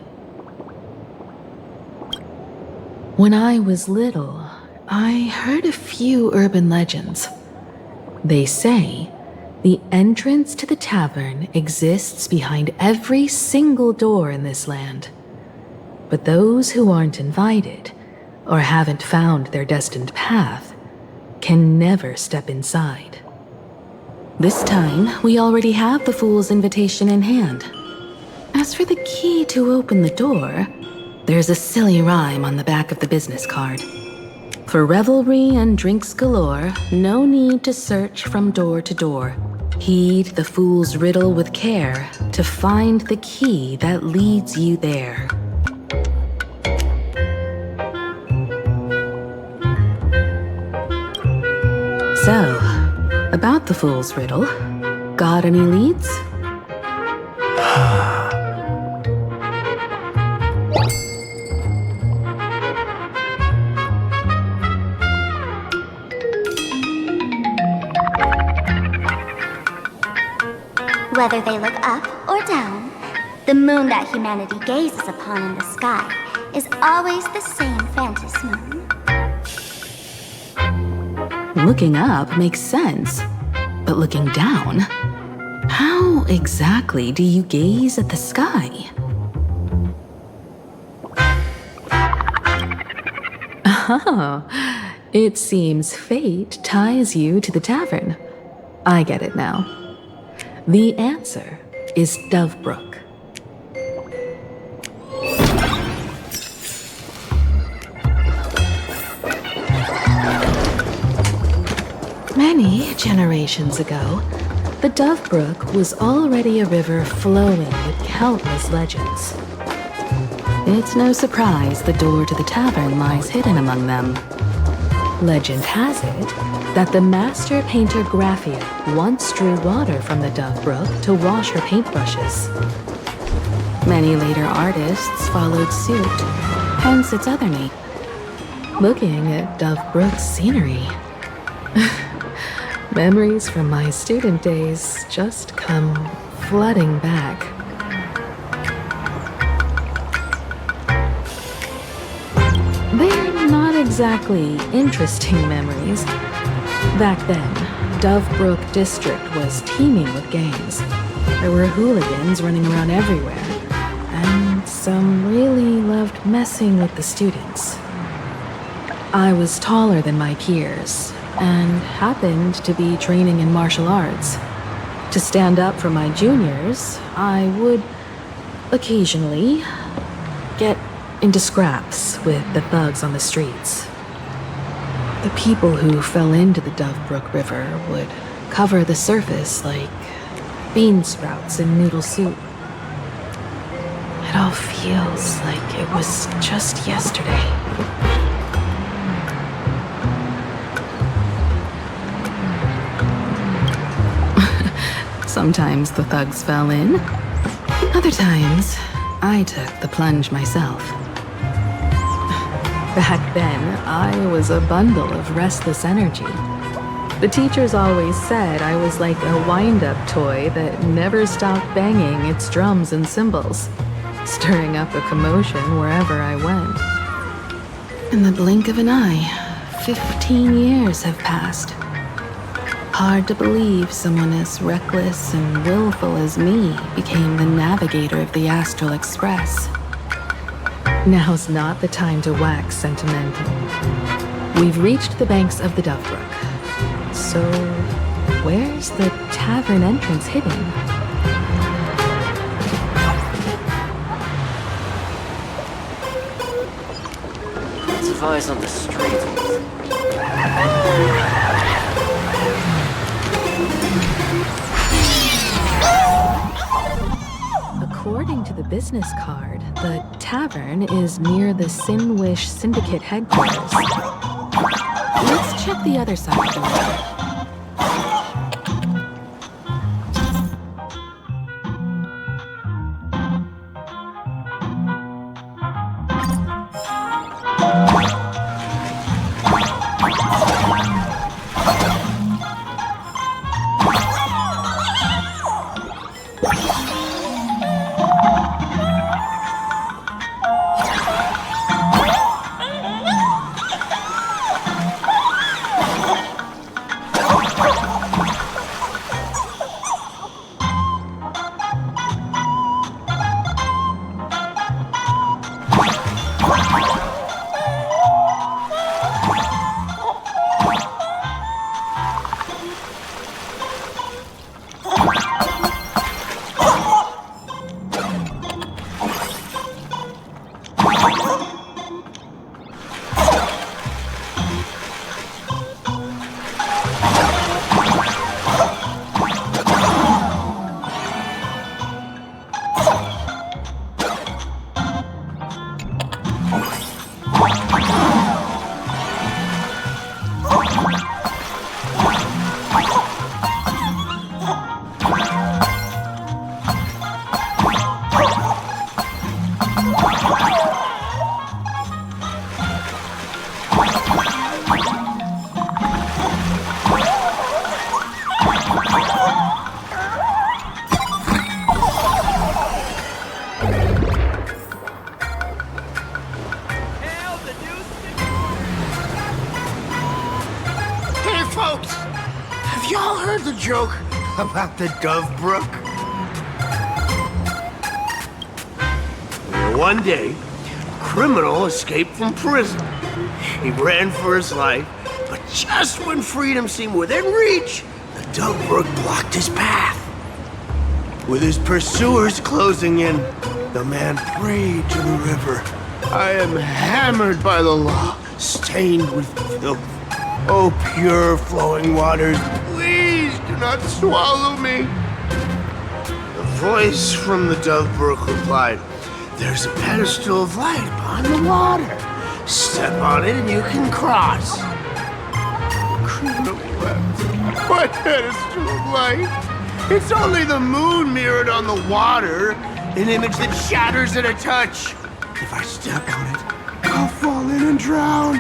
When I was little, I heard a few urban legends. They say the entrance to the tavern exists behind every single door in this land. But those who aren't invited, or haven't found their destined path, can never step inside. This time, we already have the Fool's invitation in hand. As for the key to open the door, there's a silly rhyme on the back of the business card. For revelry and drinks galore, no need to search from door to door. Heed the fool's riddle with care to find the key that leads you there. So, about the fool's riddle, got any leads? Whether they look up or down, the moon that humanity gazes upon in the sky is always the same Phantom Moon. Looking up makes sense, but looking down? How exactly do you gaze at the sky? Oh, it seems fate ties you to the tavern. I get it now. The answer is Dovebrook. Many generations ago, the Dovebrook was already a river flowing with countless legends. It's no surprise the door to the tavern lies hidden among them. Legend has it that the master painter Graphia once drew water from the Dovebrook to wash her paintbrushes. Many later artists followed suit, hence its other name. Looking at Dovebrook's scenery, memories from my student days just come flooding back. They're not exactly interesting memories. Back then, Dovebrook District was teeming with gangs. There were hooligans running around everywhere, and some really loved messing with the students. I was taller than my peers, and happened to be training in martial arts. To stand up for my juniors, I would occasionally get into scraps with the thugs on the streets. The people who fell into the Dovebrook River would cover the surface like bean sprouts in noodle soup. It all feels like it was just yesterday. Sometimes the thugs fell in. Other times, I took the plunge myself. Back then, I was a bundle of restless energy. The teachers always said I was like a wind-up toy that never stopped banging its drums and cymbals, stirring up a commotion wherever I went. In the blink of an eye, 15 years have passed. Hard to believe someone as reckless and willful as me became the navigator of the Astral Express. Now's not the time to wax sentimental. We've reached the banks of the Dove Brook. So, where's the tavern entrance hidden? Lots of eyes on the street. According to the business card, the tavern is near the Sinwish Syndicate headquarters. Let's check the other side of the road. Joke about the Dove Brook? One day, a criminal escaped from prison. He ran for his life, but just when freedom seemed within reach, the Dove Brook blocked his path. With his pursuers closing in, the man prayed to the river. I am hammered by the law, stained with filth. Oh, pure flowing waters, please do not swallow me. The voice from the Dove Brook replied, there's a pedestal of light upon the water. Step on it and you can cross. The criminal wept. What pedestal of light? It's only the moon mirrored on the water, an image that shatters at a touch. If I step on it, I'll fall in and drown.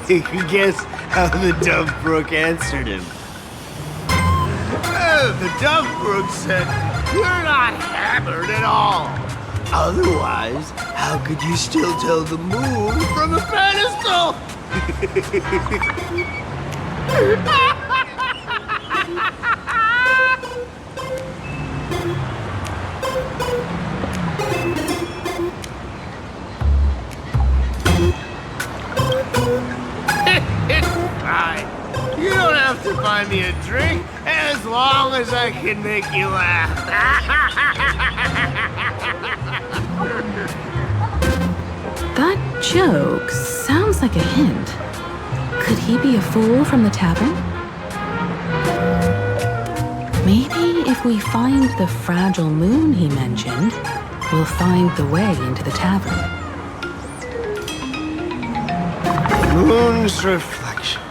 You can guess how the Dove Brook answered him. The Dove Brook said, you're not hammered at all. Otherwise, how could you still tell the moon from a pedestal? It's fine. You don't have to buy me a drink as long as I can make you laugh. That joke sounds like a hint. Could he be a fool from the tavern? Maybe if we find the fragile moon he mentioned, we'll find the way into the tavern. Moon's reflection.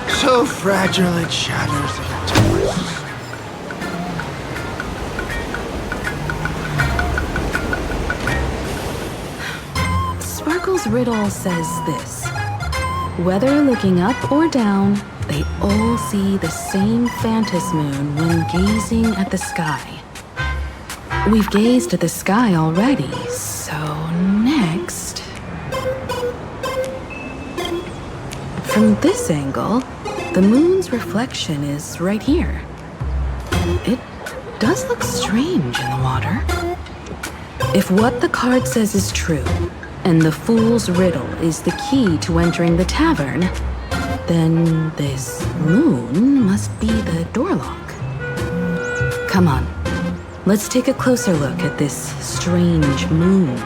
So fragile it shatters at a touch. fool's riddle says this. Whether looking up or down, they all see the same phantasm moon when gazing at the sky. We've gazed at the sky already, so next... From this angle, the moon's reflection is right here. It does look strange in the water. If what the card says is true, and the fool's riddle is the key to entering the tavern, then this moon must be the door lock. Come on, let's take a closer look at this strange moon.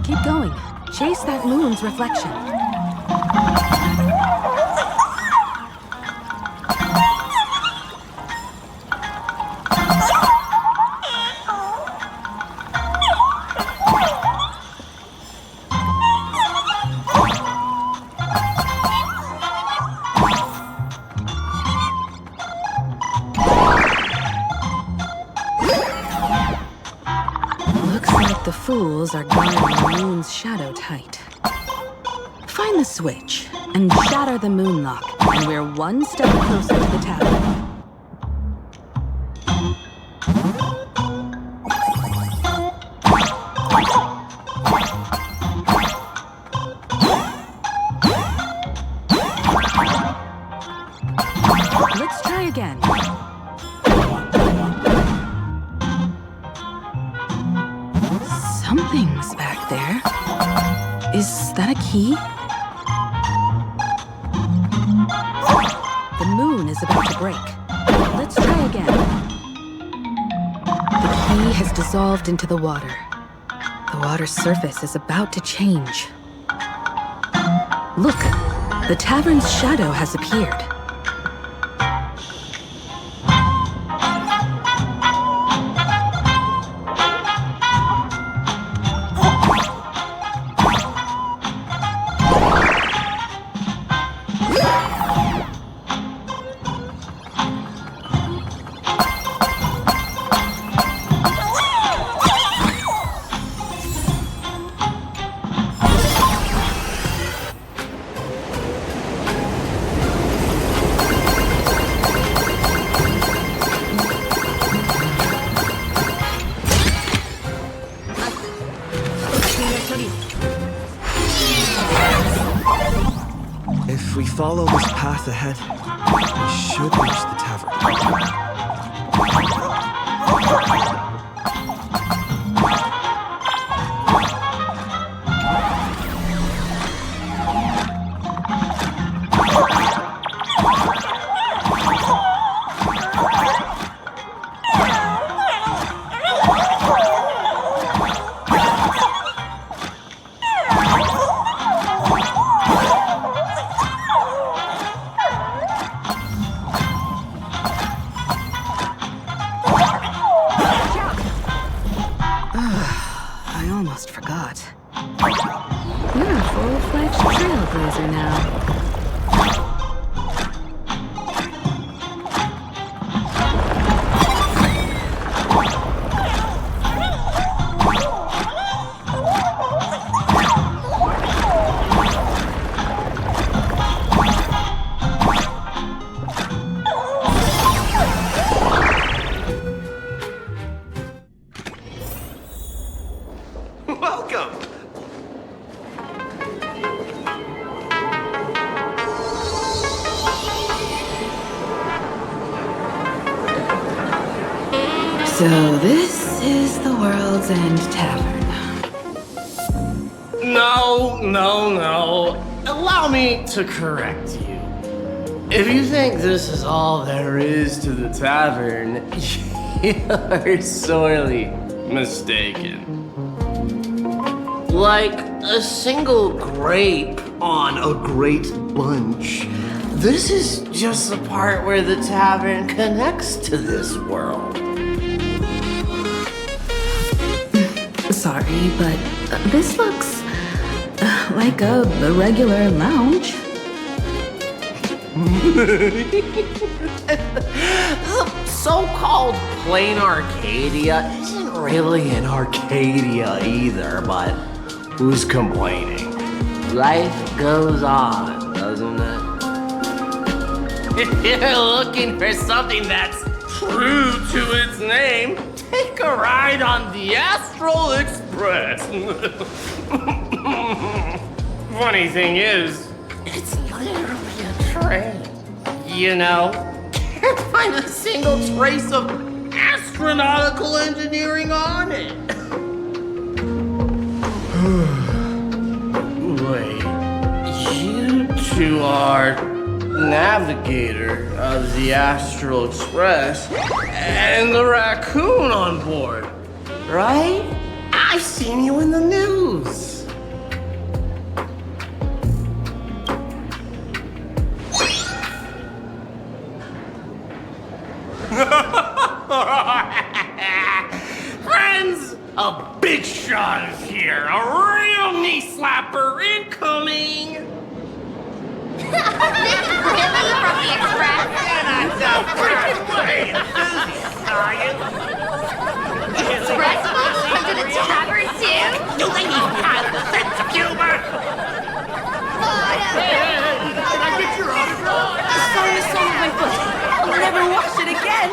Keep going. Chase that moon's reflection. The fools are guarding the moon's shadow tight. Find the switch and shatter the moon lock, and we're one step closer to the tavern. Let's try again. Something's back there. Is that a key? The moon is about to break. Let's try again. The key has dissolved into the water. The water's surface is about to change. Look, the tavern's shadow has appeared. If we follow this path ahead, we should reach the tavern. I almost forgot. You're a full-fledged Trailblazer now. Welcome! So this is the World's End Tavern. No. Allow me to correct you. If you think this is all there is to the tavern, you're sorely mistaken. Like a single grape on a great bunch, this is just the part where the tavern connects to this world. Sorry, but this looks like a regular lounge. The so-called plain Arcadia isn't really an Arcadia either, but who's complaining? Life goes on, doesn't it? If you're looking for something that's true to its name, take a ride on the Astral Express. Funny thing is, it's literally a train. You know, can't find a single trace of astronautical engineering on it. Wait, you two are navigator of the Astral Express and the raccoon on board, right? I've seen you in the news. Friends, a big shot is here. A real knee slapper incoming. Really? From the Express? You're not so freaking way enthusiast, are you? Express comes to the tavern too? Do they even have the sense of humor? Can I get your autograph? Sorry, I saw my foot. I'll never wash it again.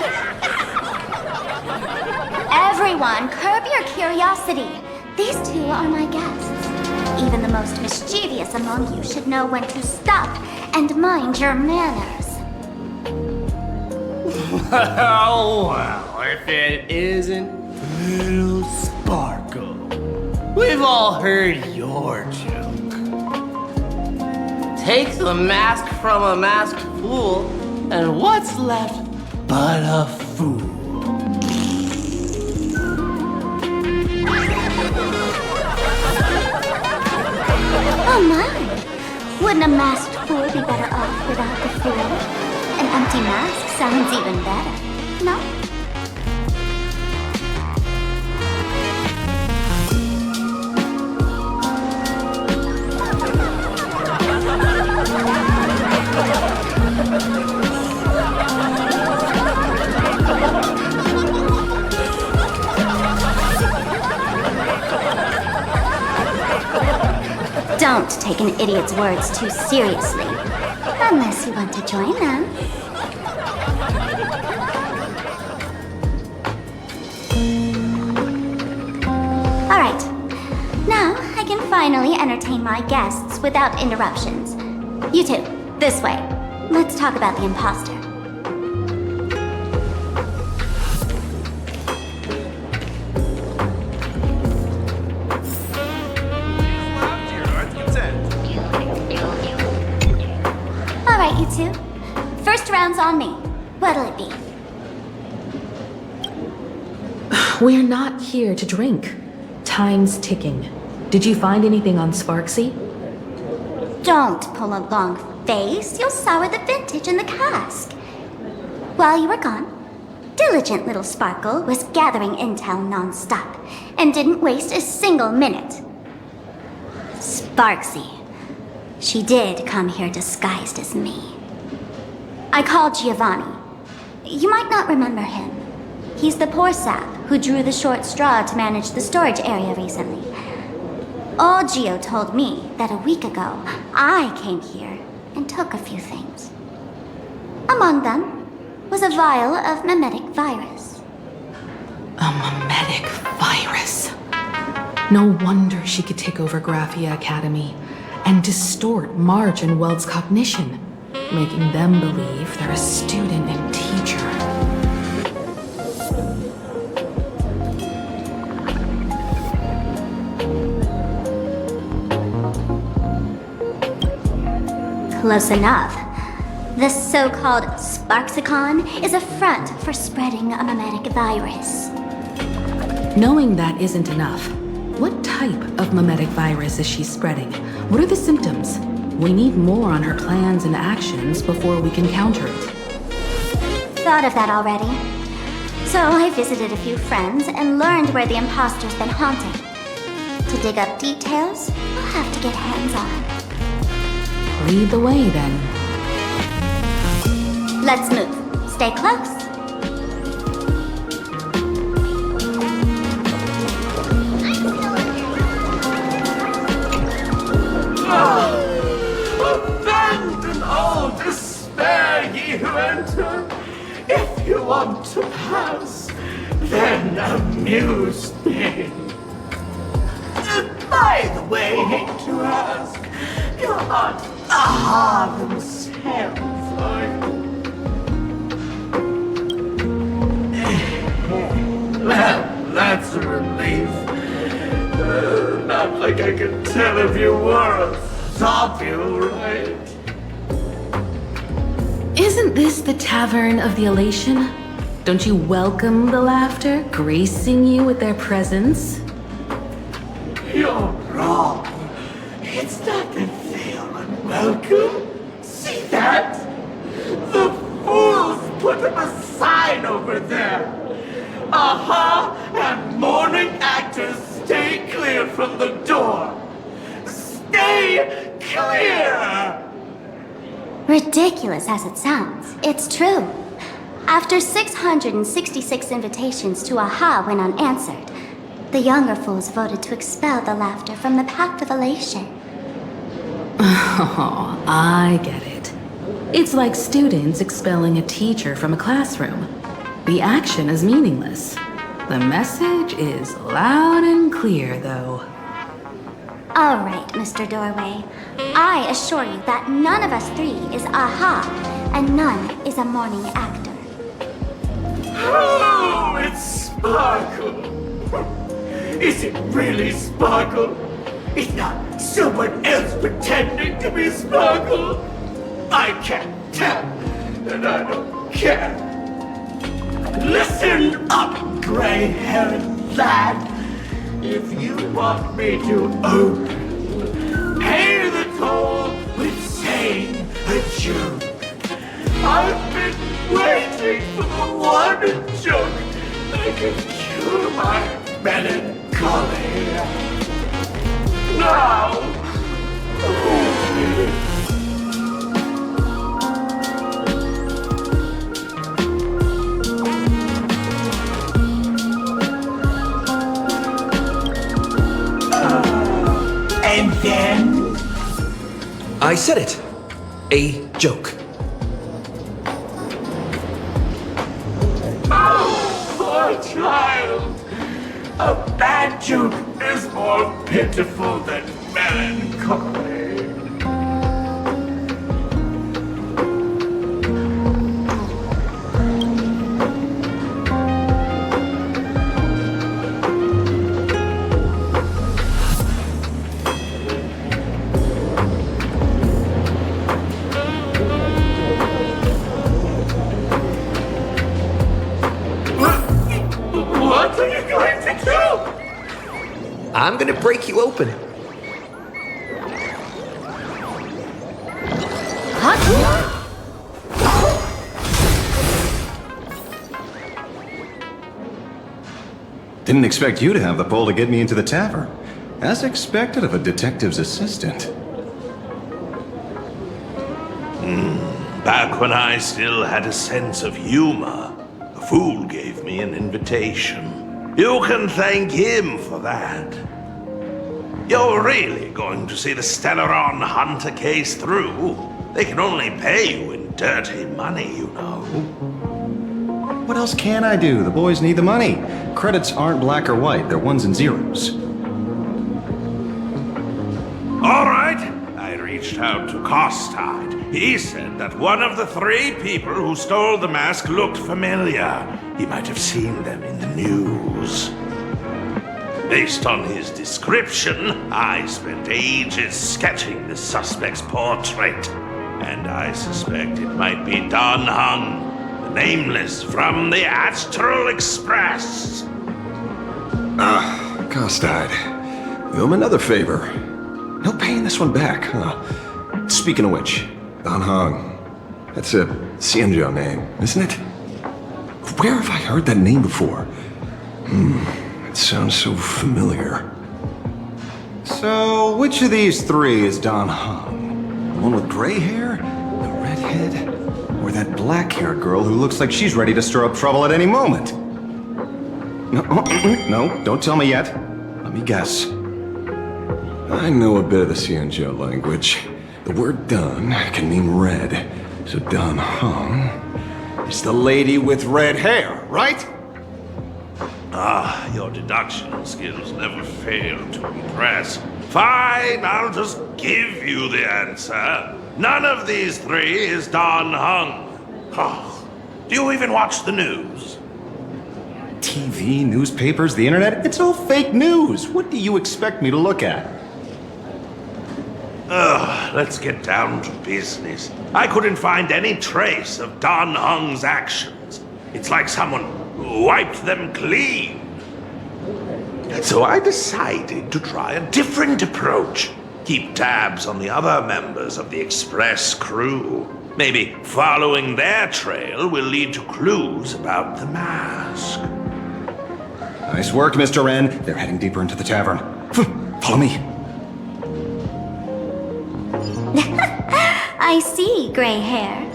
Everyone, curb your curiosity. These two are my guests. Even the most mischievous among you should know when to stop and mind your manners. Well, if it isn't little Sparkle. We've all heard your joke. Take the mask from a masked fool, and what's left but a fool? Oh my! Wouldn't a masked fool be better off without the fool? An empty mask sounds even better, no? Don't take an idiot's words too seriously, unless you want to join them. All right, now I can finally entertain my guests without interruptions. You two, this way. Let's talk about the imposter. All right, you two. First round's on me. What'll it be? We're not here to drink. Time's ticking. Did you find anything on Sparxie? Don't pull a long face. You'll sour the vintage in the cask. While you were gone, diligent little Sparkle was gathering intel non-stop and didn't waste a single minute. Sparxie. She did come here disguised as me. I called Giovanni. You might not remember him. He's the poor sap who drew the short straw to manage the storage area recently. Old Gio told me that a week ago, I came here and took a few things. Among them was a vial of mimetic virus. A mimetic virus. No wonder she could take over Graphia Academy and distort Marge and Weld's cognition, making them believe they're a student and teacher. Close enough. The so-called Sparxicon is a front for spreading a mimetic virus. Knowing that isn't enough, what type of mimetic virus is she spreading? What are the symptoms? We need more on her plans and actions before we can counter it. Thought of that already. So I visited a few friends and learned where the imposter's been haunting. To dig up details, we'll have to get hands-on. Lead the way, then. Let's move. Stay close. Abandon all despair, ye who enter. If you want to pass, then amuse me. By the way, hate to ask, you're not Aha themselves, are you? Well, that's a relief. Not like I can tell if you were a zombie, right? Isn't this the Tavern of the Elation? Don't you welcome the laughter, gracing you with their presence? You're wrong. It's not that they are unwelcome. See that? The fools put up a sign over there. Aha and mourning actors stay clear from the door. Stay clear! Ridiculous as it sounds, it's true. After 666 invitations to Aha went unanswered, the younger fools voted to expel the laughter from the Pact of Elation. Oh, I get it. It's like students expelling a teacher from a classroom. The action is meaningless. The message is loud and clear, though. All right, Mr. Doorway. I assure you that none of us three is Aha, and none is a mourning actor. Oh, it's Sparkle. Is it really Sparkle? It's not someone else pretending to be Sparkle. I can't tell, and I don't care. Listen up, gray-haired lad. If you want me to open, pay the toll with saying a joke. I've been waiting for the one joke that can cure my melancholy. Now, and then? I said it. A joke. Oh, poor child. A bad joke is more pitiful than melancholy. What are you going to do? I'm gonna break you open. Didn't expect you to have the pull to get me into the tavern. As expected of a detective's assistant. Back when I still had a sense of humor, a fool gave me an invitation. You can thank him for that. You're really going to see the Stellaron Hunter case through? They can only pay you in dirty money, you know. What else can I do? The boys need the money. Credits aren't black or white, they're ones and zeros. All right. I reached out to Costard. He said that one of the 3 people who stole the mask looked familiar. He might have seen them in the news. Based on his description, I spent ages sketching the suspect's portrait. And I suspect it might be Don Hung, the nameless from the Astral Express. Costard. We owe him another favor. No paying this one back, huh? Speaking of which, Don Hung. That's a Xianzhou name, isn't it? Where have I heard that name before? It sounds so familiar. So, which of these 3 is Don Hung? The one with gray hair? The redhead? Or that black-haired girl who looks like she's ready to stir up trouble at any moment. No, don't tell me yet. Let me guess. I know a bit of the Xianzhou language. The word Dan can mean red. So Dan Hong is the lady with red hair, right? Ah, your deduction skills never fail to impress. Fine, I'll just give you the answer. None of these three is Dan Heng. Oh, do you even watch the news? TV, newspapers, the internet, it's all fake news. What do you expect me to look at? Let's get down to business. I couldn't find any trace of Dan Heng's actions. It's like someone wiped them clean. So I decided to try a different approach. Keep tabs on the other members of the Express crew. Maybe following their trail will lead to clues about the mask. Nice work, Mr. Wren. They're heading deeper into the tavern. Follow me. I see, gray hair.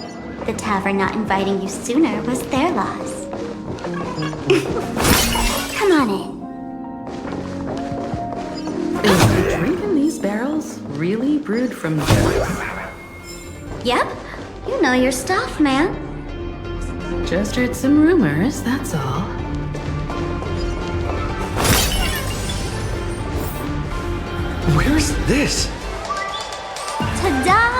The tavern not inviting you sooner was their loss. Come on in. Is the drink in these barrels really brewed from jugs? Yep, you know your stuff, man. Just heard some rumors, that's all. Where's this? Ta-da!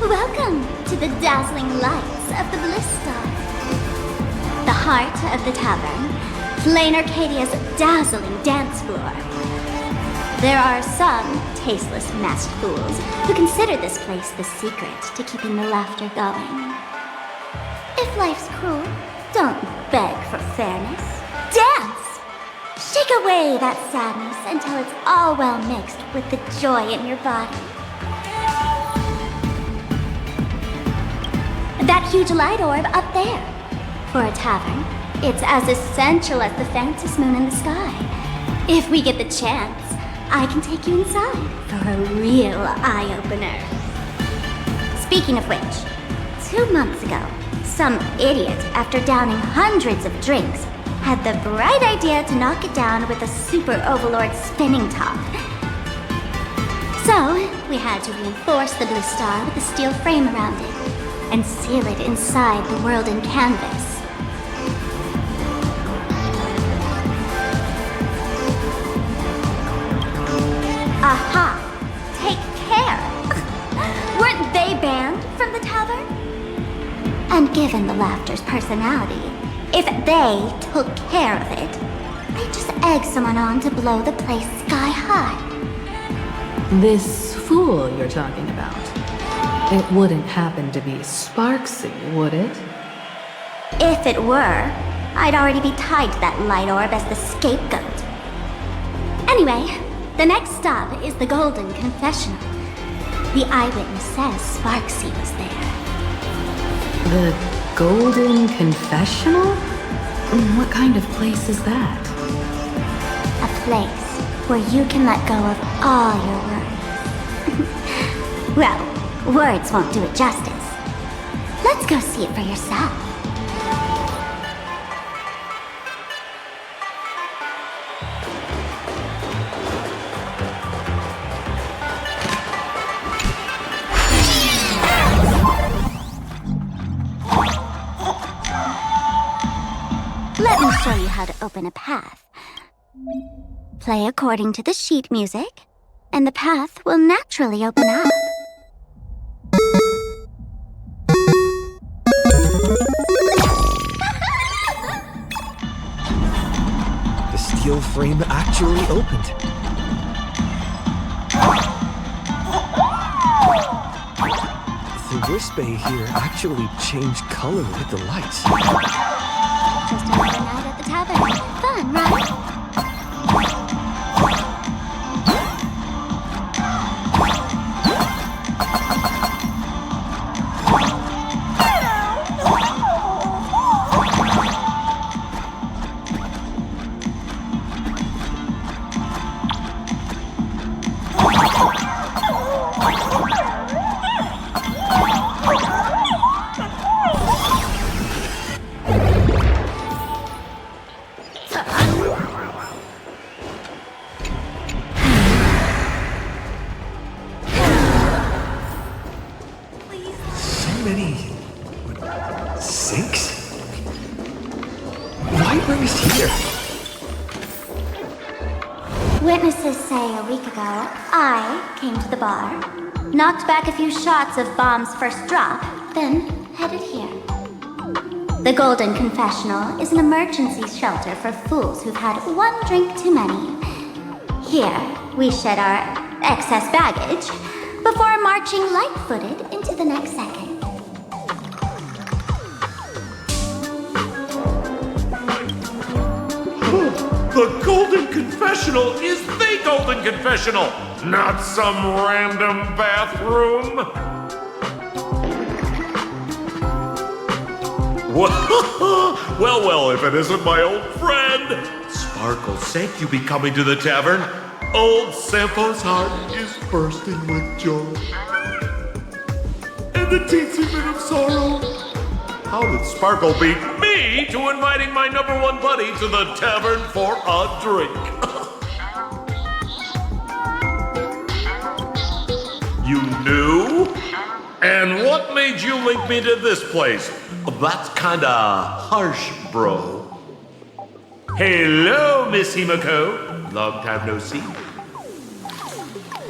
Welcome to the dazzling lights of the Bliss Star. The heart of the tavern, Plain Arcadia's dazzling dance floor. There are some tasteless masked fools who consider this place the secret to keeping the laughter going. If life's cruel, don't beg for fairness. Dance! Shake away that sadness until it's all well mixed with the joy in your body. That huge light orb up there. For a tavern, it's as essential as the Phantom Moon in the sky. If we get the chance, I can take you inside for a real eye-opener. Speaking of which, 2 months ago, some idiot, after downing hundreds of drinks, had the bright idea to knock it down with a Super Overlord spinning top. So, we had to reinforce the Blue Star with a steel frame around it, and seal it inside the world in canvas. Aha! Take care! Weren't they banned from the tavern? And given the laughter's personality, if they took care of it, they'd just egg someone on to blow the place sky high. This fool you're talking about. It wouldn't happen to be Sparxie, would it? If it were, I'd already be tied to that light orb as the scapegoat. Anyway, the next stop is the Golden Confessional. The eyewitness says Sparxie was there. The Golden Confessional? What kind of place is that? A place where you can let go of all your worries. Well, words won't do it justice. Let's go see it for yourself. Let me show you how to open a path. Play according to the sheet music, and the path will naturally open up. The steel frame actually opened. The wrist bay here actually changed color with the lights. Just another night at the tavern. Fun, right? sinks? Why bring us here? Witnesses say a week ago, I came to the bar, knocked back a few shots of Bomb's first drop, then headed here. The Golden Confessional is an emergency shelter for fools who've had one drink too many. Here, we shed our excess baggage before marching light-footed into the next second. The Golden Confessional is the Golden Confessional, not some random bathroom. Well, if it isn't my old friend. Sparkle sake, you be coming to the tavern. Old Sampo's heart is bursting with joy. And the teensy bit of sorrow. How did Sparkle beat me to inviting my number one buddy to the tavern for a drink? You knew? And what made you link me to this place? That's kinda harsh, bro. Hello, Miss Himiko. Long time no see.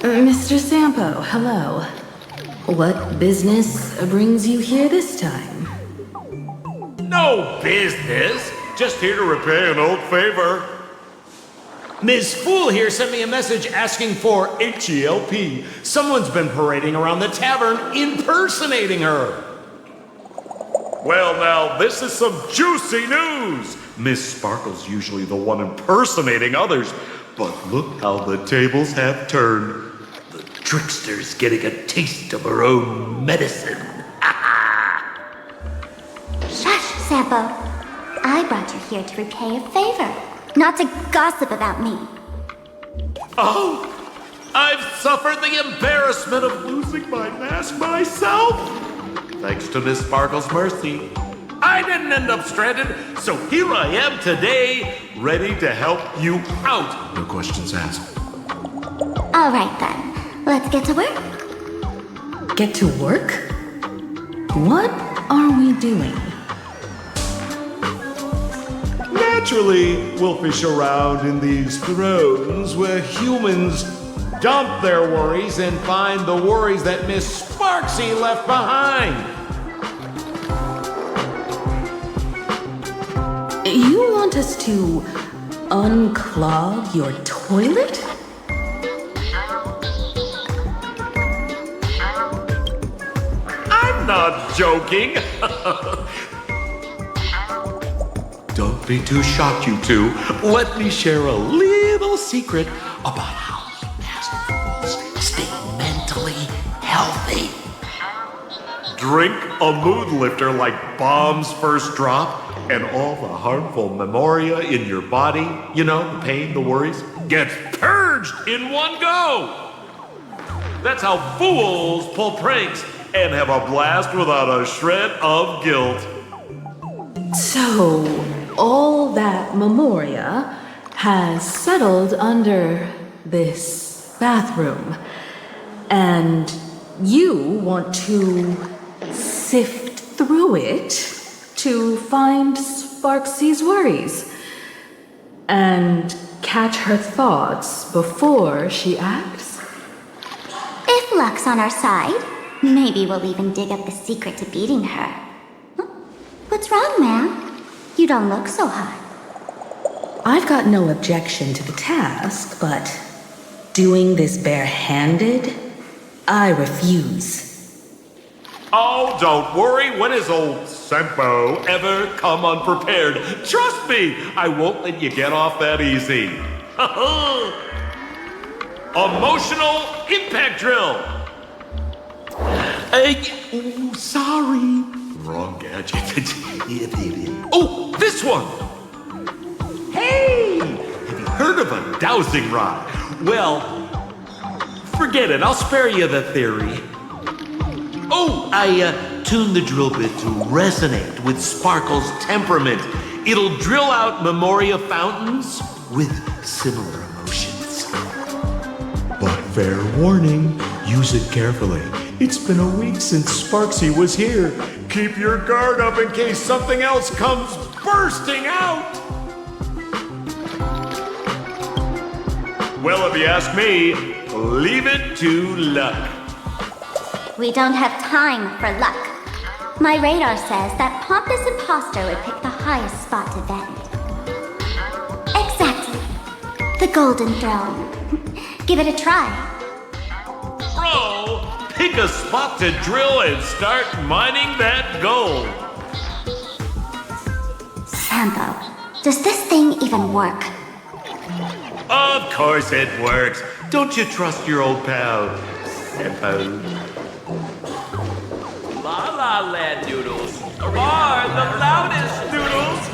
Mr. Sampo, hello. What business brings you here this time? No business. Just here to repay an old favor. Ms. Fool here sent me a message asking for H-E-L-P. Someone's been parading around the tavern impersonating her. Well, now, this is some juicy news. Miss Sparkle's usually the one impersonating others, but look how the tables have turned. The trickster's getting a taste of her own medicine. Shush, Sampo. I brought you here to repay a favor, not to gossip about me. Oh, I've suffered the embarrassment of losing my mask myself. Thanks to Miss Sparkle's mercy, I didn't end up stranded, so here I am today, ready to help you out. No questions asked. All right then, let's get to work. Get to work? What are we doing? Naturally, we'll fish around in these thrones where humans dump their worries and find the worries that Miss Sparxie left behind. You want us to unclog your toilet? I'm not joking. Don't be too shocked, you two. Let me share a little secret about how you master fools stay mentally healthy. Drink a mood lifter like Bomb's first drop, and all the harmful memoria in your body, you know, the pain, the worries, gets purged in one go. That's how fools pull pranks and have a blast without a shred of guilt. So, all that memoria has settled under this bathroom, and you want to sift through it to find Sparxie's worries and catch her thoughts before she acts? If luck's on our side, maybe we'll even dig up the secret to beating her. What's wrong, ma'am? You don't look so hot. I've got no objection to the task, but doing this barehanded, I refuse. Oh, don't worry. When has old Sempo ever come unprepared? Trust me, I won't let you get off that easy. Emotional impact drill. Sorry. Wrong gadget. Oh, this one. Hey, have you heard of a dowsing rod? Well, forget it. I'll spare you the theory. Oh, I tuned the drill bit to resonate with Sparkle's temperament. It'll drill out memoria fountains with similar emotions. But fair warning, use it carefully. It's been a week since Sparxie was here. Keep your guard up in case something else comes bursting out! Well, if you ask me, leave it to luck. We don't have time for luck. My radar says that pompous imposter would pick the highest spot to vent. Exactly. The Golden Throne. Give it a try. Bro, pick a spot to drill and start mining that gold. Sambo, does this thing even work? Of course it works. Don't you trust your old pal, Sambo? La La Land noodles are the loudest noodles.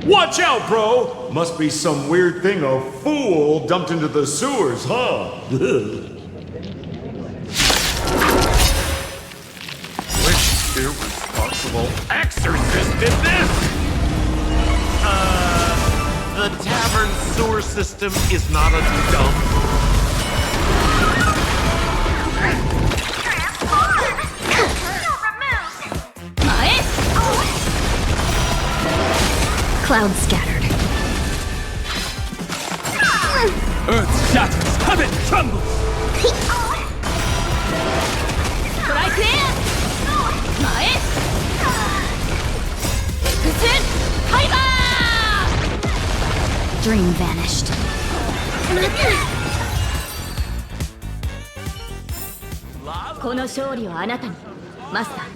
Watch out, bro! Must be some weird thing a fool dumped into the sewers, huh? Which irresponsible exorcist did this? The tavern sewer system is not a dump. Cloud scattered. Earth shatters, heaven trembles. Dream vanished. この勝利はあなたに、マスター。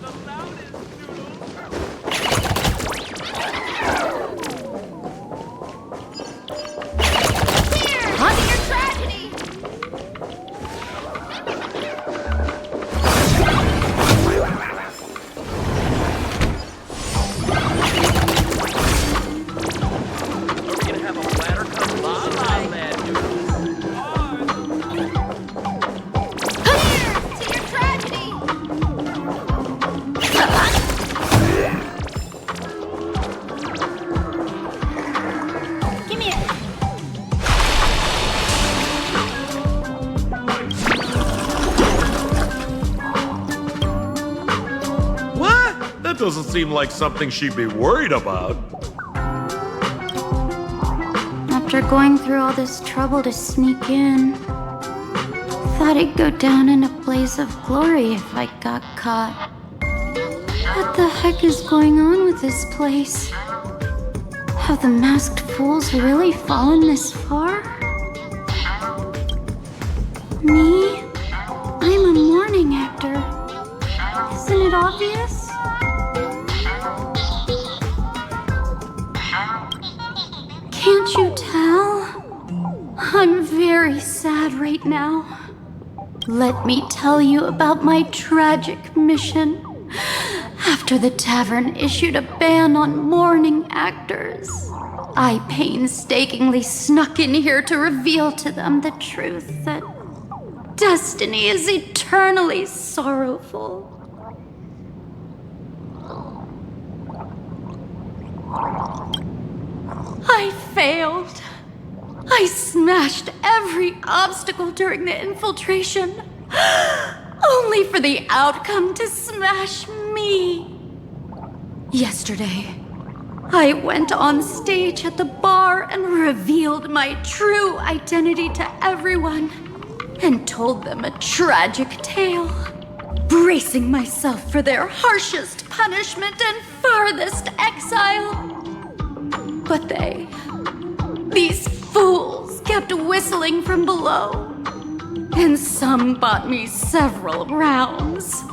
Doesn't seem like something she'd be worried about. After going through all this trouble to sneak in, thought I'd go down in a blaze of glory if I got caught. What the heck is going on with this place? Have the masked fools really fallen this far? Me? I'm a morning actor. Isn't it obvious? Can't you tell? I'm very sad right now. Let me tell you about my tragic mission. After the tavern issued a ban on mourning actors, I painstakingly snuck in here to reveal to them the truth that destiny is eternally sorrowful. I failed. I smashed every obstacle during the infiltration, only for the outcome to smash me. Yesterday, I went on stage at the bar and revealed my true identity to everyone and told them a tragic tale, bracing myself for their harshest punishment and farthest exile. But these fools kept whistling from below, and some bought me several rounds.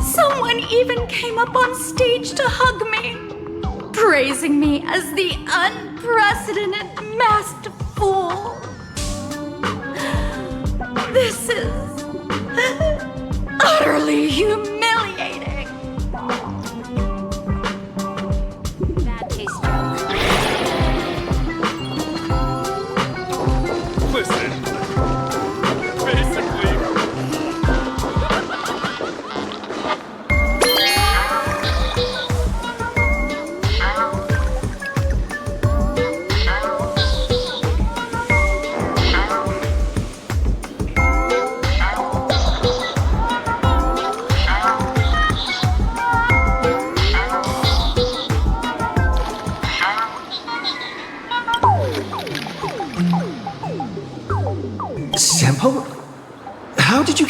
Someone even came up on stage to hug me, praising me as the unprecedented masked fool. This is utterly humiliating. Bad taste joke. Listen, basically,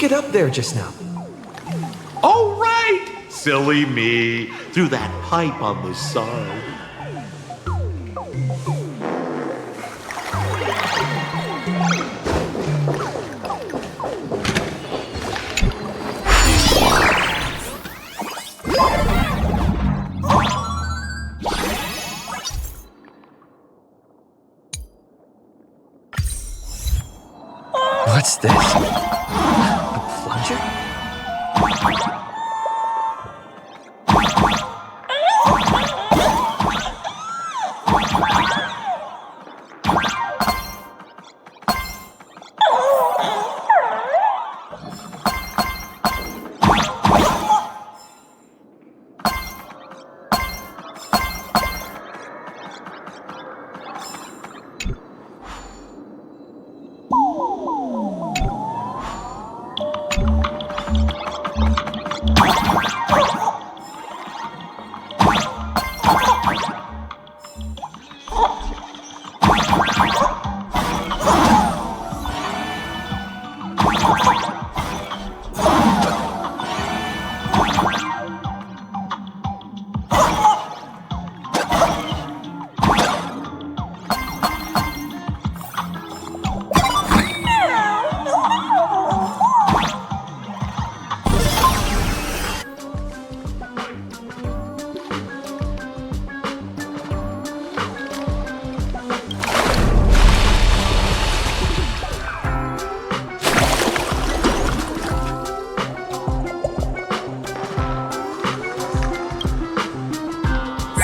get up there just now? Oh, right! Silly me. Through that pipe on the side. What's this? A plunger?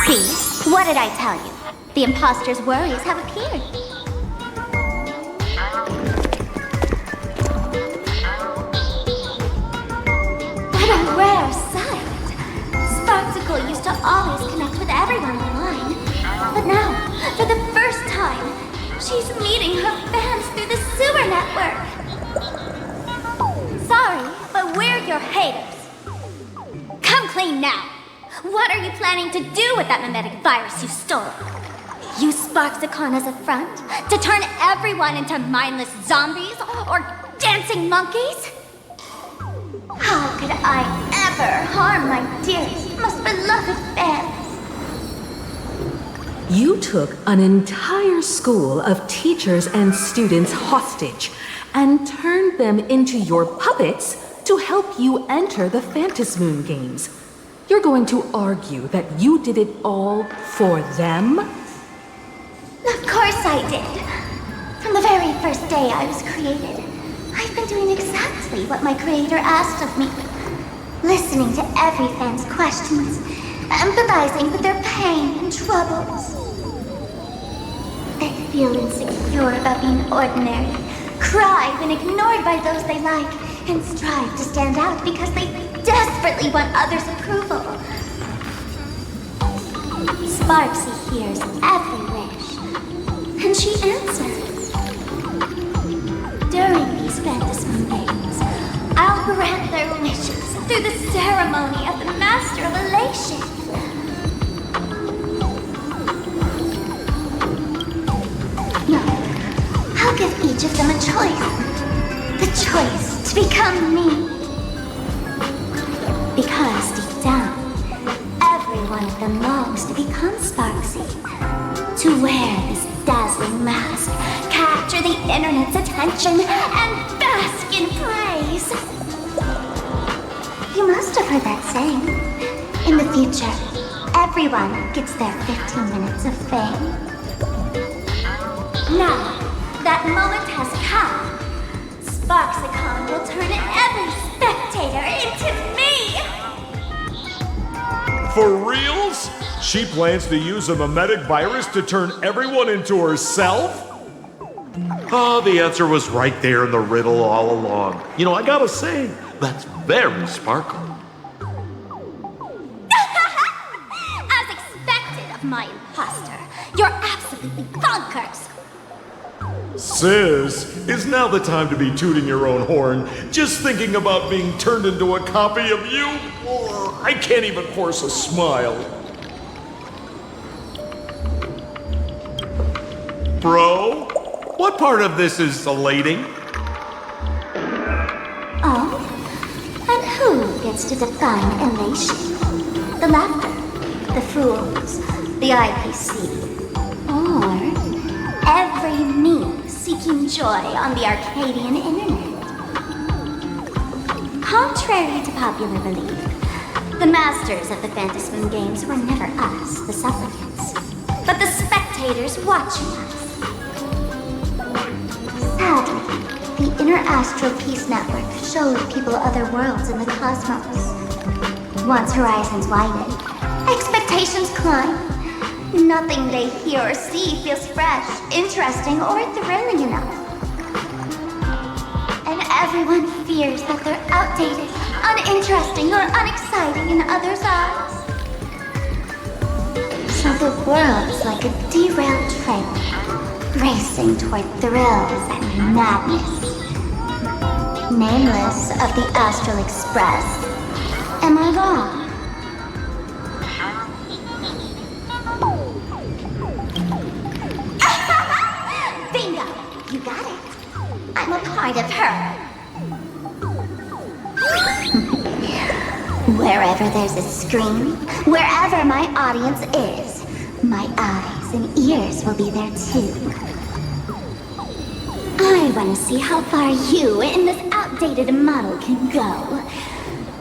See? What did I tell you? The imposter's worries have appeared. What a rare sight! Sparxie used to always connect with everyone online. But now, for the first time, she's meeting her fans through the sewer network. Sorry, but we're your haters. Come clean now. What are you planning to do with that mimetic virus you stole? Use Sparxie as a front to turn everyone into mindless zombies or dancing monkeys? How could I ever harm my dearest, most beloved fans? You took an entire school of teachers and students hostage and turned them into your puppets to help you enter the Phantasmoon Games. You're going to argue that you did it all for them? Of course I did. From the very first day I was created, I've been doing exactly what my creator asked of me. Listening to every fan's questions, empathizing with their pain and troubles. They feel insecure about being ordinary, cry when ignored by those they like, and strive to stand out because they desperately want others' approval. Sparxie hears every wish, and she answers. During these Phantasmoon Games, I'll grant their wishes through the ceremony of the Master of Elation. No, I'll give each of them a choice. The choice to become me. Because deep down, every one of them longs to become Sparxie. To wear this dazzling mask, capture the internet's attention, and bask in praise. You must have heard that saying. In the future, everyone gets their 15 minutes of fame. Now, that moment has come. Sparxie will turn every spectator into me! For reals? She plans to use a mimetic virus to turn everyone into herself? Oh, the answer was right there in the riddle all along. You know, I gotta say, that's very sparkle. As expected of my imposter, you're absolutely bonkers! Sis, is now the time to be tooting your own horn, just thinking about being turned into a copy of you? Oh, I can't even force a smile. Bro, what part of this is elating? Oh? chance to define elation. The laughter, the fools, the IPC, or every me seeking joy on the Arcadian internet. Contrary to popular belief, the masters of the Phantasmoon games were never us, the supplicants, but the spectators watching us. Sadly, the Inner Astral Peace Network showed people other worlds in the cosmos. Once horizons widen, expectations climb. Nothing they hear or see feels fresh, interesting, or thrilling enough. And everyone fears that they're outdated, uninteresting, or unexciting in others' eyes. So the world's like a derailed train, racing toward thrills and madness. Nameless of the Astral Express. Am I wrong? Bingo! You got it. I'm a part of her. Wherever there's a screen, wherever my audience is, my eyes and ears will be there too. I want to see how far you in this outdated model can go.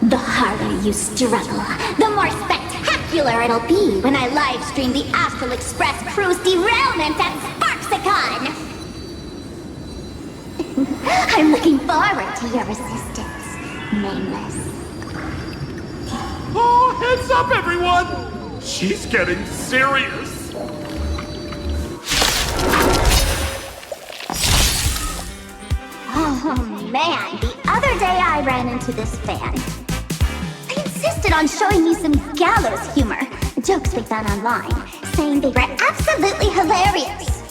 The harder you struggle, the more spectacular it'll be when I live stream the Astral Express crew's derailment at Sparxie. I'm looking forward to your resistance, Nameless. Oh, heads up, everyone! She's getting serious. Oh man, the other day I ran into this fan. They insisted on showing me some gallows humor, jokes we found online, saying they were absolutely hilarious.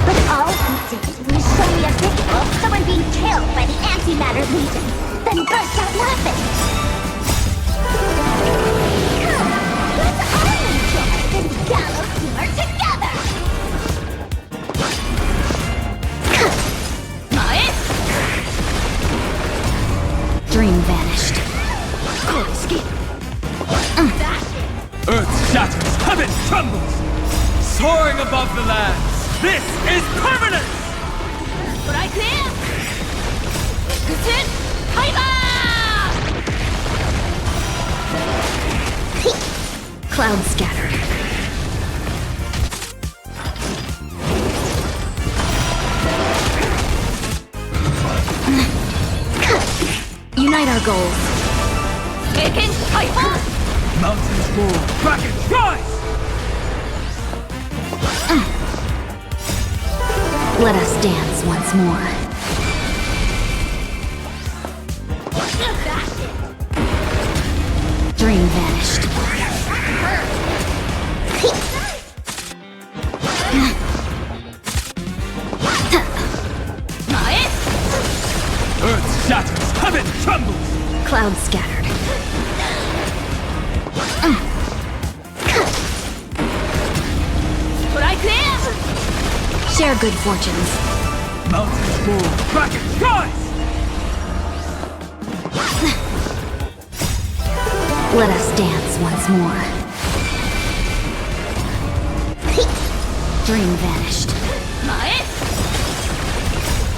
But all he did was show me a video of someone being killed by the Antimatter Legion, then burst out laughing. Come, let's all enjoy this gallows humor together! Dream vanished. Earth shatters, heaven trembles! Soaring above the lands, this is permanence! But I can! Cloud scattered. Unite our goals. Mountains roar, dragons rise! Let us dance once more. Dream vanished. Earth shatters, heaven trembles! Cloud scattered. But I can! Share good fortunes. Mountains roar, dragons rise! Let us dance once more. Dream vanished.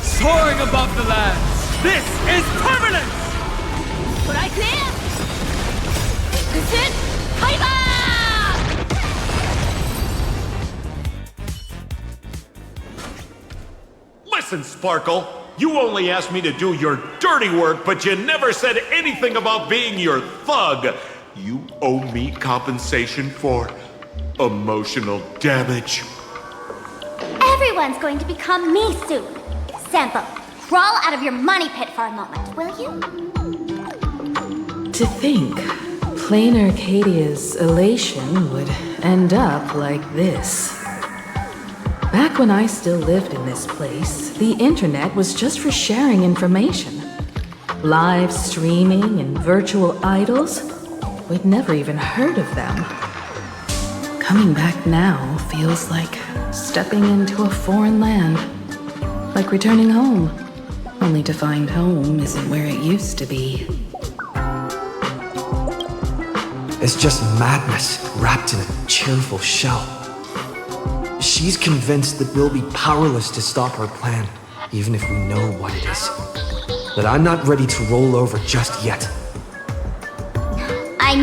Soaring above the lands, this is permanence! But I can! Listen, Sparkle, you only asked me to do your dirty work, but you never said anything about being your thug. You owe me compensation for emotional damage. Everyone's going to become me soon. Sampo, crawl out of your money pit for a moment, will you? To think, plain Arcadia's elation would end up like this. Back when I still lived in this place, the internet was just for sharing information. Live streaming and virtual idols, we'd never even heard of them. Coming back now feels like stepping into a foreign land. Like returning home, only to find home isn't where it used to be. is just madness wrapped in a cheerful shell. She's convinced that we'll be powerless to stop her plan, even if we know what it is. But I'm not ready to roll over just yet. I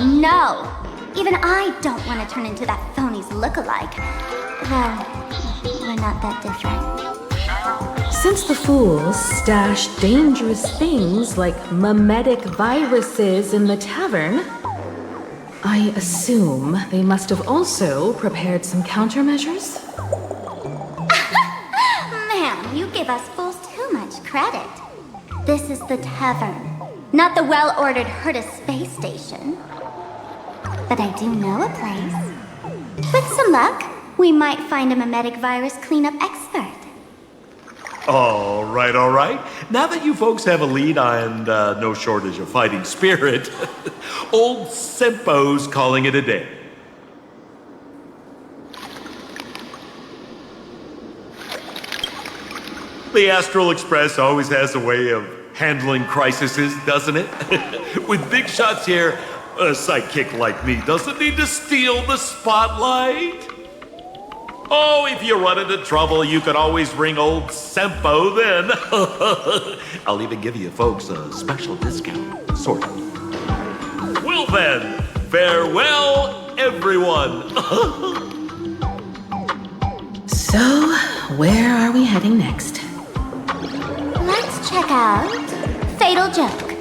know. Even I don't want to turn into that phony's lookalike. Well, we're not that different. Since the fools stash dangerous things like mimetic viruses in the tavern, I assume they must have also prepared some countermeasures? Man, you give us fools too much credit. This is the tavern, not the well-ordered Herta space station. But I do know a place. With some luck, we might find a mimetic virus cleanup expert. All right. Now that you folks have a lead and no shortage of fighting spirit, old Senpo's calling it a day. The Astral Express always has a way of handling crises, doesn't it? With big shots here, a sidekick like me doesn't need to steal the spotlight. Oh, if you run into trouble, you can always ring old Senpo then. I'll even give you folks a special discount, sort of. Well then, farewell, everyone. So, where are we heading next? Let's check out Fatal Joke.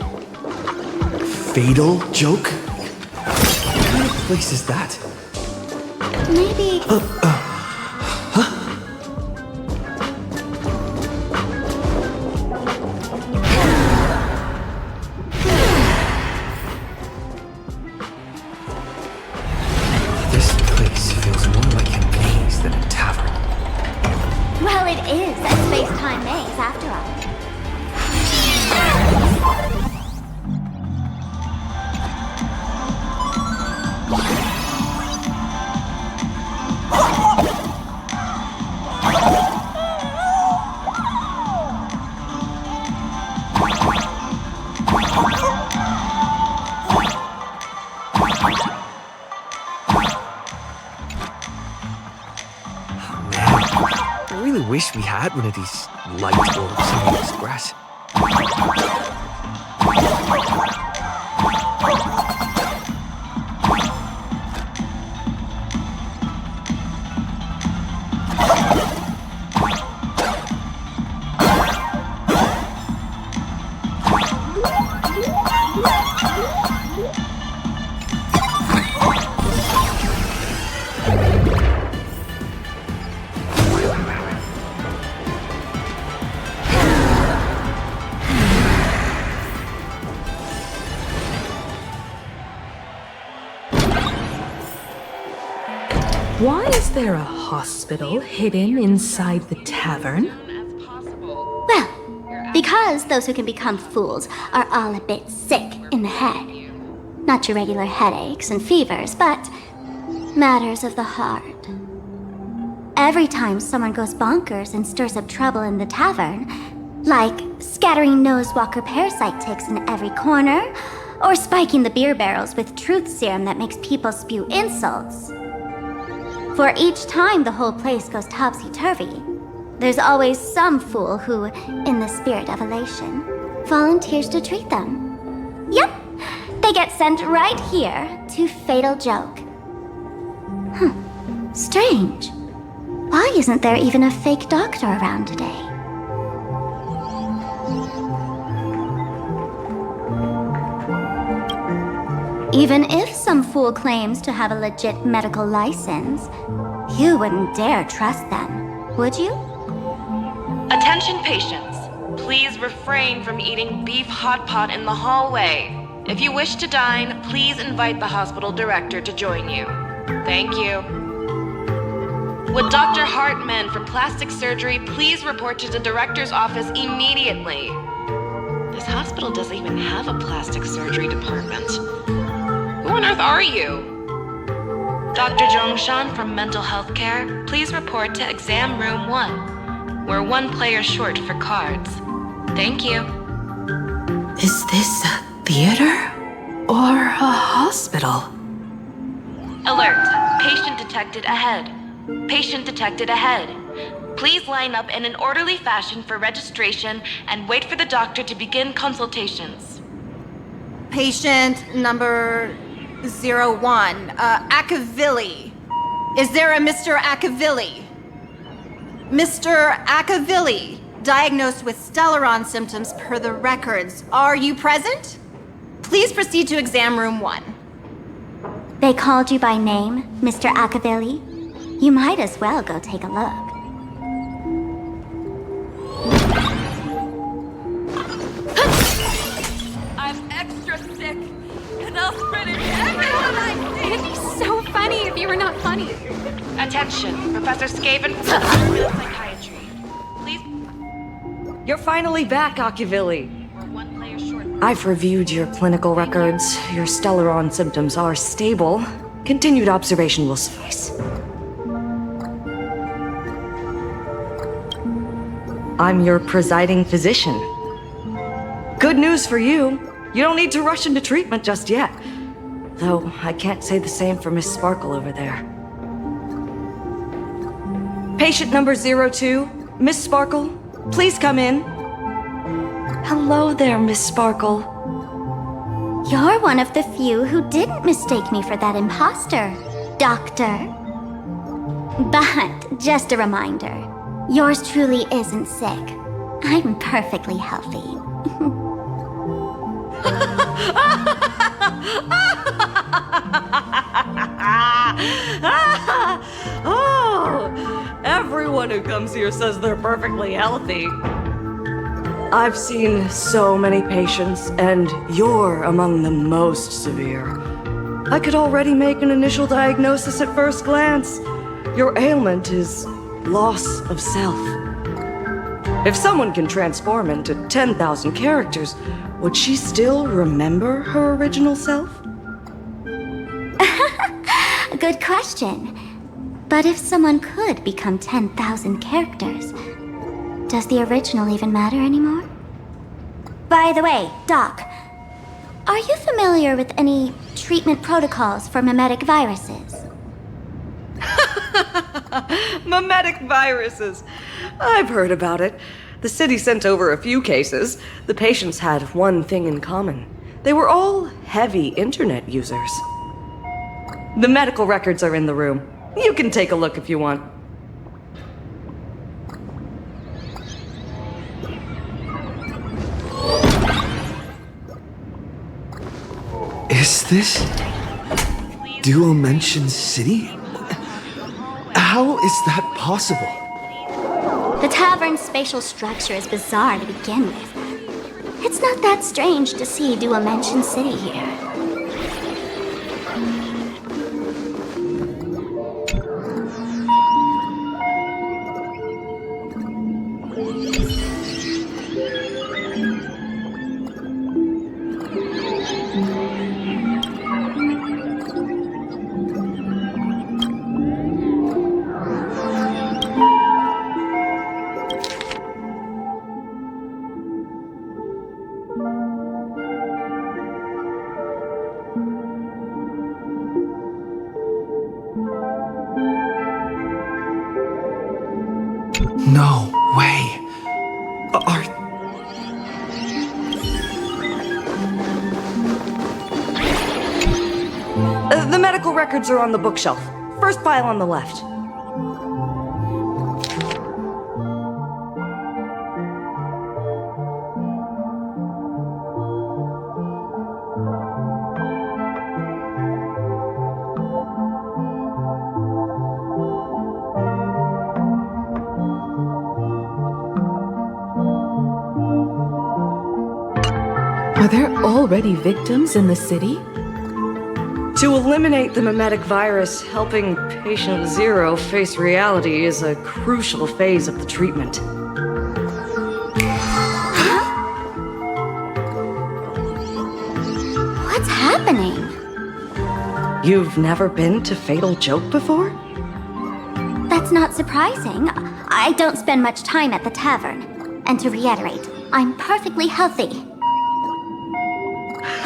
Fatal Joke? What kind of place is that? Maybe... This place feels more like a maze than a tavern. Well, it is a space-time maze, after all. I really wish we had one of these light orbs in the Express. Why is there a hospital hidden inside the tavern? Well, because those who can become fools are all a bit sick in the head. Not your regular headaches and fevers, but matters of the heart. Every time someone goes bonkers and stirs up trouble in the tavern, like scattering nosewalker parasite ticks in every corner, or spiking the beer barrels with truth serum that makes people spew insults. For each time the whole place goes topsy-turvy, there's always some fool who, in the spirit of elation, volunteers to treat them. Yep, they get sent right here to Fatal Joke. Strange. Why isn't there even a fake doctor around today? Even if some fool claims to have a legit medical license, you wouldn't dare trust them, would you? Attention patients. Please refrain from eating beef hot pot in the hallway. If you wish to dine, please invite the hospital director to join you. Thank you. Would Dr. Hartman from plastic surgery please report to the director's office immediately? This hospital doesn't even have a plastic surgery department. Who on earth are you? Dr. Zhongshan from mental health care, please report to exam room 1. We're 1 player short for cards. Thank you. Is this a theater? Or a hospital. Alert! Patient detected ahead. Patient detected ahead. Please line up in an orderly fashion for registration and wait for the doctor to begin consultations. Patient number 01, Akavilli. Is there a Mr. Akavilli? Mr. Akavilli, diagnosed with Stellaron symptoms per the records. Are you present? Please proceed to exam room 1. They called you by name, Mr. Akavilli? You might as well go take a look. I'm extra sick, and I'll spread it to everyone I see. It'd be so funny if you were not funny. Attention, Professor Skaven from the Psychiatry. Please. You're finally back, Akavilli. We're one player short. I've reviewed your clinical records. Your Stellaron symptoms are stable. Continued observation will suffice. I'm your presiding physician. Good news for you. You don't need to rush into treatment just yet. Though I can't say the same for Miss Sparkle over there. Patient number 02, Miss Sparkle, please come in. Hello there, Miss Sparkle. You're one of the few who didn't mistake me for that imposter, Doctor. But, just a reminder, yours truly isn't sick. I'm perfectly healthy. Oh, everyone who comes here says they're perfectly healthy. I've seen so many patients, and you're among the most severe. I could already make an initial diagnosis at first glance. Your ailment is loss of self. If someone can transform into 10,000 characters, would she still remember her original self? Good question. But if someone could become 10,000 characters, does the original even matter anymore? By the way, Doc, are you familiar with any treatment protocols for mimetic viruses? Mimetic viruses. I've heard about it. The city sent over a few cases. The patients had one thing in common. They were all heavy internet users. The medical records are in the room. You can take a look if you want. Is this Duomension City? How is that possible? The tavern's spatial structure is bizarre to begin with. It's not that strange to see Duomension City here. No way. The medical records are on the bookshelf. First pile on the left. Are there already victims in the city? To eliminate the mimetic virus, helping patient 0 face reality is a crucial phase of the treatment. What's happening? You've never been to Fatal Joke before? That's not surprising. I don't spend much time at the tavern. And to reiterate, I'm perfectly healthy.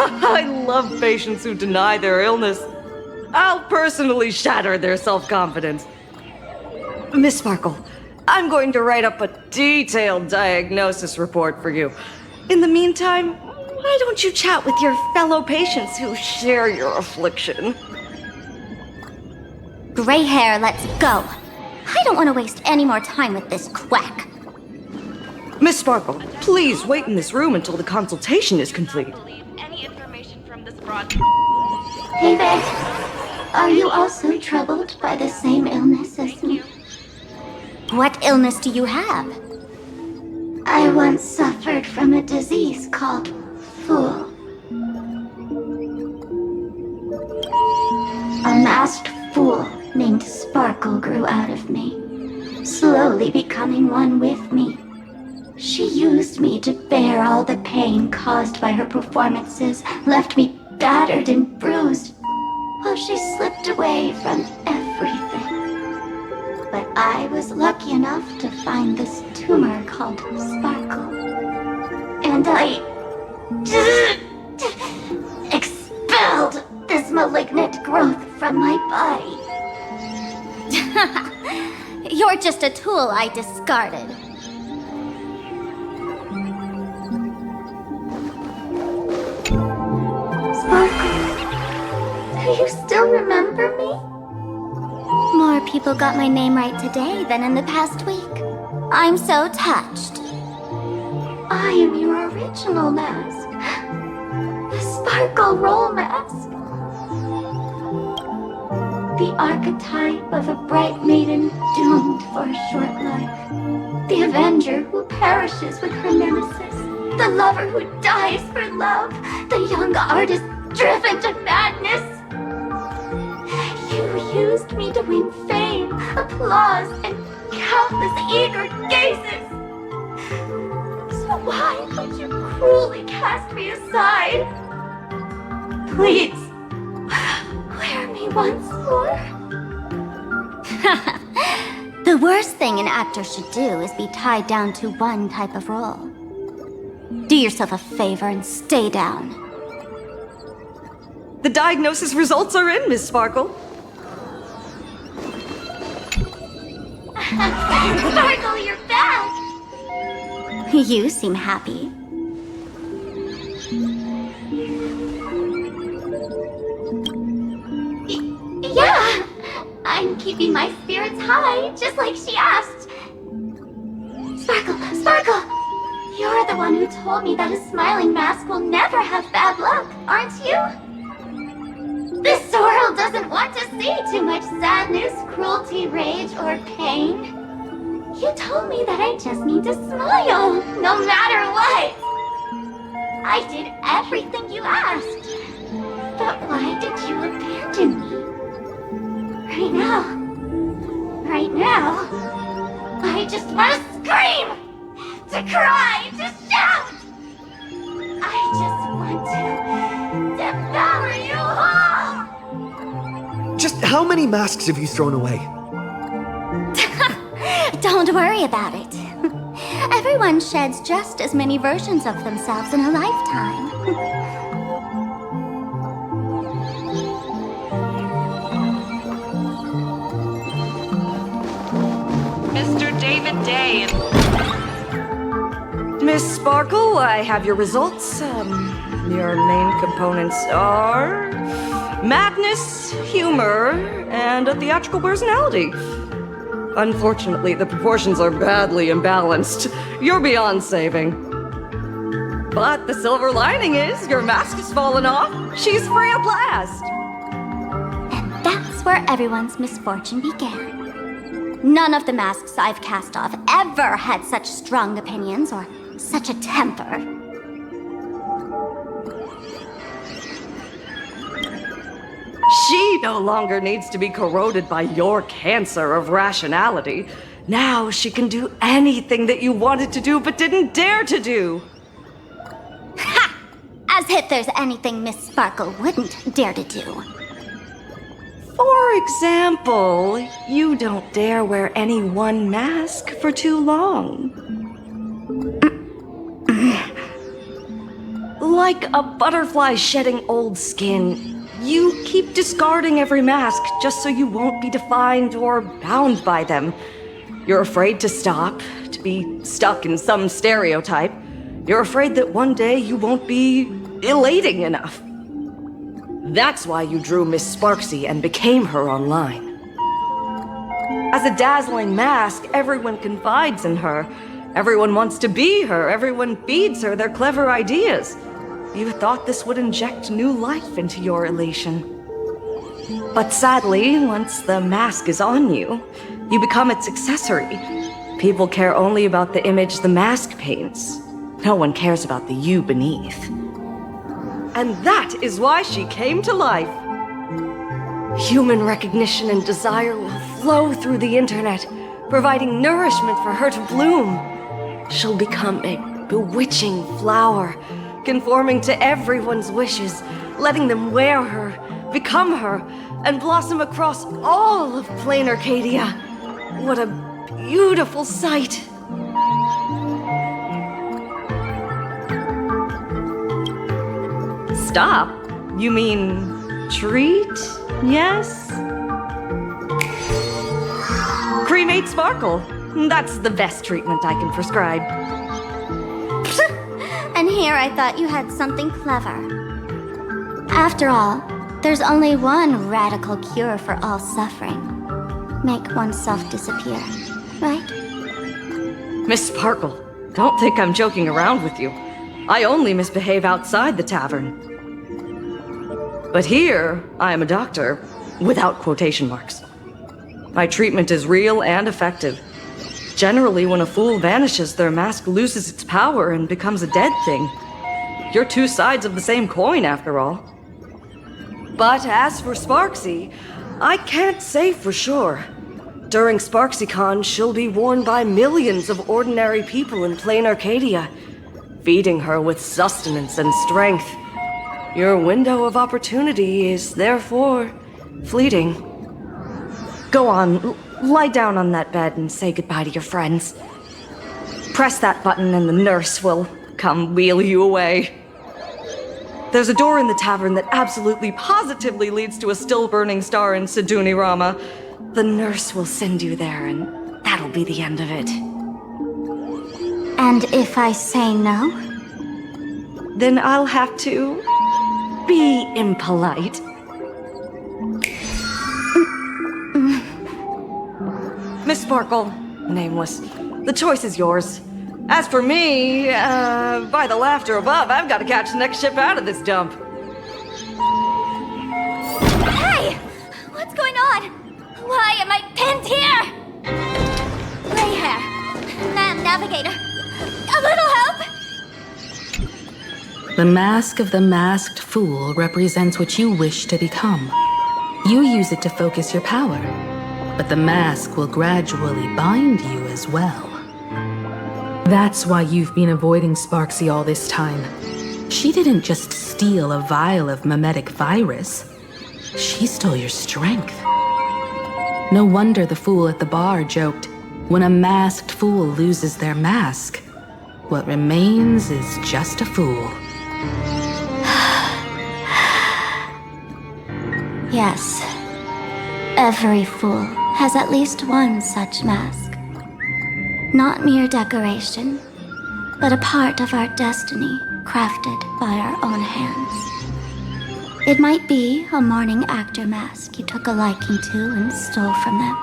I love patients who deny their illness. I'll personally shatter their self-confidence. Miss Sparkle, I'm going to write up a detailed diagnosis report for you. In the meantime, why don't you chat with your fellow patients who share your affliction? Gray hair, let's go. I don't want to waste any more time with this quack. Miss Sparkle, please wait in this room until the consultation is complete. Hey there. Are you also troubled by the same illness as me? What illness do you have? I once suffered from a disease called Fool. A masked fool named Sparkle grew out of me, slowly becoming one with me. She used me to bear all the pain caused by her performances, left me battered and bruised, while she slipped away from everything. But I was lucky enough to find this tumor called Sparkle. And I expelled this malignant growth from my body. You're just a tool I discarded. Do you still remember me? More people got my name right today than in the past week. I'm so touched. I am your original mask. The Sparkle Roll mask. The archetype of a bright maiden doomed for a short life. The avenger who perishes with her nemesis. The lover who dies for love. The young artist driven to madness. You used me to win fame, applause, and countless eager gazes. So why would you cruelly cast me aside? Please, wear me once more. The worst thing an actor should do is be tied down to one type of role. Do yourself a favor and stay down. The diagnosis results are in, Miss Sparkle. Sparkle, you're back! You seem happy. Yeah! I'm keeping my spirits high, just like she asked. Sparkle, Sparkle! You're the one who told me that a smiling mask will never have bad luck, aren't you? This world doesn't want to see too much sadness, cruelty, rage, or pain. You told me that I just need to smile, no matter what. I did everything you asked. But why did you abandon me? Right now, I just want to scream, to cry, to shout. I just want to devour you whole. Just how many masks have you thrown away? Don't worry about it. Everyone sheds just as many versions of themselves in a lifetime. Mr. David Day. Miss Sparkle, I have your results. Your main components are madness, humor, and a theatrical personality. Unfortunately, the proportions are badly imbalanced. You're beyond saving. But the silver lining is your mask has fallen off. She's free at last. And that's where everyone's misfortune began. None of the masks I've cast off ever had such strong opinions or such a temper. She no longer needs to be corroded by your cancer of rationality. Now she can do anything that you wanted to do but didn't dare to do. Ha! As if there's anything Miss Sparkle wouldn't dare to do. For example, you don't dare wear any one mask for too long. Like a butterfly shedding old skin, you keep discarding every mask just so you won't be defined or bound by them. You're afraid to stop, to be stuck in some stereotype. You're afraid that one day you won't be elating enough. That's why you drew Miss Sparxie and became her online. As a dazzling mask, everyone confides in her. Everyone wants to be her. Everyone feeds her their clever ideas. You thought this would inject new life into your elation. But sadly, once the mask is on you, you become its accessory. People care only about the image the mask paints. No one cares about the you beneath. And that is why she came to life. Human recognition and desire will flow through the internet, providing nourishment for her to bloom. She'll become a bewitching flower, conforming to everyone's wishes, letting them wear her, become her, and blossom across all of plain Arcadia. What a beautiful sight! Stop? You mean treat? Yes? Cremate Sparkle. That's the best treatment I can prescribe. And here I thought you had something clever. After all, there's only one radical cure for all suffering. Make oneself disappear, right? Miss Sparkle, don't think I'm joking around with you. I only misbehave outside the tavern. But here, I am a doctor, without quotation marks. My treatment is real and effective. Generally, when a fool vanishes, their mask loses its power and becomes a dead thing. You're two sides of the same coin, after all. But as for Sparxie, I can't say for sure. During SparxieCon, she'll be worn by millions of ordinary people in plain Arcadia, feeding her with sustenance and strength. Your window of opportunity is therefore fleeting. Go on, lie down on that bed and say goodbye to your friends. Press that button and the nurse will come wheel you away. There's a door in the tavern that absolutely positively leads to a still-burning star in Siduni Rama. The nurse will send you there, and that'll be the end of it. And if I say no? Then I'll have to be impolite. Miss Sparkle, nameless, the choice is yours. As for me, by the laughter above, I've got to catch the next ship out of this dump. Hey! What's going on? Why am I pinned here? Gray hair. Ma'am, navigator. A little help? The mask of the masked fool represents what you wish to become. You use it to focus your power, but the mask will gradually bind you as well. That's why you've been avoiding Sparxie all this time. She didn't just steal a vial of mimetic virus. She stole your strength. No wonder the fool at the bar joked, when a masked fool loses their mask, what remains is just a fool. Yes. Every fool has at least one such mask. Not mere decoration, but a part of our destiny crafted by our own hands. It might be a morning actor mask you took a liking to and stole from them.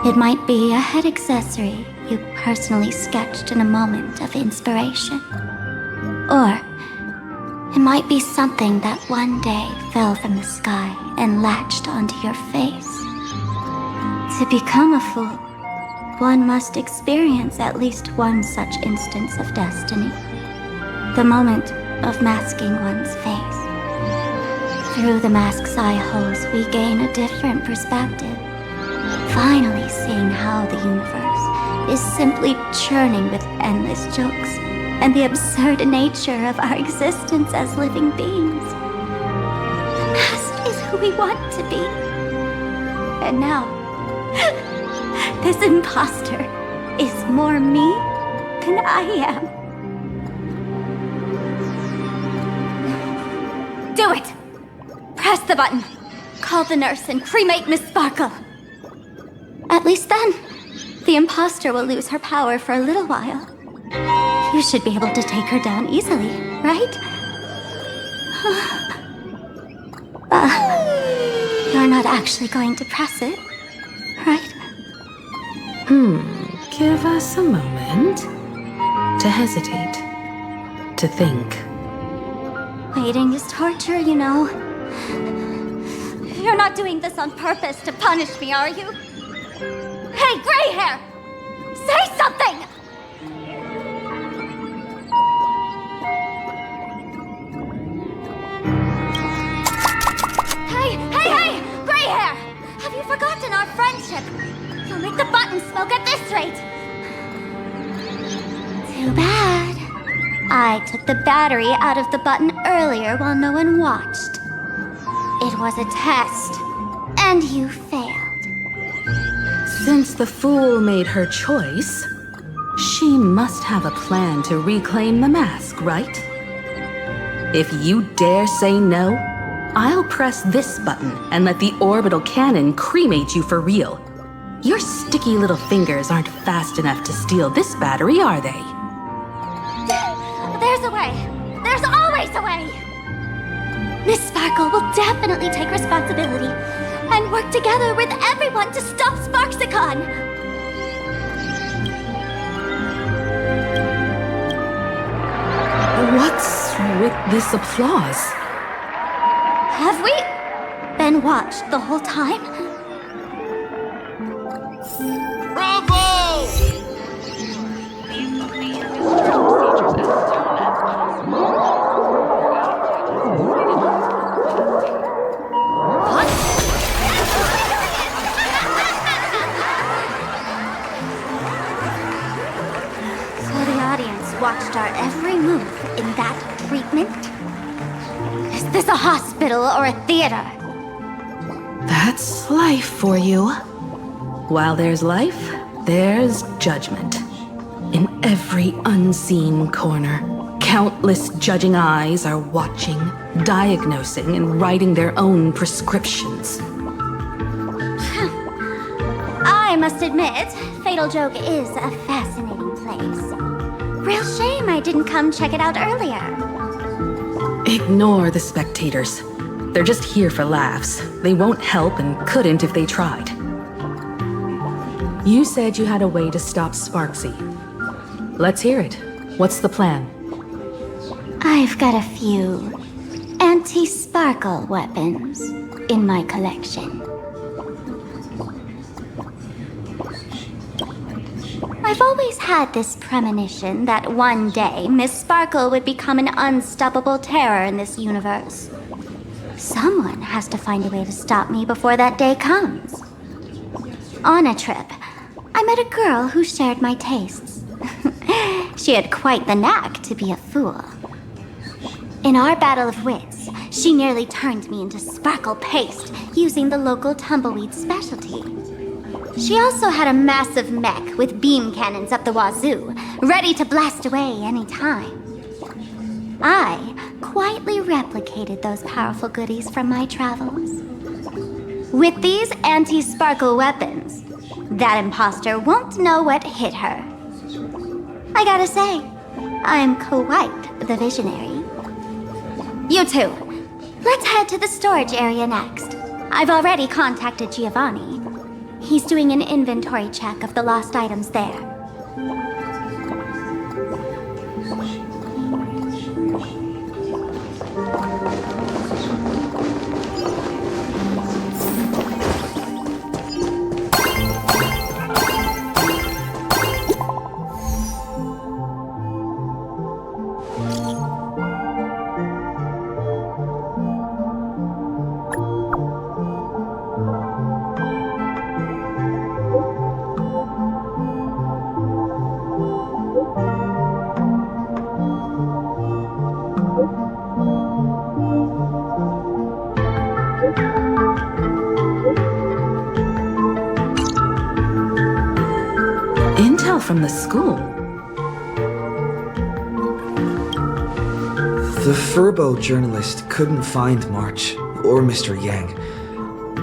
It might be a head accessory you personally sketched in a moment of inspiration. Or it might be something that one day fell from the sky and latched onto your face. To become a fool, one must experience at least one such instance of destiny. The moment of masking one's face. Through the mask's eye holes, we gain a different perspective. Finally seeing how the universe is simply churning with endless jokes and the absurd nature of our existence as living beings. The mask is who we want to be. And now, this imposter is more me than I am. Do it! Press the button. Call the nurse and cremate Miss Sparkle. At least then, the imposter will lose her power for a little while. You should be able to take her down easily, right? You're not actually going to press it, right? Give us a moment to hesitate, to think. Waiting is torture, you know. You're not doing this on purpose to punish me, are you? Hey, gray hair! Say something! Hey! Gray hair! Have you forgotten our friendship? You'll make the button smoke at this rate. Too bad. I took the battery out of the button earlier while no one watched. It was a test, and you failed. Since the fool made her choice, she must have a plan to reclaim the mask, right? If you dare say no, I'll press this button and let the orbital cannon cremate you for real. Your sticky little fingers aren't fast enough to steal this battery, are they? There's a way. There's always a way. Miss Sparkle will definitely take responsibility and work together with everyone to stop Sparxicon. What's with this applause? Have we been watched the whole time? Bravo! So the audience watched our every move in that treatment? Is this a hospital or a theater? That's life for you. While there's life, there's judgment. In every unseen corner, countless judging eyes are watching, diagnosing, and writing their own prescriptions. I must admit, Fatal Joke is a fascinating place. Real shame I didn't come check it out earlier. Ignore the spectators. They're just here for laughs. They won't help and couldn't if they tried. You said you had a way to stop Sparxie. Let's hear it. What's the plan? I've got a few anti-sparkle weapons in my collection. I've always had this premonition that one day Miss Sparkle would become an unstoppable terror in this universe. Someone has to find a way to stop me before that day comes. On a trip, I met a girl who shared my tastes. She had quite the knack to be a fool. In our battle of wits, she nearly turned me into sparkle paste using the local tumbleweed specialty. She also had a massive mech with beam cannons up the wazoo, ready to blast away any time. I quietly replicated those powerful goodies from my travels. With these anti-sparkle weapons, that imposter won't know what hit her. I gotta say, I'm quite the visionary. You two, let's head to the storage area next. I've already contacted Giovanni. He's doing an inventory check of the lost items there. Intel from the school. The Furbo journalist couldn't find March or Mr. Yang,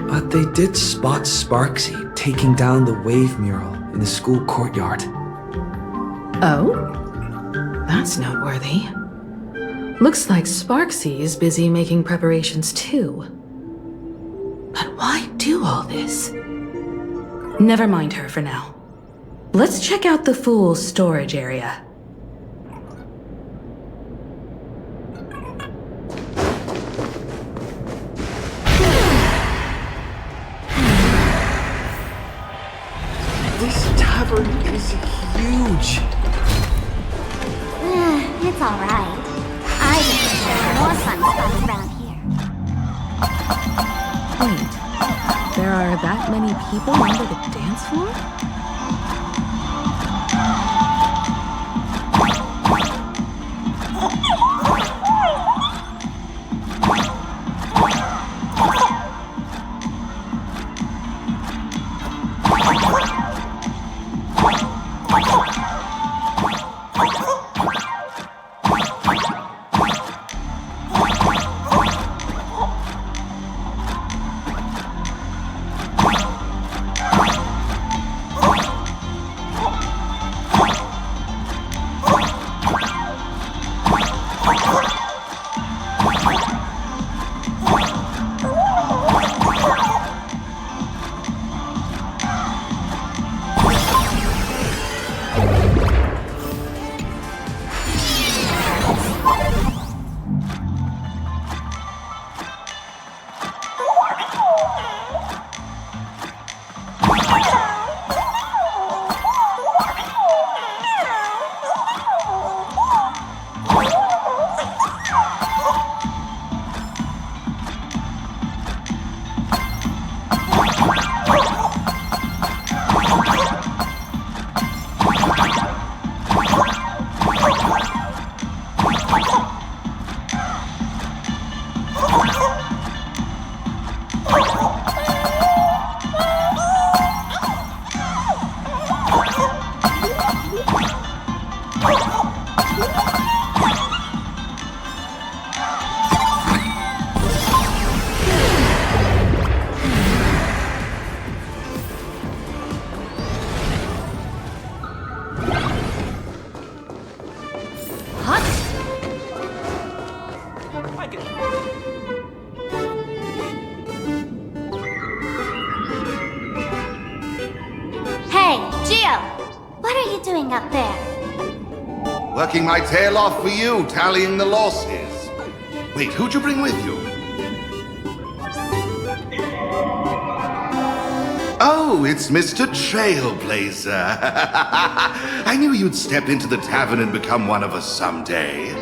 but they did spot Sparxie taking down the wave mural in the school courtyard. Oh? That's noteworthy. Looks like Sparxie is busy making preparations too. But why do all this? Never mind her for now. Let's check out the Fool's storage area. This tavern is huge. It's alright. I just wish there were more fun spots around here. Wait, there are that many people under the dance floor? Up there. Working my tail off for you, tallying the losses. Wait, who'd you bring with you? Oh, it's Mr. Trailblazer. I knew you'd step into the tavern and become one of us someday.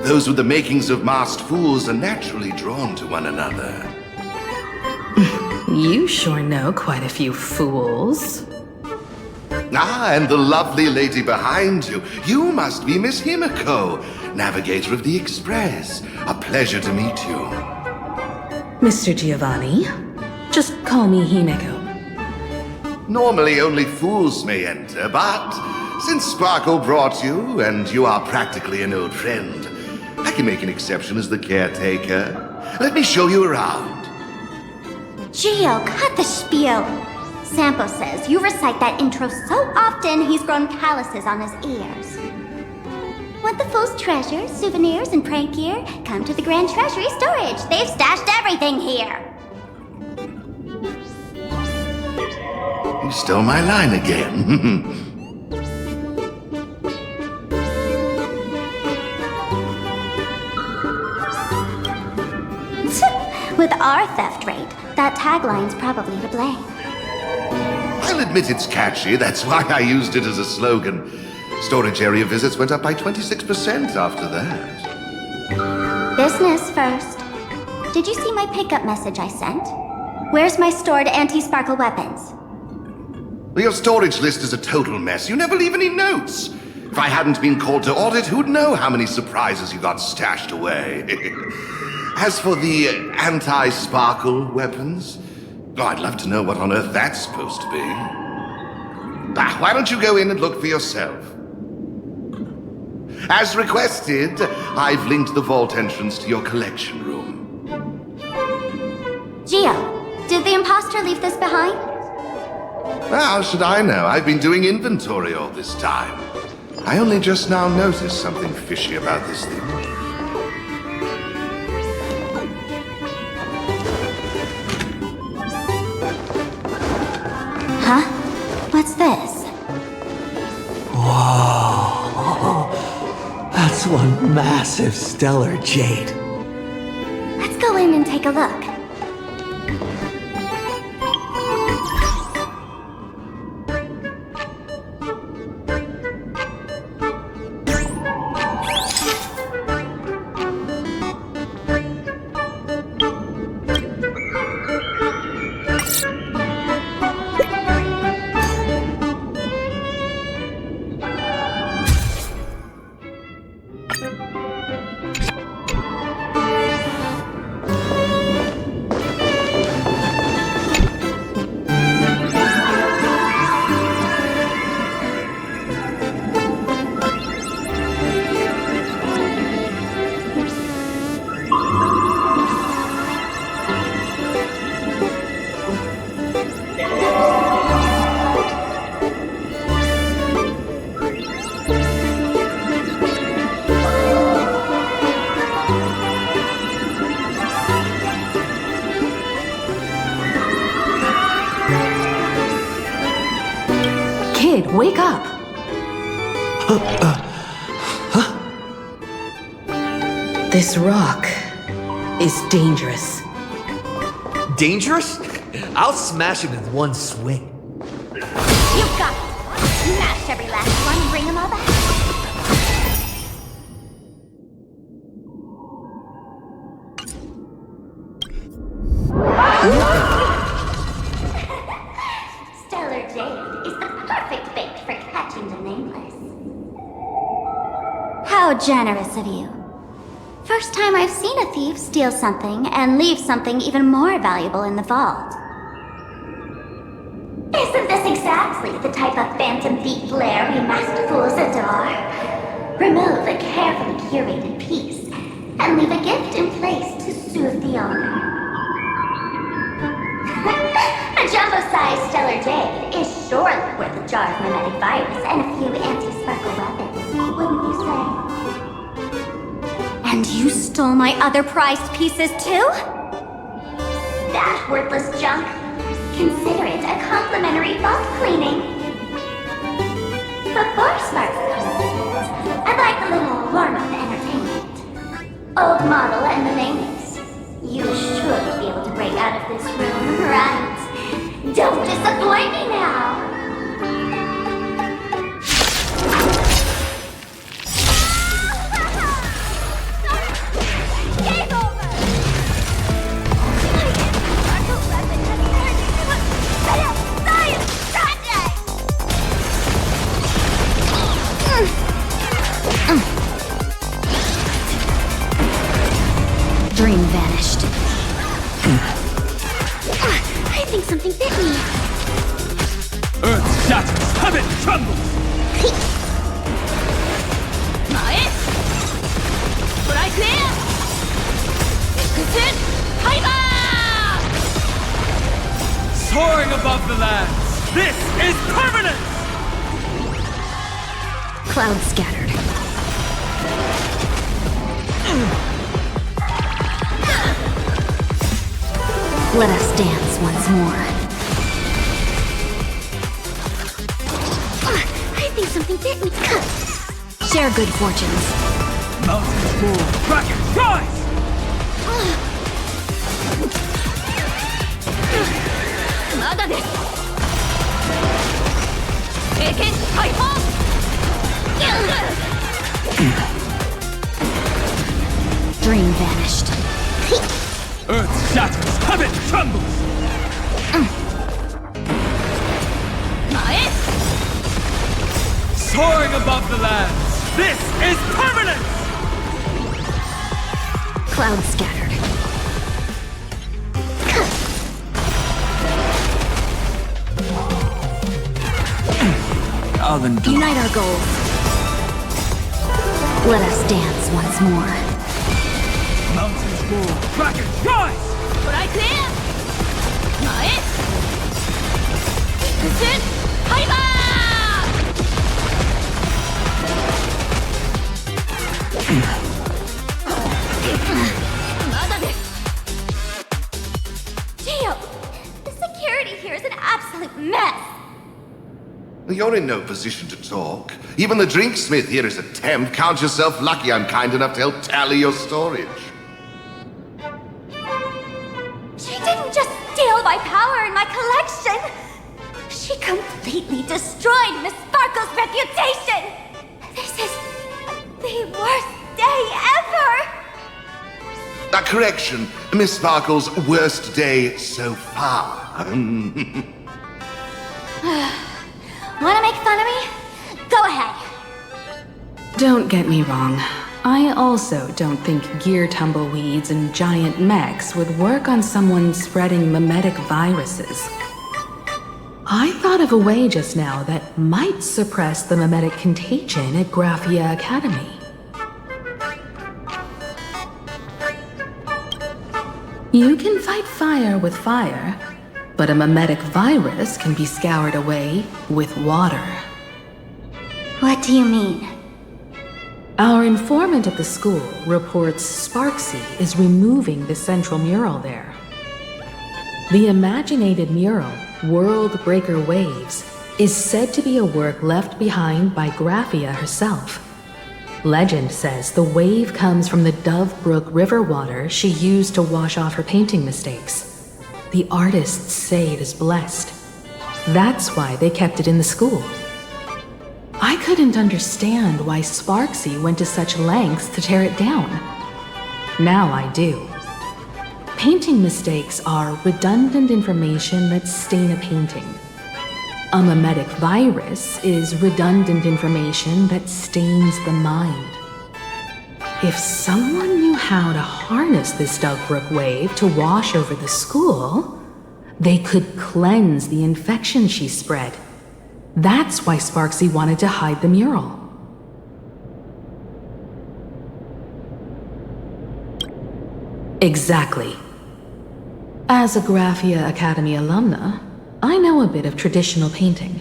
Those with the makings of masked fools are naturally drawn to one another. You sure know quite a few fools. Ah, and the lovely lady behind you. You must be Miss Himiko, navigator of the Express. A pleasure to meet you. Mr. Giovanni, just call me Himiko. Normally only fools may enter, but since Sparkle brought you, and you are practically an old friend, I can make an exception as the caretaker. Let me show you around. Gio, cut the spiel. Sampo says you recite that intro so often he's grown calluses on his ears. Want the Fool's treasures, souvenirs, and prank gear? Come to the Grand Treasury Storage. They've stashed everything here. You stole my line again. With our theft rate, that tagline's probably to blame. I'll admit it's catchy, that's why I used it as a slogan. Storage area visits went up by 26% after that. Business first. Did you see my pickup message I sent? Where's my stored anti-sparkle weapons? Well, your storage list is a total mess. You never leave any notes. If I hadn't been called to audit, who'd know how many surprises you got stashed away? As for the anti-sparkle weapons, oh, I'd love to know what on earth that's supposed to be. Why don't you go in and look for yourself? As requested, I've linked the vault entrance to your collection room. Geo, did the imposter leave this behind? How should I know? I've been doing inventory all this time. I only just now noticed something fishy about this thing. Huh? What's this? Whoa. That's one massive stellar jade. Let's go in and take a look. Kid, wake up! This rock is dangerous. Dangerous? I'll smash it in one swing. You've got it. Smash every last one, bring them all back. Stellar Jade is the perfect bait for catching the nameless. How generous of you. First time I've seen a thief steal something and leave something even more valuable in the vault. Isn't this exactly the type of phantom thief lair we masked fools adore? Remove a carefully curated piece and leave a gift in place to soothe the owner. A jumbo-sized stellar jade is surely worth a jar of mimetic virus and a few anti-sparkle weapons, wouldn't you say? And you stole my other prized pieces too? That worthless junk? Consider it a complimentary vault cleaning. Before Sparxie comes, I'd like a little warm-up entertainment. Old model and the nameless. You should be able to break out of this room, right? Don't disappoint me now! Game over! Dream vanished. I think something bit me. Earth shatters, heaven trembles! Soaring above the lands, this is permanent! Clouds scattered. Let us dance once more. I think something bit me. Share good fortunes. Mountains move, dragons rise! Dream vanished. Earth shatters, heaven trembles! Soaring above the lands, this is permanent! Clouds scattered. Unite our goals. Let us dance once more. Mountains roar, Kraken rise! トライクエア前屈伸ハイバーまだです Gio, the security here is an absolute mess. You're in no position to talk. Even the drinksmith here is a temp. Count yourself lucky I'm kind enough to help tally your storage. She didn't just steal my power and my collection. She completely destroyed Miss Sparkle's reputation. This is the worst day ever. A correction. Miss Sparkle's worst day so far. Wanna make fun of me? Go ahead. Don't get me wrong. I also don't think gear tumbleweeds and giant mechs would work on someone spreading mimetic viruses. I thought of a way just now that might suppress the mimetic contagion at Graphia Academy. You can fight fire with fire, but a mimetic virus can be scoured away with water. What do you mean? Our informant at the school reports Sparxie is removing the central mural there. The imaginated mural, World Breaker Waves, is said to be a work left behind by Graphia herself. Legend says the wave comes from the Dove Brook river water she used to wash off her painting mistakes. The artists say it is blessed. That's why they kept it in the school. I couldn't understand why Sparxie went to such lengths to tear it down. Now I do. Painting mistakes are redundant information that stain a painting. A mimetic virus is redundant information that stains the mind. If someone knew how to harness this Dogbrook wave to wash over the school, they could cleanse the infection she spread. That's why Sparxie wanted to hide the mural. Exactly. As a Graphia Academy alumna, I know a bit of traditional painting.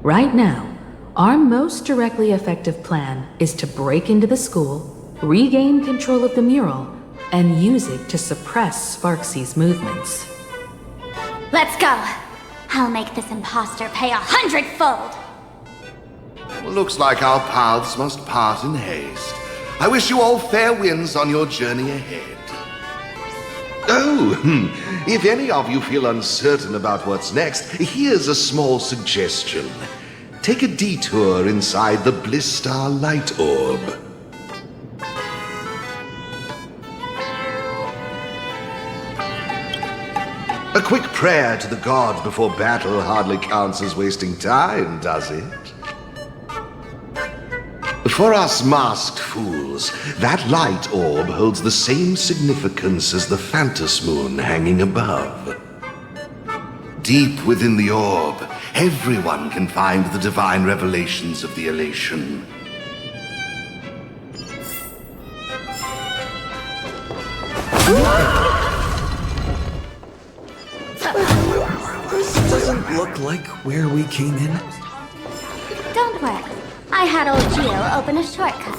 Right now, our most directly effective plan is to break into the school, regain control of the mural, and use it to suppress Sparxie's movements. Let's go. I'll make this imposter pay 100-fold. Well, looks like our paths must part in haste. I wish you all fair winds on your journey ahead. Oh, if any of you feel uncertain about what's next, here's a small suggestion. Take a detour inside the Blistar light orb. A quick prayer to the gods before battle hardly counts as wasting time, does it? For us masked fools, that light orb holds the same significance as the Phantos moon hanging above. Deep within the orb, everyone can find the divine revelations of the elation. This doesn't look like where we came in. Don't worry. I had old Gio open a shortcut.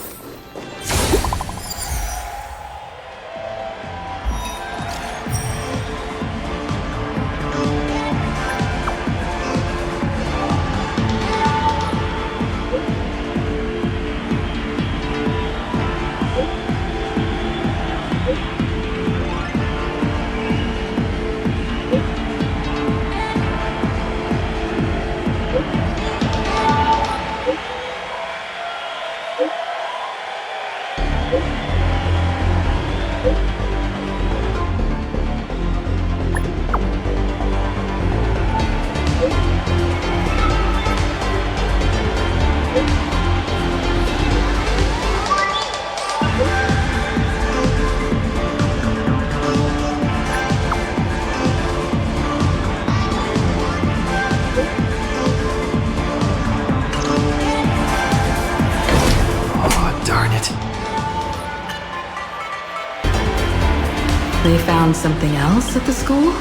found something else at the school?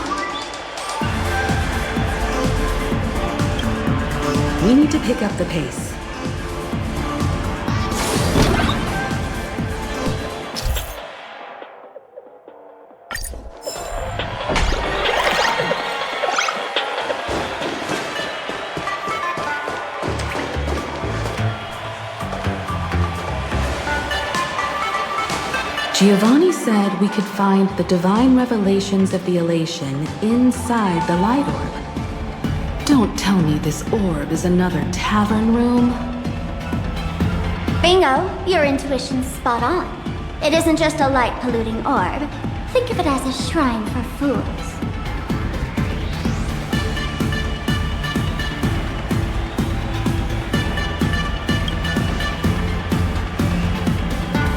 We need to pick up the pace. Giovanni said we could find the divine revelations of the elation inside the light orb. Don't tell me this orb is another tavern room. Bingo, your intuition's spot on. It isn't just a light-polluting orb. Think of it as a shrine for fools.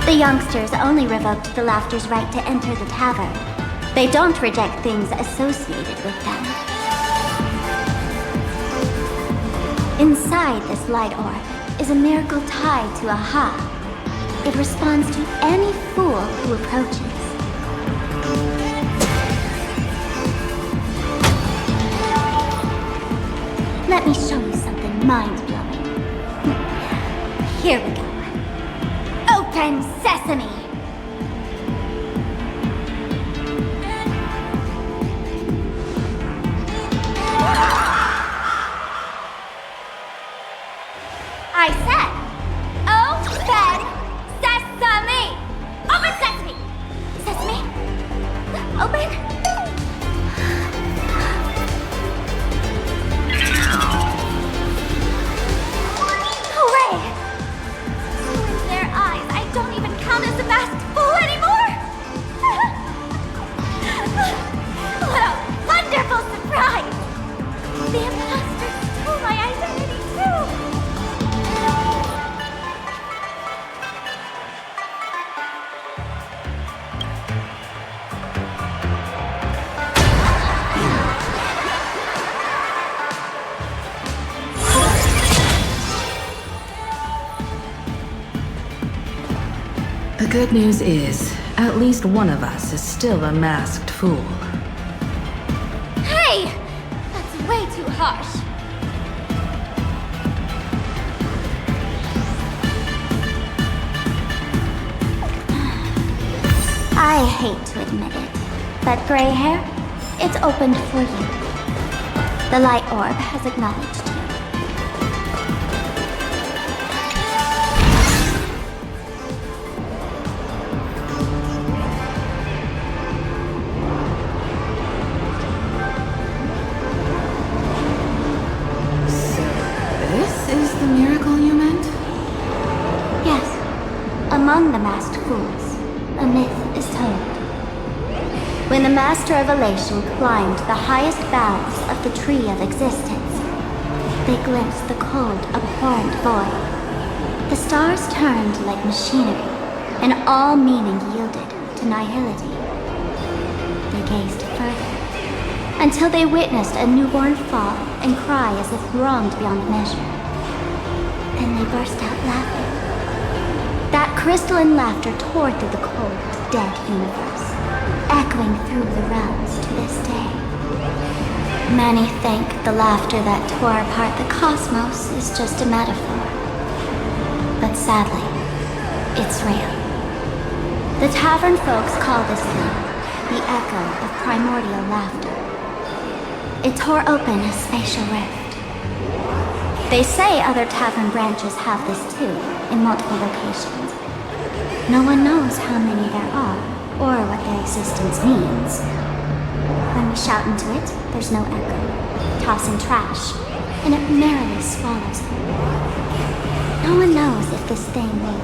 The youngsters only revoked the Laughter's right to enter the tavern. They don't reject things associated with them. Inside this light orb is a miracle tied to Aha. It responds to any fool who approaches. Let me show you something mind-blowing. Here we go. Open sesame! I said, open sesame! Open sesame! Sesame? Open? Hooray! In their eyes, I don't even count as a masked fool anymore! What a wonderful surprise! The imposter stole my identity too! The good news is, at least one of us is still a masked fool. Hey! That's way too harsh. I hate to admit it, but gray hair, it's opened for you. The light orb has acknowledged you. Among the masked fools, a myth is told. When the Master of Elation climbed the highest boughs of the Tree of Existence, they glimpsed the cold, abhorrent void. The stars turned like machinery, and all meaning yielded to nihility. They gazed further, until they witnessed a newborn fall and cry as if wronged beyond measure. Then they burst out laughing. That crystalline laughter tore through the cold, dead universe, echoing through the realms to this day. Many think the laughter that tore apart the cosmos is just a metaphor. But sadly, it's real. The tavern folks call this thing the echo of primordial laughter. It tore open a spatial rift. They say other tavern branches have this too, in multiple locations. No one knows how many there are, or what their existence means. When we shout into it, there's no echo. Toss in trash, and it merrily swallows them. No one knows if this thing will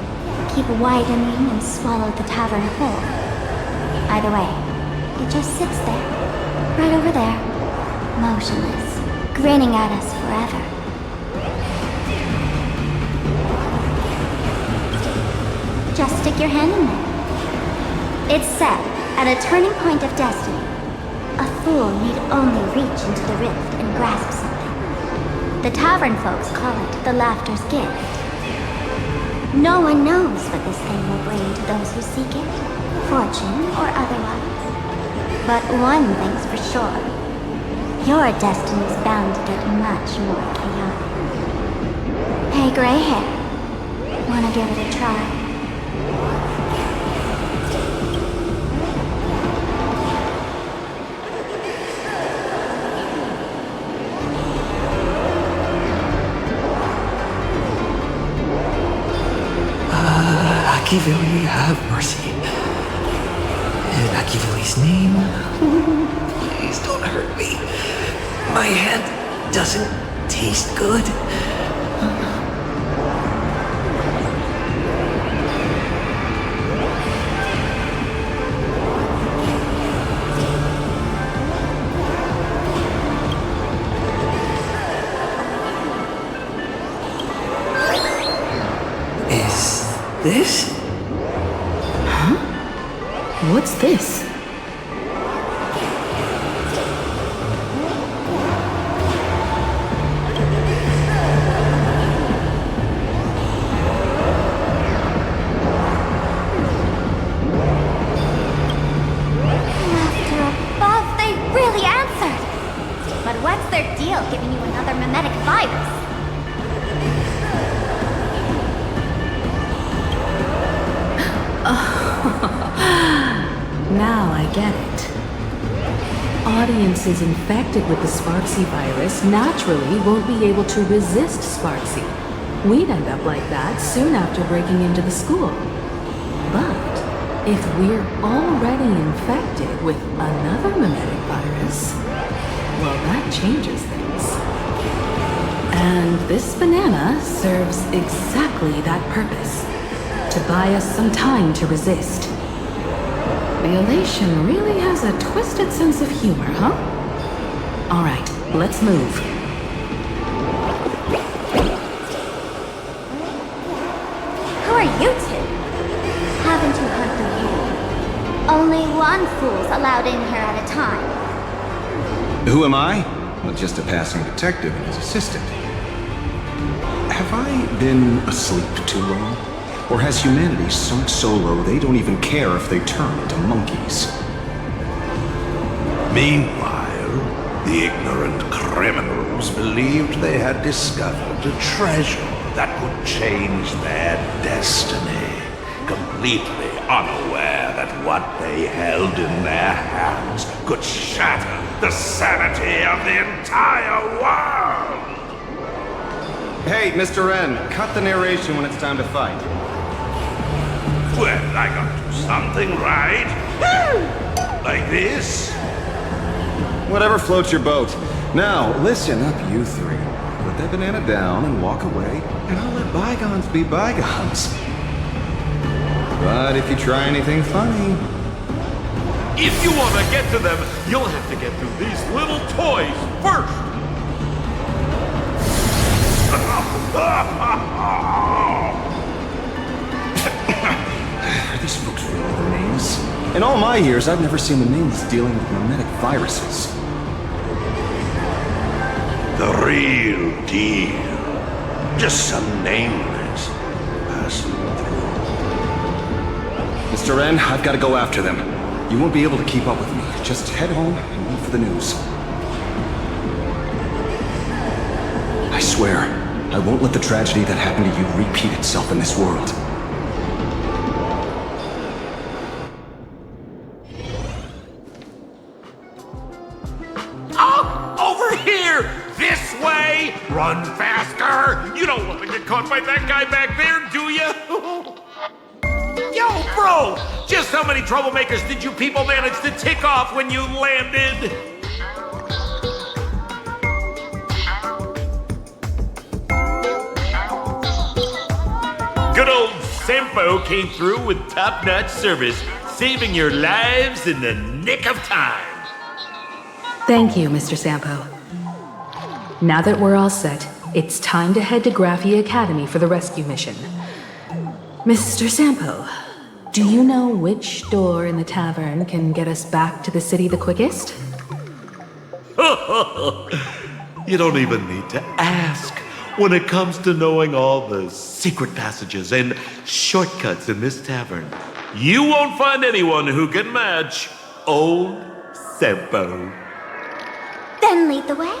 keep widening and swallow the tavern whole. Either way, it just sits there, right over there, motionless, grinning at us forever. Just stick your hand in there. It's said, at a turning point of destiny, a fool need only reach into the rift and grasp something. The tavern folks call it the Laughter's Gift. No one knows what this thing will bring to those who seek it, fortune or otherwise. But one thing's for sure. Your destiny's bound to get much more chaotic. Hey, gray hair. Wanna give it a try? Akivili, have mercy. In Akivili's name, please don't hurt me. My head doesn't taste good. Is this? Huh? What's this? Master above, they really answered! But what's their deal giving you another mimetic virus? Now I get it. Audiences infected with the Sparxie virus naturally won't be able to resist Sparxie. We'd end up like that soon after breaking into the school. But if we're already infected with another mimetic virus, well, that changes things. And this banana serves exactly that purpose. To buy us some time to resist. The elation really has a twisted sense of humor, huh? Alright, let's move. Who are you two? Haven't you heard the rule? Only one fool's allowed in here at a time. Who am I? Well, just a passing detective and his assistant. Have I been asleep too long? Or has humanity sunk so low they don't even care if they turn into monkeys? Meanwhile, the ignorant criminals believed they had discovered a treasure that could change their destiny, completely unaware that what they held in their hands could shatter the sanity of the entire world! Hey, Mr. N, cut the narration when it's time to fight. Well, I got to do something, right? Like this? Whatever floats your boat. Now, listen up, you three. Put that banana down and walk away, and I'll let bygones be bygones. But if you try anything funny... If you want to get to them, you'll have to get through these little toys first! Are these folks really the names? In all my years, I've never seen the names dealing with mimetic viruses. The real deal. Just some nameless passing through. Mr. N, I've got to go after them. You won't be able to keep up with me. Just head home and wait for the news. I swear, I won't let the tragedy that happened to you repeat itself in this world. Over here! This way! Run faster! You don't want to get caught by that guy back there, do you? Yo, bro! Just how many troublemakers did you people manage to tick off when you landed? Good old Sampo came through with top-notch service, saving your lives in the nick of time. Thank you, Mr. Sampo. Now that we're all set, it's time to head to Graphia Academy for the rescue mission. Mr. Sampo, do you know which door in the tavern can get us back to the city the quickest? You don't even need to ask when it comes to knowing all the secret passages and shortcuts in this tavern. You won't find anyone who can match old Simple. Then lead the way.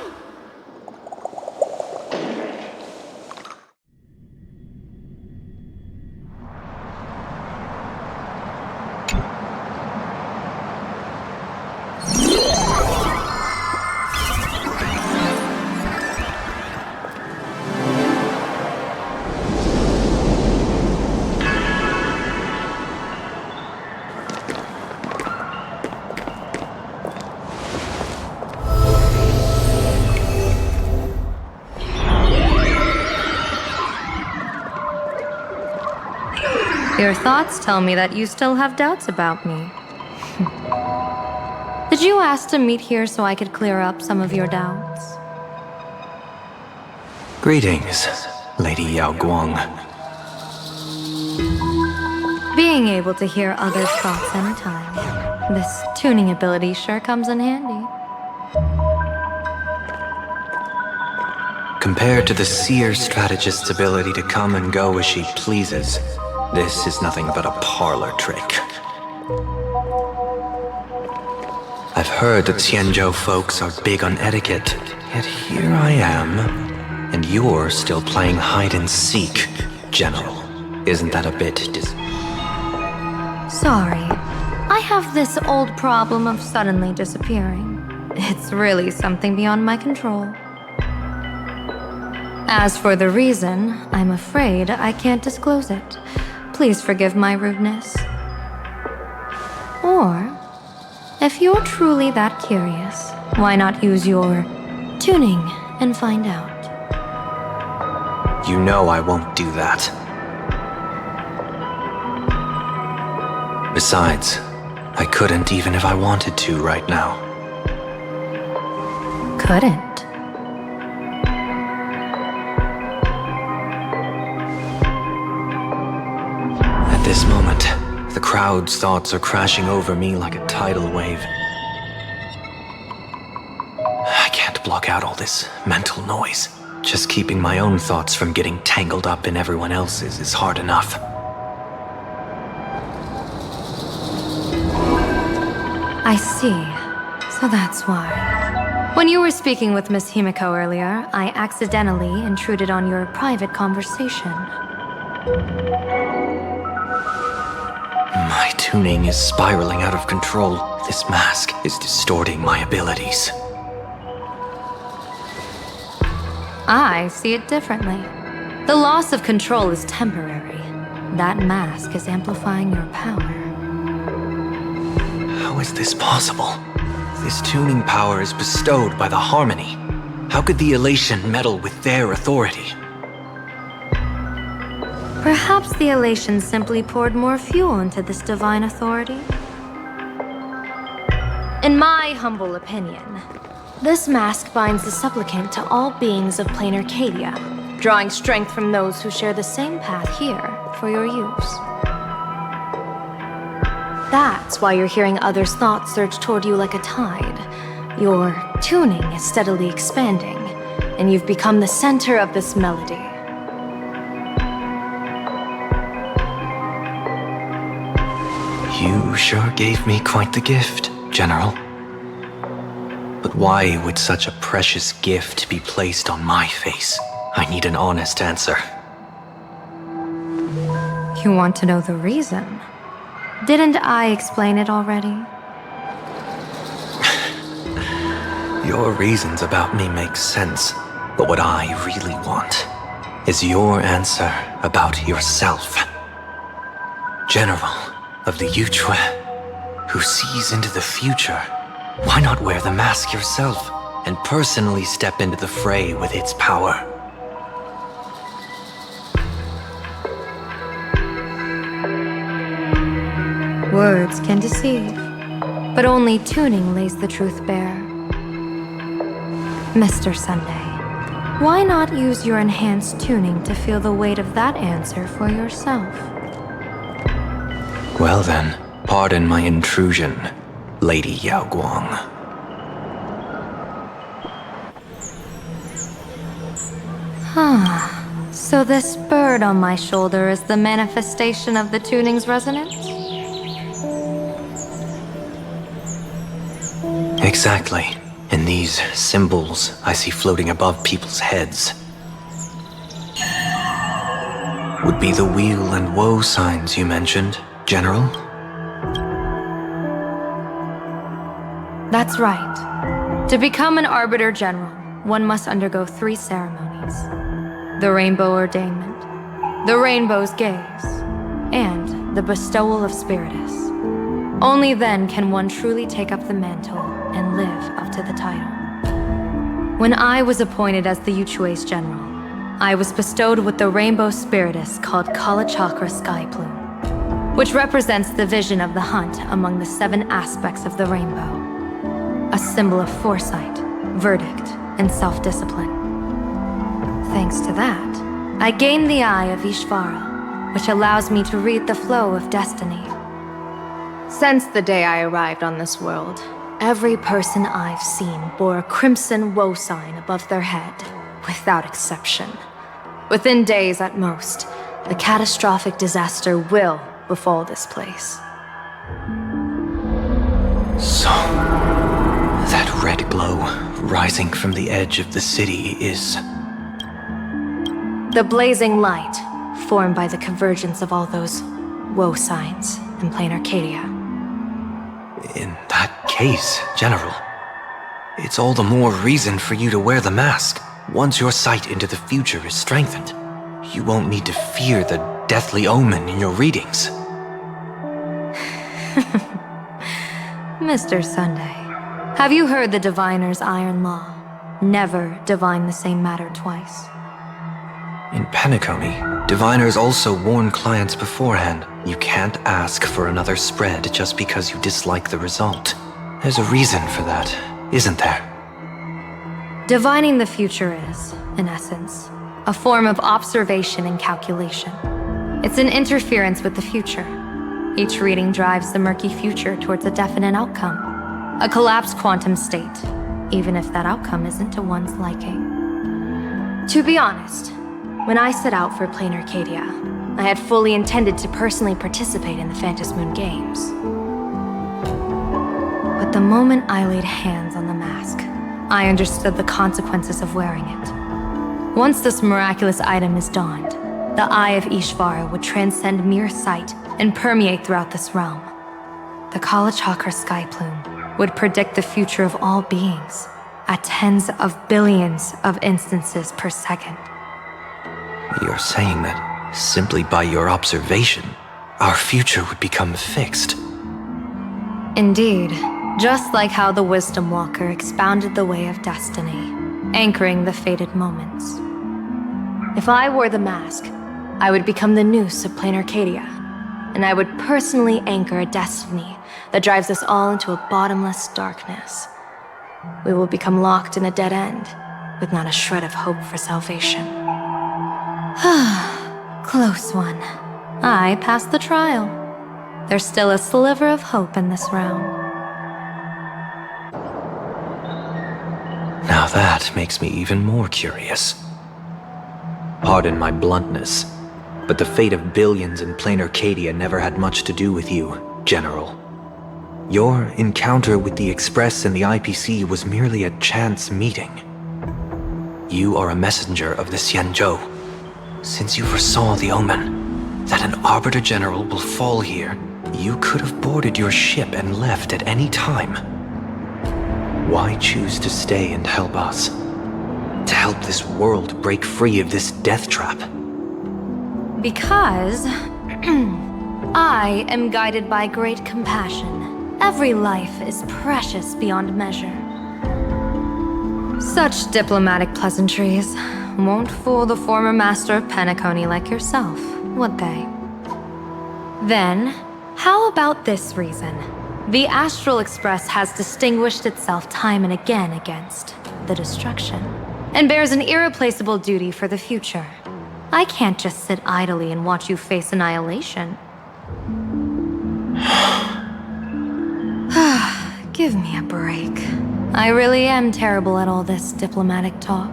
Your thoughts tell me that you still have doubts about me. Did you ask to meet here so I could clear up some of your doubts? Greetings, Lady Yao Guang. Being able to hear others' thoughts anytime. This tuning ability sure comes in handy. Compared to the seer strategist's ability to come and go as she pleases, this is nothing but a parlor trick. I've heard that Xianzhou folks are big on etiquette, yet here I am, and you're still playing hide and seek, General. Isn't that a bit Sorry. I have this old problem of suddenly disappearing. It's really something beyond my control. As for the reason, I'm afraid I can't disclose it. Please forgive my rudeness. Or, if you're truly that curious, why not use your tuning and find out? You know I won't do that. Besides, I couldn't even if I wanted to right now. Couldn't? At this moment, the crowd's thoughts are crashing over me like a tidal wave. I can't block out all this mental noise. Just keeping my own thoughts from getting tangled up in everyone else's is hard enough. I see. So that's why. When you were speaking with Miss Himiko earlier, I accidentally intruded on your private conversation. My tuning is spiraling out of control. This mask is distorting my abilities. I see it differently. The loss of control is temporary. That mask is amplifying your power. How is this possible? This tuning power is bestowed by the Harmony. How could the elation meddle with their authority? Perhaps the elation simply poured more fuel into this divine authority? In my humble opinion, this mask binds the supplicant to all beings of plain Arcadia, drawing strength from those who share the same path here for your use. That's why you're hearing others' thoughts surge toward you like a tide. Your tuning is steadily expanding, and you've become the center of this melody. You sure gave me quite the gift, General. But why would such a precious gift be placed on my face? I need an honest answer. You want to know the reason? Didn't I explain it already? Your reasons about me make sense, but what I really want is your answer about yourself. General of the Yuchue, who sees into the future, why not wear the mask yourself and personally step into the fray with its power? Words can deceive, but only tuning lays the truth bare. Mr. Sunday, why not use your enhanced tuning to feel the weight of that answer for yourself? Well then, pardon my intrusion, Lady Yao Guang. So this bird on my shoulder is the manifestation of the tuning's resonance? Exactly. And these symbols I see floating above people's heads would be the wheel and woe signs you mentioned, General? That's right. To become an Arbiter General, one must undergo 3 ceremonies. The Rainbow Ordainment, the Rainbow's Gaze, and the Bestowal of Spiritus. Only then can one truly take up the mantle and live up to the title. When I was appointed as the Yuchue's General, I was bestowed with the Rainbow Spiritus called Kalachakra Sky Plume, which represents the vision of the hunt among the 7 aspects of the rainbow. A symbol of foresight, verdict, and self-discipline. Thanks to that, I gained the Eye of Ishvara, which allows me to read the flow of destiny. Since the day I arrived on this world, every person I've seen bore a crimson woe sign above their head, without exception. Within days at most, a catastrophic disaster will befall this place. So, that red glow rising from the edge of the city is... the blazing light formed by the convergence of all those woe signs in plain Arcadia. In that case, General, it's all the more reason for you to wear the mask. Once your sight into the future is strengthened, you won't need to fear the deathly omen in your readings. Mr. Sunday, have you heard the diviner's iron law? Never divine the same matter twice. In Penacony, diviners also warn clients beforehand. You can't ask for another spread just because you dislike the result. There's a reason for that, isn't there? Divining the future is, in essence, a form of observation and calculation. It's an interference with the future. Each reading drives the murky future towards a definite outcome, a collapsed quantum state, even if that outcome isn't to one's liking. To be honest, when I set out for plain Arcadia, I had fully intended to personally participate in the Phantasmoon Games. But the moment I laid hands on the mask, I understood the consequences of wearing it. Once this miraculous item is donned, the Eye of Ishvara would transcend mere sight and permeate throughout this realm. The Kalachakra Sky Plume would predict the future of all beings at tens of billions of instances per second. You're saying that simply by your observation, our future would become fixed. Indeed, just like how the Wisdom Walker expounded the way of destiny, anchoring the fated moments. If I wore the mask, I would become the noose of plain Arcadia, and I would personally anchor a destiny that drives us all into a bottomless darkness. We will become locked in a dead end, with not a shred of hope for salvation. Close one. I passed the trial. There's still a sliver of hope in this round. Now that makes me even more curious. Pardon my bluntness, but the fate of billions in plain Arcadia never had much to do with you, General. Your encounter with the Express and the IPC was merely a chance meeting. You are a messenger of the Xianzhou. Since you foresaw the omen, that an Arbiter General will fall here, you could have boarded your ship and left at any time. Why choose to stay and help us? To help this world break free of this death trap? Because I am guided by great compassion. Every life is precious beyond measure. Such diplomatic pleasantries won't fool the former master of Penacony like yourself, would they? Then, how about this reason? The Astral Express has distinguished itself time and again against the destruction, and bears an irreplaceable duty for the future. I can't just sit idly and watch you face annihilation. Give me a break. I really am terrible at all this diplomatic talk.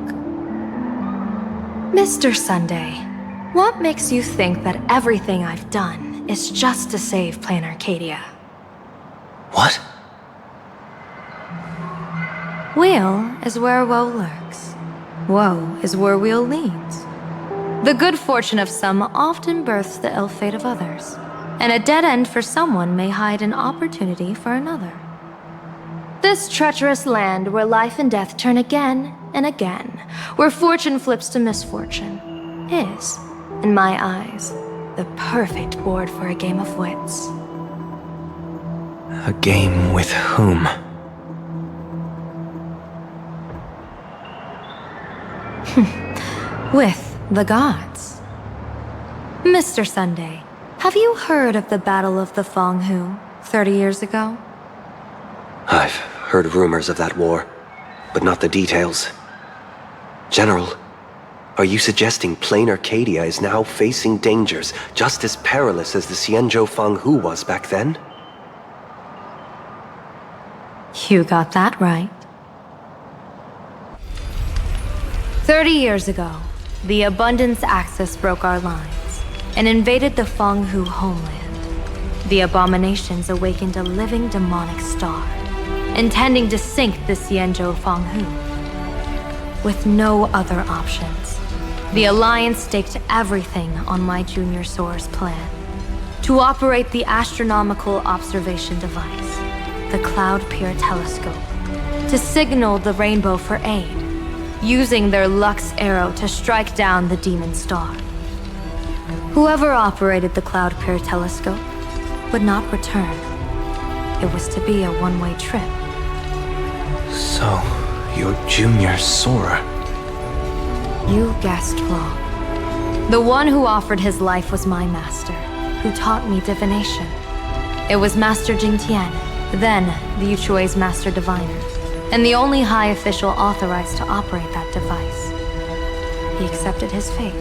Mr. Sunday, what makes you think that everything I've done is just to save plain Arcadia? What? Weal is where woe lurks. Woe is where weal leads. The good fortune of some often births the ill fate of others, and a dead end for someone may hide an opportunity for another. This treacherous land where life and death turn again and again, where fortune flips to misfortune, is, in my eyes, the perfect board for a game of wits. A game with whom? With the gods. Mr. Sunday, have you heard of the Battle of the Fong Hu 30 years ago? I've heard rumors of that war, but not the details. General, are you suggesting plain Arcadia is now facing dangers just as perilous as the Xianzhou Fang Hu was back then? You got that right. 30 years ago, the Abundance Axis broke our lines and invaded the Fang Hu homeland. The abominations awakened a living demonic star, intending to sink the Xianzhou Fang Hu. With no other options, the Alliance staked everything on my Junior Soar's plan to operate the astronomical observation device, the Cloud Pier Telescope, to signal the rainbow for aid, using their Lux arrow to strike down the demon star. Whoever operated the Cloud Pier Telescope would not return. It was to be a one-way trip. So, you're Junior Soar. You guessed wrong. The one who offered his life was my master, who taught me divination. It was Master Jing Tian, then the Yuchui's Master Diviner, and the only high official authorized to operate that device. He accepted his fate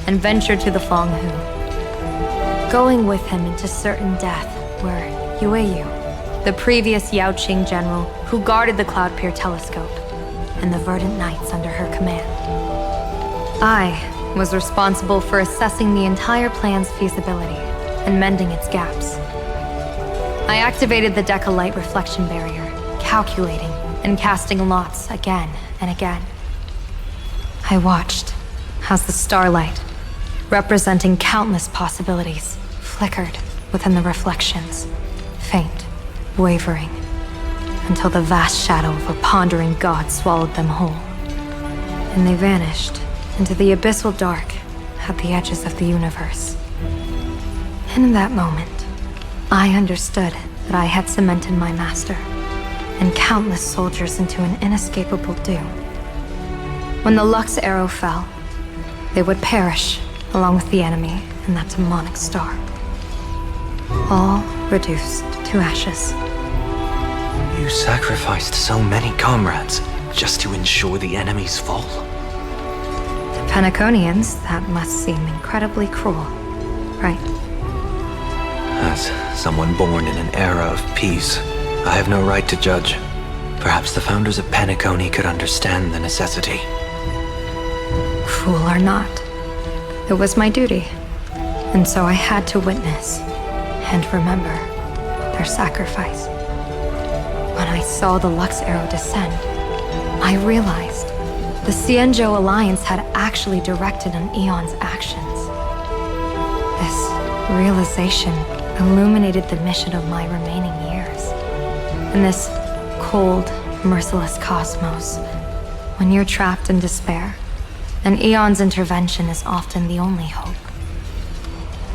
and ventured to the Fang Hu, going with him into certain death were Yueyu, the previous Yaoqing general who guarded the Cloud Pier Telescope, and the Verdant Knights under her command. I was responsible for assessing the entire plan's feasibility and mending its gaps. I activated the Decalite reflection barrier, calculating and casting lots again and again. I watched as the starlight, representing countless possibilities, flickered within the reflections, faint, wavering, until the vast shadow of a pondering god swallowed them whole. And they vanished into the abyssal dark at the edges of the universe. And in that moment, I understood that I had cemented my master and countless soldiers into an inescapable doom. When the Lux arrow fell, they would perish along with the enemy and that demonic star. All reduced to ashes. You sacrificed so many comrades just to ensure the enemy's fall? To Penaconians, that must seem incredibly cruel, right? As someone born in an era of peace, I have no right to judge. Perhaps the founders of Penacony could understand the necessity. Cruel or not, it was my duty. And so I had to witness and remember their sacrifice. When I saw the Lux arrow descend, I realized the Xianzhou Alliance had actually directed an Aeon's actions. This realization illuminated the mission of my remaining years. In this cold, merciless cosmos, when you're trapped in despair, an Aeon's intervention is often the only hope.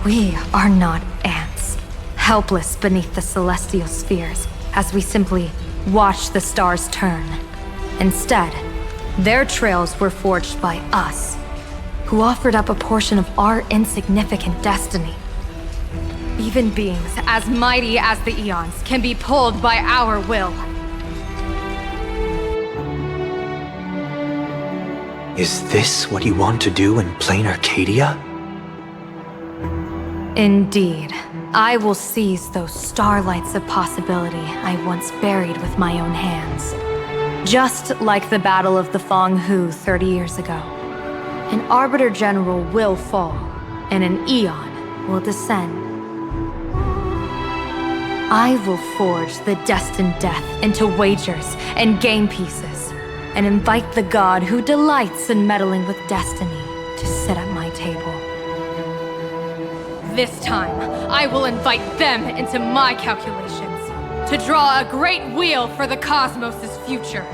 We are not ants, helpless beneath the celestial spheres as we simply watch the stars turn. Instead, their trails were forged by us, who offered up a portion of our insignificant destiny. Even beings as mighty as the Eons can be pulled by our will. Is this what you want to do in plain Arcadia? Indeed. I will seize those starlights of possibility I once buried with my own hands. Just like the Battle of the Fang Hu 30 years ago. An Arbiter General will fall, and an Eon will descend. I will forge the destined death into wagers and game pieces, and invite the god who delights in meddling with destiny to sit at my table. This time, I will invite them into my calculations to draw a great wheel for the cosmos' future.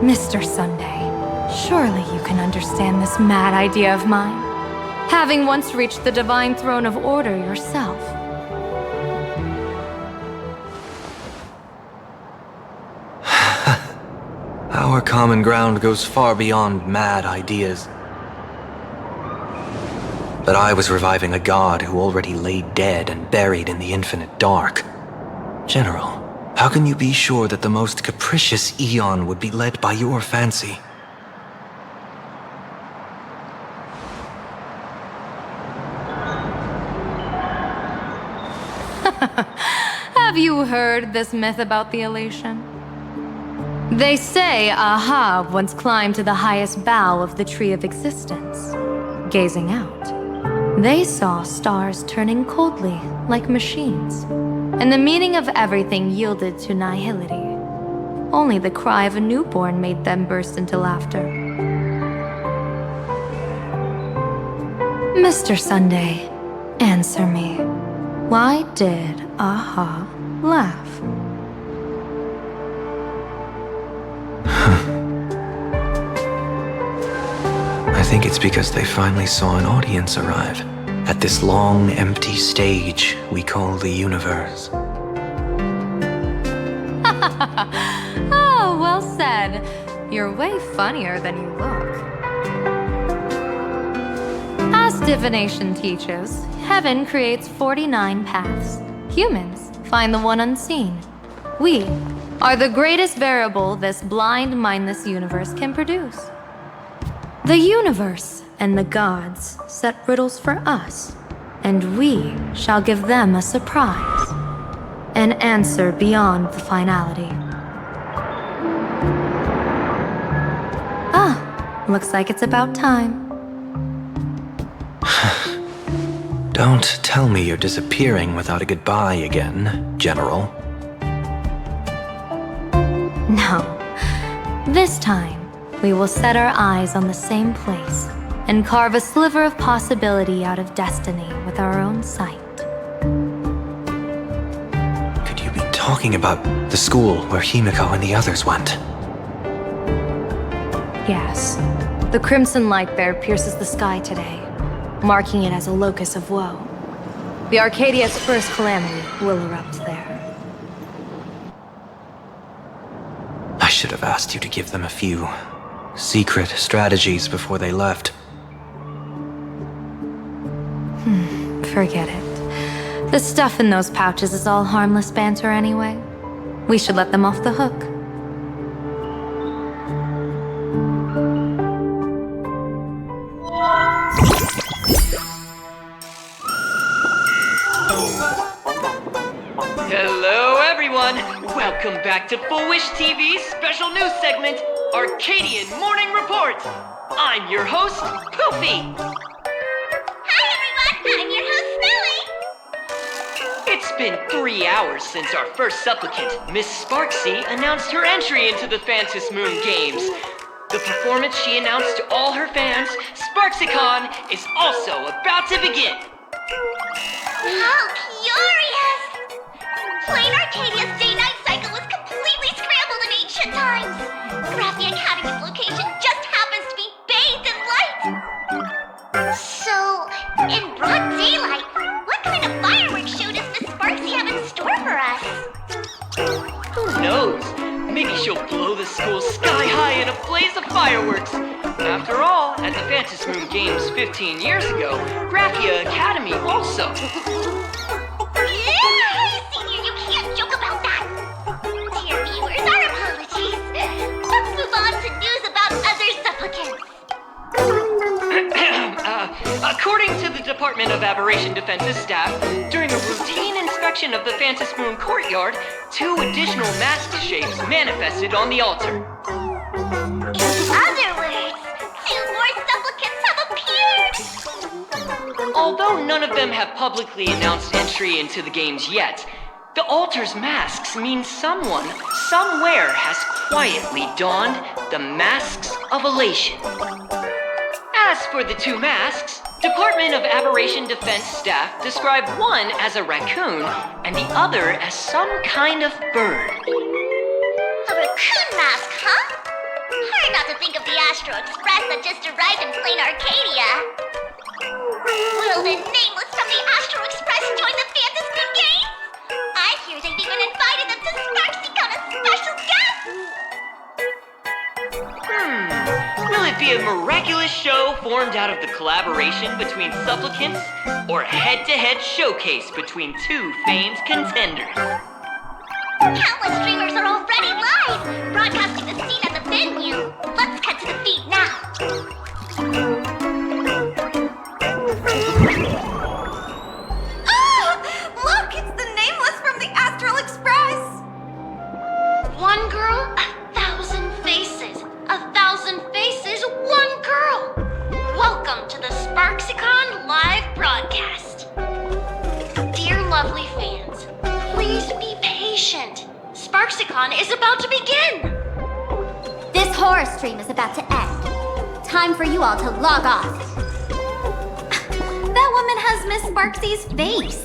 Mr. Sunday, surely you can understand this mad idea of mine, having once reached the divine throne of order yourself. Our common ground goes far beyond mad ideas. But I was reviving a god who already lay dead and buried in the infinite dark. General, how can you be sure that the most capricious eon would be led by your fancy? Have you heard this myth about the elation? They say Aha once climbed to the highest bough of the Tree of Existence. Gazing out, they saw stars turning coldly like machines, and the meaning of everything yielded to nihility. Only the cry of a newborn made them burst into laughter. Mr. Sunday, answer me. Why did Aha laugh? I think it's because they finally saw an audience arrive at this long, empty stage we call the universe. Oh, well said. You're way funnier than you look. As divination teaches, heaven creates 49 paths. Humans find the one unseen. We are the greatest variable this blind, mindless universe can produce. The universe and the gods set riddles for us, and we shall give them a surprise, an answer beyond the finality. Ah, looks like it's about time. Don't tell me you're disappearing without a goodbye again, General. No. This time, we will set our eyes on the same place and carve a sliver of possibility out of destiny with our own sight. Could you be talking about the school where Himiko and the others went? Yes. The crimson light there pierces the sky today, marking it as a locus of woe. The Arcadia's first calamity will erupt there. I should have asked you to give them a few secret strategies before they left. Forget it. The stuff in those pouches is all harmless banter anyway. We should let them off the hook. Hello, everyone! Welcome back to Full Wish TV's special news segment, Arcadian Morning Report! I'm your host, Poofy! Hi, everyone! I'm your host, Smelly! It's been 3 hours since our first supplicant, Miss Sparxie, announced her entry into the Phantom Moon Games. The performance she announced to all her fans, SparxieCon, is also about to begin. How curious! Plain Arcadia's day-night cycle was completely scrambled in ancient times. Graphia Academy's location just happens to be bathed in light. So, in broad daylight, what kind of fireworks show does Miss Sparxie have in store for us? Who knows? Maybe she'll blow the school sky high in a blaze of fireworks. After all, at the Phantom Moon Games 15 years ago, Graphia Academy also. Hey, Senior, you can't joke about that! Dear viewers, our apologies. Let's move on to news about other supplicants. According to the Department of Aberration Defense's staff, during a routine inspection of the Phantom Moon courtyard, 2 additional mask shapes manifested on the altar. In other words, 2 more supplicants have appeared! Although none of them have publicly announced entry into the games yet, the altar's masks mean someone, somewhere has quietly donned the masks of elation. As for the two masks, Department of Aberration Defense staff describe one as a raccoon and the other as some kind of bird. A raccoon mask, huh? Hard not to think of the Astro Express that just arrived in plain Arcadia. Will the nameless from the Astro Express join the Phantom Moon Games? I hear they've even invited them to Sparxie as special guests! Will it be a miraculous show formed out of the collaboration between supplicants, or a head-to-head showcase between two famed contenders? Countless streamers are already live, broadcasting the scene at the venue. Let's cut to the feed now. Look, it's the nameless from the Astral Express! One girl, 1,000 faces. 1,000 faces, one girl. Welcome to the SparxieCon live broadcast. Dear lovely fans, please be patient. SparxieCon is about to begin. This horror stream is about to end. Time for you all to log off. That woman has Miss Sparxie's face.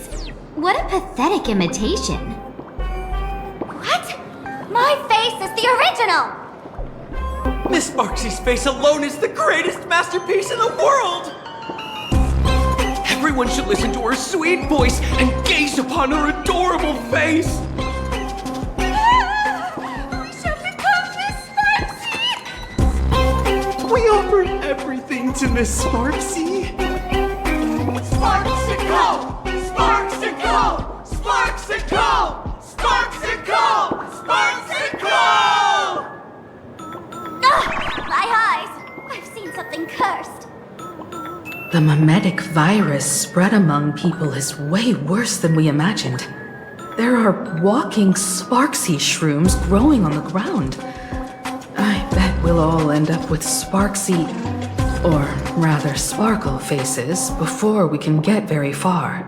What a pathetic imitation. What? My face is the original. Miss Sparxie's face alone is the greatest masterpiece in the world! Everyone should listen to her sweet voice and gaze upon her adorable face! We shall become Miss Sparxie! We offered everything to Miss Sparxie. Sparxico! Sparxico! Sparxico! Sparxico! Sparxico! My eyes! I've seen something cursed. The mimetic virus spread among people is way worse than we imagined. There are walking Sparxie shrooms growing on the ground. I bet we'll all end up with Sparxie, or rather Sparkle faces, before we can get very far.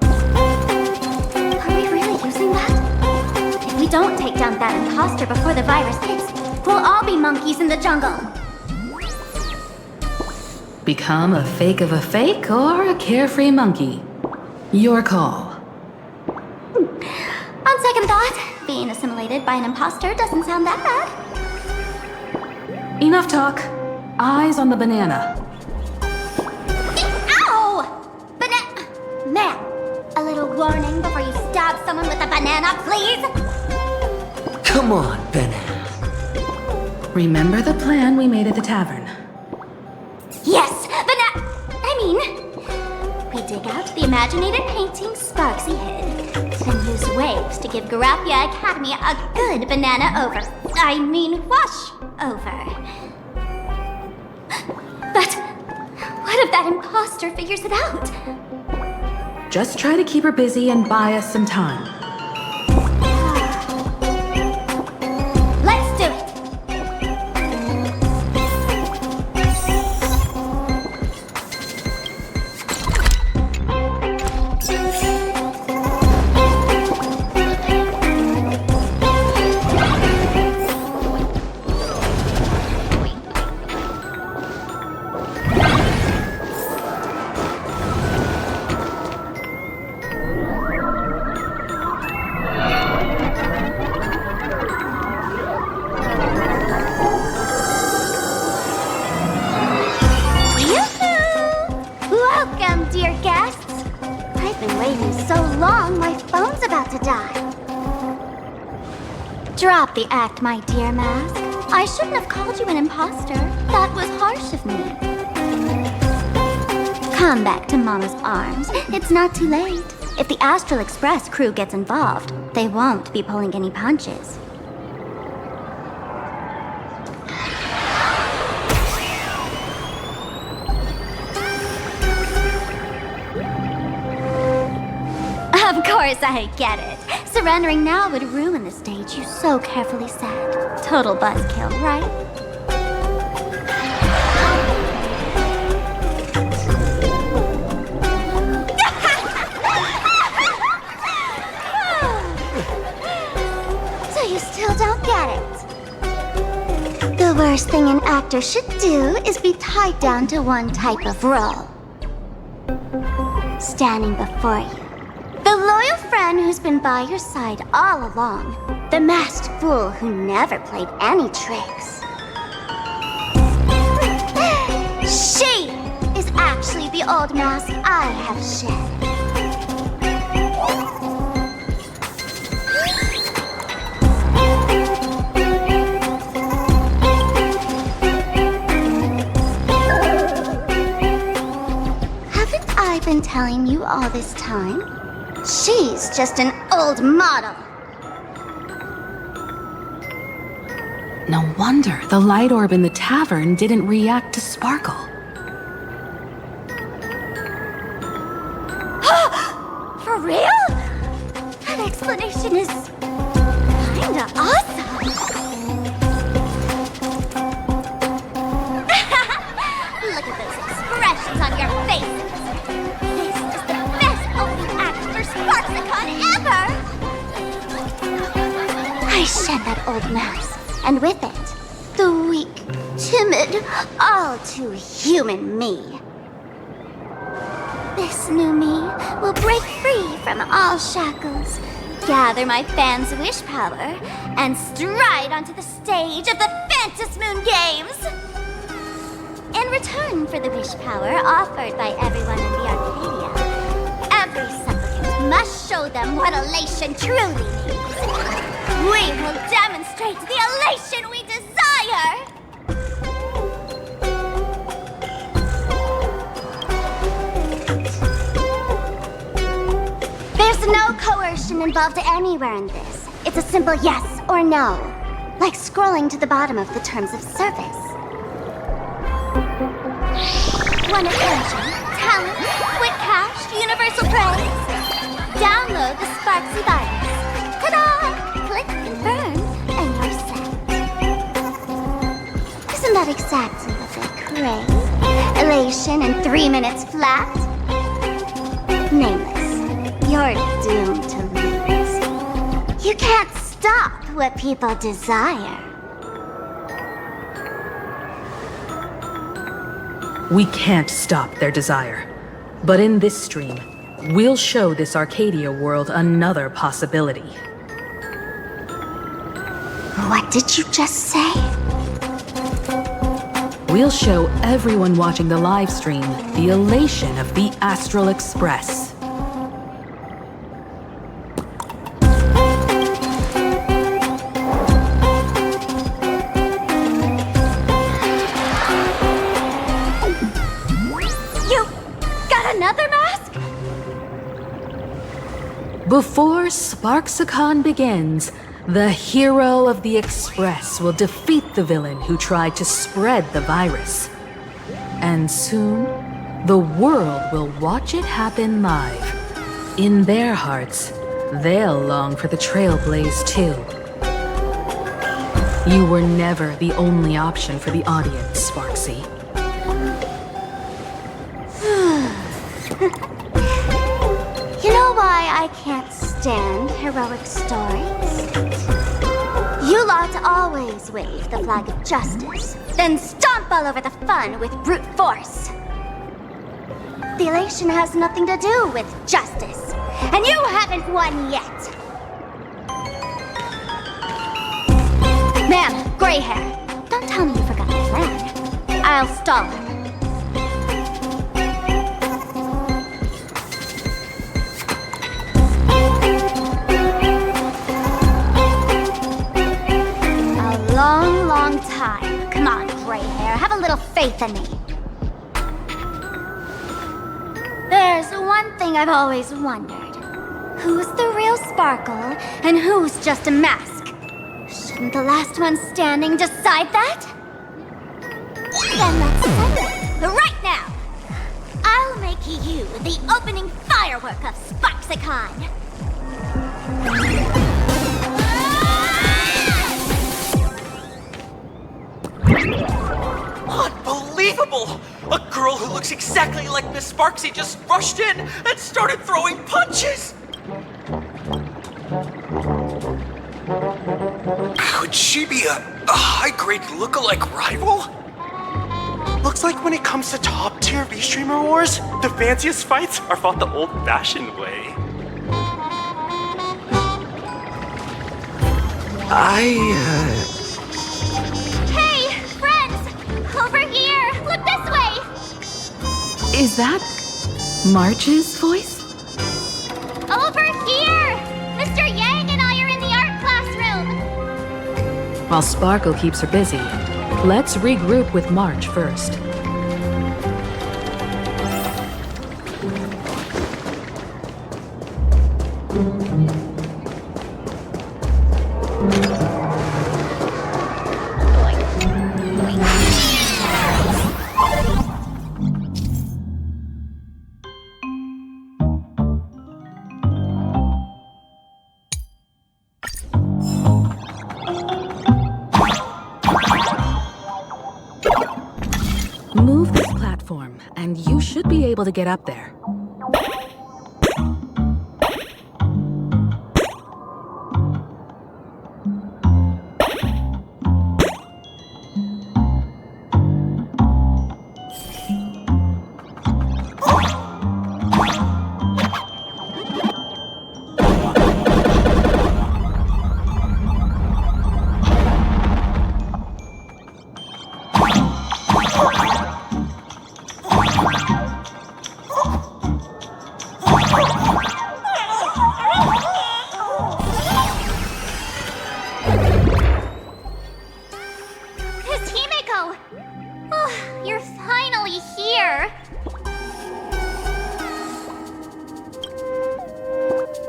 Are we really using that? If we don't take down that imposter before the virus hits, we'll all be monkeys in the jungle. Become a fake of a fake or a carefree monkey. Your call. On second thought, being assimilated by an imposter doesn't sound that bad. Enough talk. Eyes on the banana. Ow! Ma'am, a little warning before you stab someone with a banana, please? Come on, banana. Remember the plan we made at the tavern. Yes, we dig out the imaginated painting Sparxie hid, and use waves to give Garapia Academy a good banana wash over. But what if that imposter figures it out? Just try to keep her busy and buy us some time. Let's do it! Drop the act, my dear Mask. I shouldn't have called you an imposter. That was harsh of me. Come back to Mama's arms. It's not too late. If the Astral Express crew gets involved, they won't be pulling any punches. Of course I get it. Surrendering now would ruin the stage you so carefully set. Total buzzkill, right? Forget it. The worst thing an actor should do is be tied down to one type of role. Standing before you, the loyal friend who's been by your side all along. The masked fool who never played any tricks. She is actually the old mask I have shed. Haven't I been telling you all this time? She's just an old model. No wonder the light orb in the tavern didn't react to Sparkle. For real? That explanation is kinda awesome. Look at those expressions on your faces. This is the best opening act for Sparxie ever! I shed that old mask, and with it, the weak, timid, all too human me. This new me will break free from all shackles, gather my fans' wish power, and stride onto the stage of the Fantasy Moon Games! In return for the wish power offered by everyone in the Arcadia, every supplicant must show them what elation truly means. We will demonstrate the elation we desire! There's no coercion involved anywhere in this. It's a simple yes or no, like scrolling to the bottom of the terms of service. Want attention, talent, quick cash, universal praise? Download the Sparxie virus. Ta-da! Click confirm, and you're set. Isn't that exactly what they crave? Elation in 3 minutes flat? Nameless, you're doomed to lose. You can't stop what people desire. We can't stop their desire. But in this stream, we'll show this Arcadia world another possibility. What did you just say? We'll show everyone watching the live stream the elation of the Astral Express. You got another mask? Before Sparxie begins, the hero of the Express will defeat the villain who tried to spread the virus. And soon, the world will watch it happen live. In their hearts, they'll long for the Trailblazer too. You were never the only option for the audience, Sparxie. You know why I can't stand heroic stories? You lot always wave the flag of justice, then stomp all over the fun with brute force. The elation has nothing to do with justice, and you haven't won yet. Ma'am, gray hair, don't tell me you forgot the plan. I'll stall her. Long time. Come on, gray hair. Have a little faith in me. There's one thing I've always wondered. Who's the real Sparkle and who's just a mask? Shouldn't the last one standing decide that? Then let's settle it right now. I'll make you the opening firework of Sparxie. Unbelievable! A girl who looks exactly like Miss Sparxie just rushed in and started throwing punches! Could she be a high-grade lookalike rival? Looks like when it comes to top-tier V-Streamer wars, the fanciest fights are fought the old-fashioned way. Hey, friends! Over here! Look this way! Is that March's voice? Over here! Mr. Yang and I are in the art classroom! While Sparkle keeps her busy, let's regroup with March first. Move this platform, and you should be able to get up there.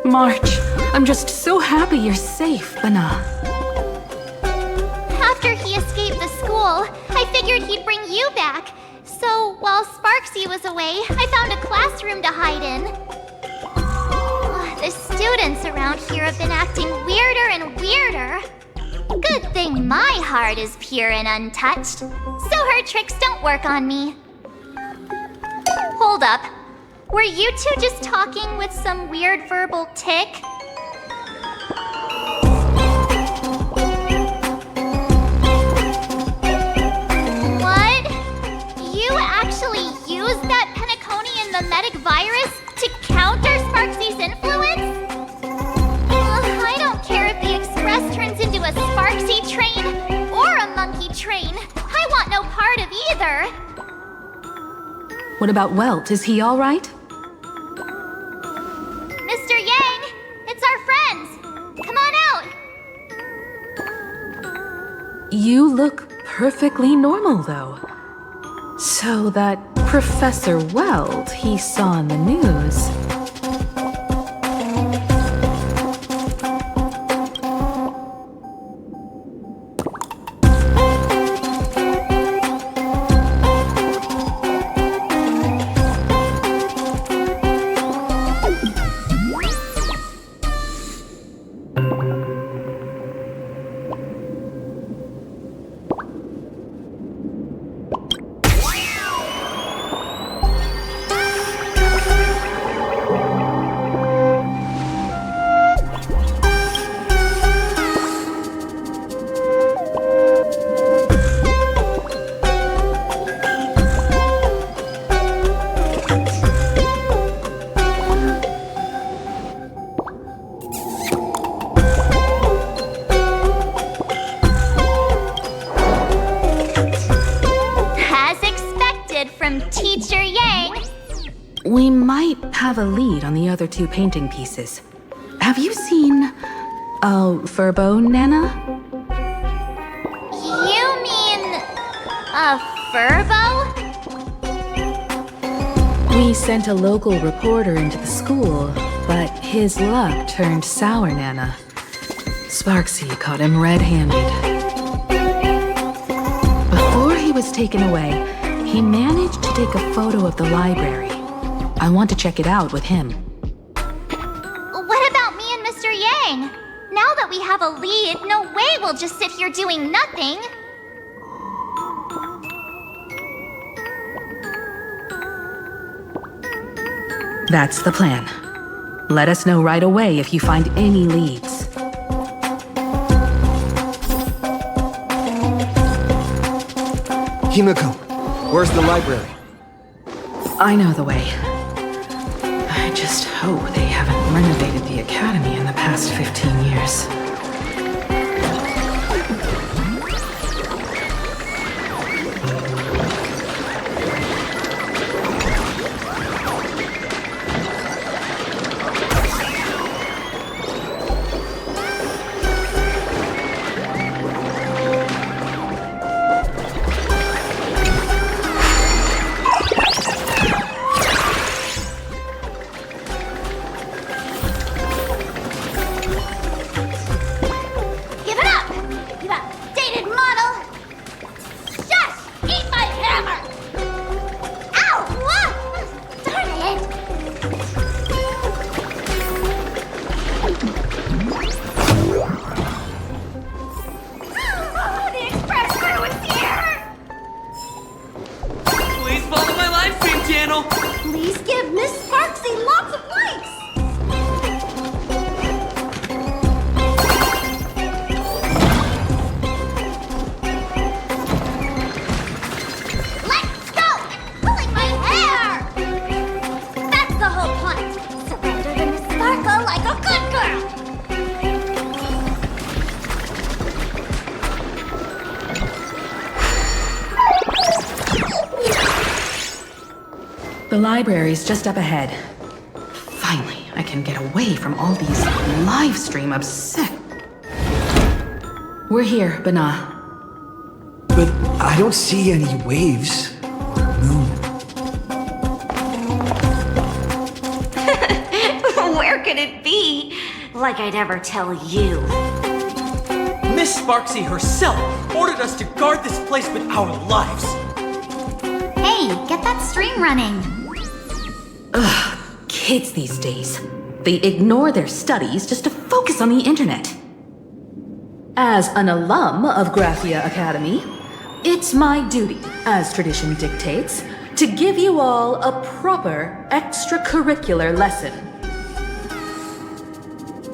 March, I'm just so happy you're safe, Bana. After he escaped the school, I figured he'd bring you back. So, while Sparxie was away, I found a classroom to hide in. The students around here have been acting weirder and weirder. Good thing my heart is pure and untouched, so her tricks don't work on me. Hold up. Were you two just talking with some weird verbal tick? What? You actually used that Penaconian mimetic virus to counter Sparxie's influence? I don't care if the Express turns into a Sparxie train or a monkey train. I want no part of either. What about Welt? Is he all right? Mr. Yang, it's our friends. Come on out. You look perfectly normal, though. So that Professor Welt he saw in the news. We might have a lead on the other two painting pieces. Have you seen Furbo, Nana? You mean a Furbo? We sent a local reporter into the school, but his luck turned sour, Nana. Sparxie caught him red-handed. Before he was taken away, he managed to take a photo of the library. I want to check it out with him. What about me and Mr. Yang? Now that we have a lead, no way we'll just sit here doing nothing. That's the plan. Let us know right away if you find any leads. Himiko, where's the library? I know the way. I just hope they haven't renovated the academy in the past 15 years. Give it up! You outdated model! Just eat my hammer! Ow! What? Darn it! Oh, the express crew is here! Please follow my live stream channel. Please give Miss Sparxie lots of likes! Let's go! Pulling my hair! That's the whole point! Surrender to Miss Sparkle like a good girl! The library's just up ahead. Finally, I can get away from all these live stream upset. We're here, Bana. But I don't see any waves. Moon. Where could it be? Like I'd ever tell you. Miss Sparxie herself ordered us to guard this place with our lives. Hey, get that stream running. Ugh, kids these days. They ignore their studies just to focus on the internet. As an alum of Graphia Academy, it's my duty, as tradition dictates, to give you all a proper extracurricular lesson.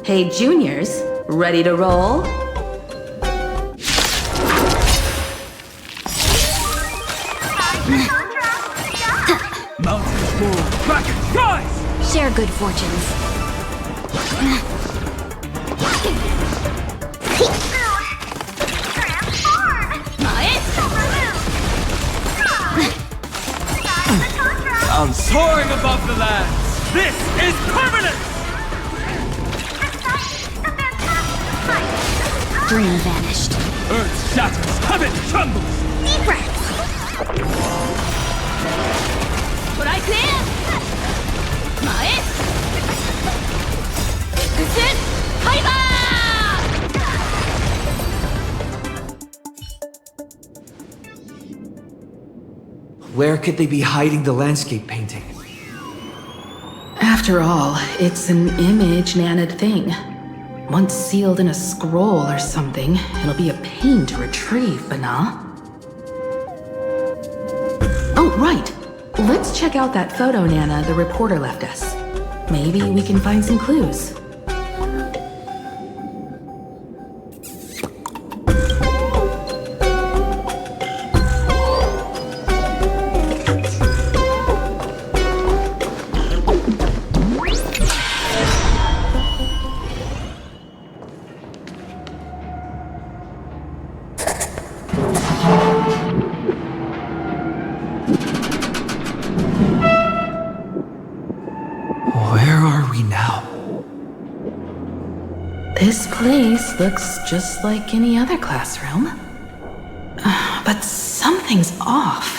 Hey, juniors, ready to roll? Mountains move, brackets rise! Share good fortunes. I'm soaring above the lands! This is permanent! Dream vanished. Earth shatters, heaven trembles! Deep breaths. But I can. This is Kaiba! Where could they be hiding the landscape painting? After all, it's an image-nanted thing. Once sealed in a scroll or something, it'll be a pain to retrieve, Bana. Oh, right. Let's check out that photo Nana the reporter left us. Maybe we can find some clues. Where are we now? This place looks just like any other classroom. But something's off.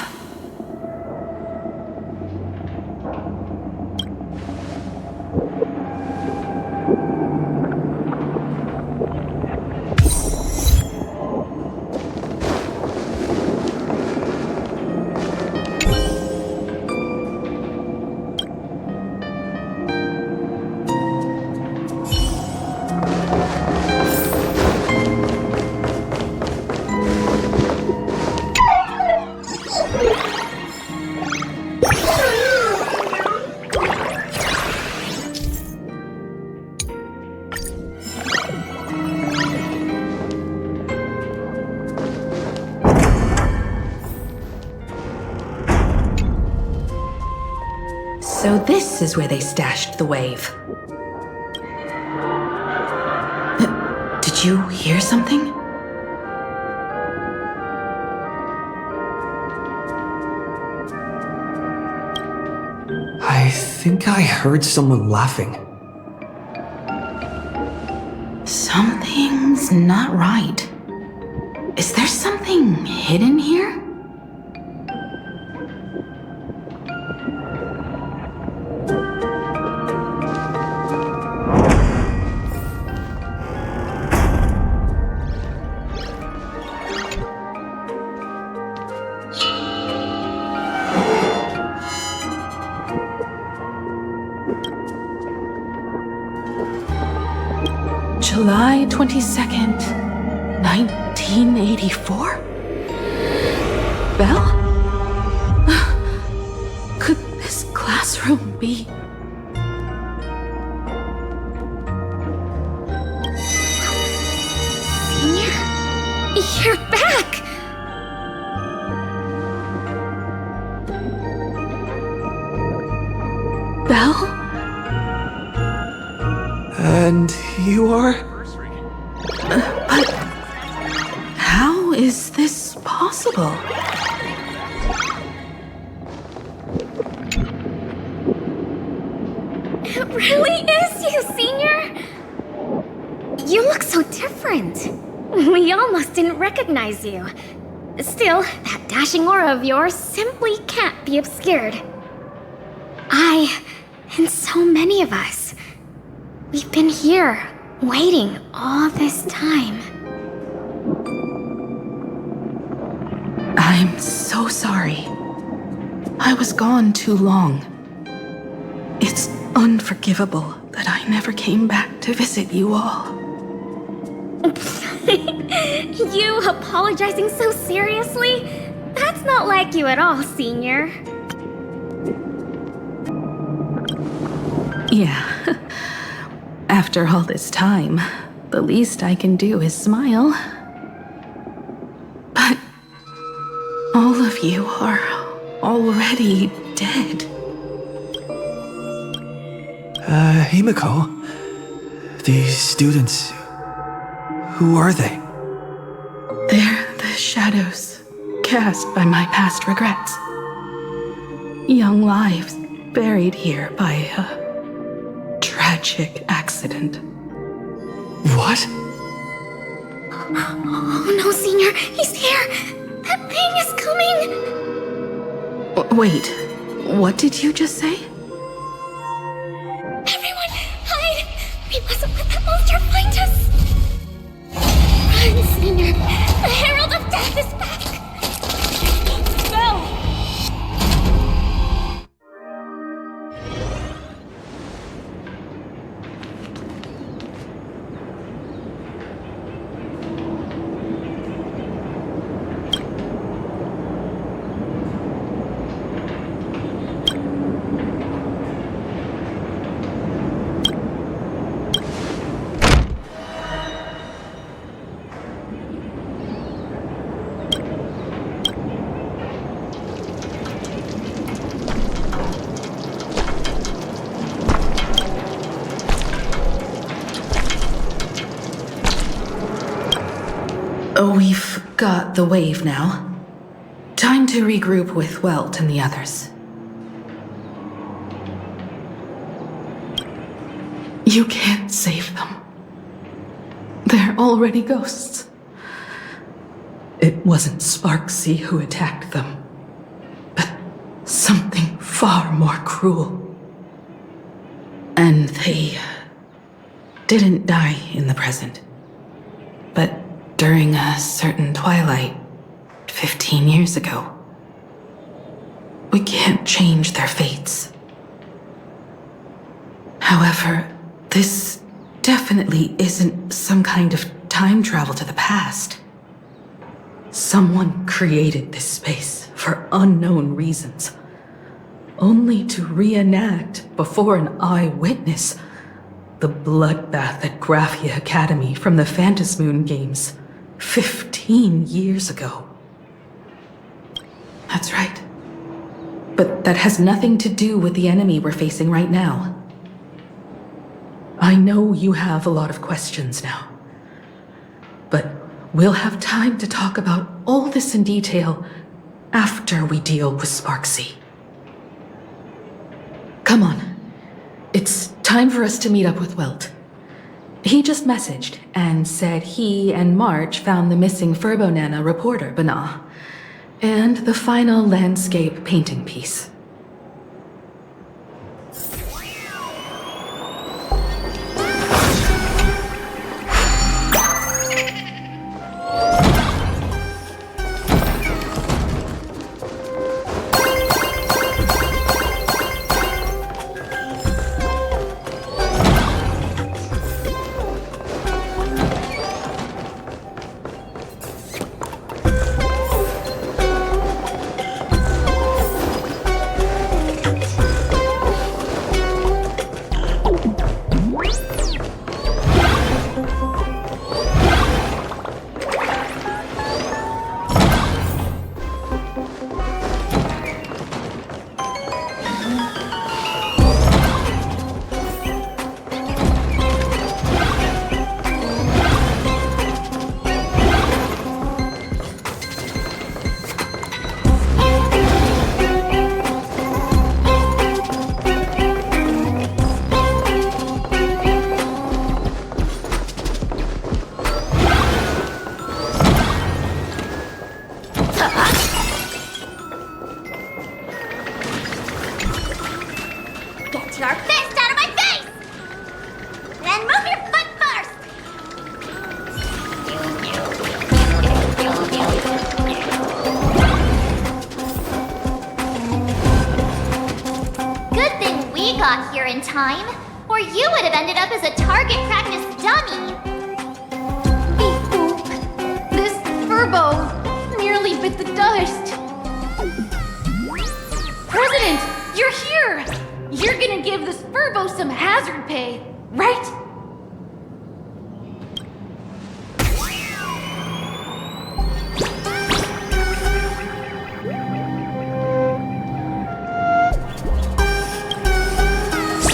So this is where they stashed the wave. Did you hear something? I think I heard someone laughing. Something's not right. Is there something hidden here? July 22nd, 1984? Belle? Could this classroom be... Senior? You're back! Belle? And you are? But how is this possible? It really is you, Senior! You look so different. We almost didn't recognize you. Still, that dashing aura of yours simply can't be obscured. I, and so many of us, we've been here, waiting all this time. I'm so sorry. I was gone too long. It's unforgivable that I never came back to visit you all. You apologizing so seriously? That's not like you at all, Senior. Yeah. After all this time, the least I can do is smile. But all of you are already dead. Himiko? These students... who are they? They're the shadows cast by my past regrets. Young lives buried here by a tragic accident. What? Oh no, Senior, he's here! That thing is coming! Wait, what did you just say? Everyone, hide! We mustn't let that monster find us! Run, Senior! The Herald of Death is back! Belle! We've got the wave now. Time to regroup with Welt and the others. You can't save them. They're already ghosts. It wasn't Sparxie who attacked them, but something far more cruel. And they didn't die in the present, but during a certain twilight 15 years ago. We can't change their fates. However, this definitely isn't some kind of time travel to the past. Someone created this space for unknown reasons, only to reenact before an eyewitness the bloodbath at Graphia Academy from the Phantasmoon games 15 years ago. That's right. But that has nothing to do with the enemy we're facing right now. I know you have a lot of questions now. But we'll have time to talk about all this in detail after we deal with Sparxie. Come on. It's time for us to meet up with Welt. He just messaged and said he and March found the missing Furbonana reporter, Bana, and the final landscape painting piece. Time, or you would have ended up as a target practice dummy. Beep boop. This Furbo nearly bit the dust. President, you're here! You're gonna give this Furbo some hazard pay, right?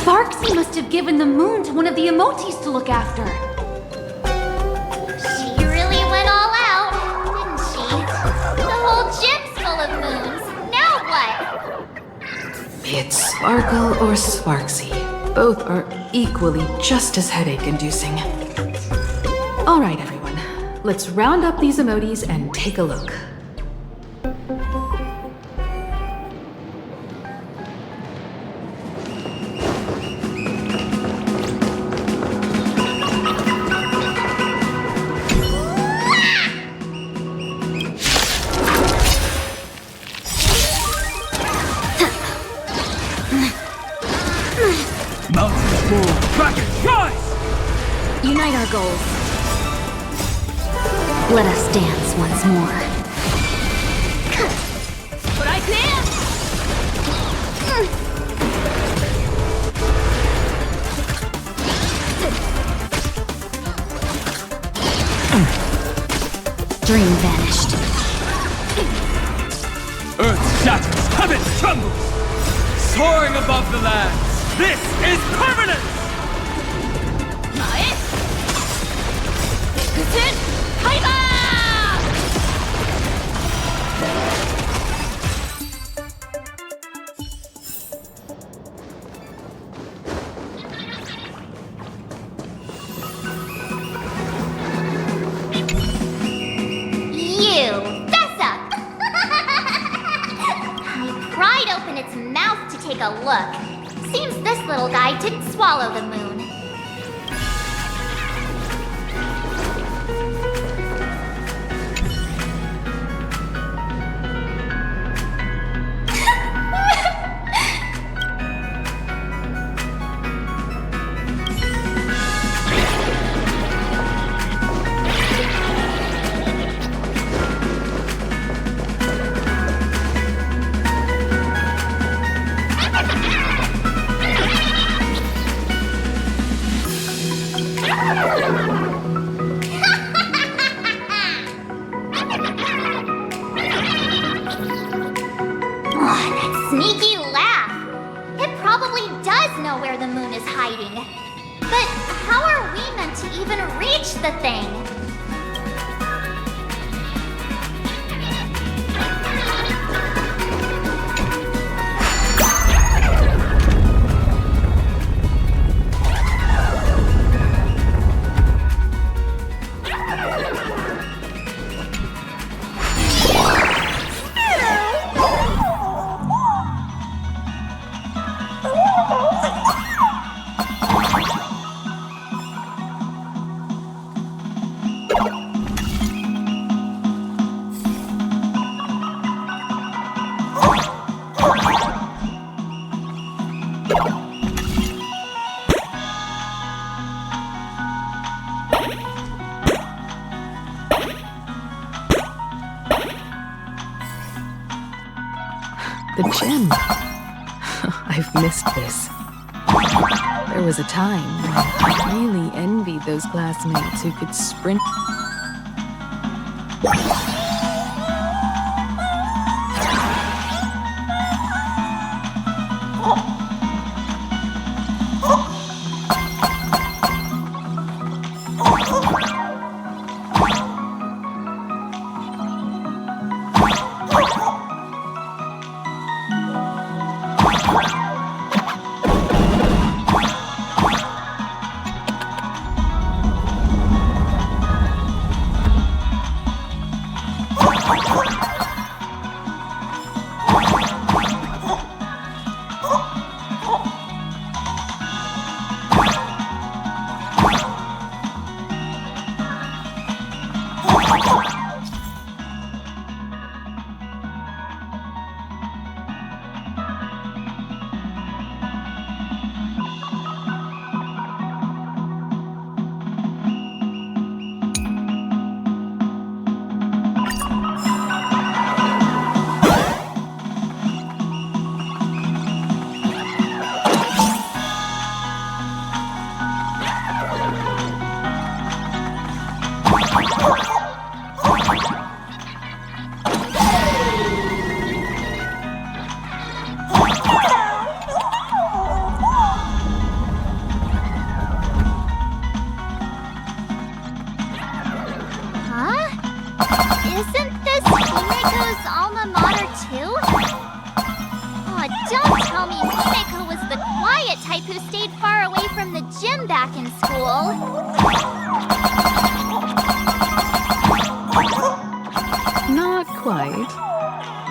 Sparxie must have given the moon to one of the emotes to look after. She really went all out, didn't she? The whole gym's full of moons. Now what? It's Sparkle or Sparxie. Both are equally just as headache-inducing. All right, everyone. Let's round up these emotes and take a look. Unite our goals. Let us dance once more. But I can! Dream vanished. Earth shatters, heaven trembles! Soaring above the lands, this is permanence! Take a look. Seems this little guy didn't swallow the moon. sneaky laugh. It probably does know where the moon is hiding. But how are we meant to even reach the thing? The gym. I've missed this. There was a time when I really envied those classmates who could sprint.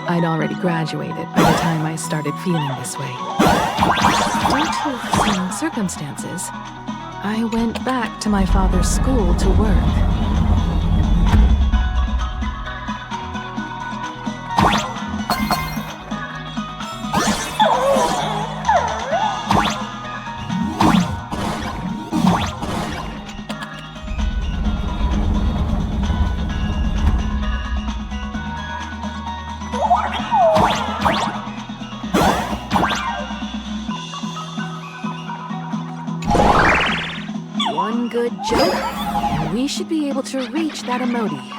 I'd already graduated by the time I started feeling this way. Due to some circumstances, I went back to my father's school to work. One good joke, and we should be able to reach that emoji.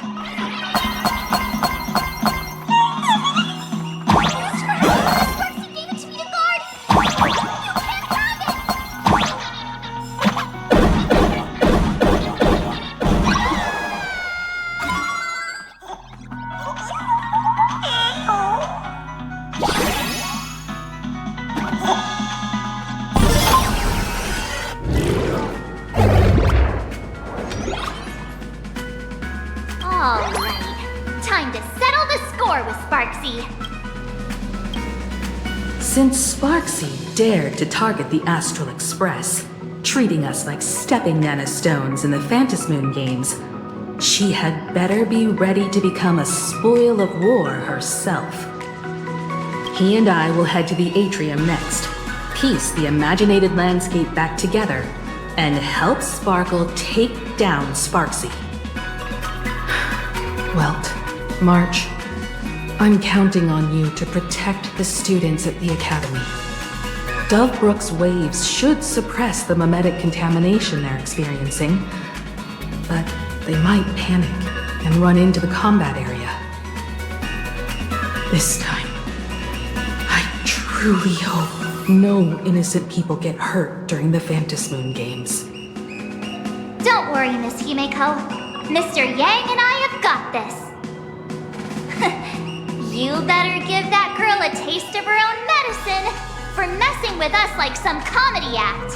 Since Sparxie dared to target the Astral Express, treating us like stepping nanostones in the Phantasmoon games, she had better be ready to become a spoil of war herself. He and I will head to the atrium next, piece the imaginated landscape back together, and help Sparkle take down Sparxie. Welt, March, I'm counting on you to protect the students at the Academy. Dovebrook's waves should suppress the mimetic contamination they're experiencing, but they might panic and run into the combat area. This time, I truly hope no innocent people get hurt during the Phantom Moon games. Don't worry, Miss Himeko. Mr. Yang and I have got this. You better give that girl a taste of her own medicine for messing with us like some comedy act.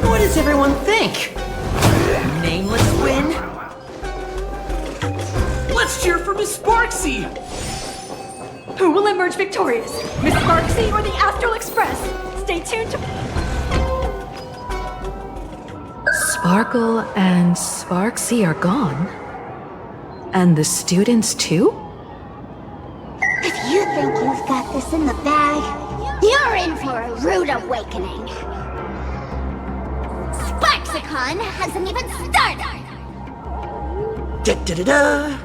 What does everyone think? Nameless win? Let's cheer for Miss Sparxie! Who will emerge victorious? Miss Sparxie or the Astral Express? Stay tuned to... Sparkle and Sparxie are gone. And the students too? If you think you've got this in the bag, you're in for a rude awakening. Sparxicon hasn't even started! Da-da-da-da!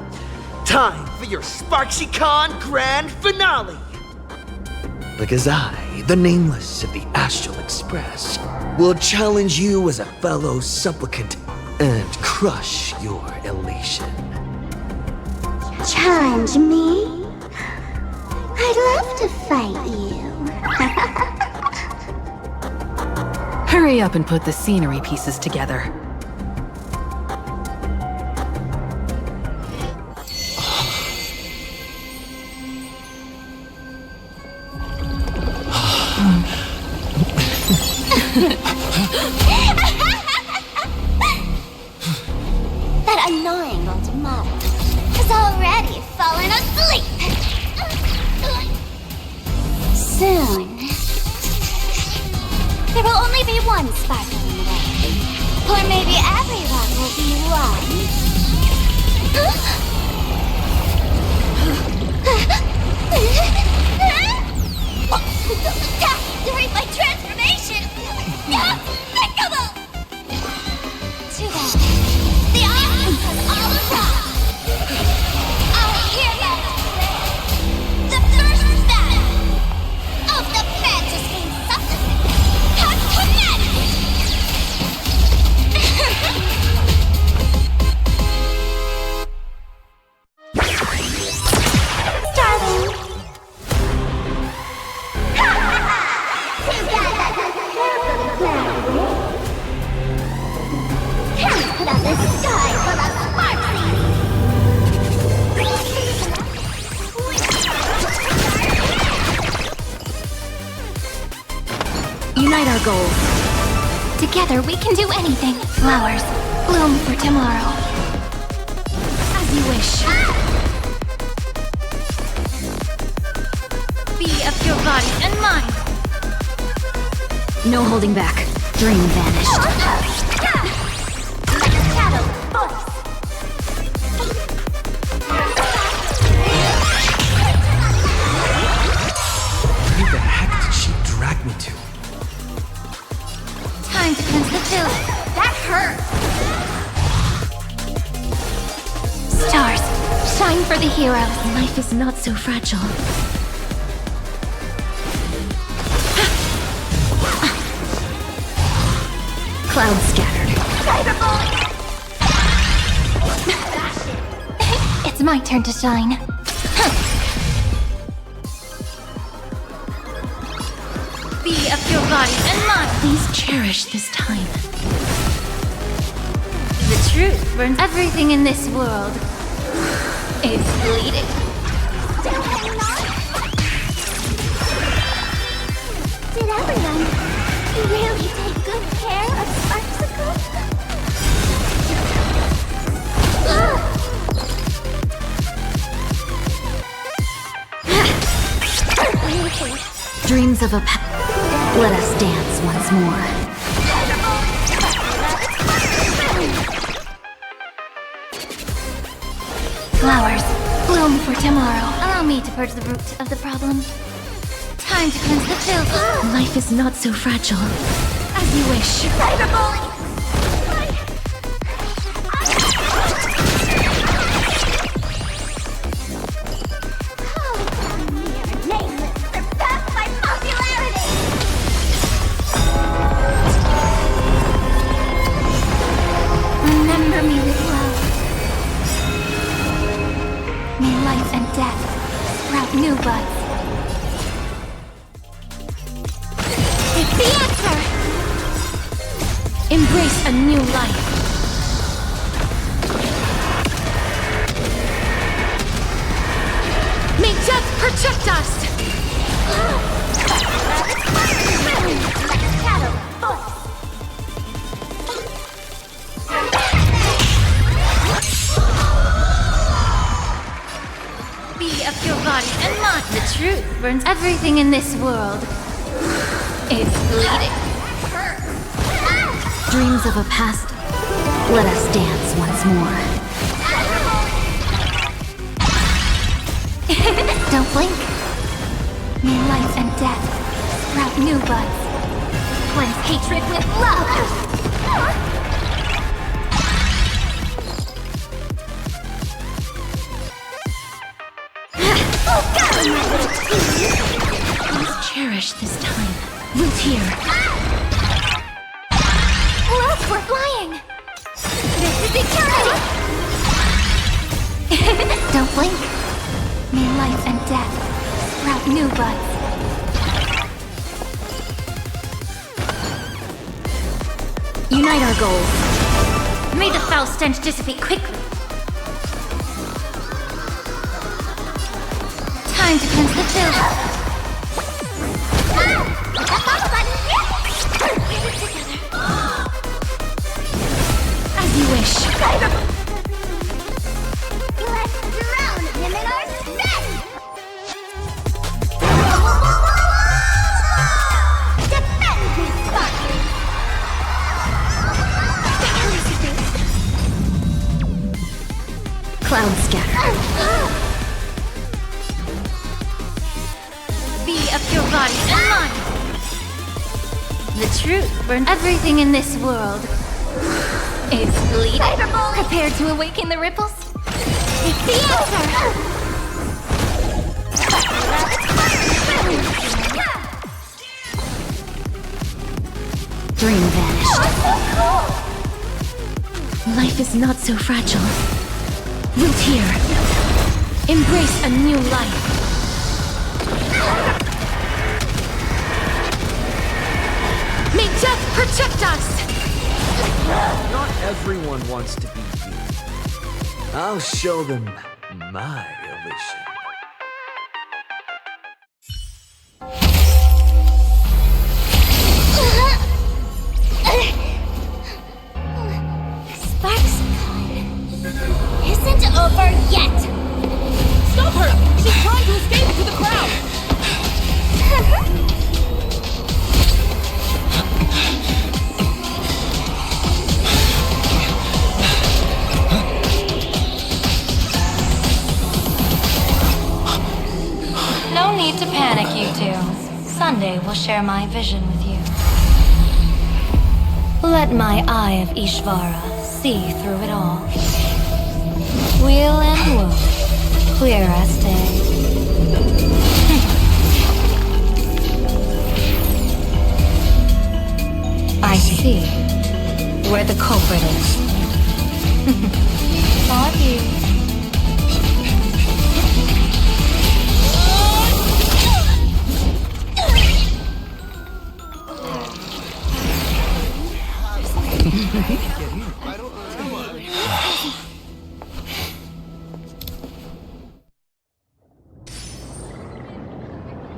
Time for your SparxieCon Grand Finale! Because I, the Nameless of the Astral Express, will challenge you as a fellow supplicant and crush your elation. Challenge me? I'd love to fight you. Hurry up and put the scenery pieces together. That annoying old model has already fallen asleep. Soon, there will only be one sparkle in the way. Or maybe everyone will be one. During my transformation! Despicable! Too bad. The Army has all arrived. I hereby declare the first battle of the Fantasy Supplement has commenced! Darling! Can't put out this sky full of Sparxie! Unite our goals. Together we can do anything. Flowers, bloom for tomorrow. As you wish. Be of your body and mind. No holding back. Dream vanished. Shadow voice! Where the heck did she drag me to? Time to cleanse the village. That hurt! Stars, shine for the heroes. Life is not so fragile. Clouds scattered. It's my turn to shine. Be of your body and mind. Please cherish this time. The truth burns. Everything in this world is bleeding. Did everyone really take good care of Sparxicle? Dreams of a Let us dance once more. Flowers, bloom for tomorrow. Allow me to purge the root of the problem. Time to cleanse the filth. Life is not so fragile. As you wish. buds. It's the answer! Embrace a new life. May death protect us! Be of your body and mind. The truth burns everything in this world. It's bleeding. Dreams of a past. Let us dance once more. Don't blink. May life and death sprout new buds. Cleanse hatred with love. Please cherish this time. Root here. Look, we're flying. This is eternity. Don't blink. May life and death sprout new buds. Unite our goals. May the foul stench dissipate quickly. Time to cleanse the filth. As you wish. Let's drown him in our spit! Defend me, Sparxie! Cloud scatter. Be of your body and mind. The truth burns everything in this world. It's bleeding. Prepare to awaken the ripples. It's the answer! Dream vanished. Life is not so fragile. Root here. Embrace a new life. May death protect us! Not everyone wants to be you. I'll show them my illusion. Sparxie isn't over yet! Stop her! She's trying to escape into the crowd! No need to panic, you two. Sunday will share my vision with you. Let my eye of Ishvara see through it all. Wheel and woof, clear as day. I see where the culprit is. Not you.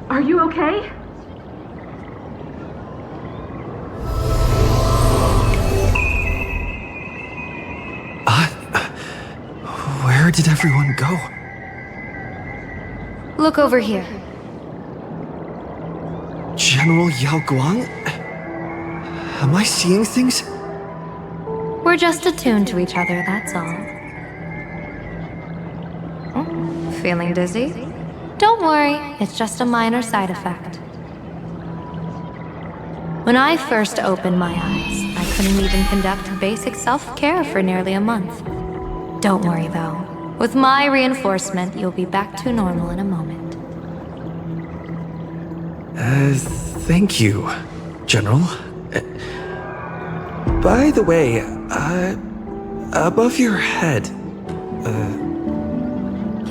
Are you okay? Where did everyone go? Look over here. General Yao Guang? Am I seeing things? We're just attuned to each other, that's all. Feeling dizzy? Don't worry, it's just a minor side effect. When I first opened my eyes, I couldn't even conduct basic self-care for nearly a month. Don't worry though. With my reinforcement, you'll be back to normal in a moment. Thank you, General. By the way, above your head,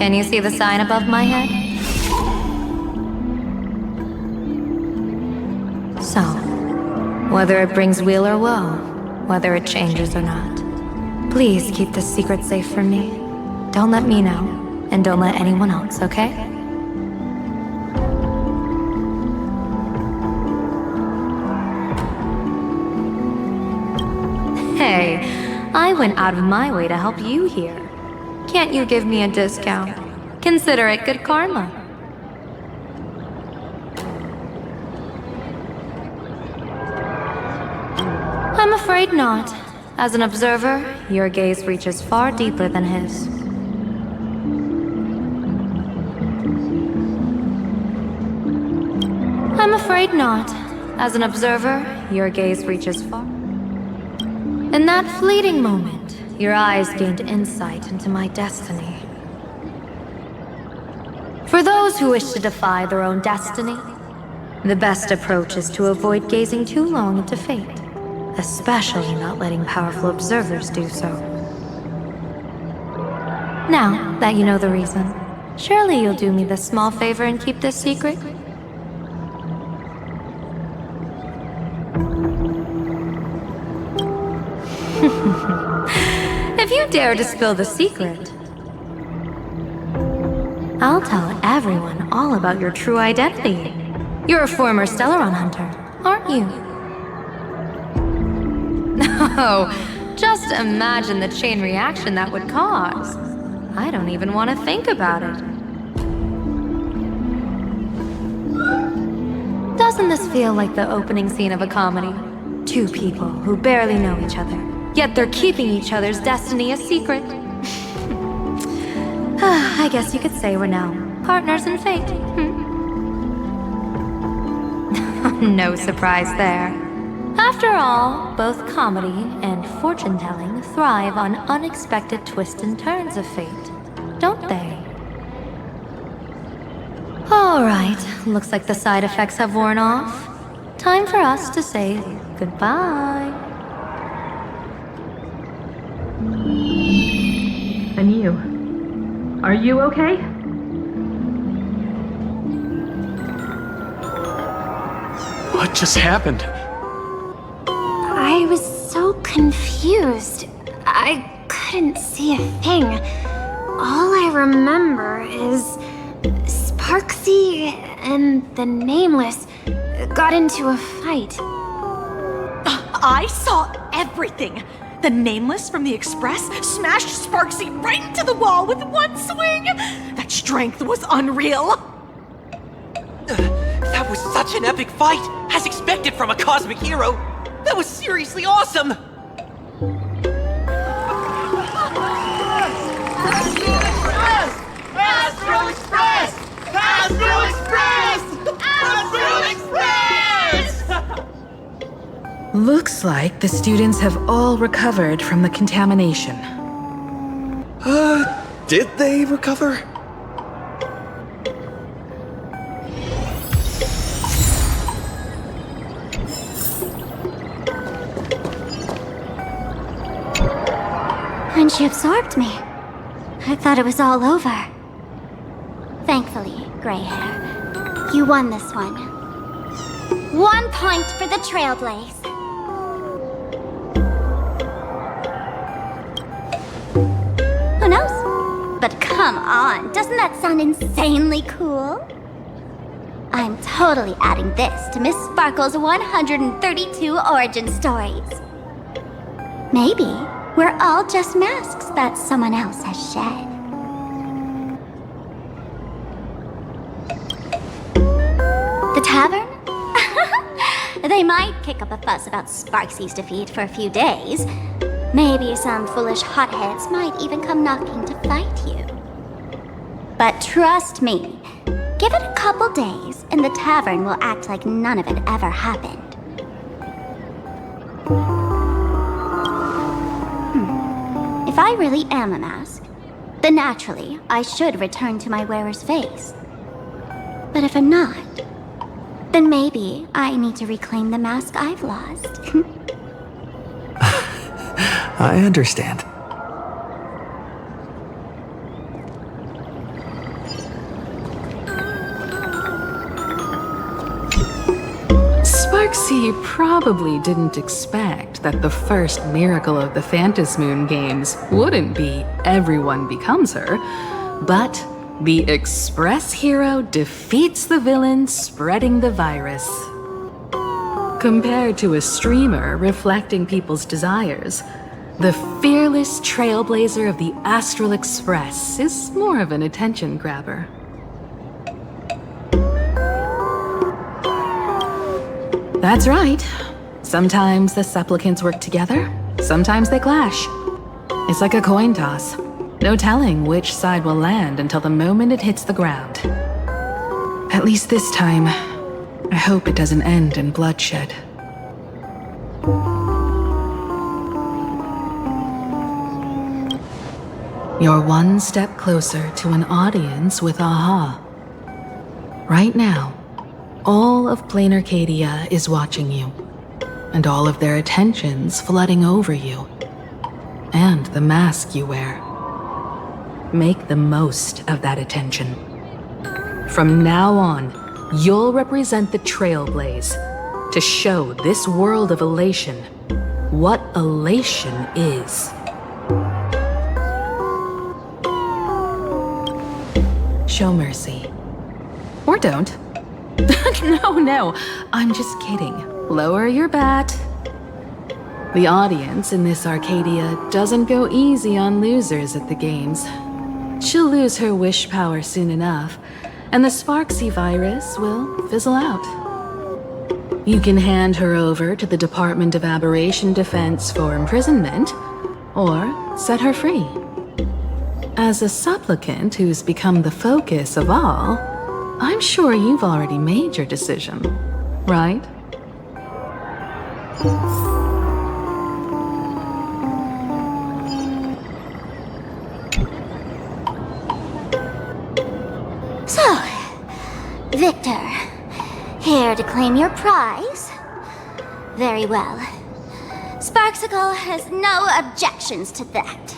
Can you see the sign above my head? So, whether it brings weal or woe, whether it changes or not, please keep this secret safe from me. Don't let me know, and don't let anyone else, okay? Hey, I went out of my way to help you here. Can't you give me a discount? Consider it good karma. I'm afraid not. As an observer, your gaze reaches far deeper than his. I'm afraid not. As an observer, your gaze reaches far. In that fleeting moment, your eyes gained insight into my destiny. For those who wish to defy their own destiny, the best approach is to avoid gazing too long into fate, especially not letting powerful observers do so. Now that you know the reason, surely you'll do me this small favor and keep this secret? If you dare to spill the secret, I'll tell everyone all about your true identity. You're a former Stellaron hunter, aren't you? Oh, just imagine the chain reaction that would cause. I don't even want to think about it. Doesn't this feel like the opening scene of a comedy? Two people who barely know each other, yet they're keeping each other's destiny a secret. I guess you could say we're now partners in fate. No surprise there. After all, both comedy and fortune-telling thrive on unexpected twists and turns of fate, don't they? Alright, looks like the side effects have worn off. Time for us to say goodbye. And you? Are you okay? What just happened? I was so confused. I couldn't see a thing. All I remember is Sparxie and the Nameless got into a fight. I saw everything. The Nameless from the Express smashed Sparxie right into the wall with one swing. That strength was unreal. That was such an epic fight, as expected from a cosmic hero. That was seriously awesome! Astral Express! Astral Express! Astral Express! Looks like the students have all recovered from the contamination. Did they recover? When she absorbed me, I thought it was all over. Thankfully, Gray Hair, you won this one. 1 point for the Trailblaze. Who knows? But come on, doesn't that sound insanely cool? I'm totally adding this to Miss Sparkle's 132 origin stories. Maybe we're all just masks that someone else has shed. The tavern? They might kick up a fuss about Sparxie's defeat for a few days. Maybe some foolish hotheads might even come knocking to fight you. But trust me, give it a couple days and the tavern will act like none of it ever happened. If I really am a mask, then naturally I should return to my wearer's face. But if I'm not, then maybe I need to reclaim the mask I've lost. I understand. Sparxie probably didn't expect that the first miracle of the Phantom Moon games wouldn't be everyone becomes her, but the Express hero defeats the villain spreading the virus. Compared to a streamer reflecting people's desires, the fearless trailblazer of the Astral Express is more of an attention grabber. That's right. Sometimes the supplicants work together, sometimes they clash. It's like a coin toss. No telling which side will land until the moment it hits the ground. At least this time, I hope it doesn't end in bloodshed. You're one step closer to an audience with AHA. Right now, all of Plain Arcadia is watching you, and all of their attention's flooding over you, and the mask you wear. Make the most of that attention. From now on, you'll represent the Trailblaze to show this world of elation what elation is. Show mercy. Or don't. No, I'm just kidding. Lower your bat. The audience in this Arcadia doesn't go easy on losers at the games. She'll lose her wish power soon enough, and the Sparxie virus will fizzle out. You can hand her over to the Department of Aberration Defense for imprisonment, or set her free. As a supplicant who's become the focus of all, I'm sure you've already made your decision, right? So, Victor, here to claim your prize? Very well. Sparxicle has no objections to that.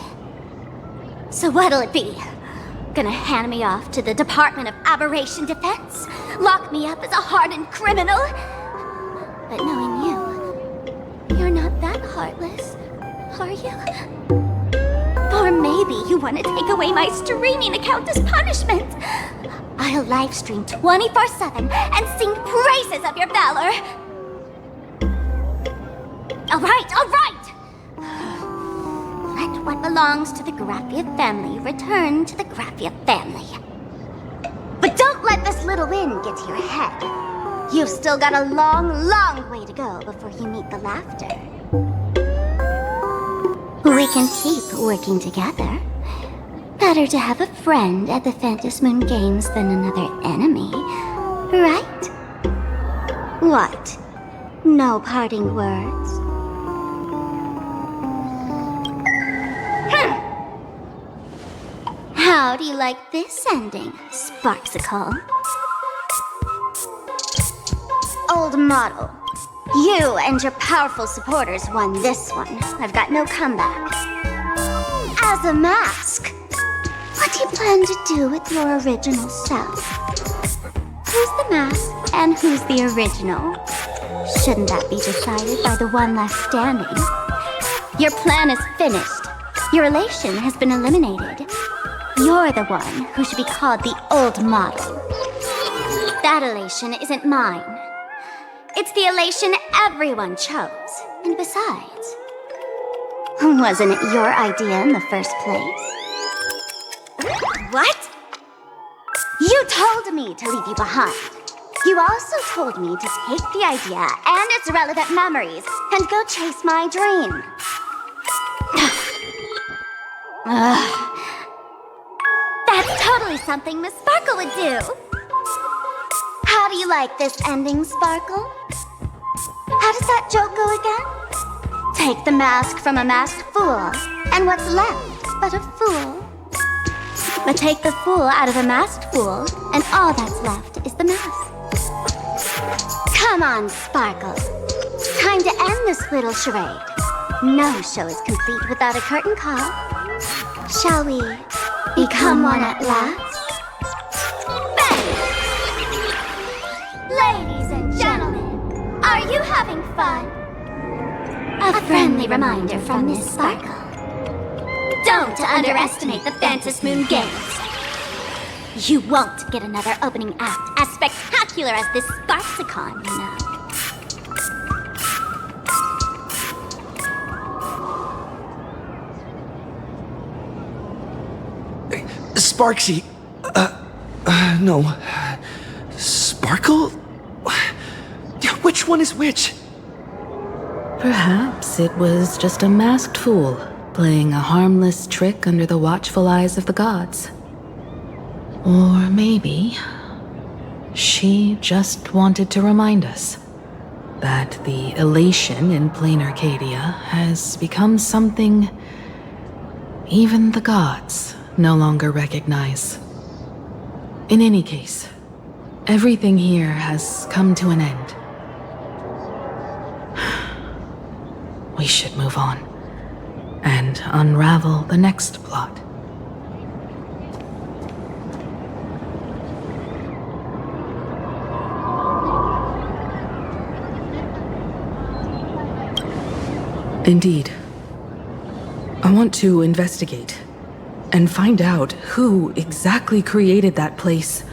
So what'll it be? Gonna hand me off to the Department of Aberration Defense? Lock me up as a hardened criminal? But knowing you, you're not that heartless, are you? Or maybe you want to take away my streaming account as punishment. I'll livestream 24/7 and sing praises of your valor. All right! Let what belongs to the Graphia family return to the Graphia family. But don't let this little win get to your head. You've still got a long, long way to go before you meet the laughter. We can keep working together. Better to have a friend at the Phantom Moon Games than another enemy, right? What? No parting words? How do you like this ending, Sparxicle? Old model. You and your powerful supporters won this one. I've got no comeback. As a mask, what do you plan to do with your original self? Who's the mask and who's the original? Shouldn't that be decided by the one left standing? Your plan is finished. Your relation has been eliminated. You're the one who should be called the old model. That elation isn't mine. It's the elation everyone chose. And besides, wasn't it your idea in the first place? What? You told me to leave you behind. You also told me to take the idea and its relevant memories and go chase my dream. That's totally something Miss Sparkle would do. How do you like this ending, Sparkle? How does that joke go again? Take the mask from a masked fool, and what's left but a fool? But take the fool out of a masked fool, and all that's left is the mask. Come on, Sparkle. Time to end this little charade. No show is complete without a curtain call. Shall we become one at last? Bang! Ladies and gentlemen, are Are you having fun? A friendly reminder from Miss Sparkle. Don't underestimate the Phantom Moon Games. You won't get another opening act as spectacular as this Sparxicon, you know. Sparxie. No. Sparkle? Which one is which? Perhaps it was just a masked fool playing a harmless trick under the watchful eyes of the gods. Or maybe she just wanted to remind us that the elation in plain Arcadia has become something even the gods no longer recognize. In any case, everything here has come to an end. We should move on and unravel the next plot. Indeed. I want to investigate and find out who exactly created that place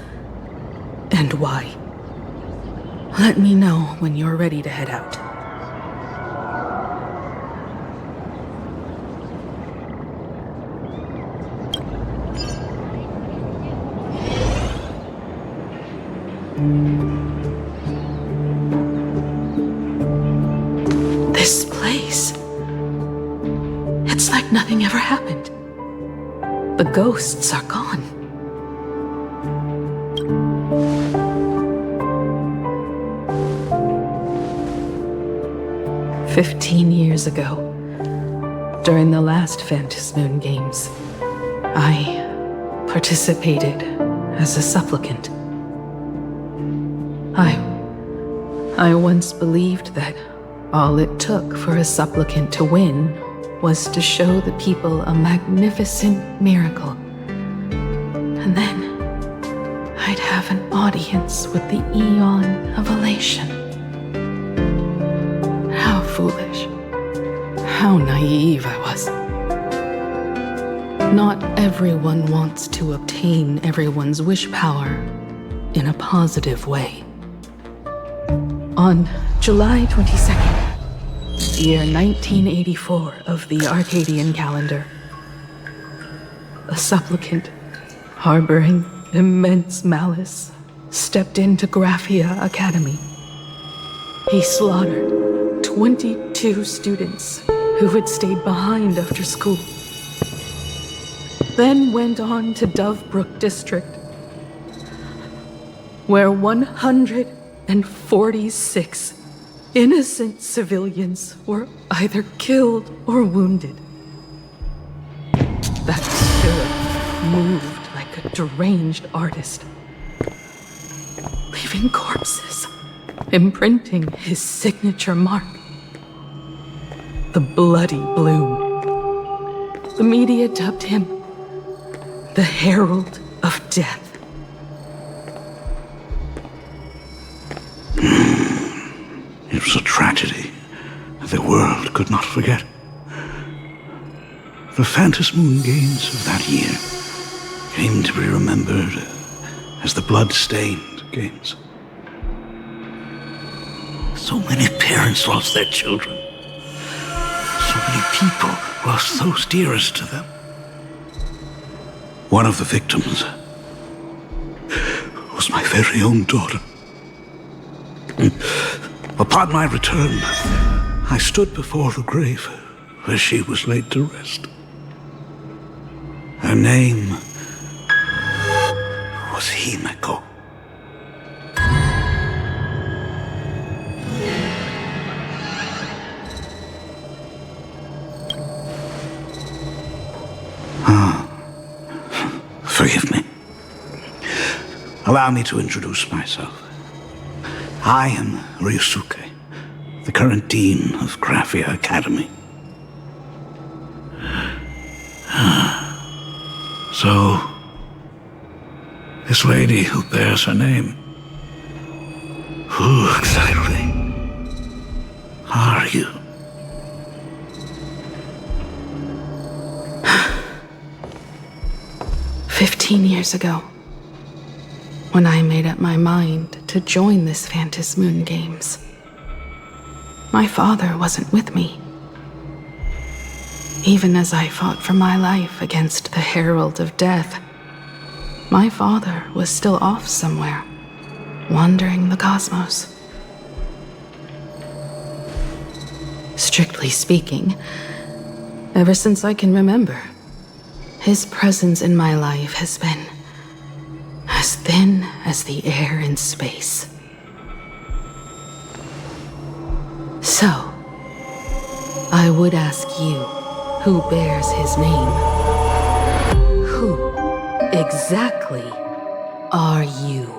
and why. Let me know when you're ready to head out. This place. It's like nothing ever happened. The ghosts are gone. "15 years ago, during the last Phantom Moon Games, I participated as a supplicant. I once believed that all it took for a supplicant to win was to show the people a magnificent miracle. And then I'd have an audience with the Eon of Elation. How foolish. How naive I was. Not everyone wants to obtain everyone's wish power in a positive way. On July 22nd, year 1984 of the Arcadian calendar, a supplicant harboring immense malice stepped into Graphia Academy. He slaughtered 22 students who had stayed behind after school, then went on to Dovebrook District, where 146 innocent civilians were either killed or wounded. That spirit moved like a deranged artist, leaving corpses, imprinting his signature mark. The Bloody Bloom. The media dubbed him the Herald of Death. It was a tragedy the world could not forget. The Phantom Moon Games of that year came to be remembered as the Blood-Stained Games. So many parents lost their children. So many people lost those dearest to them. One of the victims was my very own daughter. Upon my return, I stood before the grave where she was laid to rest. Her name was Himeko. Forgive me. Allow me to introduce myself. I am Ryusuke, the current dean of Graphia Academy. So, this lady who bears her name, who exactly 15 years ago, when I made up my mind to join this Phantom Moon Games, my father wasn't with me. Even as I fought for my life against the Herald of Death, my father was still off somewhere, wandering the cosmos. Strictly speaking, ever since I can remember, his presence in my life has been as thin as the air in space. So, I would ask you, who bears his name? Who exactly are you?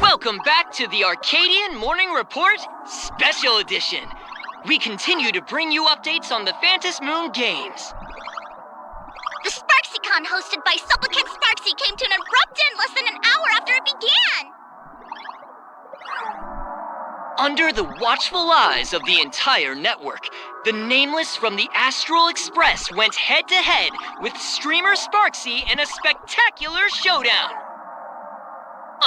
Welcome back to the Arcadian Morning Report Special Edition. We continue to bring you updates on the Phantom Moon Games. The SparxieCon hosted by Supplicant Sparxie came to an abrupt end less than an hour after it began. Under the watchful eyes of the entire network, the Nameless from the Astral Express went head-to-head with streamer Sparxie in a spectacular showdown.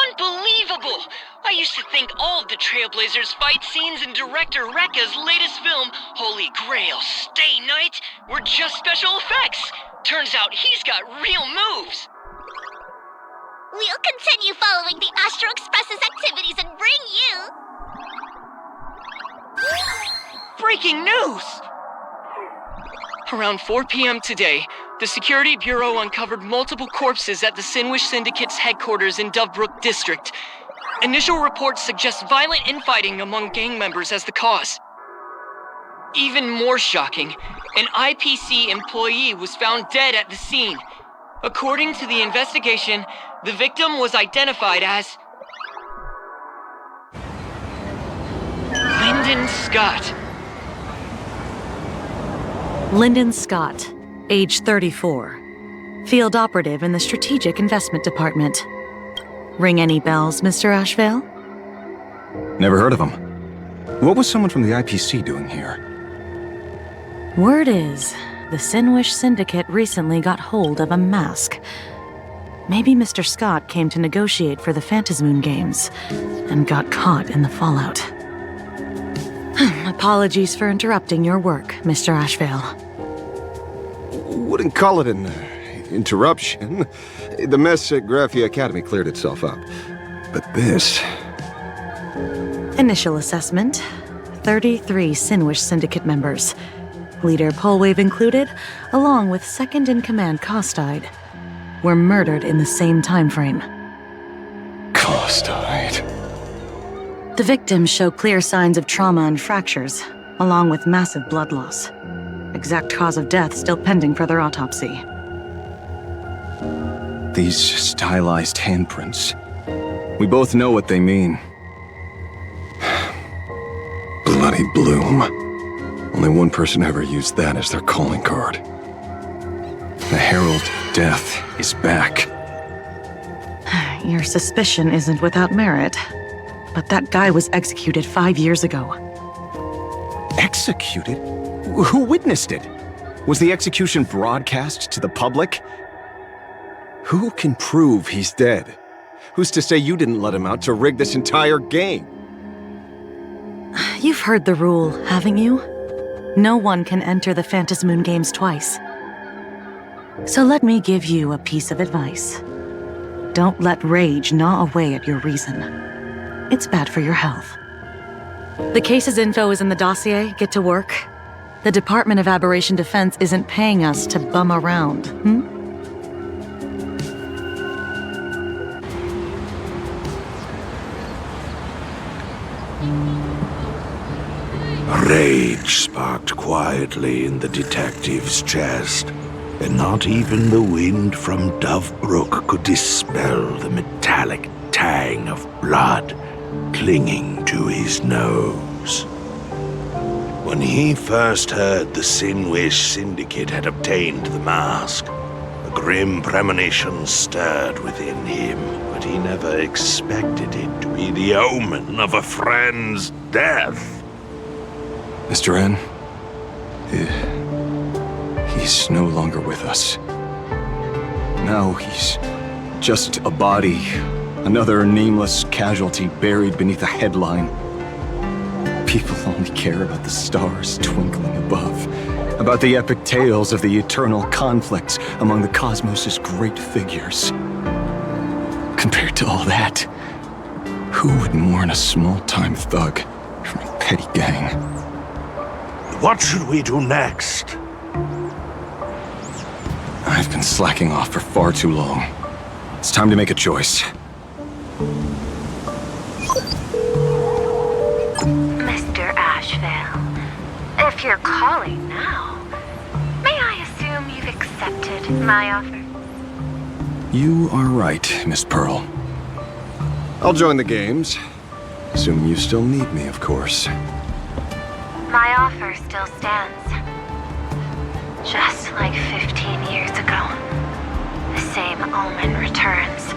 Unbelievable! I used to think all of the Trailblazers' fight scenes in director Rekka's latest film, Holy Grail Stay Night, were just special effects. Turns out he's got real moves. We'll continue following the Astro Express's activities and bring you... Breaking news! Around 4 p.m. today, the Security Bureau uncovered multiple corpses at the Sinwish Syndicate's headquarters in Dovebrook District. Initial reports suggest violent infighting among gang members as the cause. Even more shocking, an IPC employee was found dead at the scene. According to the investigation, the victim was identified as Lyndon Scott. Lyndon Scott, age 34. Field operative in the Strategic Investment Department. Ring any bells, Mr. Ashvale? Never heard of him. What was someone from the IPC doing here? Word is, the Sinwish Syndicate recently got hold of a mask. Maybe Mr. Scott came to negotiate for the Phantom Moon Games, and got caught in the fallout. Apologies for interrupting your work, Mr. Ashvale. Wouldn't call it an interruption. The mess at Graphia Academy cleared itself up. But this... Initial assessment, 33 Sinwish Syndicate members. Leader Polwave included, along with second-in-command Costide, were murdered in the same time frame. Costide. The victims show clear signs of trauma and fractures, along with massive blood loss. Exact cause of death still pending further autopsy. These stylized handprints. We both know what they mean. Bloody Bloom. Only one person ever used that as their calling card. The Herald of Death is back. Your suspicion isn't without merit, but that guy was executed 5 years ago. Executed? Who witnessed it? Was the execution broadcast to the public? Who can prove he's dead? Who's to say you didn't let him out to rig this entire game? You've heard the rule, haven't you? No one can enter the Phantom Moon Games twice. So let me give you a piece of advice. Don't let rage gnaw away at your reason. It's bad for your health. The case's info is in the dossier. Get to work. The Department of Aberration Defense isn't paying us to bum around, Rage sparked quietly in the detective's chest, and not even the wind from Dovebrook could dispel the metallic tang of blood clinging to his nose. When he first heard the Sinwish Syndicate had obtained the mask, a grim premonition stirred within him, but he never expected it to be the omen of a friend's death. Mr. N, he's no longer with us. Now he's just a body, another nameless casualty buried beneath a headline. People only care about the stars twinkling above, about the epic tales of the eternal conflicts among the cosmos' great figures. Compared to all that, who would mourn a small-time thug from a petty gang? What should we do next? I've been slacking off for far too long. It's time to make a choice. Mr. Ashvale, if you're calling now, may I assume you've accepted my offer? You are right, Miss Pearl. I'll join the games. Assuming you still need me, of course. My offer still stands. Just like 15 years ago, the same omen returns.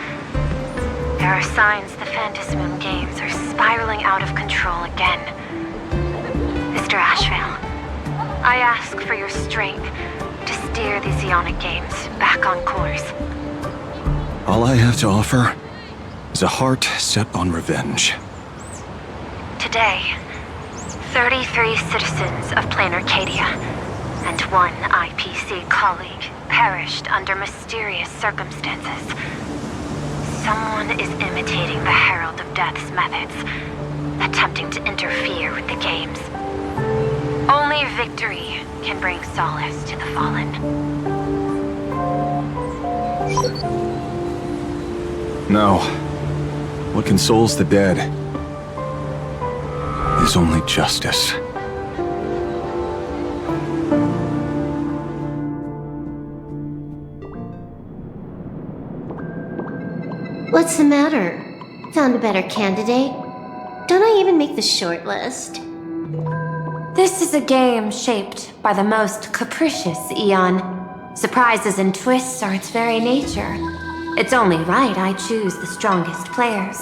There are signs the Phantasmoon games are spiraling out of control again. Mr. Ashvale, I ask for your strength to steer the Zeonic games back on course. All I have to offer is a heart set on revenge. Today, 33 citizens of Plain Arcadia and 1 IPC colleague perished under mysterious circumstances. Someone is imitating the Herald of Death's methods, attempting to interfere with the games. Only victory can bring solace to the fallen. No. What consoles the dead is only justice. What's the matter? Found a better candidate? Don't I even make the short list? This is a game shaped by the most capricious Eon. Surprises and twists are its very nature. It's only right I choose the strongest players.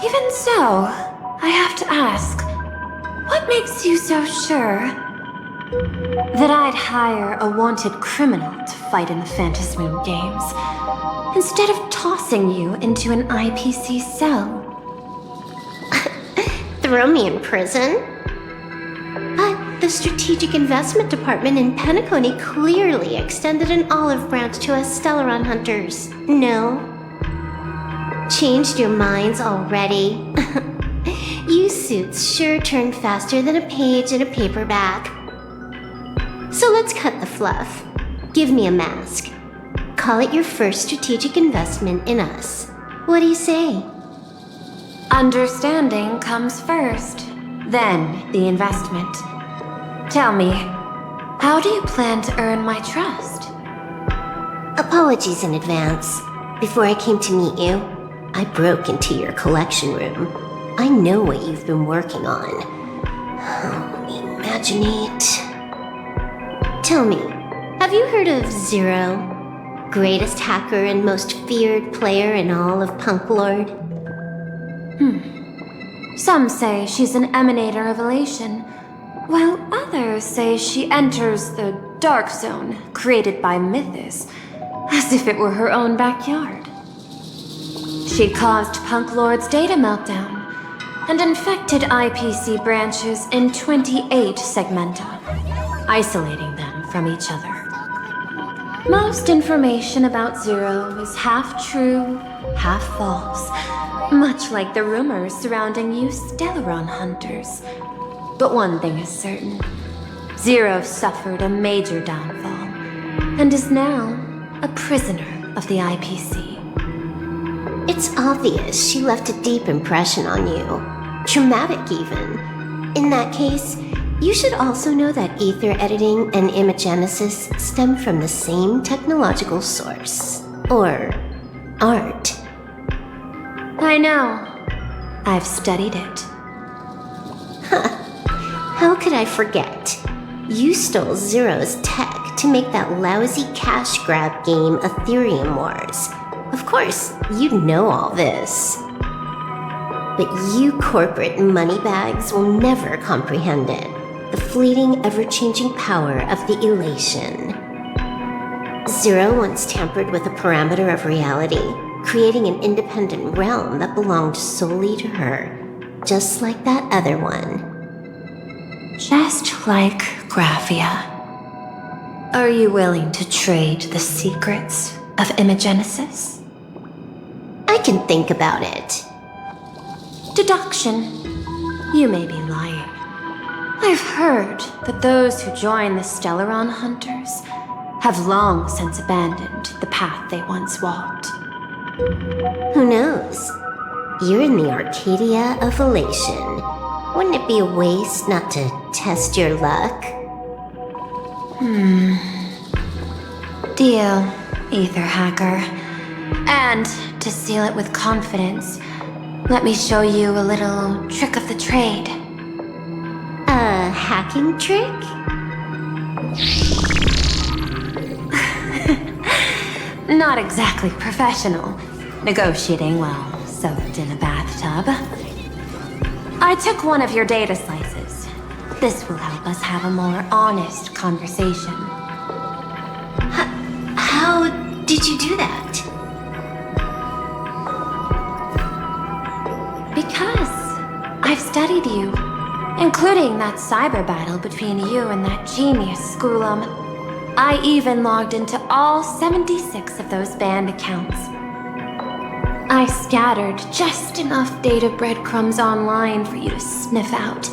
Even so, I have to ask, what makes you so sure that I'd hire a wanted criminal to fight in the Phantasmoon games, instead of tossing you into an IPC cell? Throw me in prison? But the Strategic Investment Department in Penacony clearly extended an olive branch to us Stellaron hunters. No? Changed your minds already? You suits sure turn faster than a page in a paperback. So let's cut the fluff. Give me a mask. Call it your first strategic investment in us. What do you say? Understanding comes first, then the investment. Tell me, how do you plan to earn my trust? Apologies in advance. Before I came to meet you, I broke into your collection room. I know what you've been working on. Let me imaginate. Tell me, have you heard of Zero? Greatest hacker and most feared player in all of Punk Lord? Some say she's an emanator of elation, while others say she enters the dark zone created by Mythos, as if it were her own backyard. She caused Punk Lord's data meltdown and infected IPC branches in 28 segmenta, isolating them from each other. Most information about Zero is half true, half false, much like the rumors surrounding you Stellaron hunters. But one thing is certain. Zero suffered a major downfall, and is now a prisoner of the IPC. It's obvious she left a deep impression on you. Traumatic, even. In that case, you should also know that ether editing and imagenesis stem from the same technological source. Or art. I know. I've studied it. Huh. How could I forget? You stole Zero's tech to make that lousy cash grab game Ethereum Wars. Of course, you know all this. But you corporate moneybags will never comprehend it. The fleeting, ever-changing power of the elation. Zero once tampered with a parameter of reality, creating an independent realm that belonged solely to her, just like that other one. Just like Graphia. Are you willing to trade the secrets of Imagenesis? I can think about it. Deduction. You may be lying. I've heard that those who join the Stellaron Hunters have long since abandoned the path they once walked. Who knows? You're in the Arcadia of Elation. Wouldn't it be a waste not to test your luck? Deal, Ether Hacker. And to seal it with confidence, let me show you a little trick of the trade. A hacking trick? Not exactly professional. Negotiating while soaked in a bathtub. I took one of your data slices. This will help us have a more honest conversation. How did you do that? Because I've studied you, including that cyber battle between you and that genius Schoolum. I even logged into all 76 of those banned accounts. I scattered just enough data breadcrumbs online for you to sniff out,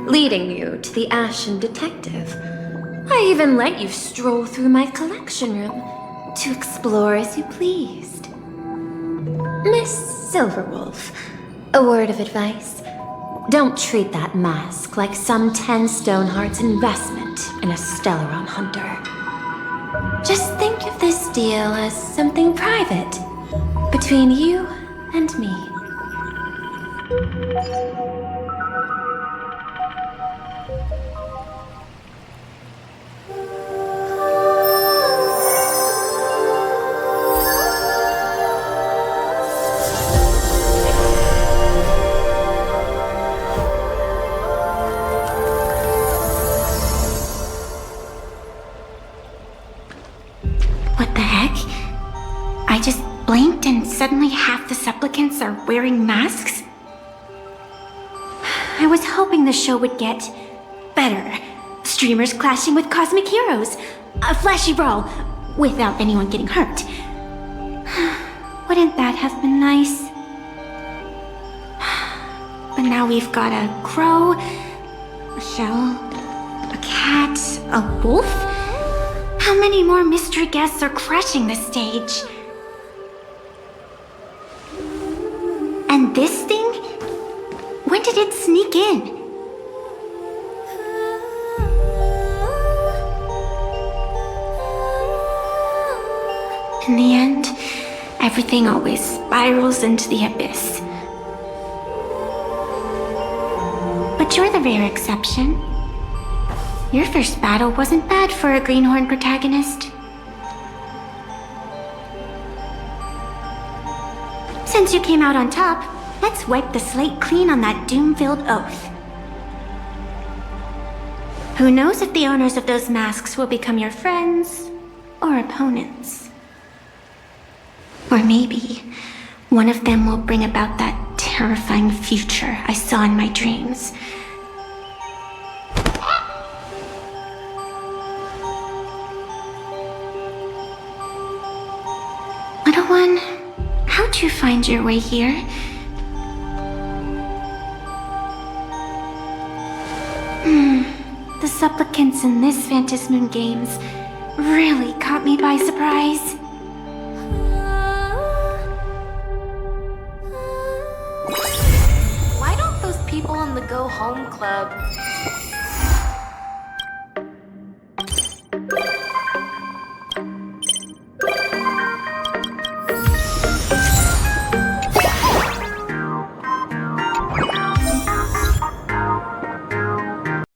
leading you to the Ashen Detective. I even let you stroll through my collection room to explore as you pleased. Miss Silverwolf, a word of advice. Don't treat that mask like some 10 Stonehearts investment in a Stellaron Hunter. Just think of this deal as something private, between you and me. What the heck? I just blinked and suddenly half the supplicants are wearing masks? I was hoping the show would get better. Streamers clashing with cosmic heroes. A flashy brawl without anyone getting hurt. Wouldn't that have been nice? But now we've got a crow, a shell, a cat, a wolf? How many more mystery guests are crashing the stage? And this thing? When did it sneak in? In the end, everything always spirals into the abyss. But you're the rare exception. Your first battle wasn't bad for a greenhorn protagonist. Since you came out on top, let's wipe the slate clean on that doom-filled oath. Who knows if the owners of those masks will become your friends or opponents? Or maybe one of them will bring about that terrifying future I saw in my dreams. Little one, how'd you find your way here? The supplicants in this Phantom Moon Games really caught me by surprise. Why don't those people in the Go Home Club